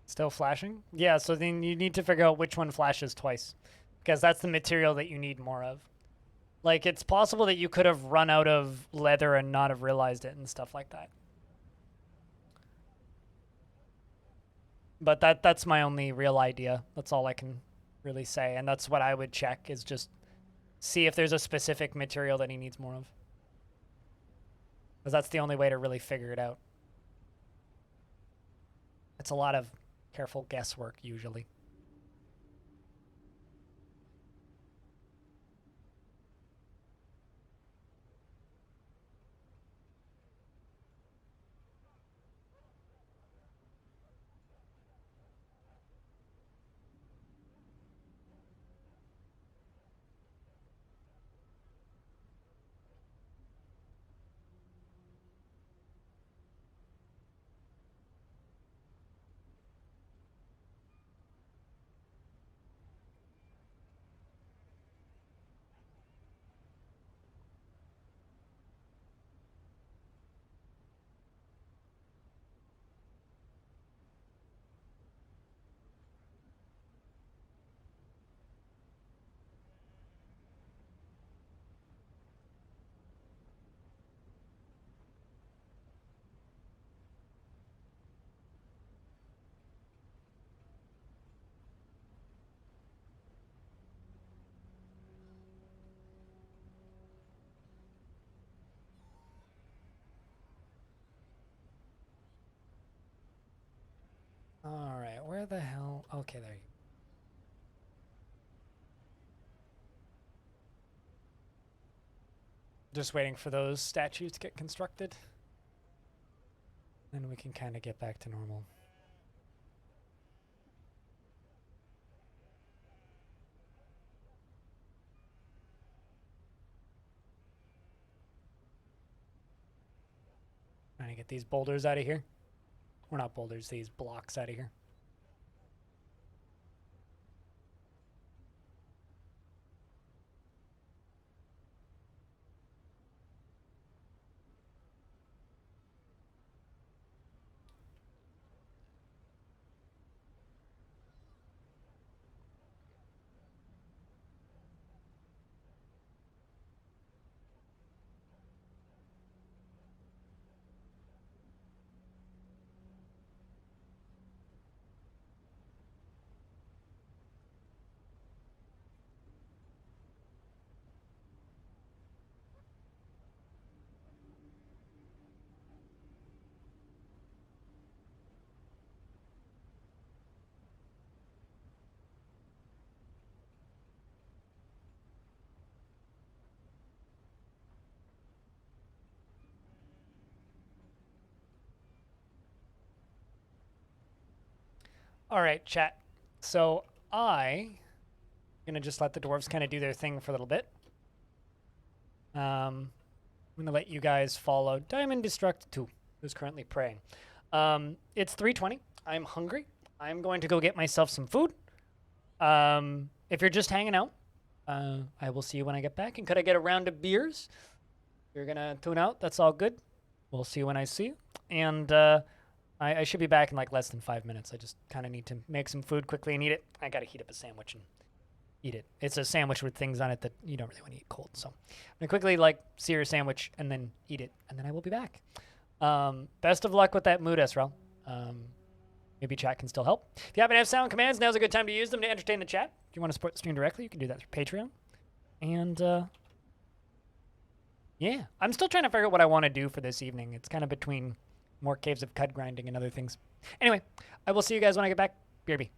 Still flashing? Yeah, so then you need to figure out which one flashes twice, because that's the material that you need more of. Like, it's possible that you could have run out of leather and not have realized it and stuff like that. But that's my only real idea. That's all I can really say, and that's what I would check, is just see if there's a specific material that he needs more of. Because that's the only way to really figure it out. It's a lot of careful guesswork, usually. Alright, where the hell? Okay, there you go. Just waiting for those statues to get constructed. Then we can kind of get back to normal. Trying to get these boulders out of here. We're not boulders, these blocks out of here. All right, chat. So I'm gonna just let the dwarves kind of do their thing for a little bit. I'm gonna let you guys follow Diamond Destruct 2, who's currently praying. It's 3:20. I'm hungry. I'm going to go get myself some food. If you're just hanging out, I will see you when I get back. And could I get a round of beers? If you're gonna tune out, that's all good. We'll see you when I see you. And I should be back in like less than 5 minutes. I just kind of need to make some food quickly and eat it. I gotta heat up a sandwich and eat it. It's a sandwich with things on it that you don't really want to eat cold. So I'm gonna quickly like sear a sandwich and then eat it, and then I will be back. Best of luck with that mood, Esrel. Maybe chat can still help. If you happen to have sound commands, now's a good time to use them to entertain the chat. If you want to support the stream directly, you can do that through Patreon. And yeah, I'm still trying to figure out what I want to do for this evening. It's kind of between more Caves of Cud grinding and other things. Anyway, I will see you guys when I get back. BRB.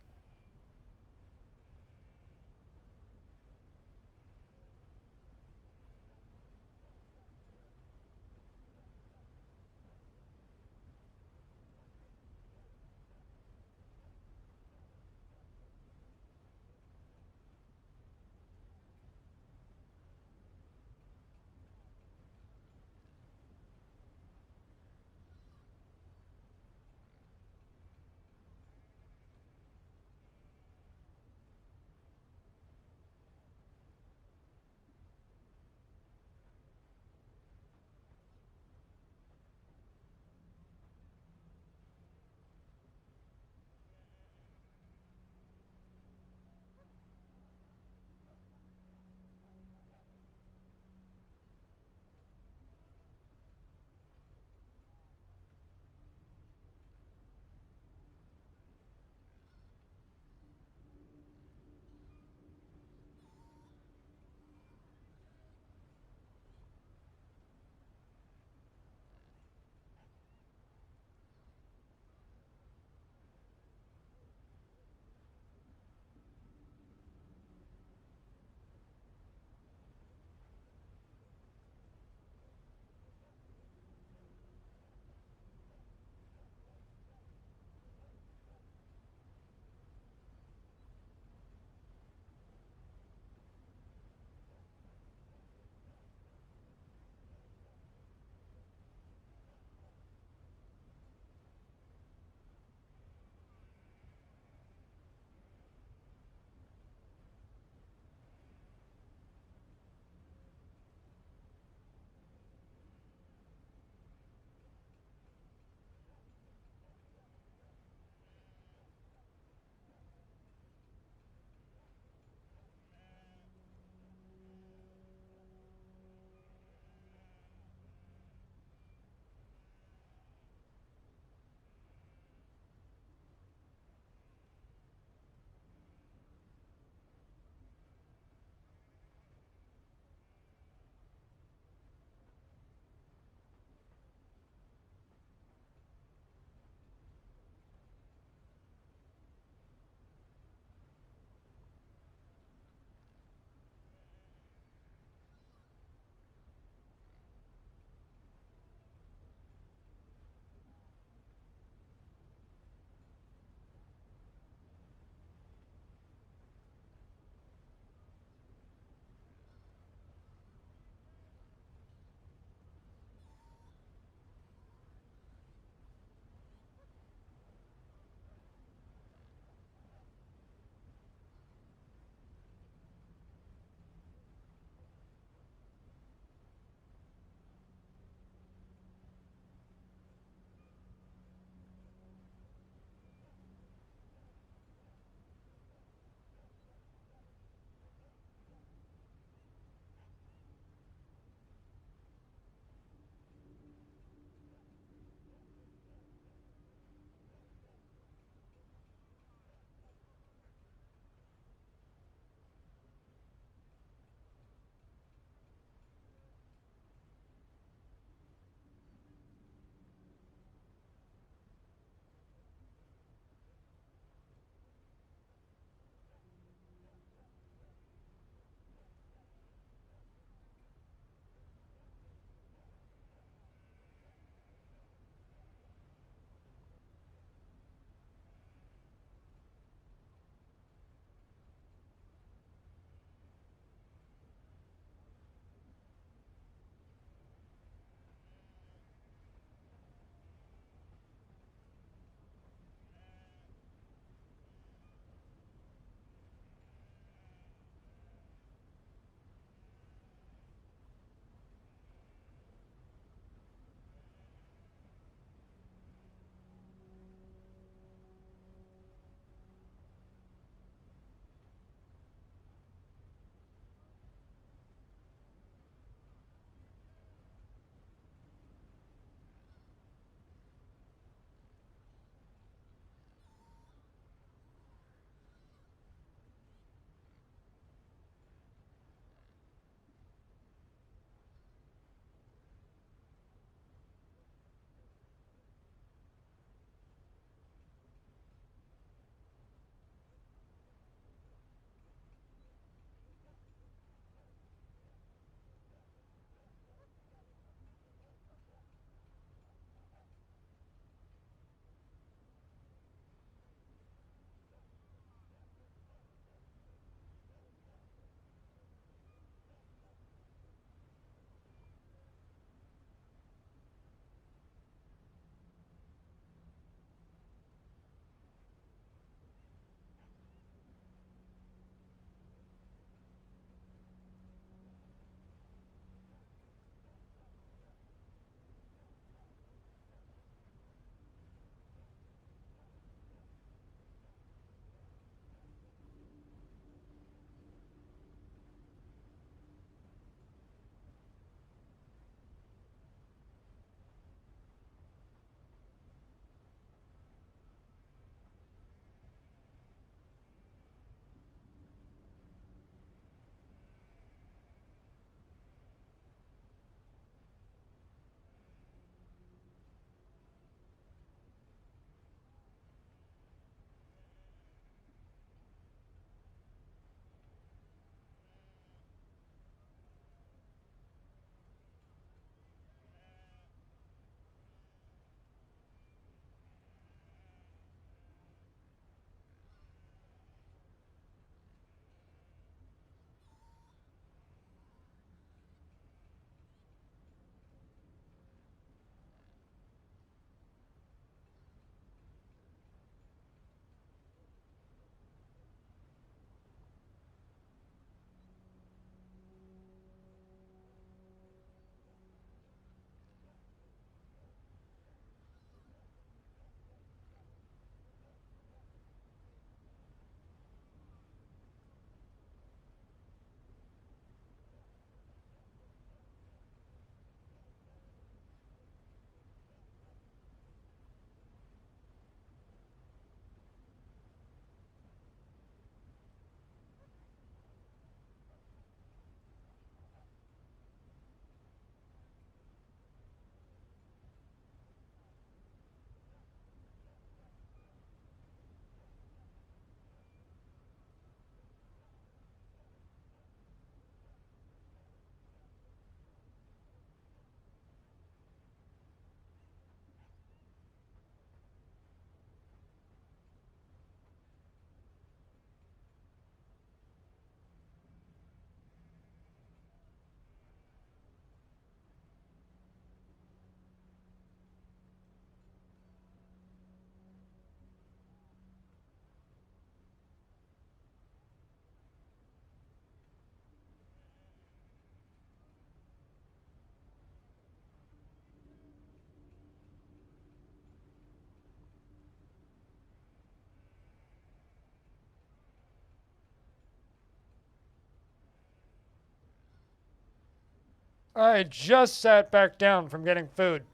I just sat back down from getting food.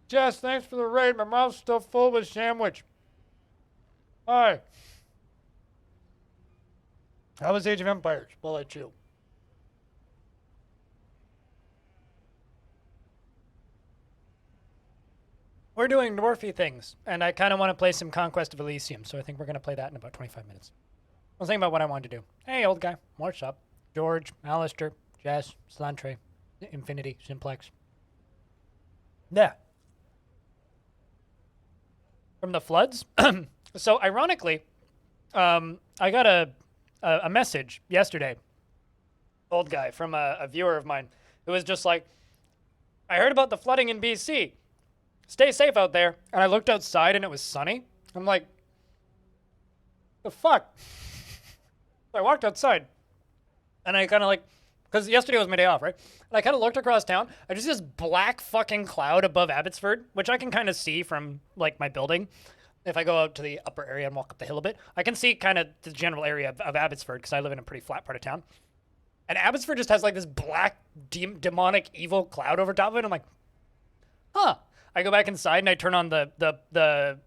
Jess, thanks for the raid. My mouth's still full with sandwich. Hi. How was Age of Empires? While I chew. We're doing dwarfy things, and I kind of want to play some Conquest of Elysium, so I think we're going to play that in about 25 minutes. I was thinking about what I wanted to do. Hey, old guy. What's up? George, Alistair, Jess, Slantre, Infinity, Simplex. Yeah. From the floods? So, ironically, I got a message yesterday, old guy, from a viewer of mine, who was just like, I heard about the flooding in BC. Stay safe out there. And I looked outside and it was sunny. I'm like, the fuck? So I walked outside and I kind of like, because yesterday was my day off, right? And I kind of looked across town. I just see this black fucking cloud above Abbotsford, which I can kind of see from like my building. If I go out to the upper area and walk up the hill a bit, I can see kind of the general area of Abbotsford because I live in a pretty flat part of town. And Abbotsford just has like this black, demonic, evil cloud over top of it. I'm like, huh. I go back inside and I turn on the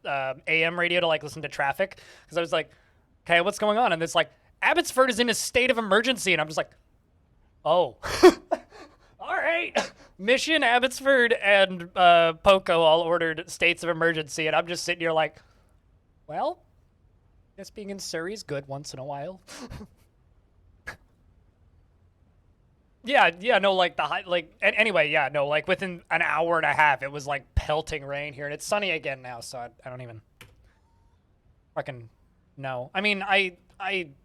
AM radio to like listen to traffic because I was like, okay, what's going on? And it's like, Abbotsford is in a state of emergency. And I'm just like, oh, all right. Mission, Abbotsford, and Poco all ordered states of emergency. And I'm just sitting here like, well, I guess being in Surrey is good once in a while. Yeah, no, like anyway, yeah, no, like within an hour and a half, it was like pelting rain here, and it's sunny again now, so I don't even fucking know. I mean, I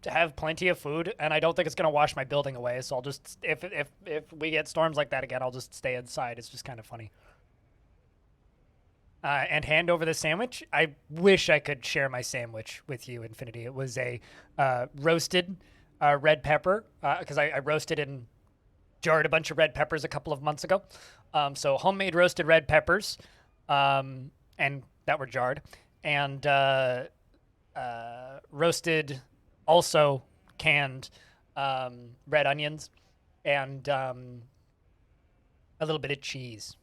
have plenty of food, and I don't think it's gonna wash my building away, so I'll just, if we get storms like that again, I'll just stay inside. It's just kind of funny. And hand over the sandwich. I wish I could share my sandwich with you, Infinity. It was a roasted red pepper, because I roasted and jarred a bunch of red peppers a couple of months ago. So homemade roasted red peppers, and that were jarred, and roasted, also canned red onions, and a little bit of cheese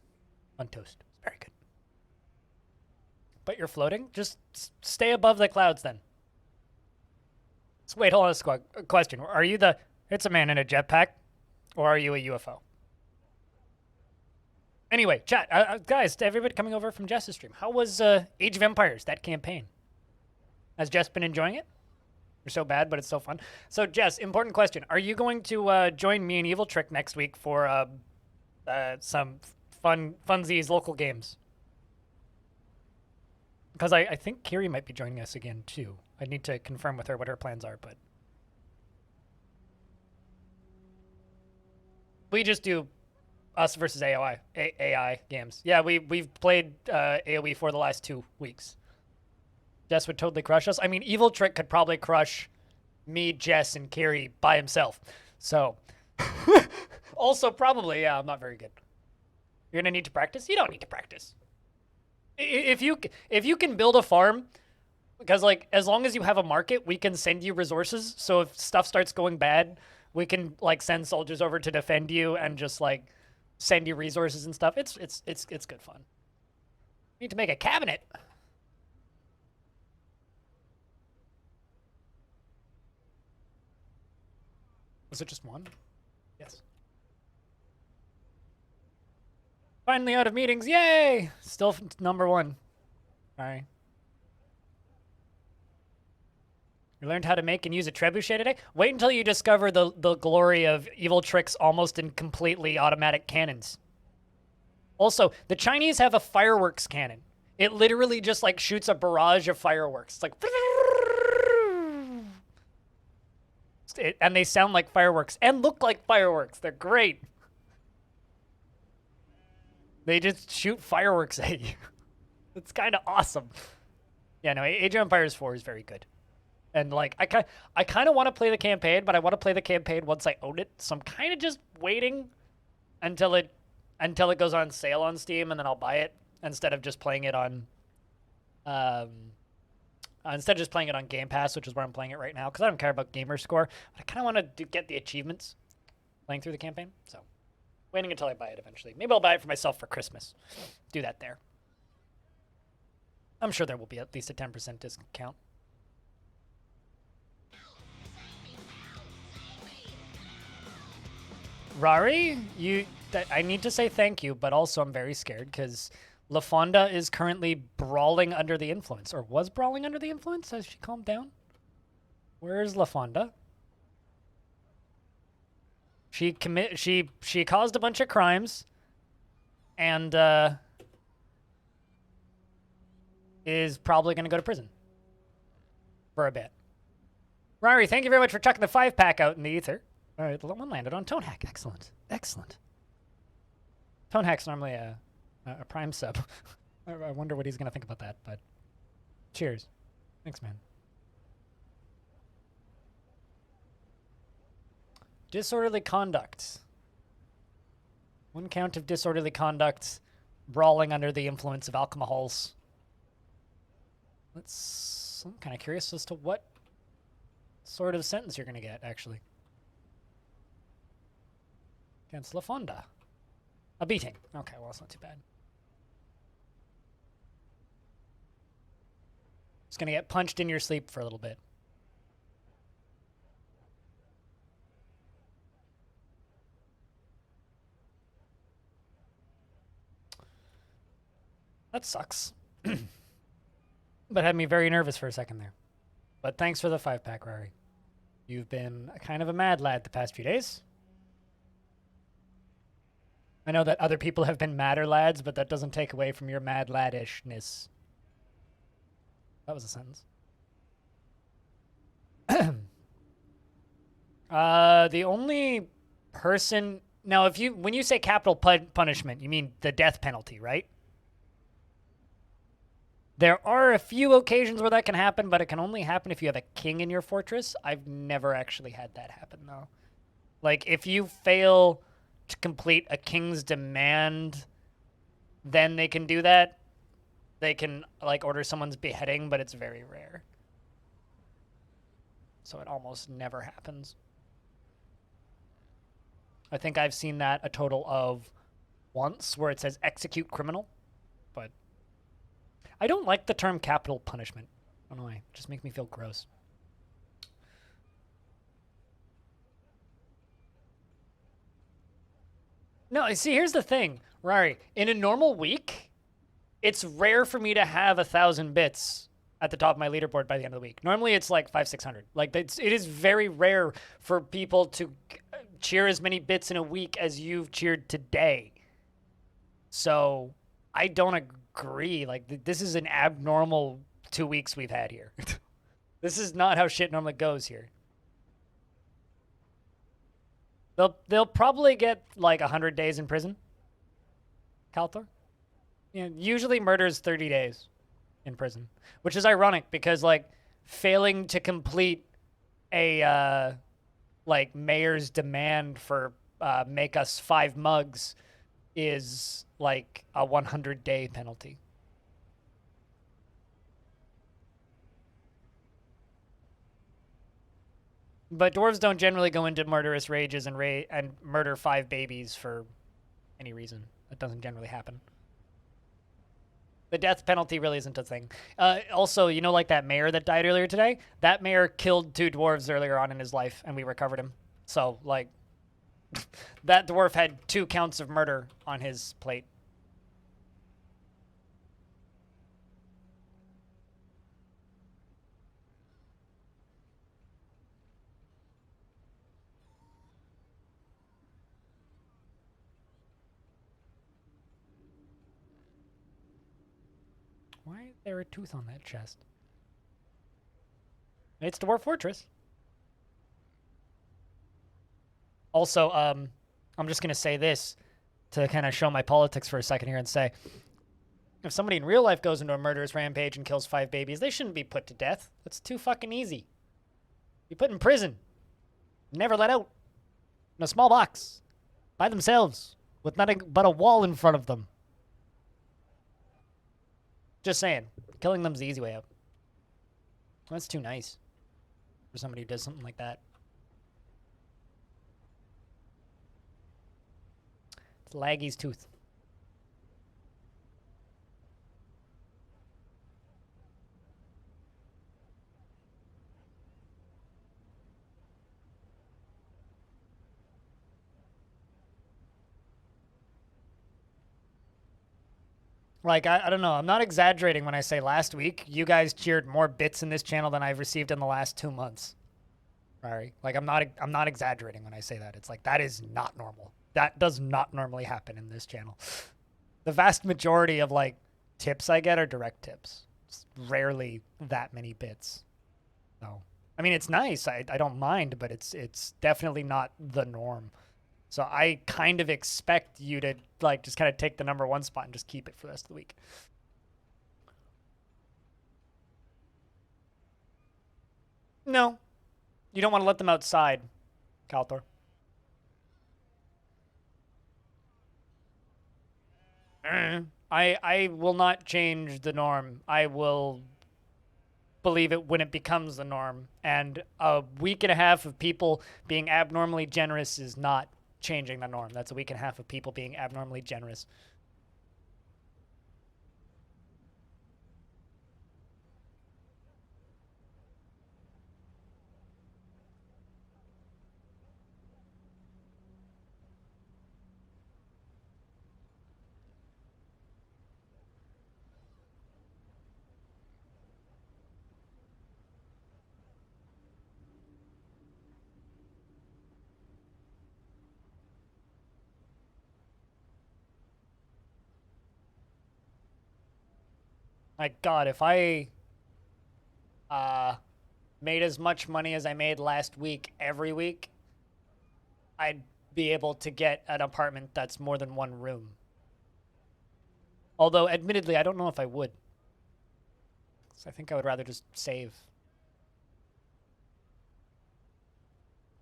on toast. Very good. But you're floating? Just stay above the clouds then. So wait, hold on a question. Are you it's a man in a jetpack? Or are you a UFO? Anyway, chat. Guys, to everybody coming over from Jess's stream, how was Age of Empires, that campaign? Has Jess been enjoying it? You're so bad, but it's so fun. So, Jess, important question. Are you going to join me and Evil Trick next week for some funsies local games? Because I think Kiri might be joining us again, too. I need to confirm with her what her plans are, but... We just do us versus AI games. Yeah, we've played AoE for the last 2 weeks. Jess would totally crush us. I mean, Evil Trick could probably crush me, Jess, and Kiri by himself. So, also probably, yeah, I'm not very good. You're gonna need to practice? You don't need to practice. If you can build a farm, because like as long as you have a market, we can send you resources. So if stuff starts going bad, we can like send soldiers over to defend you and just like send you resources and stuff. It's good fun. Need to make a cabinet. Was it just one? Yes. Finally out of meetings. Yay! Still number 1. All right. You learned how to make and use a trebuchet today? Wait until you discover the glory of Evil Trick's almost and completely automatic cannons. Also, the Chinese have a fireworks cannon. It literally just like shoots a barrage of fireworks. It's like... and they sound like fireworks and look like fireworks. They're great. They just shoot fireworks at you. It's kind of awesome. Yeah, no, Age of Empires 4 is very good. And like, I kind of want to play the campaign, but I want to play the campaign once I own it. So I'm kind of just waiting until it goes on sale on Steam, and then I'll buy it instead of just playing it on Game Pass, which is where I'm playing it right now, because I don't care about gamer score. But I kind of want to get the achievements playing through the campaign. So Waiting until I buy it eventually. Maybe I'll buy it for myself for Christmas. Do that there. I'm sure there will be at least a 10% discount. Rari, I need to say thank you, but also I'm very scared because LaFonda is currently brawling under the influence, or was brawling under the influence. Has she calmed down? Where is LaFonda? She caused a bunch of crimes, and is probably going to go to prison for a bit. Rari, thank you very much for chucking the 5-pack out in the ether. All right, the one landed on Tone Hack. Excellent. Excellent. Tone Hack's normally a prime sub. I wonder what he's going to think about that, but cheers. Thanks, man. Disorderly conduct. 1 count of disorderly conduct, brawling under the influence of alcohols. I'm kind of curious as to what sort of sentence you're going to get, actually. Against LaFonda. A beating. Okay, well, it's not too bad. Just going to get punched in your sleep for a little bit. That sucks. But had me very nervous for a second there. But thanks for the 5-pack, Rari. You've been kind of a mad lad the past few days. I know that other people have been madder lads, but that doesn't take away from your mad laddishness. That was a sentence. The only person... Now, when you say capital punishment, you mean the death penalty, right? There are a few occasions where that can happen, but it can only happen if you have a king in your fortress. I've never actually had that happen, though. Like, if you fail to complete a king's demand, then they can do that. They can, like, order someone's beheading, but it's very rare. So it almost never happens. I think I've seen that a total of once, where it says execute criminal, but... I don't like the term capital punishment. I don't know why. It just makes me feel gross. No, see, here's the thing, Rari. In a normal week, it's rare for me to have 1,000 bits at the top of my leaderboard by the end of the week. Normally, it's like 500-600. Like, it is very rare for people to cheer as many bits in a week as you've cheered today. So, I don't agree. Like, this is an abnormal 2 weeks we've had here. This is not how shit normally goes here. They'll probably get like 100 days in prison. Kalthor? Yeah, usually murder's 30 days in prison, which is ironic because like failing to complete a like mayor's demand for make us 5 mugs is like a 100-day penalty. But dwarves don't generally go into murderous rages and murder 5 babies for any reason. That doesn't generally happen. The death penalty really isn't a thing. Also, you know, like that mayor that died earlier today? That mayor killed 2 dwarves earlier on in his life, and we recovered him. So, like, that dwarf had 2 counts of murder on his plate. Why is there a tooth on that chest? It's Dwarf Fortress. Also, I'm just going to say this to kind of show my politics for a second here and say, if somebody in real life goes into a murderous rampage and kills 5 babies, they shouldn't be put to death. That's too fucking easy. Be put in prison. Never let out. In a small box. By themselves. With nothing but a wall in front of them. Just saying. Killing them's the easy way out. That's too nice. For somebody who does something like that. It's Laggy's tooth. Like, I don't know. I'm not exaggerating when I say last week, you guys cheered more bits in this channel than I've received in the last 2 months. Sorry. Like, I'm not exaggerating when I say that. It's like, that is not normal. That does not normally happen in this channel. The vast majority of, like, tips I get are direct tips. It's rarely that many bits. So, I mean, it's nice. I don't mind, but it's definitely not the norm. So I kind of expect you to, like, just kind of take the #1 spot and just keep it for the rest of the week. No. You don't want to let them outside, Kalthor. I will not change the norm. I will believe it when it becomes the norm. And a week and a half of people being abnormally generous is not changing the norm. That's a week and a half of people being abnormally generous. My God, if I made as much money as I made last week every week, I'd be able to get an apartment that's more than 1 room. Although, admittedly, I don't know if I would. So I think I would rather just save.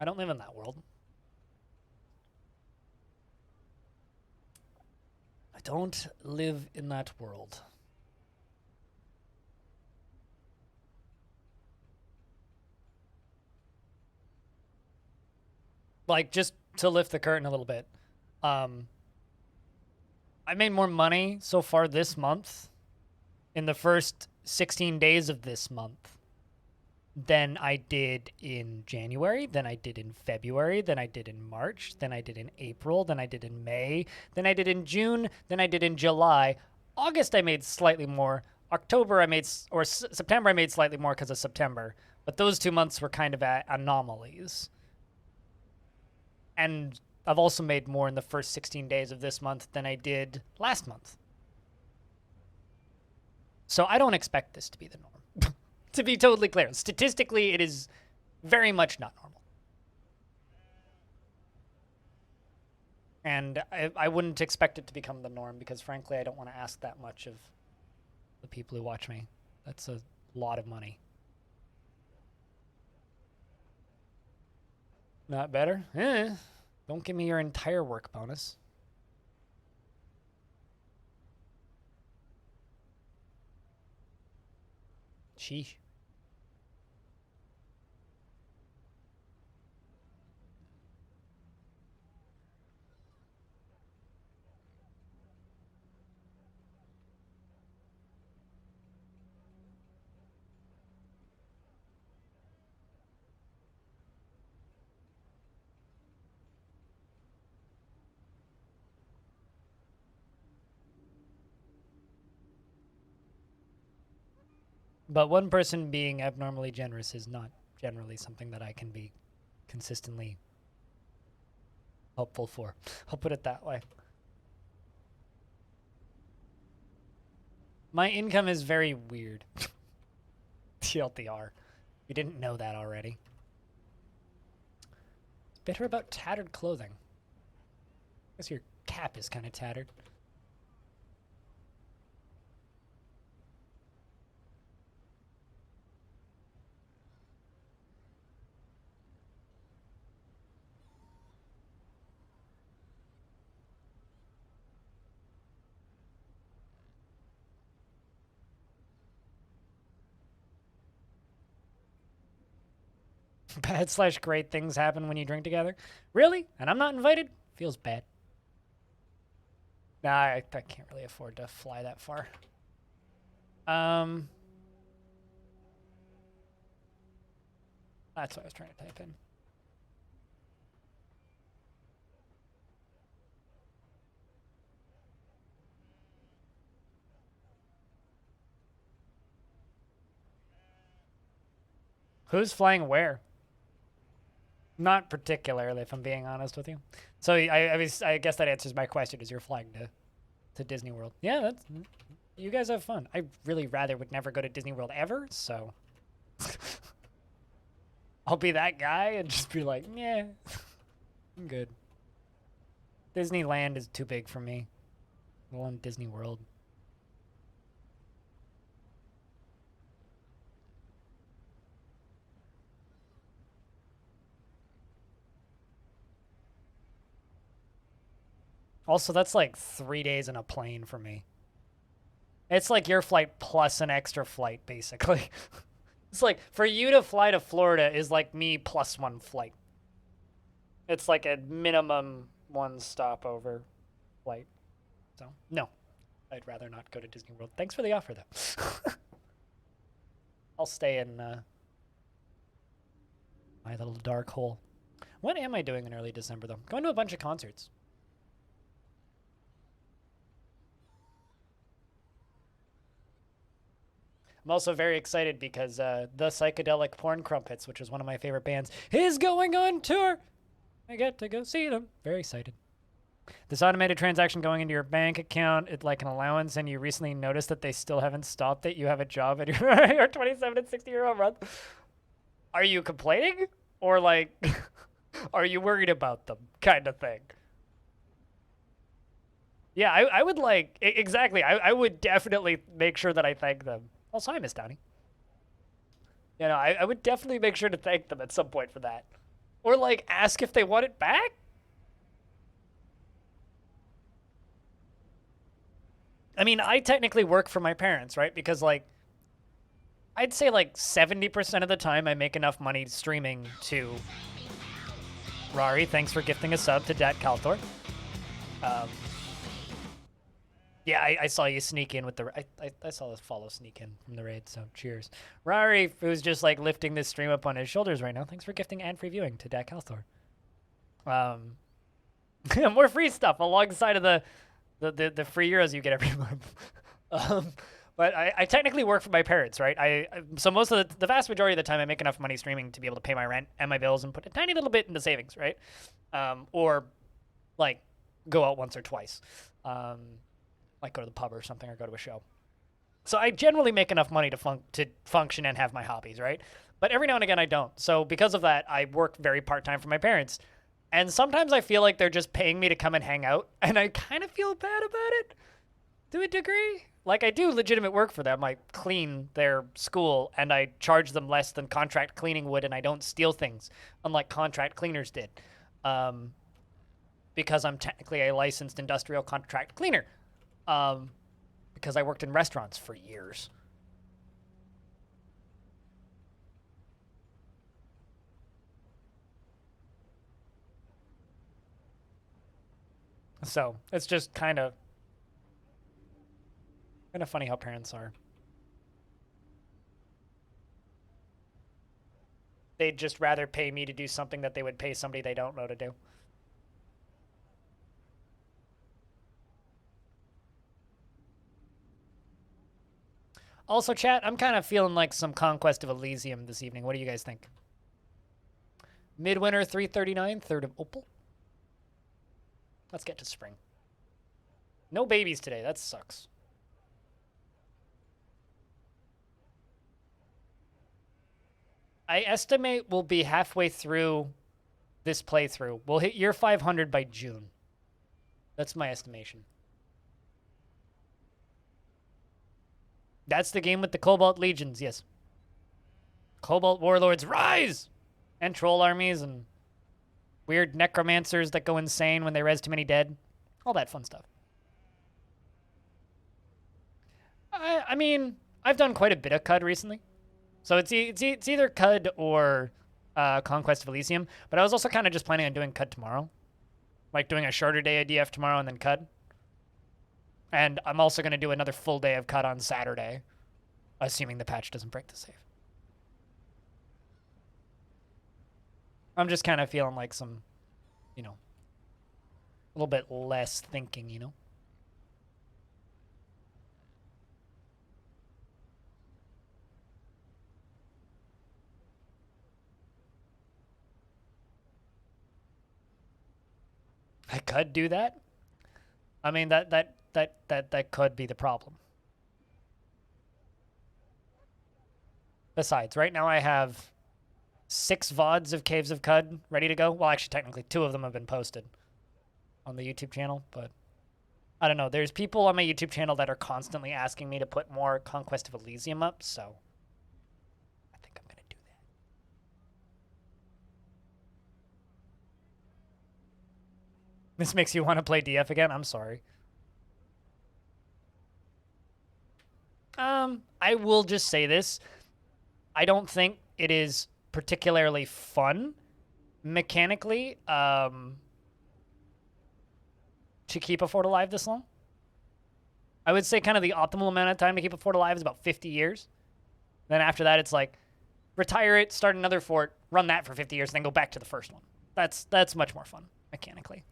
I don't live in that world. I don't live in that world. Like, just to lift the curtain a little bit, I made more money so far this month, in the first 16 days of this month, than I did in January, than I did in February, than I did in March, than I did in April, than I did in May, than I did in June, than I did in July. August I made slightly more. October I made, or September I made slightly more because of September. But those 2 months were kind of anomalies. And I've also made more in the first 16 days of this month than I did last month. So I don't expect this to be the norm. To be totally clear, statistically, it is very much not normal. And I wouldn't expect it to become the norm because, frankly, I don't want to ask that much of the people who watch me. That's a lot of money. Not better? Don't give me your entire work bonus. Sheesh. But one person being abnormally generous is not generally something that I can be consistently helpful for. I'll put it that way. My income is very weird. TLDR. You didn't know that already. It's bitter about tattered clothing. I guess your cap is kind of tattered. Bad/great things happen when you drink together? Really? And I'm not invited? Feels bad. Nah, I can't really afford to fly that far. That's what I was trying to type in. Who's flying where? Not particularly, if I'm being honest with you. So I guess that answers my question. Is you're flying to Disney World? Yeah, that's. You guys have fun. I really rather would never go to Disney World ever. So I'll be that guy and just be like, yeah, I'm good. Disneyland is too big for me. I want Disney World. Also, that's like 3 days in a plane for me. It's like your flight plus an extra flight, basically. It's like, for you to fly to Florida is like me plus one flight. It's like a minimum one stopover flight. So, no. I'd rather not go to Disney World. Thanks for the offer, though. I'll stay in my little dark hole. What am I doing in early December, though? Going to a bunch of concerts. I'm also very excited because the Psychedelic Porn Crumpets, which is one of my favorite bands, is going on tour. I get to go see them. Very excited. This automated transaction going into your bank account, it's like an allowance, and you recently noticed that they still haven't stopped it. You have a job and your 27 and 60-year-old month. Are you complaining? Or like, are you worried about them kind of thing? Yeah, I would like, exactly. I would definitely make sure that I thank them. Also, hi, Miss Downey. You know, I would definitely make sure to thank them at some point for that. Or, like, ask if they want it back? I mean, I technically work for my parents, right? Because, like, I'd say, like, 70% of the time I make enough money streaming to... Rari, thanks for gifting a sub to Dat Calthor. Yeah, I saw you sneak in with the... I saw this follow sneak in from the raid, so cheers. Rari, who's just, like, lifting this stream up on his shoulders right now. Thanks for gifting ad-free viewing to Dak Halthor. More free stuff alongside of the free euros you get every month. But I technically work for my parents, right? So most of the vast majority of the time I make enough money streaming to be able to pay my rent and my bills and put a tiny little bit into savings, right? Or, like, go out once or twice. Like go to the pub or something or go to a show. So I generally make enough money to function and have my hobbies, right? But every now and again I don't. So because of that, I work very part-time for my parents. And sometimes I feel like they're just paying me to come and hang out, and I kind of feel bad about it to a degree. Like, I do legitimate work for them. I clean their school, and I charge them less than contract cleaning would, and I don't steal things, unlike contract cleaners did. Because I'm technically a licensed industrial contract cleaner. Because I worked in restaurants for years. So it's just kind of funny how parents are. They'd just rather pay me to do something that they would pay somebody they don't know to do. Also, chat, I'm kind of feeling like some Conquest of Elysium this evening. What do you guys think? Midwinter 339, Third of Opal. Let's get to spring. No babies today. That sucks. I estimate we'll be halfway through this playthrough. We'll hit year 500 by June. That's my estimation. That's the game with the Cobalt Legions, yes. Cobalt Warlords, rise! And troll armies and weird necromancers that go insane when they res too many dead. All that fun stuff. I mean, I've done quite a bit of CUD recently. So it's either CUD or Conquest of Elysium. But I was also kind of just planning on doing CUD tomorrow. Like doing a shorter day of DF tomorrow and then CUD. And I'm also going to do another full day of cut on Saturday, assuming the patch doesn't break the save. I'm just kind of feeling like some, a little bit less thinking. I could do that. I mean, that could be the problem. Besides, right now I have 6 VODs of Caves of Cud ready to go. Well, actually, technically, 2 of them have been posted on the YouTube channel, but I don't know. There's people on my YouTube channel that are constantly asking me to put more Conquest of Elysium up, so I think I'm going to do that. This makes you want to play DF again? I'm sorry. I will just say this. I don't think it is particularly fun mechanically to keep a fort alive this long. I would say kind of the optimal amount of time to keep a fort alive is about 50 years. Then after that, it's like retire it, start another fort, run that for 50 years, and then go back to the first one. That's much more fun mechanically.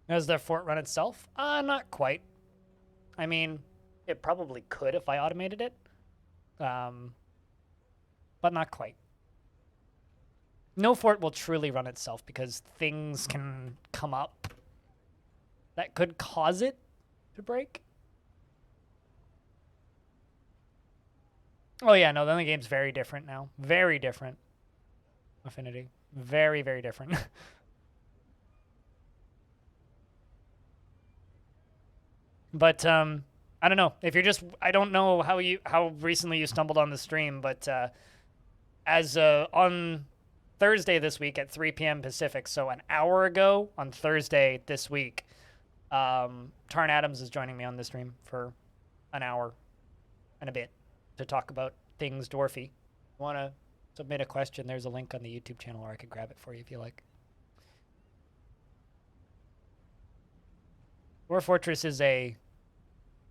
Does the fort run itself? Not quite. I mean, it probably could if I automated it. But not quite. No fort will truly run itself because things can come up that could cause it to break. Oh yeah, no, then the game's very different now. Very different. Affinity. Very, very different. But I don't know if you're just. I don't know how recently you stumbled on the stream, but as on Thursday this week at 3 p.m. Pacific, so an hour ago on Thursday this week, Tarn Adams is joining me on the stream for an hour and a bit to talk about things dwarfy. Want to submit a question? There's a link on the YouTube channel, or I could grab it for you if you like. Dwarf Fortress is a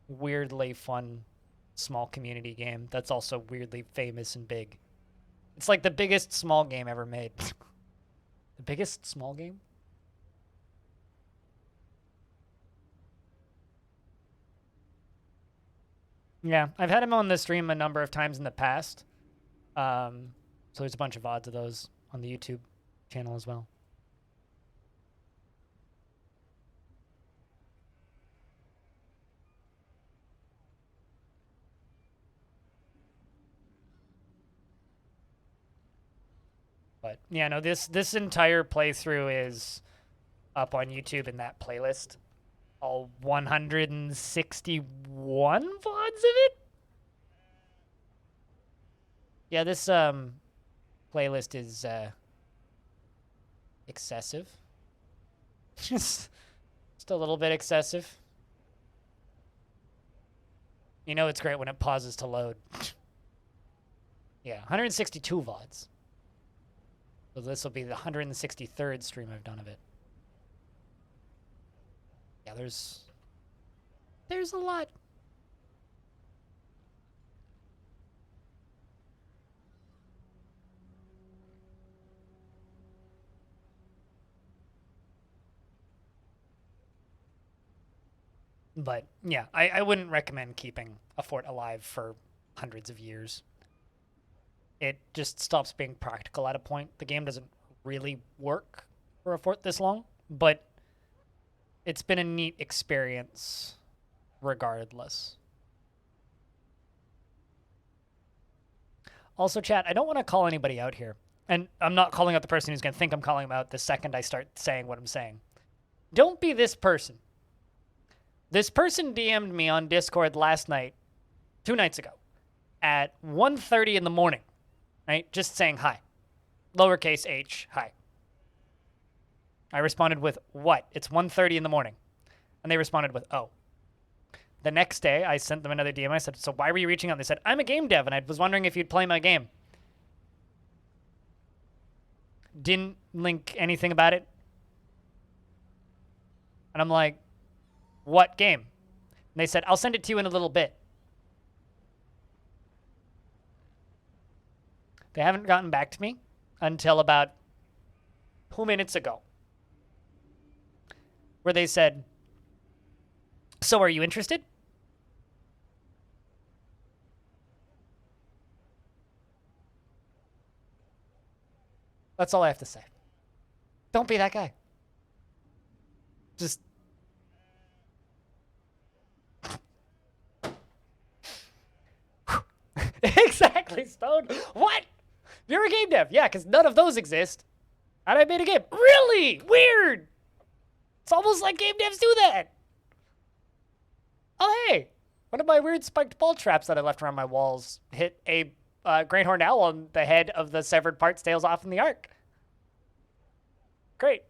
weirdly fun small community game that's also weirdly famous and big. It's like the biggest small game ever made. The biggest small game? Yeah, I've had him on the stream a number of times in the past. So there's a bunch of VODs of those on the YouTube channel as well. But yeah, no, this entire playthrough is up on YouTube in that playlist. All 161 VODs of it? Yeah, this playlist is excessive. Just a little bit excessive. You know it's great when it pauses to load. Yeah, 162 VODs. So this will be the 163rd stream I've done of it. Yeah, there's a lot. But yeah, I wouldn't recommend keeping a fort alive for hundreds of years. It just stops being practical at a point. The game doesn't really work for a fort this long, but it's been a neat experience regardless. Also, chat, I don't want to call anybody out here. And I'm not calling out the person who's going to think I'm calling him out the second I start saying what I'm saying. Don't be this person. This person DM'd me on Discord last night, 2 nights ago, at 1:30 in the morning, right? Just saying hi. Lowercase h, hi. I responded with, what? It's 1:30 in the morning. And they responded with, oh. The next day, I sent them another DM. I said, so why were you reaching out? And they said, I'm a game dev, and I was wondering if you'd play my game. Didn't link anything about it. And I'm like, what game? And they said, I'll send it to you in a little bit. They haven't gotten back to me until about 2 minutes ago, where they said, so are you interested? That's all I have to say. Don't be that guy. Just... Exactly, Stone. What? You're a game dev. Yeah, because none of those exist. And I made a game. Really? Weird. It's almost like game devs do that. Oh, hey. One of my weird spiked ball traps that I left around my walls hit a great horned owl on the head of the severed parts tails off in the arc. Great.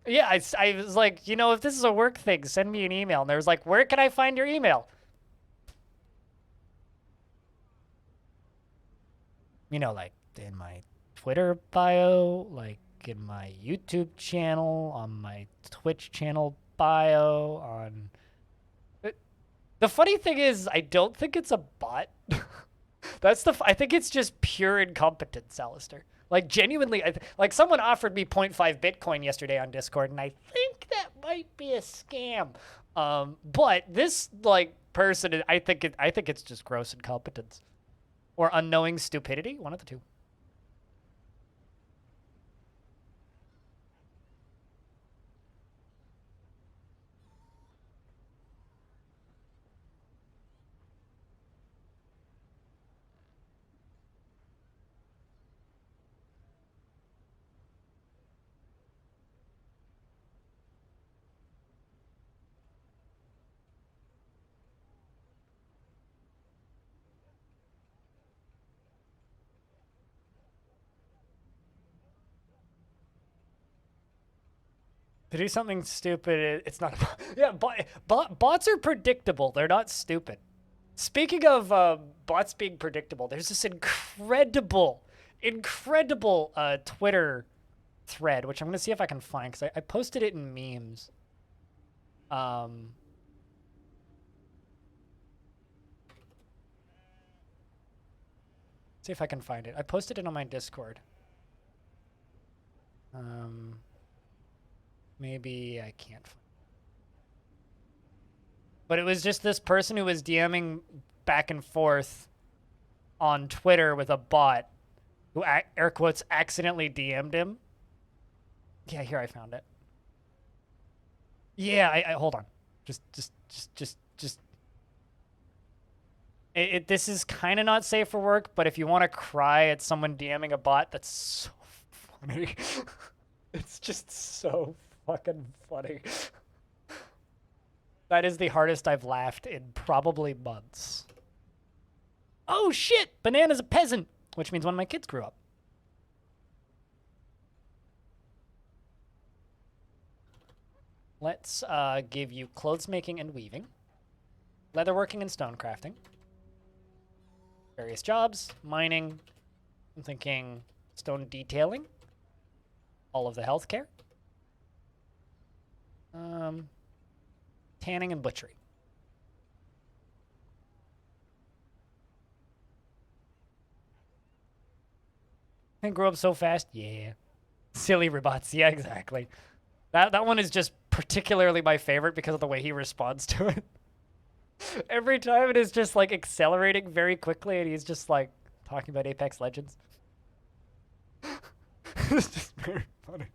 Yeah, I was like, you know, if this is a work thing, send me an email. And there was like, where can I find your email? You know, like in my Twitter bio, like in my YouTube channel, on my Twitch channel bio, on... The funny thing is, I don't think it's a bot. I think it's just pure incompetence, Alistair. Like, genuinely, like, someone offered me 0.5 Bitcoin yesterday on Discord, and I think that might be a scam. But this, like, person, I think it's just gross incompetence. Or unknowing stupidity, one of the two. To do something stupid, it's not. Yeah, bots are predictable. They're not stupid. Speaking of bots being predictable, there's this incredible Twitter thread, which I'm gonna see if I can find because I posted it in memes. See if I can find it. I posted it on my Discord. Maybe I can't find it. But it was just this person who was DMing back and forth on Twitter with a bot who, air quotes, accidentally DM'd him. Yeah, here I found it. Yeah, I hold on. Just. This is kind of not safe for work, but if you want to cry at someone DMing a bot, that's so funny. It's just so fucking funny. That is the hardest I've laughed in probably months. Oh shit! Banana's a peasant, which means one of my kids grew up. Let's give you clothes making and weaving, leatherworking and stone crafting, various jobs, mining. I'm thinking stone detailing, all of the healthcare, tanning and butchery. And grew up so fast? Yeah. Silly robots. Yeah, exactly. That one is just particularly my favorite because of the way he responds to it. Every time it is just like accelerating very quickly and he's just like talking about Apex Legends. It's just very funny.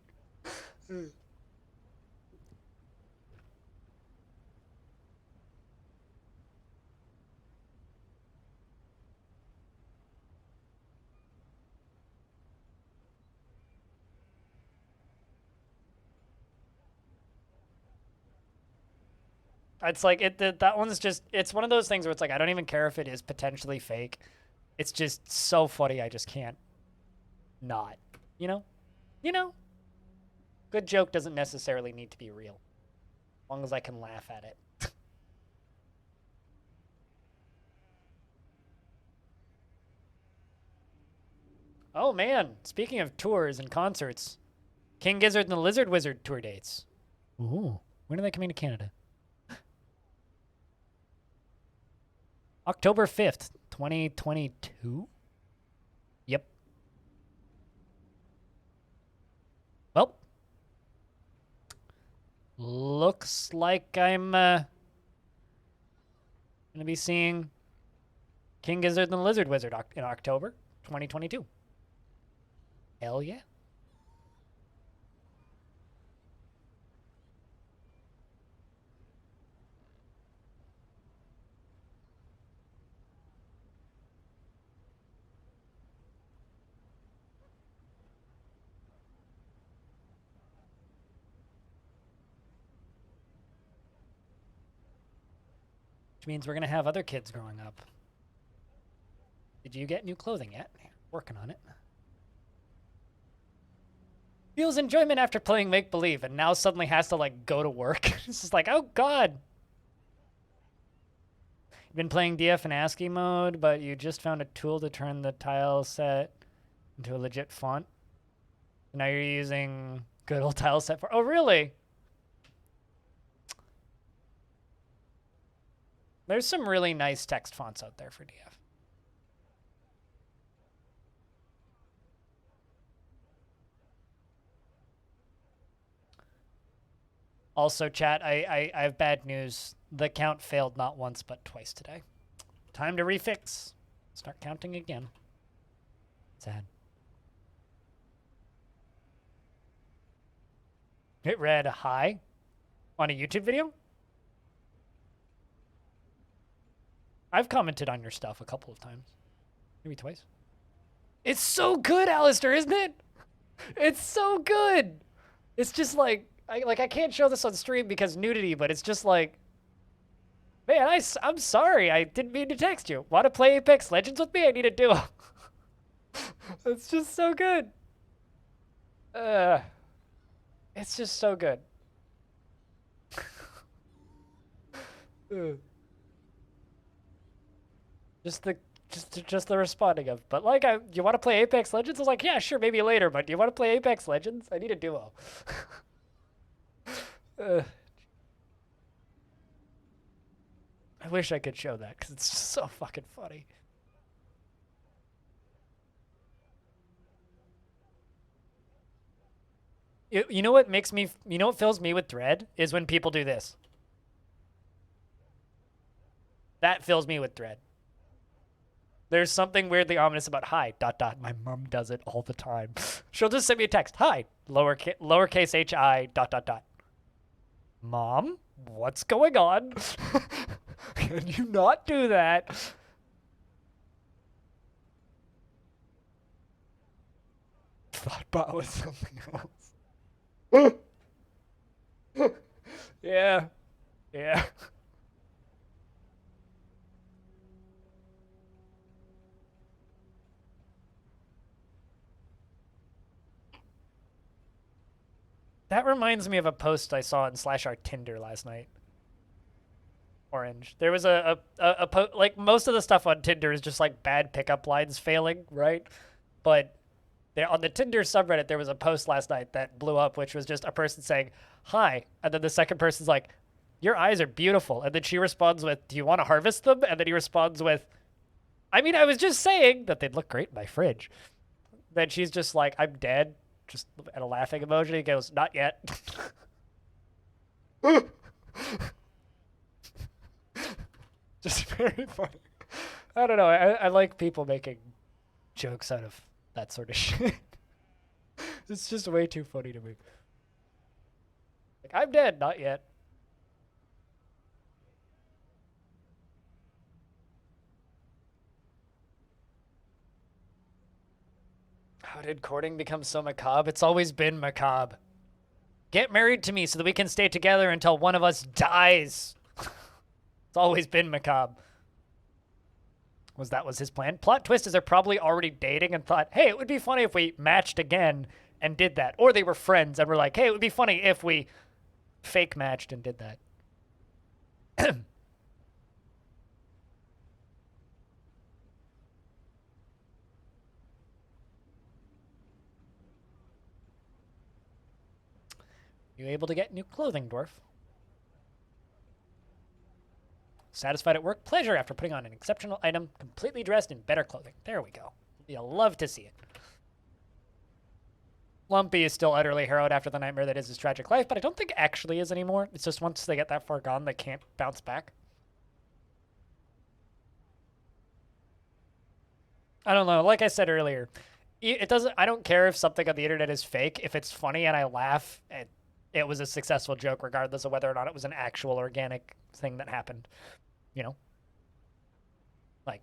It's like that one's just. It's one of those things where it's like I don't even care if it is potentially fake. It's just so funny. I just can't not. You know. You know. Good joke doesn't necessarily need to be real, as long as I can laugh at it. Oh man, speaking of tours and concerts, King Gizzard and the Lizard Wizard tour dates. Ooh, when are they coming to Canada? October 5th, 2022? Yep. Well, looks like I'm gonna be seeing King Gizzard and the Lizard Wizard in October 2022. Hell yeah. Which means we're going to have other kids growing up. Did you get new clothing yet? Working on it. Feels enjoyment after playing make-believe and now suddenly has to, like, go to work. It's just like, oh, God. You've been playing DF in ASCII mode, but you just found a tool to turn the tile set into a legit font. Now you're using good old tile set for... Oh, really? There's some really nice text fonts out there for DF. Also, chat, I have bad news. The count failed not once, but twice today. Time to refix. Start counting again. Sad. It read hi on a YouTube video. I've commented on your stuff a couple of times. Maybe twice. It's so good, Alistair, isn't it? It's so good. It's just like, I can't show this on stream because nudity, but it's just like, man, I'm sorry. I didn't mean to text you. Want to play Apex Legends with me? I need a duo. It's just so good. It's just so good. Just the responding of, but like, you want to play Apex Legends? I was like, yeah, sure, maybe later, but do you want to play Apex Legends? I need a duo. I wish I could show that because it's just so fucking funny. You know what makes me, you know what fills me with dread is when people do this. That fills me with dread. There's something weirdly ominous about hi, ... My mom does it all the time. She'll just send me a text. Hi, lowercase hi, ... Mom, what's going on? Can you not do that? Thoughtbot was something else. Yeah. Yeah. That reminds me of a post I saw in /r Tinder last night. Orange. There was a like most of the stuff on Tinder is just like bad pickup lines failing, right? But there on the Tinder subreddit there was a post last night that blew up, which was just a person saying hi, and then the second person's like, "Your eyes are beautiful," and then she responds with, "Do you want to harvest them?" And then he responds with, "I mean, I was just saying that they'd look great in my fridge." Then she's just like, "I'm dead." Just at a laughing emoji. He goes, "Not yet." Just very funny. I don't know. I like people making jokes out of that sort of shit. It's just way too funny to me. Like, I'm dead. Not yet. How did courting become so macabre? It's always been macabre. Get married to me so that we can stay together until one of us dies. It's always been macabre. That was his plan. Plot twist is they're probably already dating and thought, hey, it would be funny if we matched again and did that. Or they were friends and were like, hey, it would be funny if we fake matched and did that. You able to get new clothing, Dwarf? Satisfied at work? Pleasure after putting on an exceptional item, completely dressed in better clothing. There we go. You'll love to see it. Lumpy is still utterly harrowed after the nightmare that is his tragic life, but I don't think actually is anymore. It's just once they get that far gone, they can't bounce back. I don't know. Like I said earlier, it doesn't. I don't care if something on the internet is fake. If it's funny and I laugh, it was a successful joke, regardless of whether or not it was an actual organic thing that happened. You know, like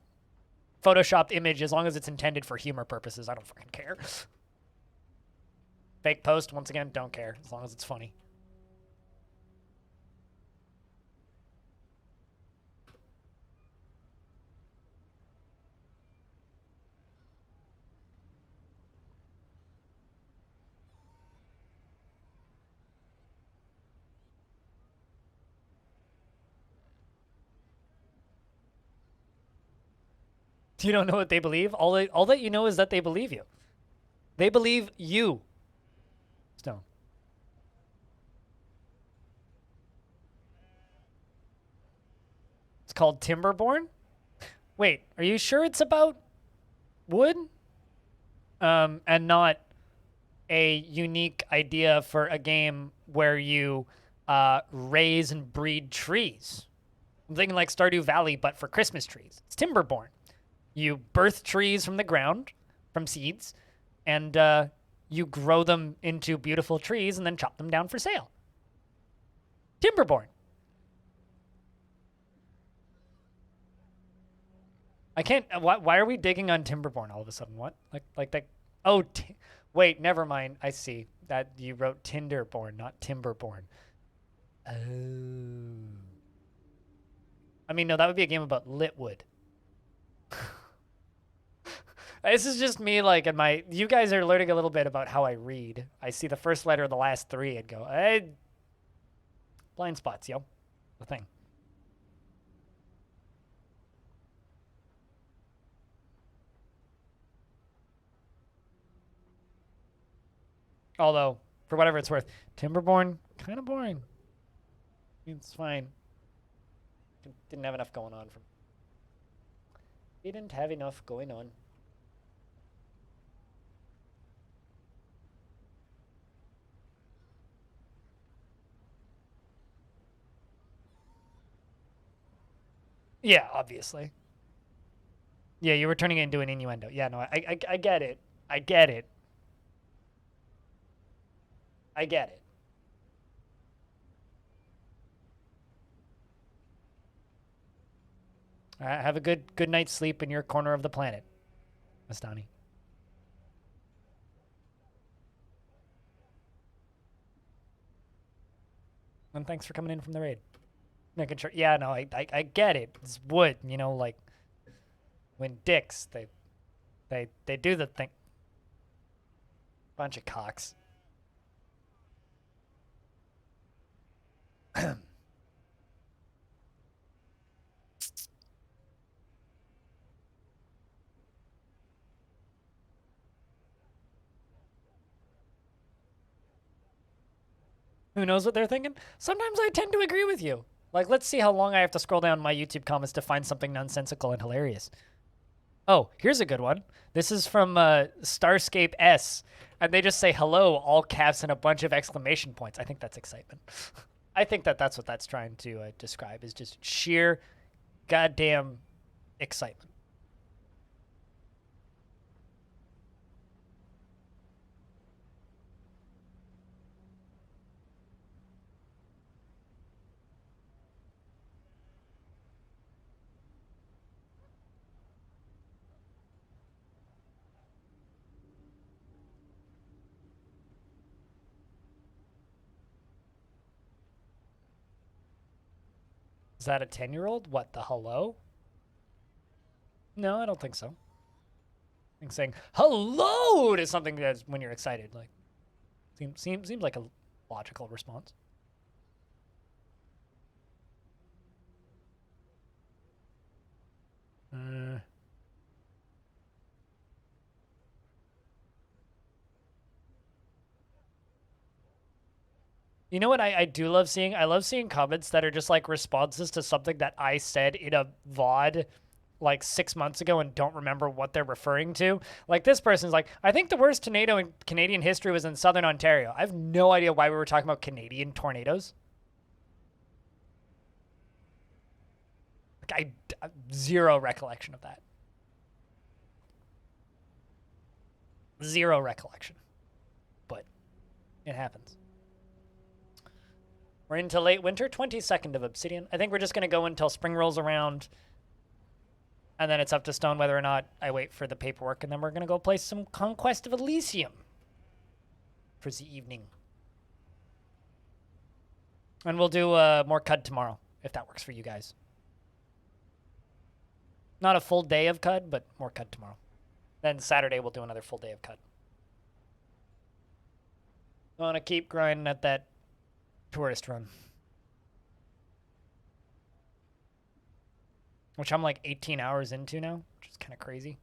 photoshopped image, as long as it's intended for humor purposes, I don't fucking care. Fake post, once again, don't care, as long as it's funny. You don't know what they believe? All that you know is that they believe you. They believe you. Stone. It's called Timberborn? Wait, are you sure it's about wood? And not a unique idea for a game where you raise and breed trees. I'm thinking like Stardew Valley, but for Christmas trees. It's Timberborn. You birth trees from the ground, from seeds, and you grow them into beautiful trees and then chop them down for sale. Timberborn. I can't. Why are we digging on Timberborn all of a sudden? What? Like that? Oh, wait. Never mind. I see that you wrote Tinderborn, not Timberborn. Oh. I mean, no, that would be a game about Litwood. This is just me, like, in my... You guys are learning a little bit about how I read. I see the first letter of the last three and go, hey... Blind spots, yo. The thing. Although, for whatever it's worth, Timberborn, kind of boring. It's fine. Didn't have enough going on. Didn't have enough going on. Yeah, obviously. Yeah, you were turning it into an innuendo. Yeah, no, I get it. I get it. I get it. All right, have a good night's sleep in your corner of the planet, Mastani. And thanks for coming in from the raid. Making sure. Yeah, no, I get it. It's wood, you know, like when dicks they do the thing. Bunch of cocks. Who knows what they're thinking? Sometimes I tend to agree with you. Like, let's see how long I have to scroll down my YouTube comments to find something nonsensical and hilarious. Oh, here's a good one. This is from Starscape S, and they just say hello, all caps and a bunch of exclamation points. I think that's excitement. I think that's what that's trying to describe, is just sheer goddamn excitement. Is that a 10-year-old? What, the hello? No, I don't think so. I think saying hello to something that's when you're excited, like, seems like a logical response. You know what I do love seeing? I love seeing comments that are just like responses to something that I said in a VOD like 6 months ago and don't remember what they're referring to. Like this person's like, I think the worst tornado in Canadian history was in Southern Ontario. I have no idea why we were talking about Canadian tornadoes. Like I zero recollection of that. Zero recollection. But it happens. We're into late winter, 22nd of Obsidian. I think we're just going to go until spring rolls around. And then it's up to Stone whether or not I wait for the paperwork. And then we're going to go play some Conquest of Elysium for the evening. And we'll do more CUD tomorrow, if that works for you guys. Not a full day of CUD, but more CUD tomorrow. Then Saturday we'll do another full day of CUD. I want to keep grinding at that tourist run. Which I'm like 18 hours into now, which is kind of crazy.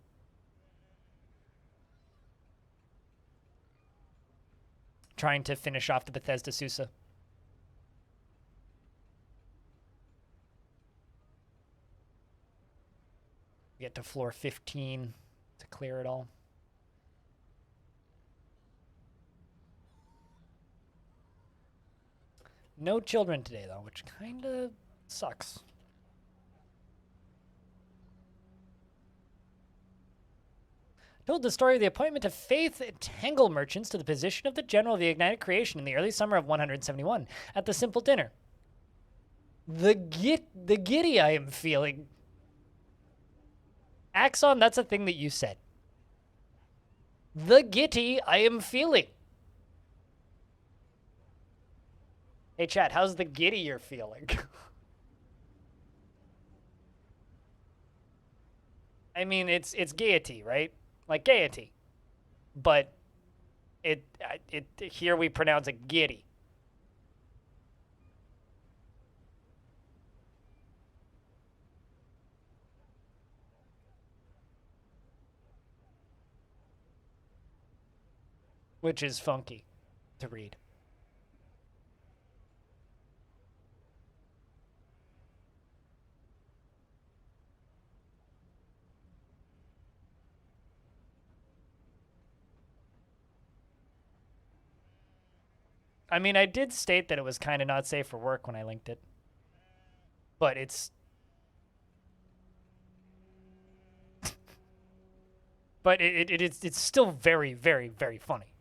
Trying to finish off the Bethesda Susa. Get to floor 15 to clear it all. No children today, though, which kind of sucks. Told the story of the appointment of Faith Tangle merchants to the position of the general of the Ignited Creation in the early summer of 171 at the simple dinner. The giddy I am feeling. Axon, that's a thing that you said. The giddy I am feeling. Hey, chat, how's the giddy you're feeling? I mean, it's gaiety, right? Like gaiety. But it here we pronounce it giddy. Which is funky to read. I mean, I did state that it was kind of not safe for work when I linked it. But it's... but it's still very, very, very funny.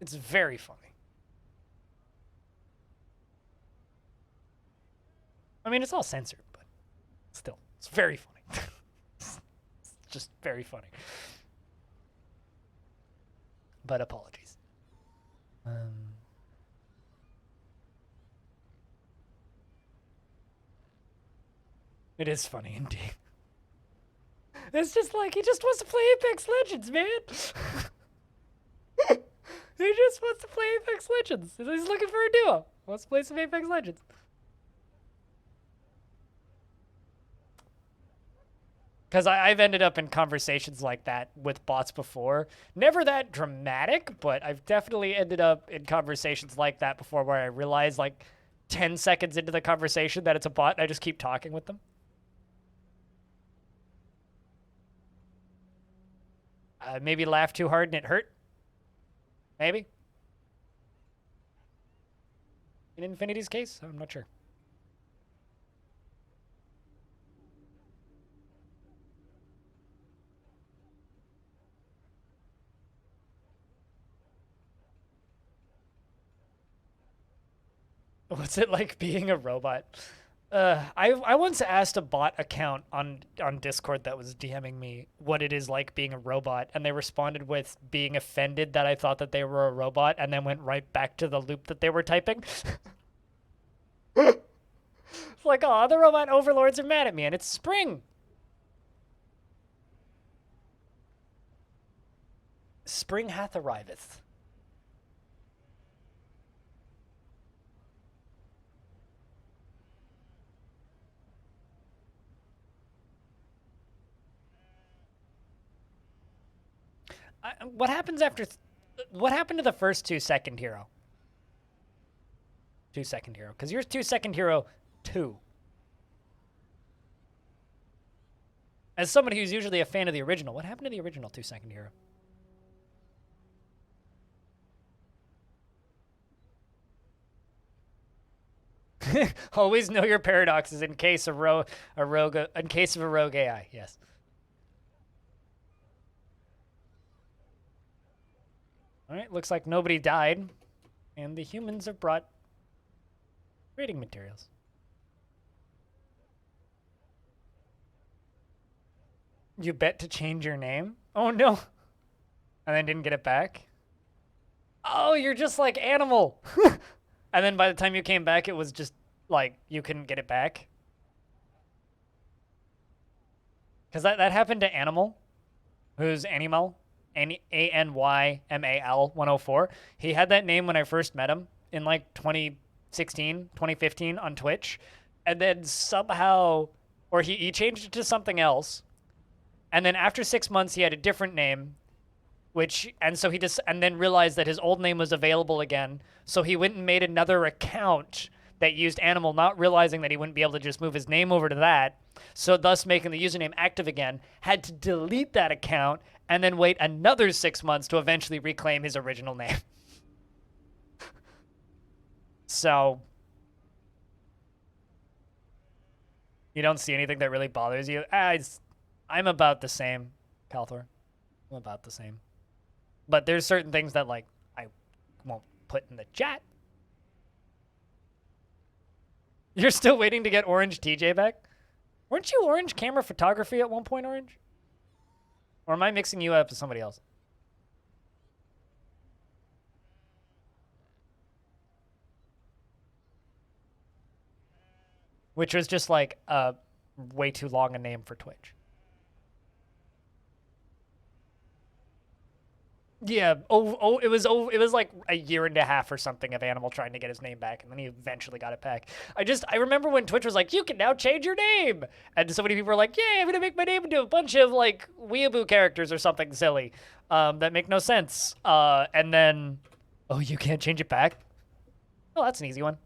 It's very funny. I mean, it's all censored, but still, it's very funny. Just very funny. But apologies. It is funny indeed. It's just like he just wants to play Apex Legends, man. He just wants to play Apex Legends. He's looking for a duo. Wants to play some Apex Legends. Because I've ended up in conversations like that with bots before. Never that dramatic, but I've definitely ended up in conversations like that before where I realize like 10 seconds into the conversation that it's a bot and I just keep talking with them. Maybe laugh too hard and it hurt. Maybe. In Infinity's case, I'm not sure. What's it like being a robot? I once asked a bot account on Discord that was DMing me what it is like being a robot, and they responded with being offended that I thought that they were a robot, and then went right back to the loop that they were typing. It's like, oh, the robot overlords are mad at me, and it's spring. Spring hath arriveth. What happens after? What happened to the first 2-second hero? 2-second hero, because yours 2-second hero 2. As somebody who's usually a fan of the original, what happened to the original 2-second hero? Always know your paradoxes in case of a rogue AI. Yes. All right, looks like nobody died, and the humans have brought raiding materials. You bet to change your name? Oh no. And then didn't get it back? Oh, you're just like Animal. And then by the time you came back, it was just like you couldn't get it back. Because that happened to Animal, who's Animal, Anymal 104. He had that name when I first met him in like 2016, 2015 on Twitch. And then somehow, or he changed it to something else. And then after 6 months, he had a different name. And then realized that his old name was available again. So he went and made another account that used Animal, not realizing that he wouldn't be able to just move his name over to that. So thus making the username active again, had to delete that account and then wait another 6 months to eventually reclaim his original name. So you don't see anything that really bothers you? I'm about the same, Calthor. I'm about the same. But there's certain things that, like, I won't put in the chat. You're still waiting to get Orange TJ back? Weren't you Orange Camera Photography at one point, Orange? Or am I mixing you up with somebody else? Which was just, like, way too long a name for Twitch. Yeah. It was like a year and a half or something of Animal trying to get his name back, and then he eventually got it back. I remember when Twitch was like, you can now change your name, and so many people were like, yay, I'm gonna make my name into a bunch of like weeaboo characters or something silly, that make no sense. And then, oh, you can't change it back? Oh, that's an easy one.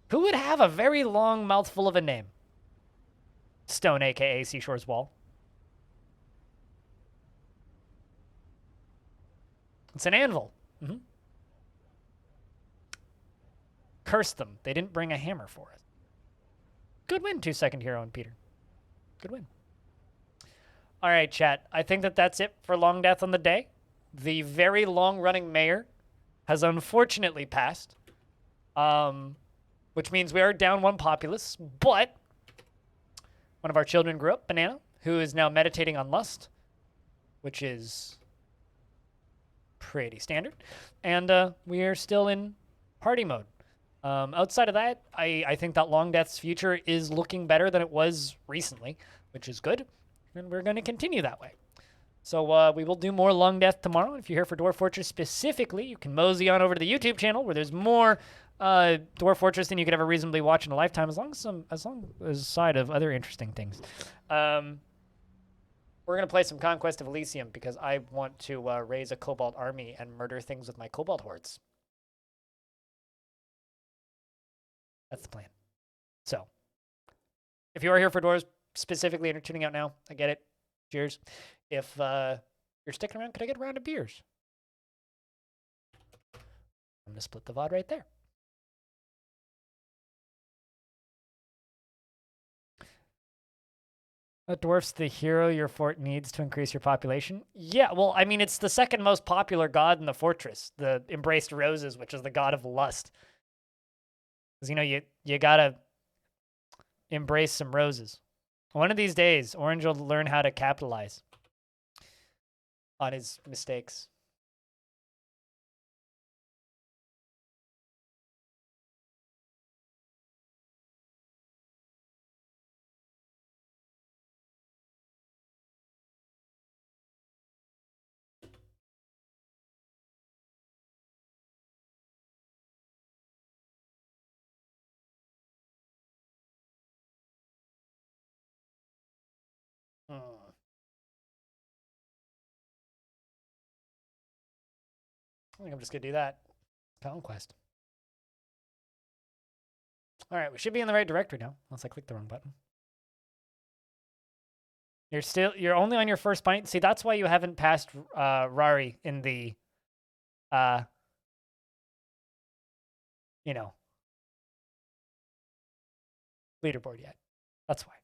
Who would have a very long mouthful of a name? Stone, aka Seashore's Wall. It's an anvil. Mm-hmm. Curse them. They didn't bring a hammer for us. Good win, 2-second hero and Peter. Good win. All right, chat. I think that's it for Longdeath on the day. The very long-running mayor has unfortunately passed, which means we are down 1 populace, but one of our children grew up, Banana, who is now meditating on lust, which is pretty standard, and we are still in party mode. Outside of that, I think that Longdeath's future is looking better than it was recently, which is good, and we're going to continue that way. So we will do more Longdeath tomorrow. If you're here for Dwarf Fortress specifically, you can mosey on over to the YouTube channel where there's more Dwarf Fortress than you could ever reasonably watch in a lifetime, as long as side of other interesting things. We're going to play some Conquest of Elysium because I want to raise a Cobalt army and murder things with my Cobalt hordes. That's the plan. So, if you are here for Dwarves specifically and you're tuning out now, I get it. Cheers. If you're sticking around, could I get a round of beers? I'm going to split the VOD right there. Dwarf's the hero your fort needs to increase your population? Yeah, well, I mean, it's the second most popular god in the fortress, the Embraced Roses, which is the god of lust. Because, you gotta embrace some roses. One of these days, Orange will learn how to capitalize on his mistakes. I think I'm just gonna do that. Conquest. All right, we should be in the right directory now, unless I clicked the wrong button. You're only on your first pint. See, that's why you haven't passed Rari in the, leaderboard yet. That's why.